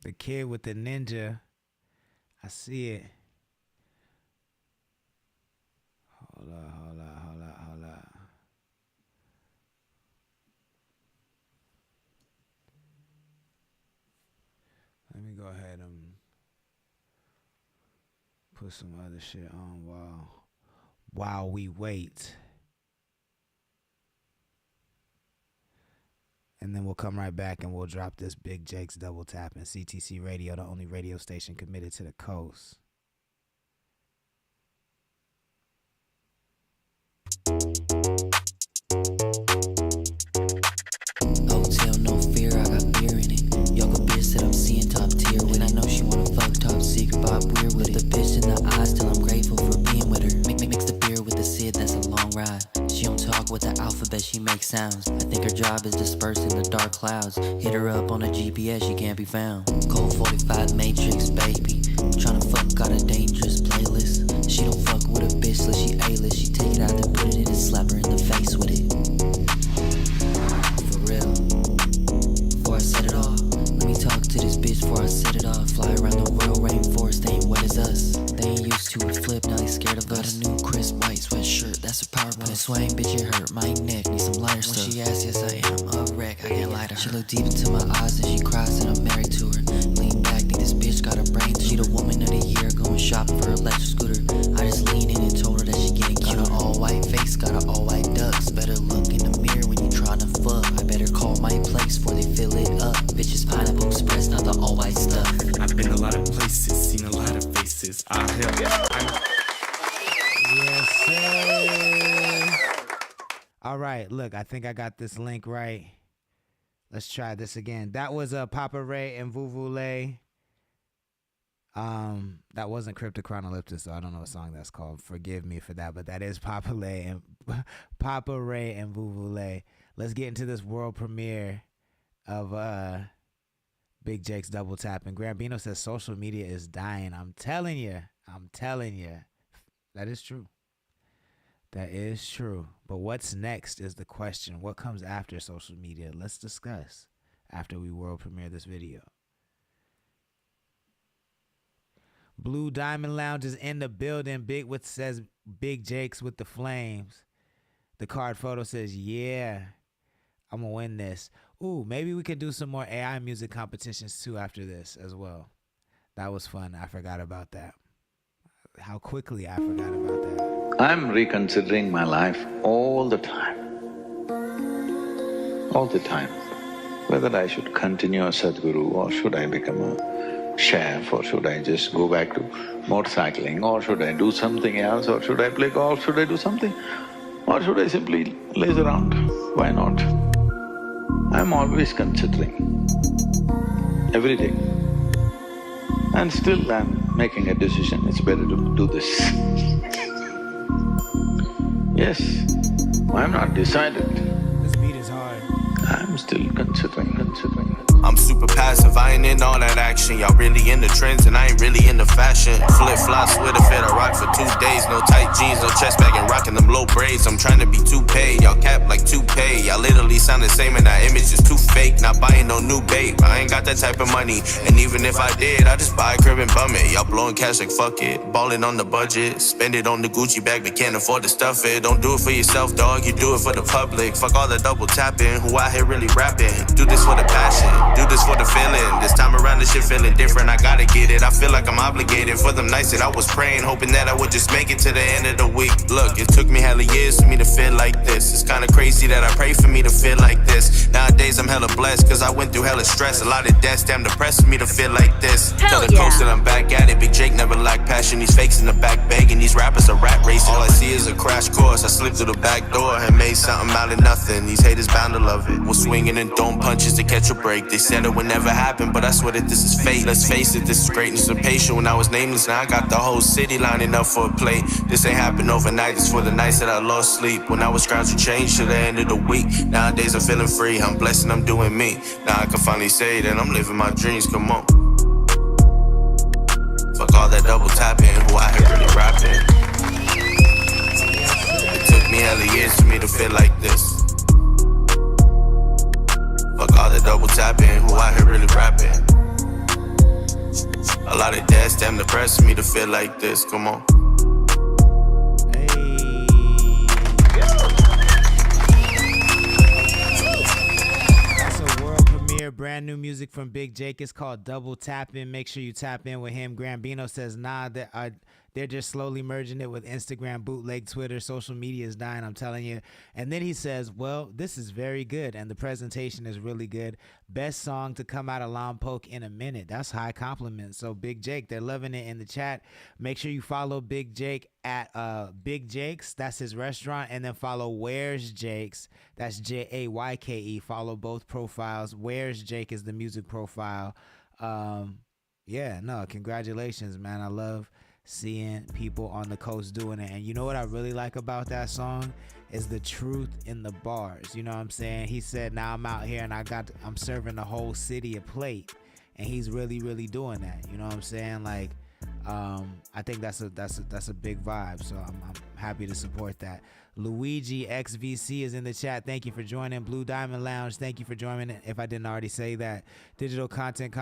The kid with the ninja. I see it. Hold up. Let me go ahead and put some other shit on while we wait. And then we'll come right back and we'll drop this Big Jake's Double Tapping. CTC Radio, the only radio station committed to the coast. Hotel, no fear, I got beer in it. Yoga beer said I'm seeing top tier with it. I know she wanna fuck top secret, Bob weird with it. The bitch in the eyes, still I'm grateful for being with her. Mix the beer with the Sid, that's a long ride. She don't talk with the alphabet, she makes sounds. I think her job is dispersed in the dark clouds. Hit her up on a GPS, she can't be found. Cold 45 Matrix, baby. Tryna fuck, got a dangerous playlist. She don't fuck with a bitch till she A-list. She take it out, then put it in and slap her in the face with it. For real. Before I set it off, let me talk to this bitch before I set it off. Fly around the royal rainforest, they ain't wet as us. They ain't used to it, flip, now they scared of us. Got a new crisp white sweatshirt, that's a power puff. When it swing, bitch, it hurt my neck, need some lighter stuff. When she asks, yes I am, a wreck, I can't lie to her. She look deep into my eyes and she cries and I'm married to her. Lean back, think this bitch got a brain tumor. She the woman of the year, going shopping for her electric scooter. I just leaned in and told her that she getting cute. Got an all white face, got an all white ducks. Better look in the mirror when you tryna fuck. I better call my place before they fill it up. Bitches Pineapple Express, not the all white stuff. I've been a lot of places, seen a lot of faces. Yes, sir. All right, look, I think I got this link right. Let's try this again. That was Papa Ray and Vuvule. That wasn't Cryptochronolyptus, so I don't know what song that's called. Forgive me for that, but that is Papa Ray and Vuvule. Let's get into this world premiere of Big Jake's Double Tap. And Grambino says social media is dying. I'm telling you. That is true. That is true. But what's next is the question. What comes after social media? Let's discuss after we world premiere this video. Blue Diamond Lounge is in the building. Says Big Jake's with the flames. The card photo says, yeah, I'm going to win this. Ooh, maybe we could do some more AI music competitions too after this as well. That was fun. I forgot about that. How quickly I forgot about that. I'm reconsidering my life all the time. All the time. Whether I should continue as Sadhguru or should I become a chef or should I just go back to motorcycling or should I do something else or should I play golf, should I do something? Or should I simply laze around? Why not? I'm always considering, every day. And still I'm making a decision, it's better to do this. Yes, I'm not decided. This beat is hard. I'm still considering. I'm super passive, I ain't in all that action. Y'all really in the trends and I ain't really in the fashion. Flip-flops with a fit, I rock for 2 days. No tight jeans, no chest bag and rocking them low braids. I'm trying to be too paid, y'all cap like toupee. Y'all literally sound the same and that image is too fake. Not buying no new babe, I ain't got that type of money. And even if I did, I just buy a crib and bum it. Y'all blowing cash like fuck it, balling on the budget. Spend it on the Gucci bag but can't afford to stuff it. Don't do it for yourself, dog, you do it for the public. Fuck all the double tapping, who out here really rapping? Do this for the passion, do this for the feeling. This time around this shit feeling different, I gotta get it. I feel like I'm obligated for them nights that I was praying, hoping that I would just make it to the end of the week. Look, it took me hella years for me to feel like this. It's kinda crazy that I pray for me to feel like this. Nowadays I'm hella blessed, cause I went through hella stress. A lot of deaths damn depressed for me to feel like this. Tell the coach that I'm back at it. Big Jake never lacked passion. These fakes in the back begging, these rappers are rat racing. All I see is a crash course. I slipped through the back door and made something out of nothing. These haters bound to love it. We're swinging and throwing punches to catch a break. They said it would never happen, but I swear that this is fate. Let's face it, this is greatness of patience. When I was nameless, now I got the whole city lining up for a plate. This ain't happened overnight, this for the nights that I lost sleep. When I was scrounging change to the end of the week. Nowadays I'm feeling free, I'm blessed and I'm doing me. Now I can finally say that I'm living my dreams, come on. Fuck all that double tapping, who out here really rapping. It took me hella years for me to feel like this. Fuck all the double tapping, who out here really rapping. A lot of dads damn depressed me to feel like this, come on. That's a world premiere, brand new music from Big Jake. It's called Double Tapping. Make sure you tap in with him. Grambino says, nah, they're just slowly merging it with Instagram, bootleg, Twitter. Social media is dying, I'm telling you. And then he says, well, this is very good, and the presentation is really good. Best song to come out of Lompoc in a minute. That's high compliment. So Big Jake, they're loving it in the chat. Make sure you follow Big Jake at Big Jake's. That's his restaurant. And then follow Where's Jake's. That's Jayke. Follow both profiles. Where's Jake is the music profile. Yeah, no, congratulations, man. I love seeing people on the coast doing it. And you know what I really like about that song is the truth in the bars. You know what I'm saying? He said, now I'm out here and I'm serving the whole city a plate. And he's really doing that. You know what I'm saying? Like, I think that's a big vibe. So I'm happy to support that. Luigi XVC is in the chat. Thank you for joining. Blue Diamond Lounge, thank you for joining. If I didn't already say that. Digital content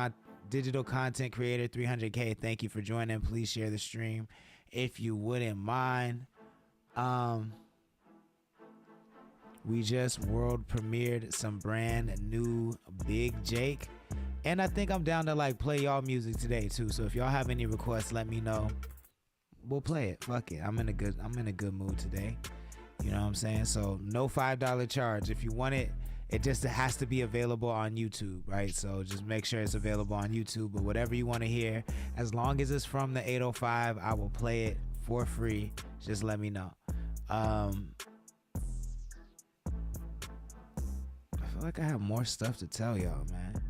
creator 300K, thank you for joining. Please share the stream if you wouldn't mind. We just world premiered some brand new Big Jake, and I think I'm down to like play y'all music today too. So if y'all have any requests, let me know. We'll play it. Fuck it. I'm in a good mood today. You know what I'm saying? So no $5 charge. If you want it, it just has to be available on YouTube, right? So just make sure it's available on YouTube. But whatever you want to hear, as long as it's from the 805, I will play it for free. Just let me know. I feel like I have more stuff to tell y'all, man.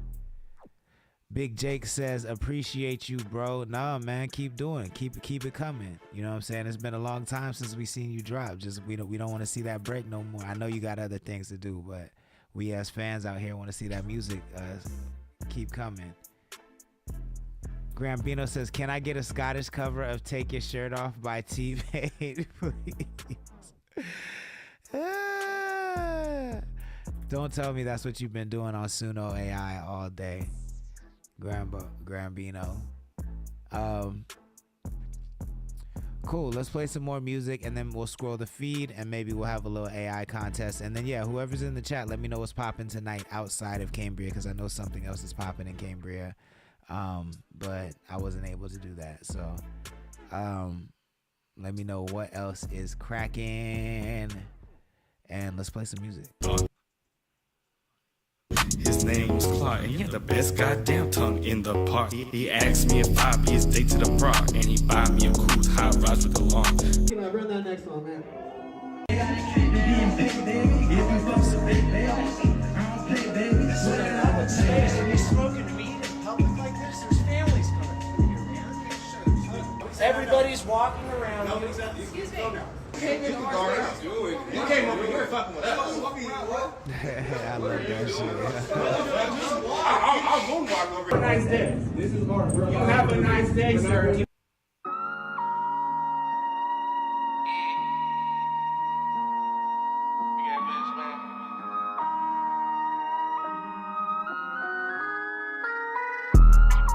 Big Jake says, appreciate you, bro. Nah, man, keep doing. Keep it coming. You know what I'm saying? It's been a long time since we seen you drop. Just we don't want to see that break no more. I know you got other things to do, but we as fans out here want to see that music keep coming. Grambino says, can I get a Scottish cover of Take Your Shirt Off by T-Pain, please? Don't tell me that's what you've been doing on Suno AI all day. Grambino. Cool, let's play some more music and then we'll scroll the feed and maybe we'll have a little AI contest. And then yeah, whoever's in the chat, let me know what's popping tonight outside of Cambria, because I know something else is popping in Cambria. But I wasn't able to do that. So let me know what else is cracking and let's play some music. His name was Clark, and he had the best goddamn tongue in the park. He asked me if I'd be his date to the park, and he buy me a cruise hot rods with the lawn. Can I run that next one, man? Everybody's walking around. Excuse me. You came over here fucking with us. I love that shit. I'm moonwalking over here. Nice day. This is hard, bro. You have a nice day, sir.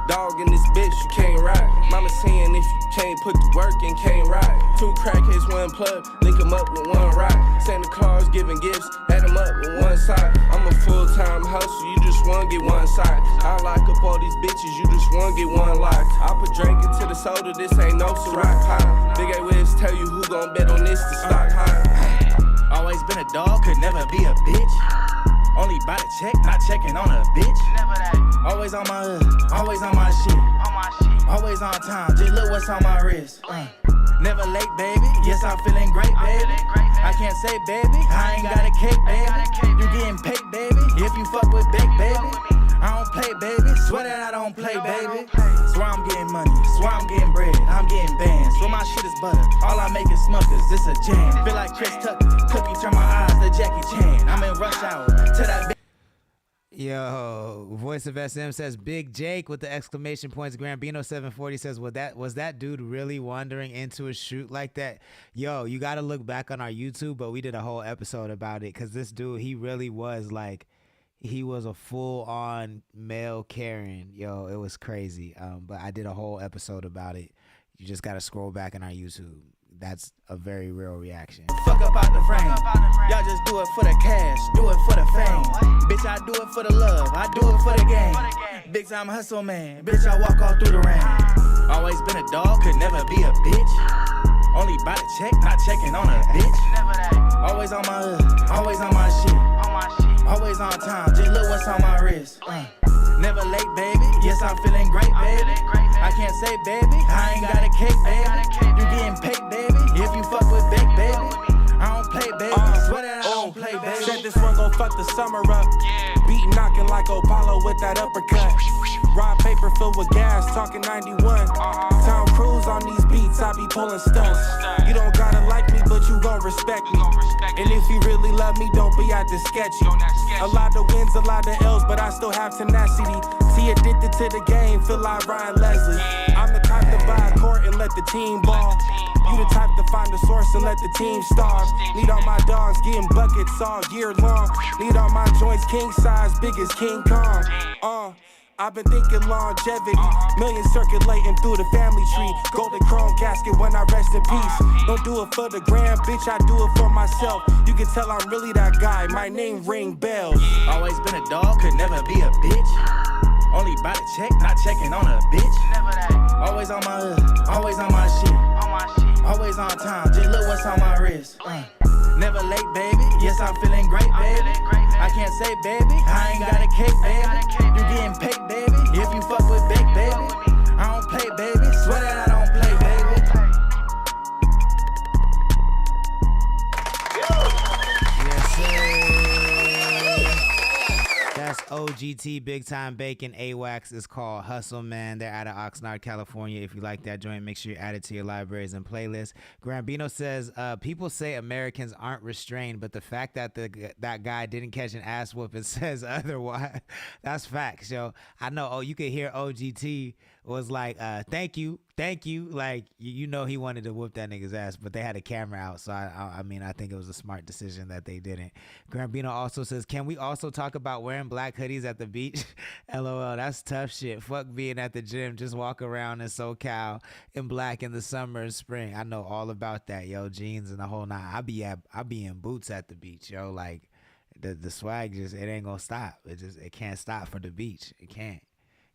Dog in this bitch, you can't ride. Mama saying if you can't put the work in, can't ride. 2 crackheads, 1 plug, link them up with 1 ride. Santa Claus giving gifts, add them up with 1 side. I'm a full-time hustler, you just wanna get 1 side. I lock up all these bitches, you just wanna get 1 lock. I put drink into the soda, this ain't no Ciroc pie. Big A Wiz tell you who gon' bet on this to stock high. Always been a dog, could never be a bitch. Only buy the check, not checking on a bitch. Never that. Always on my always on my shit. Always on time, just look what's on my wrist. Never late, baby. Yes, I'm feeling great, baby. I can't say, baby, I ain't got a cake, baby. You getting paid, baby. If you fuck with big, baby. I don't play, baby. Swear that I don't play, baby. Swear I'm getting money. Swear I'm getting bread. I'm getting bands. Swear my shit is butter. All I make is Smuckers. This a jam. Feel like Chris Tucker. Cookie turn my eyes to Jackie Chan. I'm in rush hour. To that big. Yo, Voice of SM says Big Jake with the exclamation points. Grambino 740 says, was that dude really wandering into a shoot like that? Yo, you got to look back on our YouTube, but we did a whole episode about it because this dude, he really was like, he was a full-on male Karen. Yo, it was crazy. But I did a whole episode about it. You just got to scroll back on our YouTube. That's a very real reaction. Fuck up out the frame. Y'all just do it for the cash, do it for the fame. Bitch, I do it for the love, I do it for the game. Big time hustle, man. Bitch, I walk all through the rain. Always been a dog, could never be a bitch. Only buy the check, not checking on a bitch. Always on my shit. Always on time, just look what's on my wrist. Never late, baby. Yes, I'm feeling great, baby. I can't say, baby, I ain't got a cake, baby. You getting paid, baby. If you fuck with big, baby. I don't play, baby. Swear that I don't play, baby. Said this one gon' fuck the summer up. Beat knocking like Apollo with that uppercut. Raw paper filled with gas, talking 91. Tom Cruise on these beats, I be pulling stunts. You don't gotta like me, but you gon' respect me. And if you really love me, don't be out to sketchy. A lot of wins, a lot of L's, but I still have tenacity. See, addicted to the game, feel like Ryan Leslie. I'm the type to buy a court and let the team ball. You the type to find a source and let the team starve. Need all my dogs getting buckets all year long. Need all my joints king size, big as King Kong. I've been thinking longevity, millions circulating through the family tree. Golden chrome casket when I rest in peace. Don't do it for the gram, bitch, I do it for myself. You can tell I'm really that guy, my name ring bells. Always been a dog, could never be a bitch. Only buy the check, not checking on a bitch. Always on my shit. Always on time, just look what's on my wrist. Never late, baby. Yes, I'm feeling great, baby. I can't say, baby, I ain't got a cake, baby. You getting paid, baby. If you fuck with big, baby. I don't play, baby. Swear that I don't play, baby. Yes, sir. That's OG OGT, Big Time Bacon, AWACS is called Hustle Man. They're out of Oxnard, California. If you like that joint, make sure you add it to your libraries and playlists. Grambino says, people say Americans aren't restrained, but the fact that that guy didn't catch an ass whooping says otherwise. That's facts, yo. I know. Oh, you could hear OGT was like, thank you. Like, you know he wanted to whoop that nigga's ass, but they had a camera out. So, I mean, I think it was a smart decision that they didn't. Grambino also says, can we also talk about wearing black hoodies at the beach? LOL, that's tough shit. Fuck being at the gym. Just walk around in SoCal in black in the summer and spring. I know all about that, yo. Jeans and the whole nine. I be in boots at the beach, yo. Like, the swag just, it ain't gonna stop. It can't stop for the beach. It can't.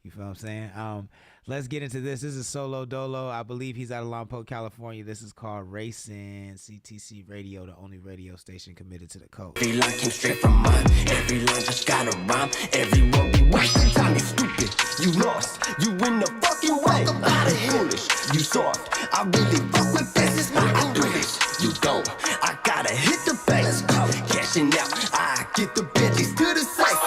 You feel what I'm saying? Let's get into this. This is Solo Dolo. I believe he's out of Lompoc, California. This is called Racing. CTC Radio, the only radio station committed to the code. Every line came straight from mine. Every line just got a rhyme. Everyone be wasting time. You stupid. You lost. You in the fucking way. Out of foolish. You soft. I really fuck with this. I do this. You don't. I gotta hit the base. Cashing out. I get the bitches to the safe.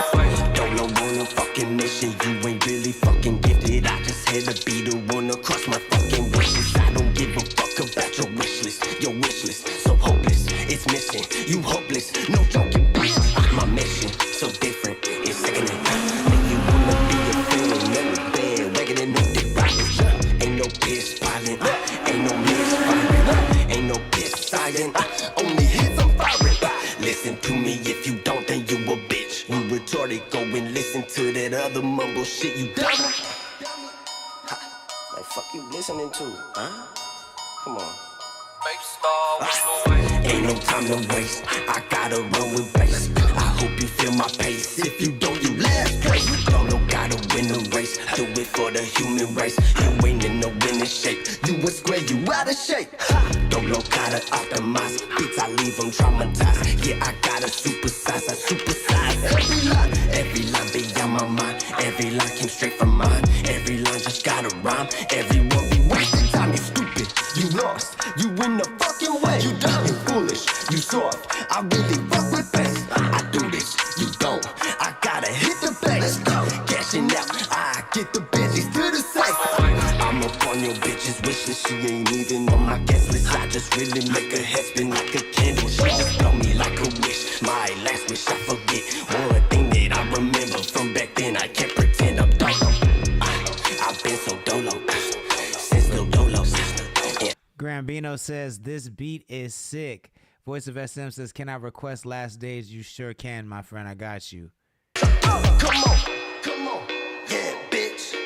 Don't know on a fucking mission. You ain't really fucking gifted. I just had a beat one across my fucking wishes. I don't give a fuck about your wish list. Your wish list so hopeless. It's missing. You hopeless. No joking, bitch. My mission so different. It's second and make you wanna be a fan. Never been wagging and no dick riding. Ain't no piss piling. Ain't no misfiring. Ain't no piss silent. Only hits I'm firing. Listen to me. If you don't, then you a bitch. You retarded. Go and listen to that other mumble shit. You dumb. Like fuck you listening to, huh? Come on. Ain't no time to waste. I gotta run with bass. I hope you feel my pace. If you don't, you last place. Don't know gotta win the race. Do it for the human race. You ain't in no winning shape. You a square, you out of shape. Don't know gotta optimize. Beats I leave them traumatized. Yeah, I gotta supersize. I supersize every line beyond my mind. Every line came straight from mine. Every line just got a rhyme. Everyone be wasting time. You stupid. You lost. You in the fucking way. You dumb. You foolish. You soft. I really fuck with best. I do this. You don't. I gotta hit the base. Let's go. Cashing out. I get the bitches to the safe. I'm up on your bitch's wish list. She ain't even on my guest list. I just really make her head spin like a candle. She just blow me like a wish. My last wish I forget. One thing that I remember from back then. I can't pretend I'm dolo. I've been so dolo since no dolo. Grambino says, this beat is sick. Voice of SM says, can I request Last Days? You sure can, my friend. I got you. Come on. Yeah, bitch.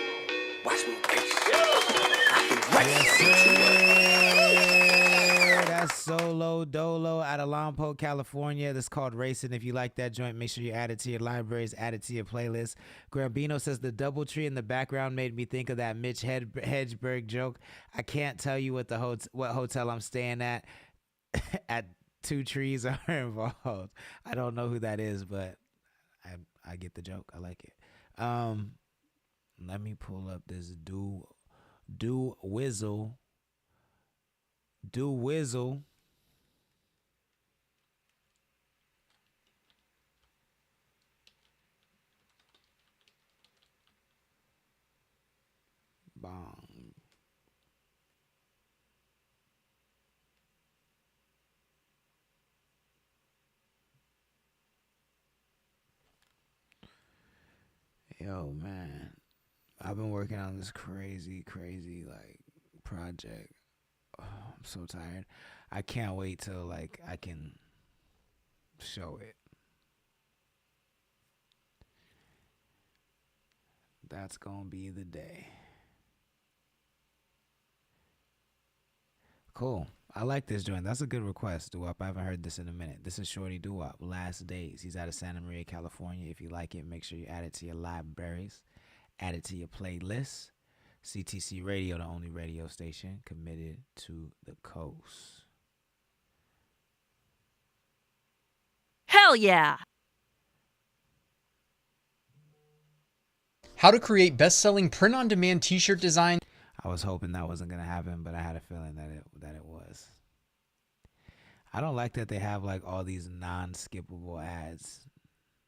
Watch me, That's Solo Dolo out of Lompoc, California. That's called Racing. If you like that joint, make sure you add it to your libraries, add it to your playlist. Grambino says the DoubleTree in the background made me think of that Mitch Hedberg joke. I can't tell you what what hotel I'm staying at. At two trees are involved. I don't know who that is, but I get the joke. I like it. Let me pull up this Do Wizzle. Bong. Yo, man, I've been working on this crazy like project. Oh, I'm so tired. I can't wait till like I can show it. That's gonna be the day. Cool. I like this joint. That's a good request, Doo-Wop. I haven't heard this in a minute. This is Shorty Doo-Wop, Last Days. He's out of Santa Maria, California. If you like it, make sure you add it to your libraries, add it to your playlists. CTC Radio, the only radio station committed to the coast. Hell yeah! How to create best-selling print-on-demand t-shirt design. I was hoping that wasn't going to happen, but I had a feeling that it was. I don't like that they have like all these non-skippable ads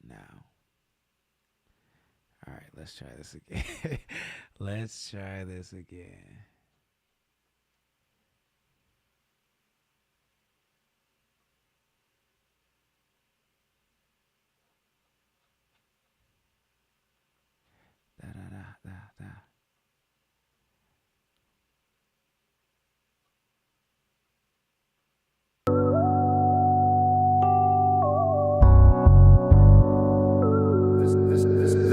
now. Let's try this again. Let's try this again. Da, da, da, da, da.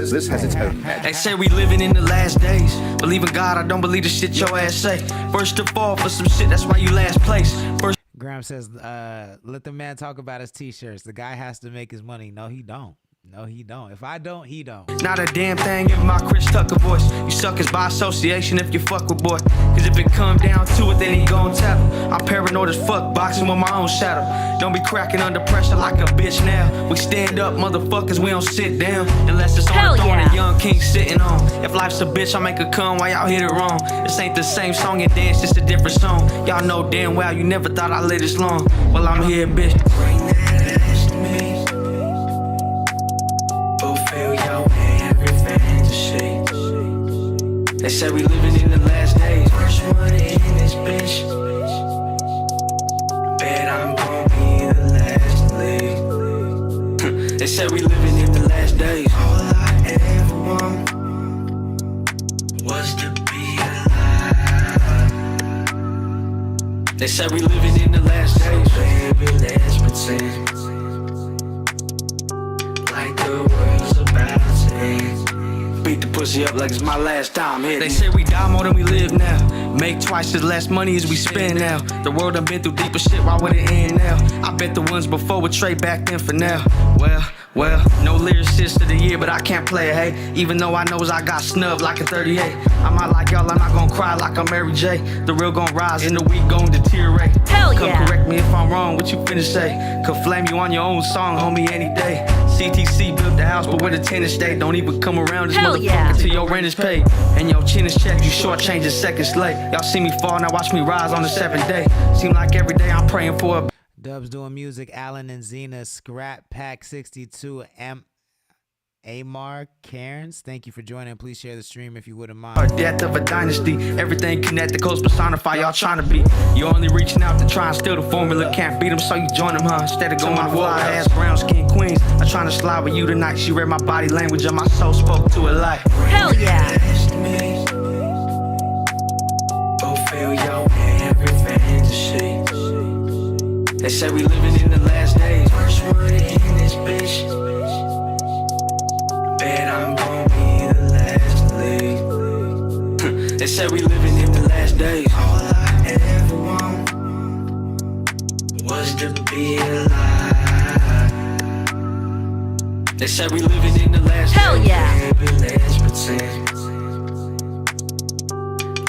This has its own magic. They say we living in the last days. Believe in God, I don't believe the shit your ass say. First to fall for some shit, that's why you last place. First. Graham says, let the man talk about his t-shirts. The guy has to make his money. No, he don't. No, he don't. If I don't, he don't. Not a damn thing in my Chris Tucker voice. You suckers by association if you fuck with boy. Cause if it come down to it, then he gon' tap. I'm paranoid as fuck, boxing with my own shadow. Don't be cracking under pressure like a bitch now. We stand up, motherfuckers, we don't sit down. Unless it's on the throne a young king sitting on. If life's a bitch, I make her come while y'all hit it wrong. This ain't the same song and dance, it's a different song. Y'all know damn well you never thought I'd live this long. Well, I'm here, bitch. Bring that ass to me. Fulfill your every fantasy. They said we living in the last days. First one in this bitch. Bet I'm gon' be the last to leave. They said we living in the last days. All I ever want was to be alive. They said we living in the last days. Baby, let's pretend like the world's about to end. Beat the pussy up like it's my last time hitting. They say we die more than we live now. Make twice as less money as we spend now. The world done been through deeper shit, why would it end now? I bet the ones before would trade back then for now. Well, no lyricist of the year, but I can't play it, hey. Even though I knows I got snubbed like a 38. I'm not like y'all, I'm not gonna cry like I'm Mary J. The real gon' rise and the weak gon' deteriorate. Hell Come yeah. correct me if I'm wrong, what you finna say? Could flame you on your own song, homie, any day. CTC built the house, but where the tenants stay. Don't even come around this Hell motherfucker yeah. till your rent is paid. And your chin is checked, you shortchanging seconds late. Y'all see me fall, now watch me rise on the 7th day. Seem like every day I'm praying for a Dubs doing music, Alan and Zena, Scrap Pack 62, Amar Cairns. Thank you for joining. Please share the stream if you wouldn't mind. death of a dynasty. Everything connected, codes personify, y'all trying to be. You only reaching out to try and steal the formula. Can't beat them, so you join them, huh? Instead of going to fly ass brown skin queens. I'm trying to slide with you tonight. She read my body language and my soul spoke to her life. Hell yeah. Fulfill your every fantasy. They said we living in the last days. First one in this bitch. Bet I'm gon' be the last to leave. They said we living in the last days. All I ever want was to be alive. They said we living in the last days. Hell yeah. Baby, let's pretend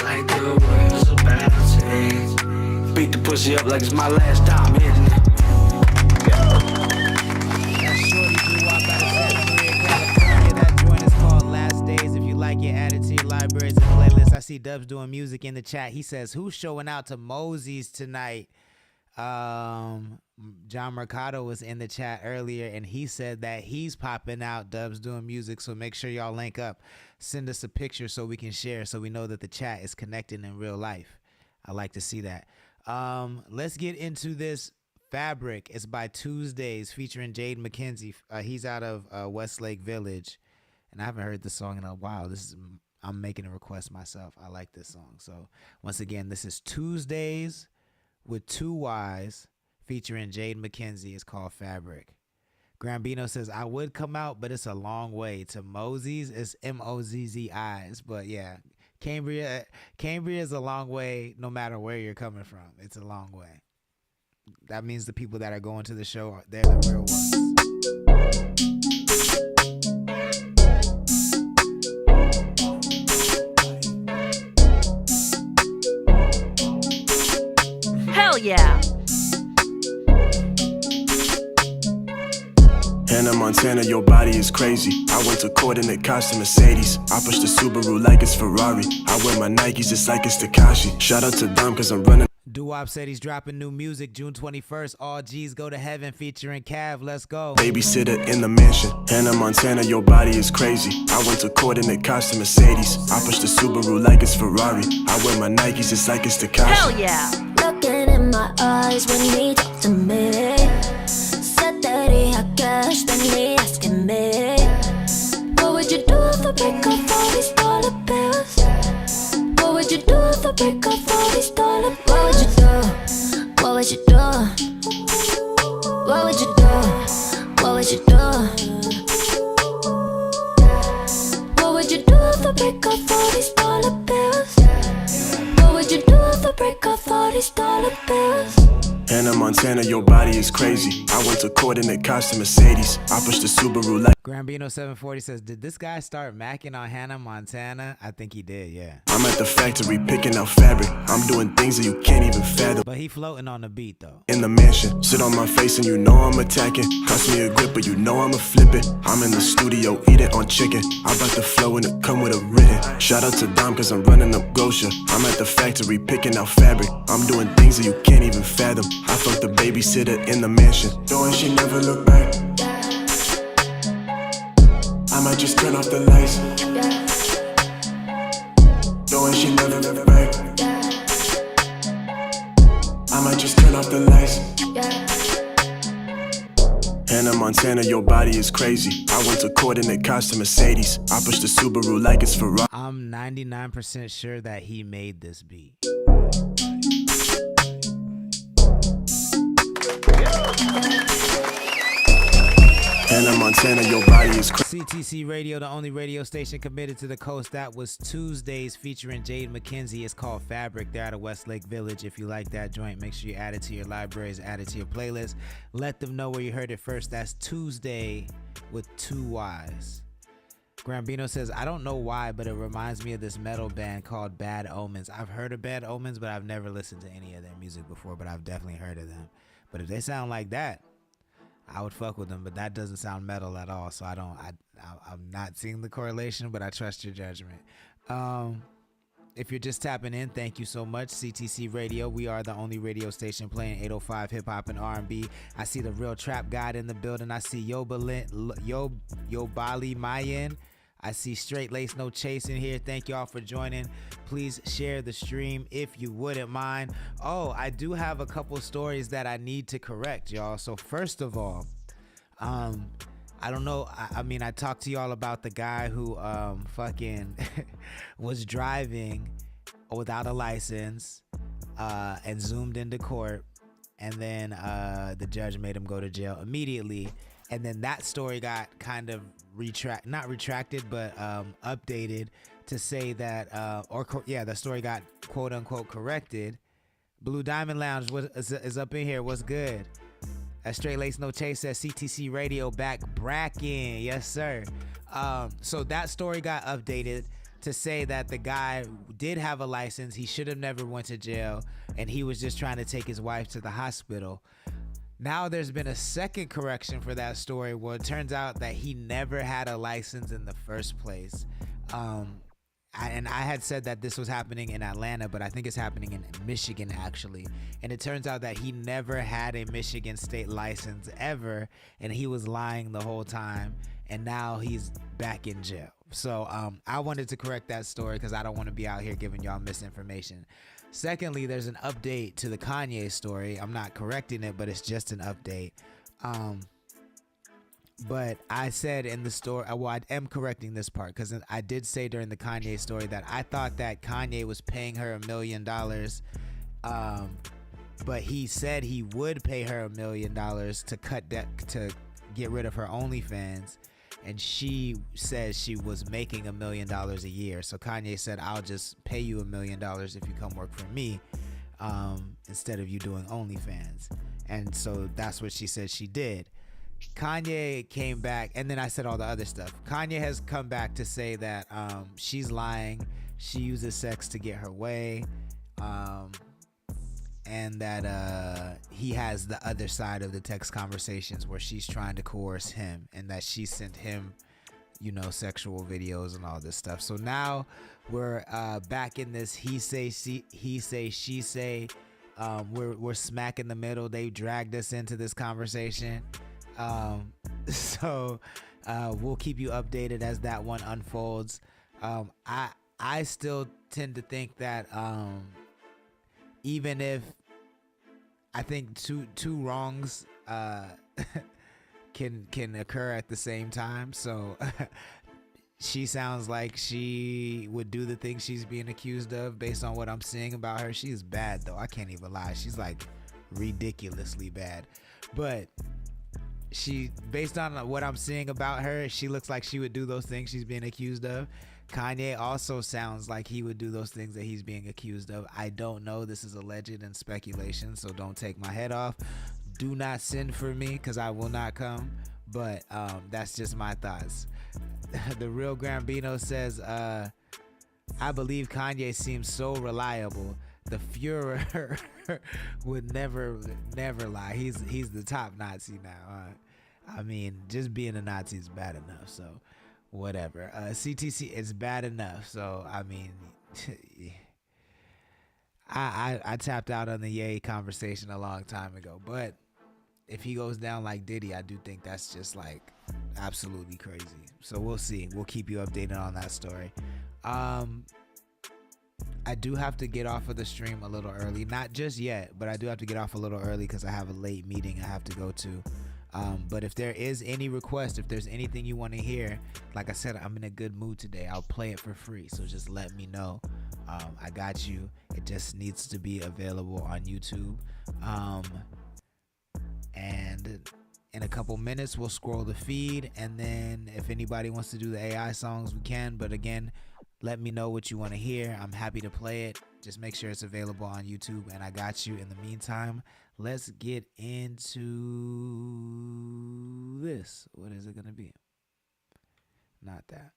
like the world's about to end. Beat the pussy up like it's my last time hitting it. Like it, add it to your libraries and playlists. I see Dubs doing music in the chat. He says, who's showing out to Mosey's tonight? John Mercado was in the chat earlier and he said that he's popping out. Dubs doing music, so make sure y'all link up. Send us a picture so we can share, so we know that the chat is connecting in real life. I like to see that. Let's get into this. Fabric. It's by Tuesdays featuring Jade McKenzie. He's out of Westlake Village. And I haven't heard this song in a while. I'm making a request myself. I like this song. So once again, this is Tuesdays with 2 Y's featuring Jade McKenzie. It's called Fabric. Grambino says, I would come out, but it's a long way. To Mosey's, it's Mozzis. But yeah, Cambria is a long way no matter where you're coming from. It's a long way. That means the people that are going to the show, they're the real ones. Hell yeah. Hannah Montana, your body is crazy. I went to court in a cost to Mercedes. I push the Subaru like it's Ferrari. I wear my Nikes just like it's Takashi. Shout out to Dom cause I'm running. Doo-Wop said he's dropping new music June 21st. All G's Go to Heaven featuring Cav. Let's go. Babysitter in the mansion. Hannah Montana, your body is crazy. I went to court in it cost a Mercedes. I push the Subaru like it's Ferrari. I wear my Nikes, it's like it's Takashi. Hell yeah. Looking in my eyes when he talked to me. Said that he had cash, then he asking me, what would you do if I break off all these dollar bills? What would you do if I break off all these dollar bills? What would you do? What would you do? What would you do? What would you do? What would you do if I break off all these dollar bills? What would you do if I break off all these dollar bills? Hannah Montana, your body is crazy. I went to court in it cost a Mercedes. I push the Subaru like Grambino 740 says, did this guy start macking on Hannah Montana? I think he did, yeah. I'm at the factory picking out fabric. I'm doing things that you can't even fathom. But he floating on the beat though. In the mansion, sit on my face and you know I'm attacking. Cost me a grip, but you know I'ma flip it. I'm in the studio, eat it on chicken. I brought the flow and it come with a written. Shout out to Dom cause I'm running up Gosha. I'm at the factory picking out fabric. I'm doing things that you can't even fathom. I fucked the babysitter in the mansion. Knowing she never look back. I might just turn off the lights. Knowing she never look back. I might just turn off the lights. Hannah Montana, your body is crazy. I went to court and it cost a Mercedes. I push the Subaru like it's Ferrari. I'm 99% sure that he made this beat. Hannah Montana, your body is crazy. CTC Radio, the only radio station committed to the coast. That was Tuesdays featuring Jade McKenzie. It's called Fabric. They're out of Westlake Village. If you like that joint, make sure you add it to your libraries, add it to your playlist. Let them know where you heard it first. That's Tuesday with 2 Y's. Grambino says, I don't know why, but it reminds me of this metal band called Bad Omens. I've heard of Bad Omens, but I've never listened to any of their music before, but I've definitely heard of them. But if they sound like that, I would fuck with them, but that doesn't sound metal at all, so I'm not seeing the correlation, but I trust your judgment. If you're just tapping in, thank you so much. CTC Radio, we are the only radio station playing 805 hip-hop and R&B. I see the Real Trap God in the building. I see Yo Bali Mayan. I see Straight Lace No Chase in here. Thank y'all for joining. Please share the stream if you wouldn't mind. Oh, I do have a couple stories that I need to correct, y'all. So first of all, I don't know. I mean, I talked to y'all about the guy who fucking was driving without a license and zoomed into court, and then the judge made him go to jail immediately. And then that story got kind of not retracted, but updated to say that, the story got quote unquote corrected. Blue Diamond Lounge is up in here. What's good? Straight Lace No Chase says CTC Radio back bracking. Yes, sir. So that story got updated to say that the guy did have a license. He should have never went to jail, and he was just trying to take his wife to the hospital. Now there's been a second correction for that story where it turns out that he never had a license in the first place. I had said that this was happening in Atlanta, but I think it's happening in Michigan actually. And it turns out that he never had a Michigan state license ever, and he was lying the whole time, and now he's back in jail. So I wanted to correct that story because I don't want to be out here giving y'all misinformation. Secondly, there's an update to the Kanye story. I'm not correcting it, but it's just an update. But I said in the story, well, I am correcting this part because I did say during the Kanye story that I thought that Kanye was paying her $1 million. But he said he would pay her $1 million to get rid of her OnlyFans. And she says she was making $1 million a year. So Kanye said, I'll just pay you $1 million if you come work for me, instead of you doing OnlyFans. And so that's what she said she did. Kanye came back, and then I said all the other stuff. Kanye has come back to say that she's lying. She uses sex to get her way. And that he has the other side of the text conversations where she's trying to coerce him, and that she sent him, sexual videos and all this stuff. So now we're back in this he say, she say We're smack in the middle. They dragged us into this conversation. So we'll keep you updated as that one unfolds. I still tend to think that even if I think two wrongs can occur at the same time. So she sounds like she would do the thing she's being accused of based on what I'm seeing about her. She's bad though. I can't even lie. She's like ridiculously bad. But based on what I'm seeing about her, she looks like she would do those things she's being accused of. Kanye also sounds like he would do those things that he's being accused of. I don't know. This is alleged and speculation, so don't take my head off. Do not send for me because I will not come. But that's just my thoughts. The Real Grambino says, I believe Kanye seems so reliable. The Fuhrer would never lie. He's the top Nazi now. I mean, just being a Nazi is bad enough. So whatever. CTC is bad enough. So I mean, I tapped out on the Ye conversation a long time ago. But if he goes down like Diddy, I do think that's just like absolutely crazy. So we'll see. We'll keep you updated on that story. I do have to get off of the stream a little early. Not just yet, but I do have to get off a little early because I have a late meeting I have to go to. But if there is any request, if there's anything you want to hear, like I said, I'm in a good mood today. I'll play it for free. So just let me know. I got you. It just needs to be available on YouTube. And in a couple minutes, we'll scroll the feed. And then if anybody wants to do the AI songs, we can. But again, let me know what you want to hear. I'm happy to play it. Just make sure it's available on YouTube. And I got you. In the meantime, let's get into this. What is it going to be? Not that.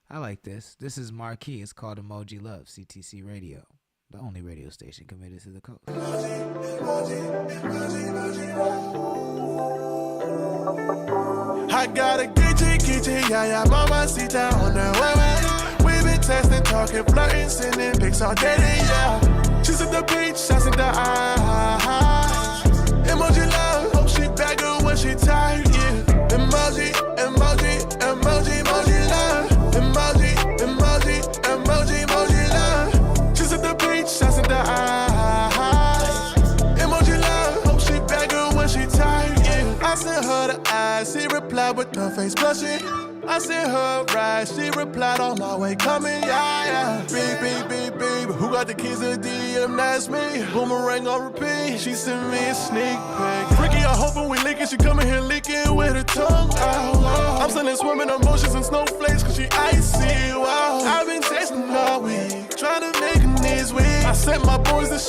I like this. This is Marquee. It's called Emoji Love, CTC Radio. The only radio station committed to the coast. I got a kitty, yeah, mama, sit down on the way. We been texting, talking, flirting, sending pics all day, yeah. She's at the beach, shots in the eyes. Emoji love, hope she back good when she tired, yeah. Emoji, emoji, emoji, emoji love. Emoji, emoji, emoji, emoji love. She's at the beach, shots in the eyes. Emoji love, hope she back good when she tired, yeah. I sent her the eyes, she replied with her face blushing. I sent her a ride, she replied on my way coming, yeah. Beep, beep, beep, beep, who got the keys to DM, that's me. Boomerang on repeat, she sent me a sneak peek. Freaky, I hoping we leaking, she coming here leaking with her tongue out. I'm sending swimming emotions and snowflakes cause she icy, wow. I've been texting all week, trying to make her knees weak. I sent my boys to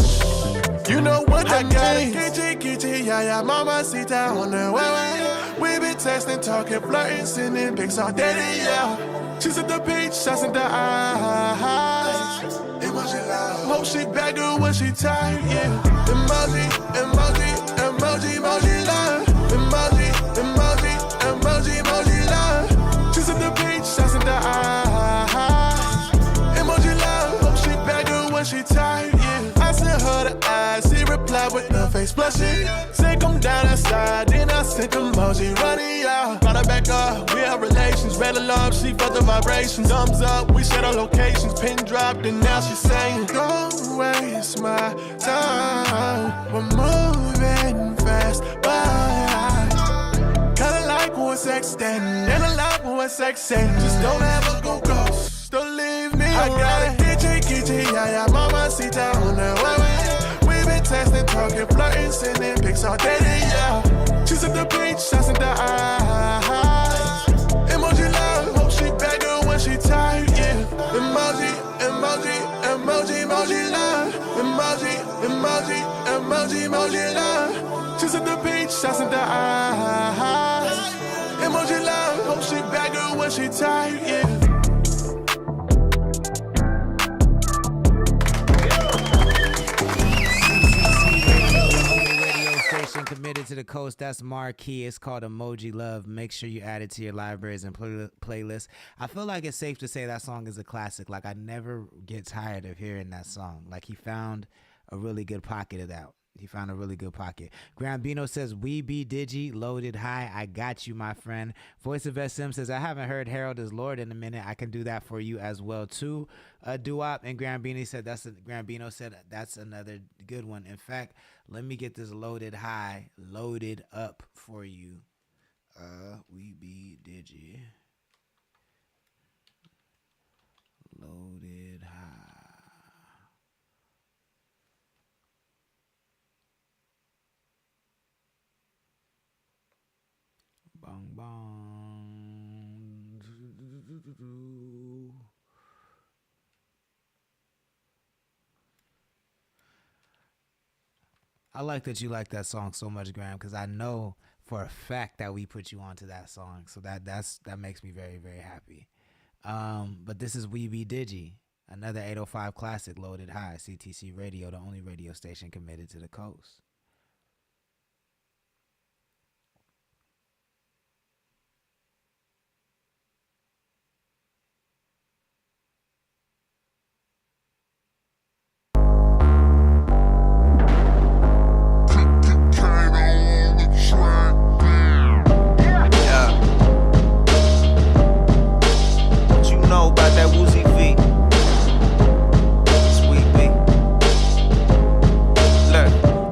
you know what that means. Kitty, yeah, mama, sit down on the way. We been texting, talking, flirting, sending pics all day, yeah. She's at the beach, shots in the eyes. Emoji love, hope she back good when she tired, yeah. Emoji, emoji, emoji, emoji love. Emoji, emoji, emoji, emoji love. She's at the beach, shots in the eyes. Emoji love, hope she back good when she tired, yeah. I sent her the eyes, she replied with her face blushing. Say come down outside, then I sent emoji running out. Brought her back up, we have relations. Red alarm, she felt the vibrations. Thumbs up, we shared our locations. Pin dropped, and now she's saying, don't waste my time. We're moving fast, but kinda like what's extending, and I like what's extending. Just don't ever go ghost, don't leave me. I got a kitty, yeah, mama, sit down on the way. We been texting, talking, flirting, sending pics all day, yeah. She's at the beach, shots in the eyes. Emoji love, hope she back good when she tired, yeah. Emoji, emoji, emoji, emoji love. Emoji, emoji, emoji, emoji love. She's at the beach, shots in the eyes. Emoji love, hope she back good when she tired, yeah. Committed to the the Coast. That's Marquee. It's called Emoji Love. Make sure you add it to your libraries and playlists. I feel like it's safe to say that song is a classic. Like, I never get tired of hearing that song. Like, he found a really good pocket of that. He found a really good pocket. Grambino says, "We be Digi, loaded high. I got you, my friend." Voice of SM says, "I haven't heard Harold is Lord in a minute. I can do that for you as well, too." Doo-wop and Grambino said, that's another good one. In fact, let me get this loaded high, loaded up for you. We be Digi. Loaded high. Bong bong. I like that you like that song so much, Graham, because I know for a fact that we put you onto that song. So that makes me very, very happy. But this is We Be Digi, another 805 classic, loaded high. CTC Radio, the only radio station committed to the coast.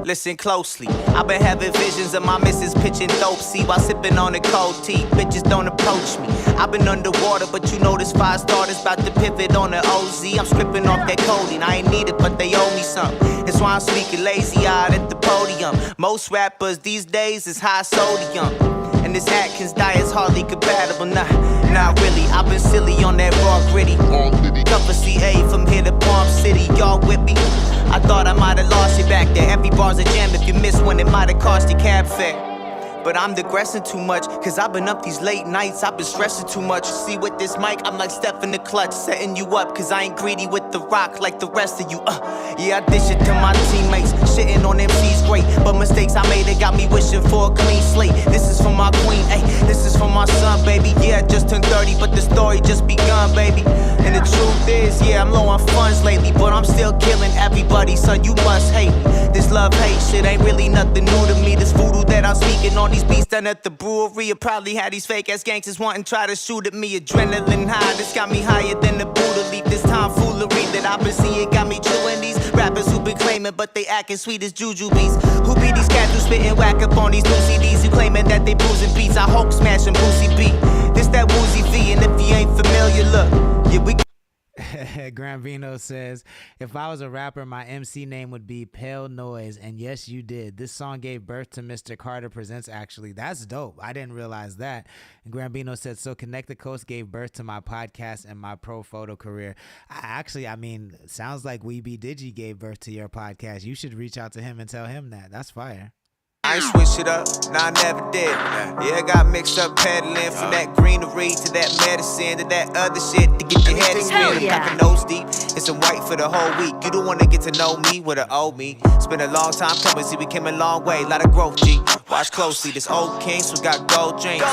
Listen closely. I've been having visions of my missus pitching dope seed while sipping on a cold tea. Bitches don't approach me. I've been underwater, but you know this 5 starters about to pivot on the OZ. I'm stripping off that codeine. I ain't need it, but they owe me some. That's why I'm speaking lazy out at the podium. Most rappers these days is high sodium. And this Atkins diet's hardly compatible. Nah, not really. I've been silly on that raw gritty. Cover CA from here to Palm City. Y'all with me? I thought I might have lost you back there. Every bar's a jam. If you miss one, it might have cost you cab fare. But I'm digressing too much, cause I've been up these late nights, I've been stressing too much. See with this mic, I'm like Steph in the clutch, setting you up, cause I ain't greedy with the rock like the rest of you. Yeah, I dish it to my teammates, shitting on MC's great, but mistakes I made, they got me wishing for a clean slate. This is for my queen, ayy, this is for my son, baby. Yeah, I just turned 30, but the story just begun, baby. And the truth is, yeah, I'm low on funds lately, but I'm still killing everybody, son, you must hate me. This love-hate shit ain't really nothing new to me. This voodoo that I'm speaking on these beats done at the brewery. I probably had these fake-ass gangsters wanting to try to shoot at me. Adrenaline high, this got me higher than the Buddha leap. This tomfoolery that I've been seeing got me chewing these rappers who been claiming, but they acting sweet as jujubes. Who be these cats who spitting whack up on these new CDs? Who claiming that they bruising beats? I hope smashing Boosie B. This that Woozy V, and if you ain't familiar, look, yeah, we. Granvino says, "If I was a rapper, my MC name would be Pale Noise." And yes, you did. This song gave birth to Mr. Carter Presents, actually. That's dope. I didn't realize that. And Granvino said, "So Connect the Coast gave birth to my podcast and my pro photo career." I mean, sounds like We Be Digi gave birth to your podcast. You should reach out to him and tell him that. That's fire. I ain't switch it up, nah, I never did. Yeah, I got mixed up peddling from that greenery to that medicine to that other shit to get your head spinning. Got the nose deep and some white for the whole week. You don't wanna get to know me with an old me. It's been a long time coming, see we came a long way, lot of growth, G. Watch closely, this old Kings who got gold dreams.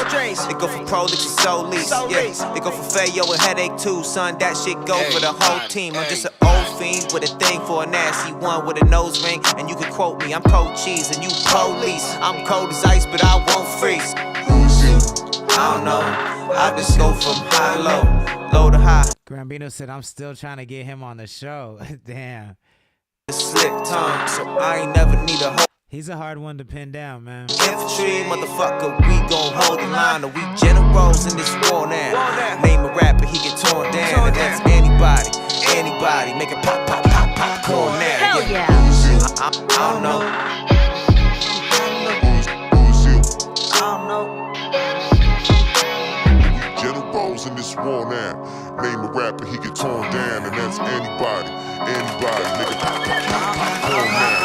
They go for Prolix and Soul Lease, yeah. They go for Fayo and Headache too, son. That shit go for the whole team. I'm just an old fiend with a thing for a nasty one with a nose ring. And you can quote me, I'm cold cheese and you police. I'm cold as ice, but I won't freeze. Who's you? I don't know. I just go from high to low, low to high. Grambino said, "I'm still trying to get him on the show." Damn. Slick tongue, so I ain't never need a hoe. He's a hard one to pin down, man. Infantry, motherfucker, we gon' hold the line, or we generals in this war now. Name a rapper, he get torn down, and that's anybody, make it pop, pop, pop, popcorn now. Hell yeah. I don't know. Generals in this war now. Name a rapper, he get torn down, and that's anybody, make it pop, pop, pop, popcorn now.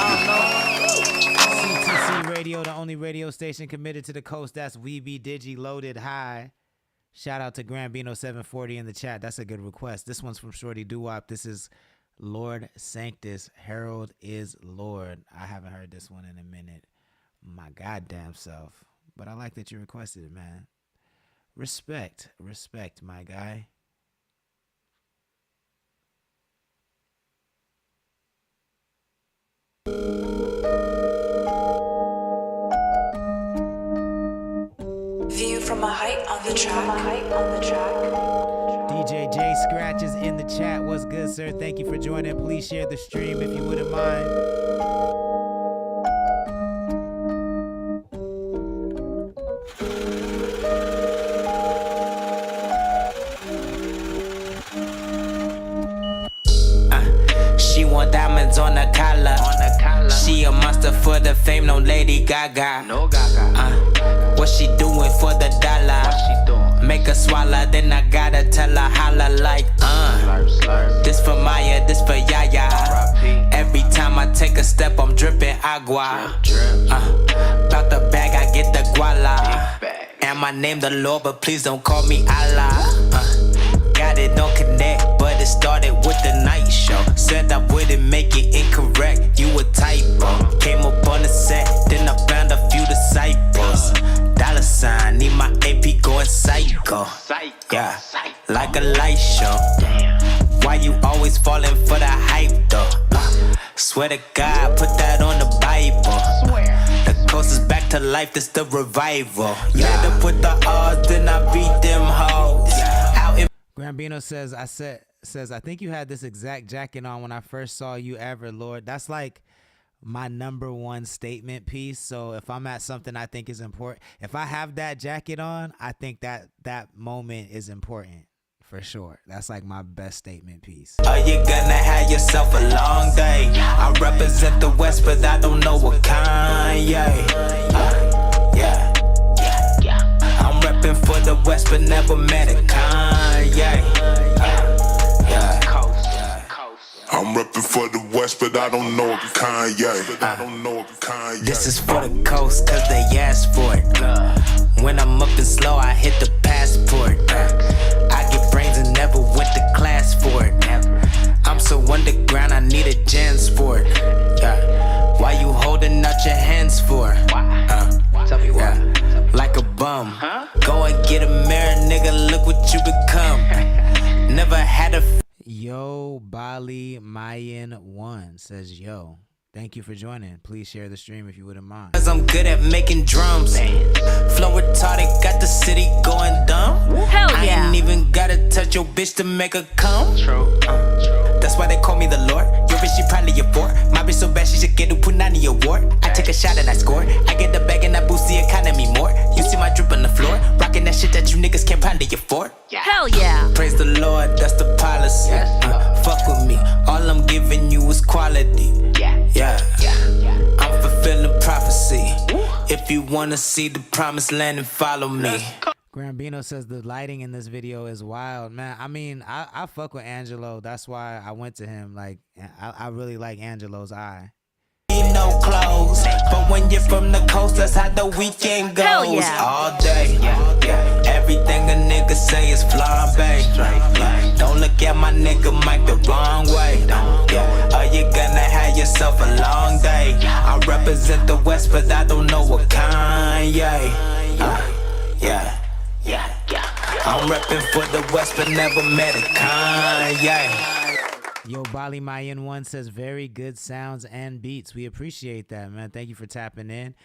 CTC Radio, the only radio station committed to the coast. That's We Be Digi, loaded high. Shout out to Grambino740 in the chat. That's a good request. This one's from Shorty Doo-Wop. This is Lord Sanctus, Harold is Lord. I haven't heard this one in a minute. my goddamn self. But I like that you requested it, man. Respect, my guy. View from a height on the track. DJ J Scratch is in the chat. What's good, sir? Thank you for joining. Please share the stream if you wouldn't mind. She want diamonds on the collar. She a monster for the fame, no Lady Gaga. What she doing for the dollar? Make her swallow, then I gotta tell her holla like this for Maya, this for Yaya. Every time I take a step, I'm dripping agua. About the bag, I get the guala. And my name the Lord, but please don't call me Allah. Got it on connect, but it started with the night show. Said I wouldn't make it incorrect, you a typo. Came up on the set, then I found a few disciples. Dollar sign, need my AP going psycho. Yeah, like a light show. Why you always falling for the hype though? Swear to God, put that on the Bible. The coast is back to life, this the revival. Better put the odds, then I beat them hoes. Grambino says, I think you had this exact jacket on when I first saw you ever, Lord. That's like my number one statement piece. So if I'm at something I think is important, if I have that jacket on, I think that moment is important for sure. That's like my best statement piece. Are you gonna have yourself a long day? I represent the West, but I don't know what kind. Yeah. I'm repping for the West, but never met a kind. I'm repping for the West, but I don't know Kanye. This is for the coast, cause they asked for it. When I'm up and slow, I hit the passport. I get brains and never went to class for it. I'm so underground, I need a Jan's for it. Why you holding out your hands for? Tell me why. Like a bum. Go and get a mirror, nigga, look what you become. Never had a Yo, Bali Mayan 1 says, yo, thank you for joining. Please share the stream if you wouldn't mind. Cause I'm good at making drums. Flow retarded, got the city going dumb. Hell yeah. I ain't even gotta touch your bitch to make her come. That's why they call me the Lord. Your bitch, she probably a 4. My bitch so bad, she should get a Punani award. I take a shot and I score. I get the bag and I boost the economy more. You see my drip on the floor. Rocking that shit that you niggas can't probably afford. Hell yeah. Praise the Lord, that's the policy. Fuck with me, all I'm giving you is quality. Yeah. I'm fulfilling prophecy. If you wanna see the promised land, and follow me. Grambino says the lighting in this video is wild, man. I mean, I fuck with Angelo. That's why I went to him. Like, I really like Angelo's eye. No clothes, but when you're from the coast, that's how the weekend goes. Hell yeah. All day, everything a nigga say is flambe. Don't look at my nigga Mike the wrong way. Are you gonna have yourself a long day? I represent the West, but I don't know what kind. I'm repping for the West, but never met a kind. Yo, Bali Mayan 1 says very good sounds and beats. We appreciate that, man. Thank you for tapping in.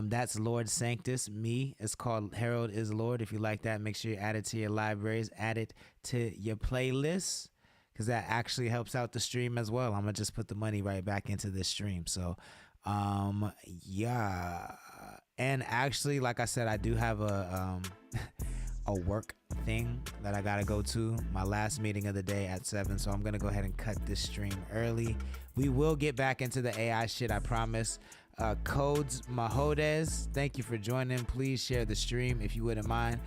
That's Lord Sanctus. Me. It's called Harold is Lord. If you like that, make sure you add it to your libraries. Add it to your playlists, because that actually helps out the stream as well. I'm going to just put the money right back into this stream. So, yeah. And actually, like I said, I do have a work thing that I gotta go to. My last meeting of the day at 7, so I'm gonna go ahead and cut this stream early. We will get back into the AI shit, I promise. Codes Mahodes, thank you for joining. Please share the stream if you wouldn't mind.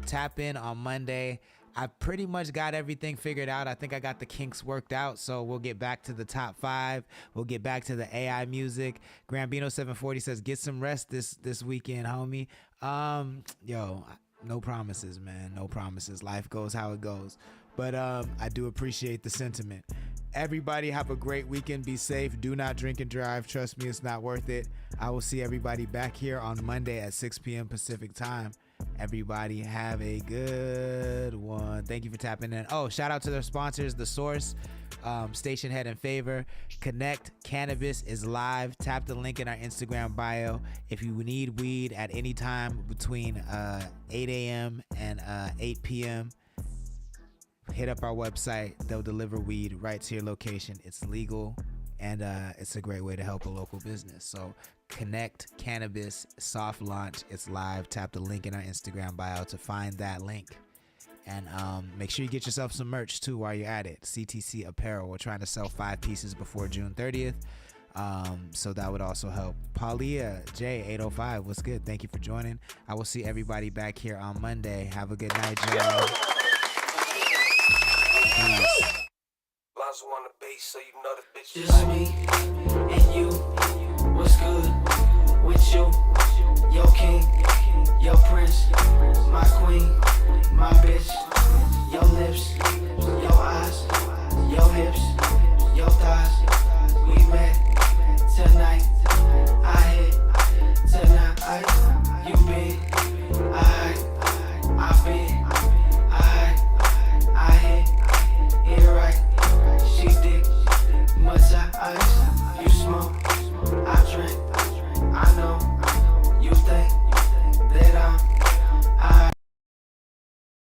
Tap in on Monday. I pretty much got everything figured out. I think I got the kinks worked out, so we'll get back to the top 5. We'll get back to the AI music. Grambino 740 says get some rest this weekend, homie. Yo, no promises, man. No promises. Life goes how it goes. But I do appreciate the sentiment. Everybody have a great weekend. Be safe. Do not drink and drive. Trust me, it's not worth it. I will see everybody back here on Monday at 6 p.m. Pacific time. Everybody have a good one. Thank you for tapping in. Oh, shout out to their sponsors, The Source, Station Head and Favor, Connect, Cannabis is live. Tap the link in our Instagram bio. If you need weed at any time between 8 a.m. and 8 p.m., hit up our website. They'll deliver weed right to your location. It's legal, and it's a great way to help a local business. So Connect, Cannabis, soft launch. It's live. Tap the link in our Instagram bio to find that link. And make sure you get yourself some merch too while you're at it. CTC Apparel. We're trying to sell 5 pieces before June 30th. So that would also help. Paulia J805, what's good? Thank you for joining. I will see everybody back here on Monday. Have a good night, y'all. Peace. Just me and you. What's good with you? Your king, your prince, my queen, my bitch.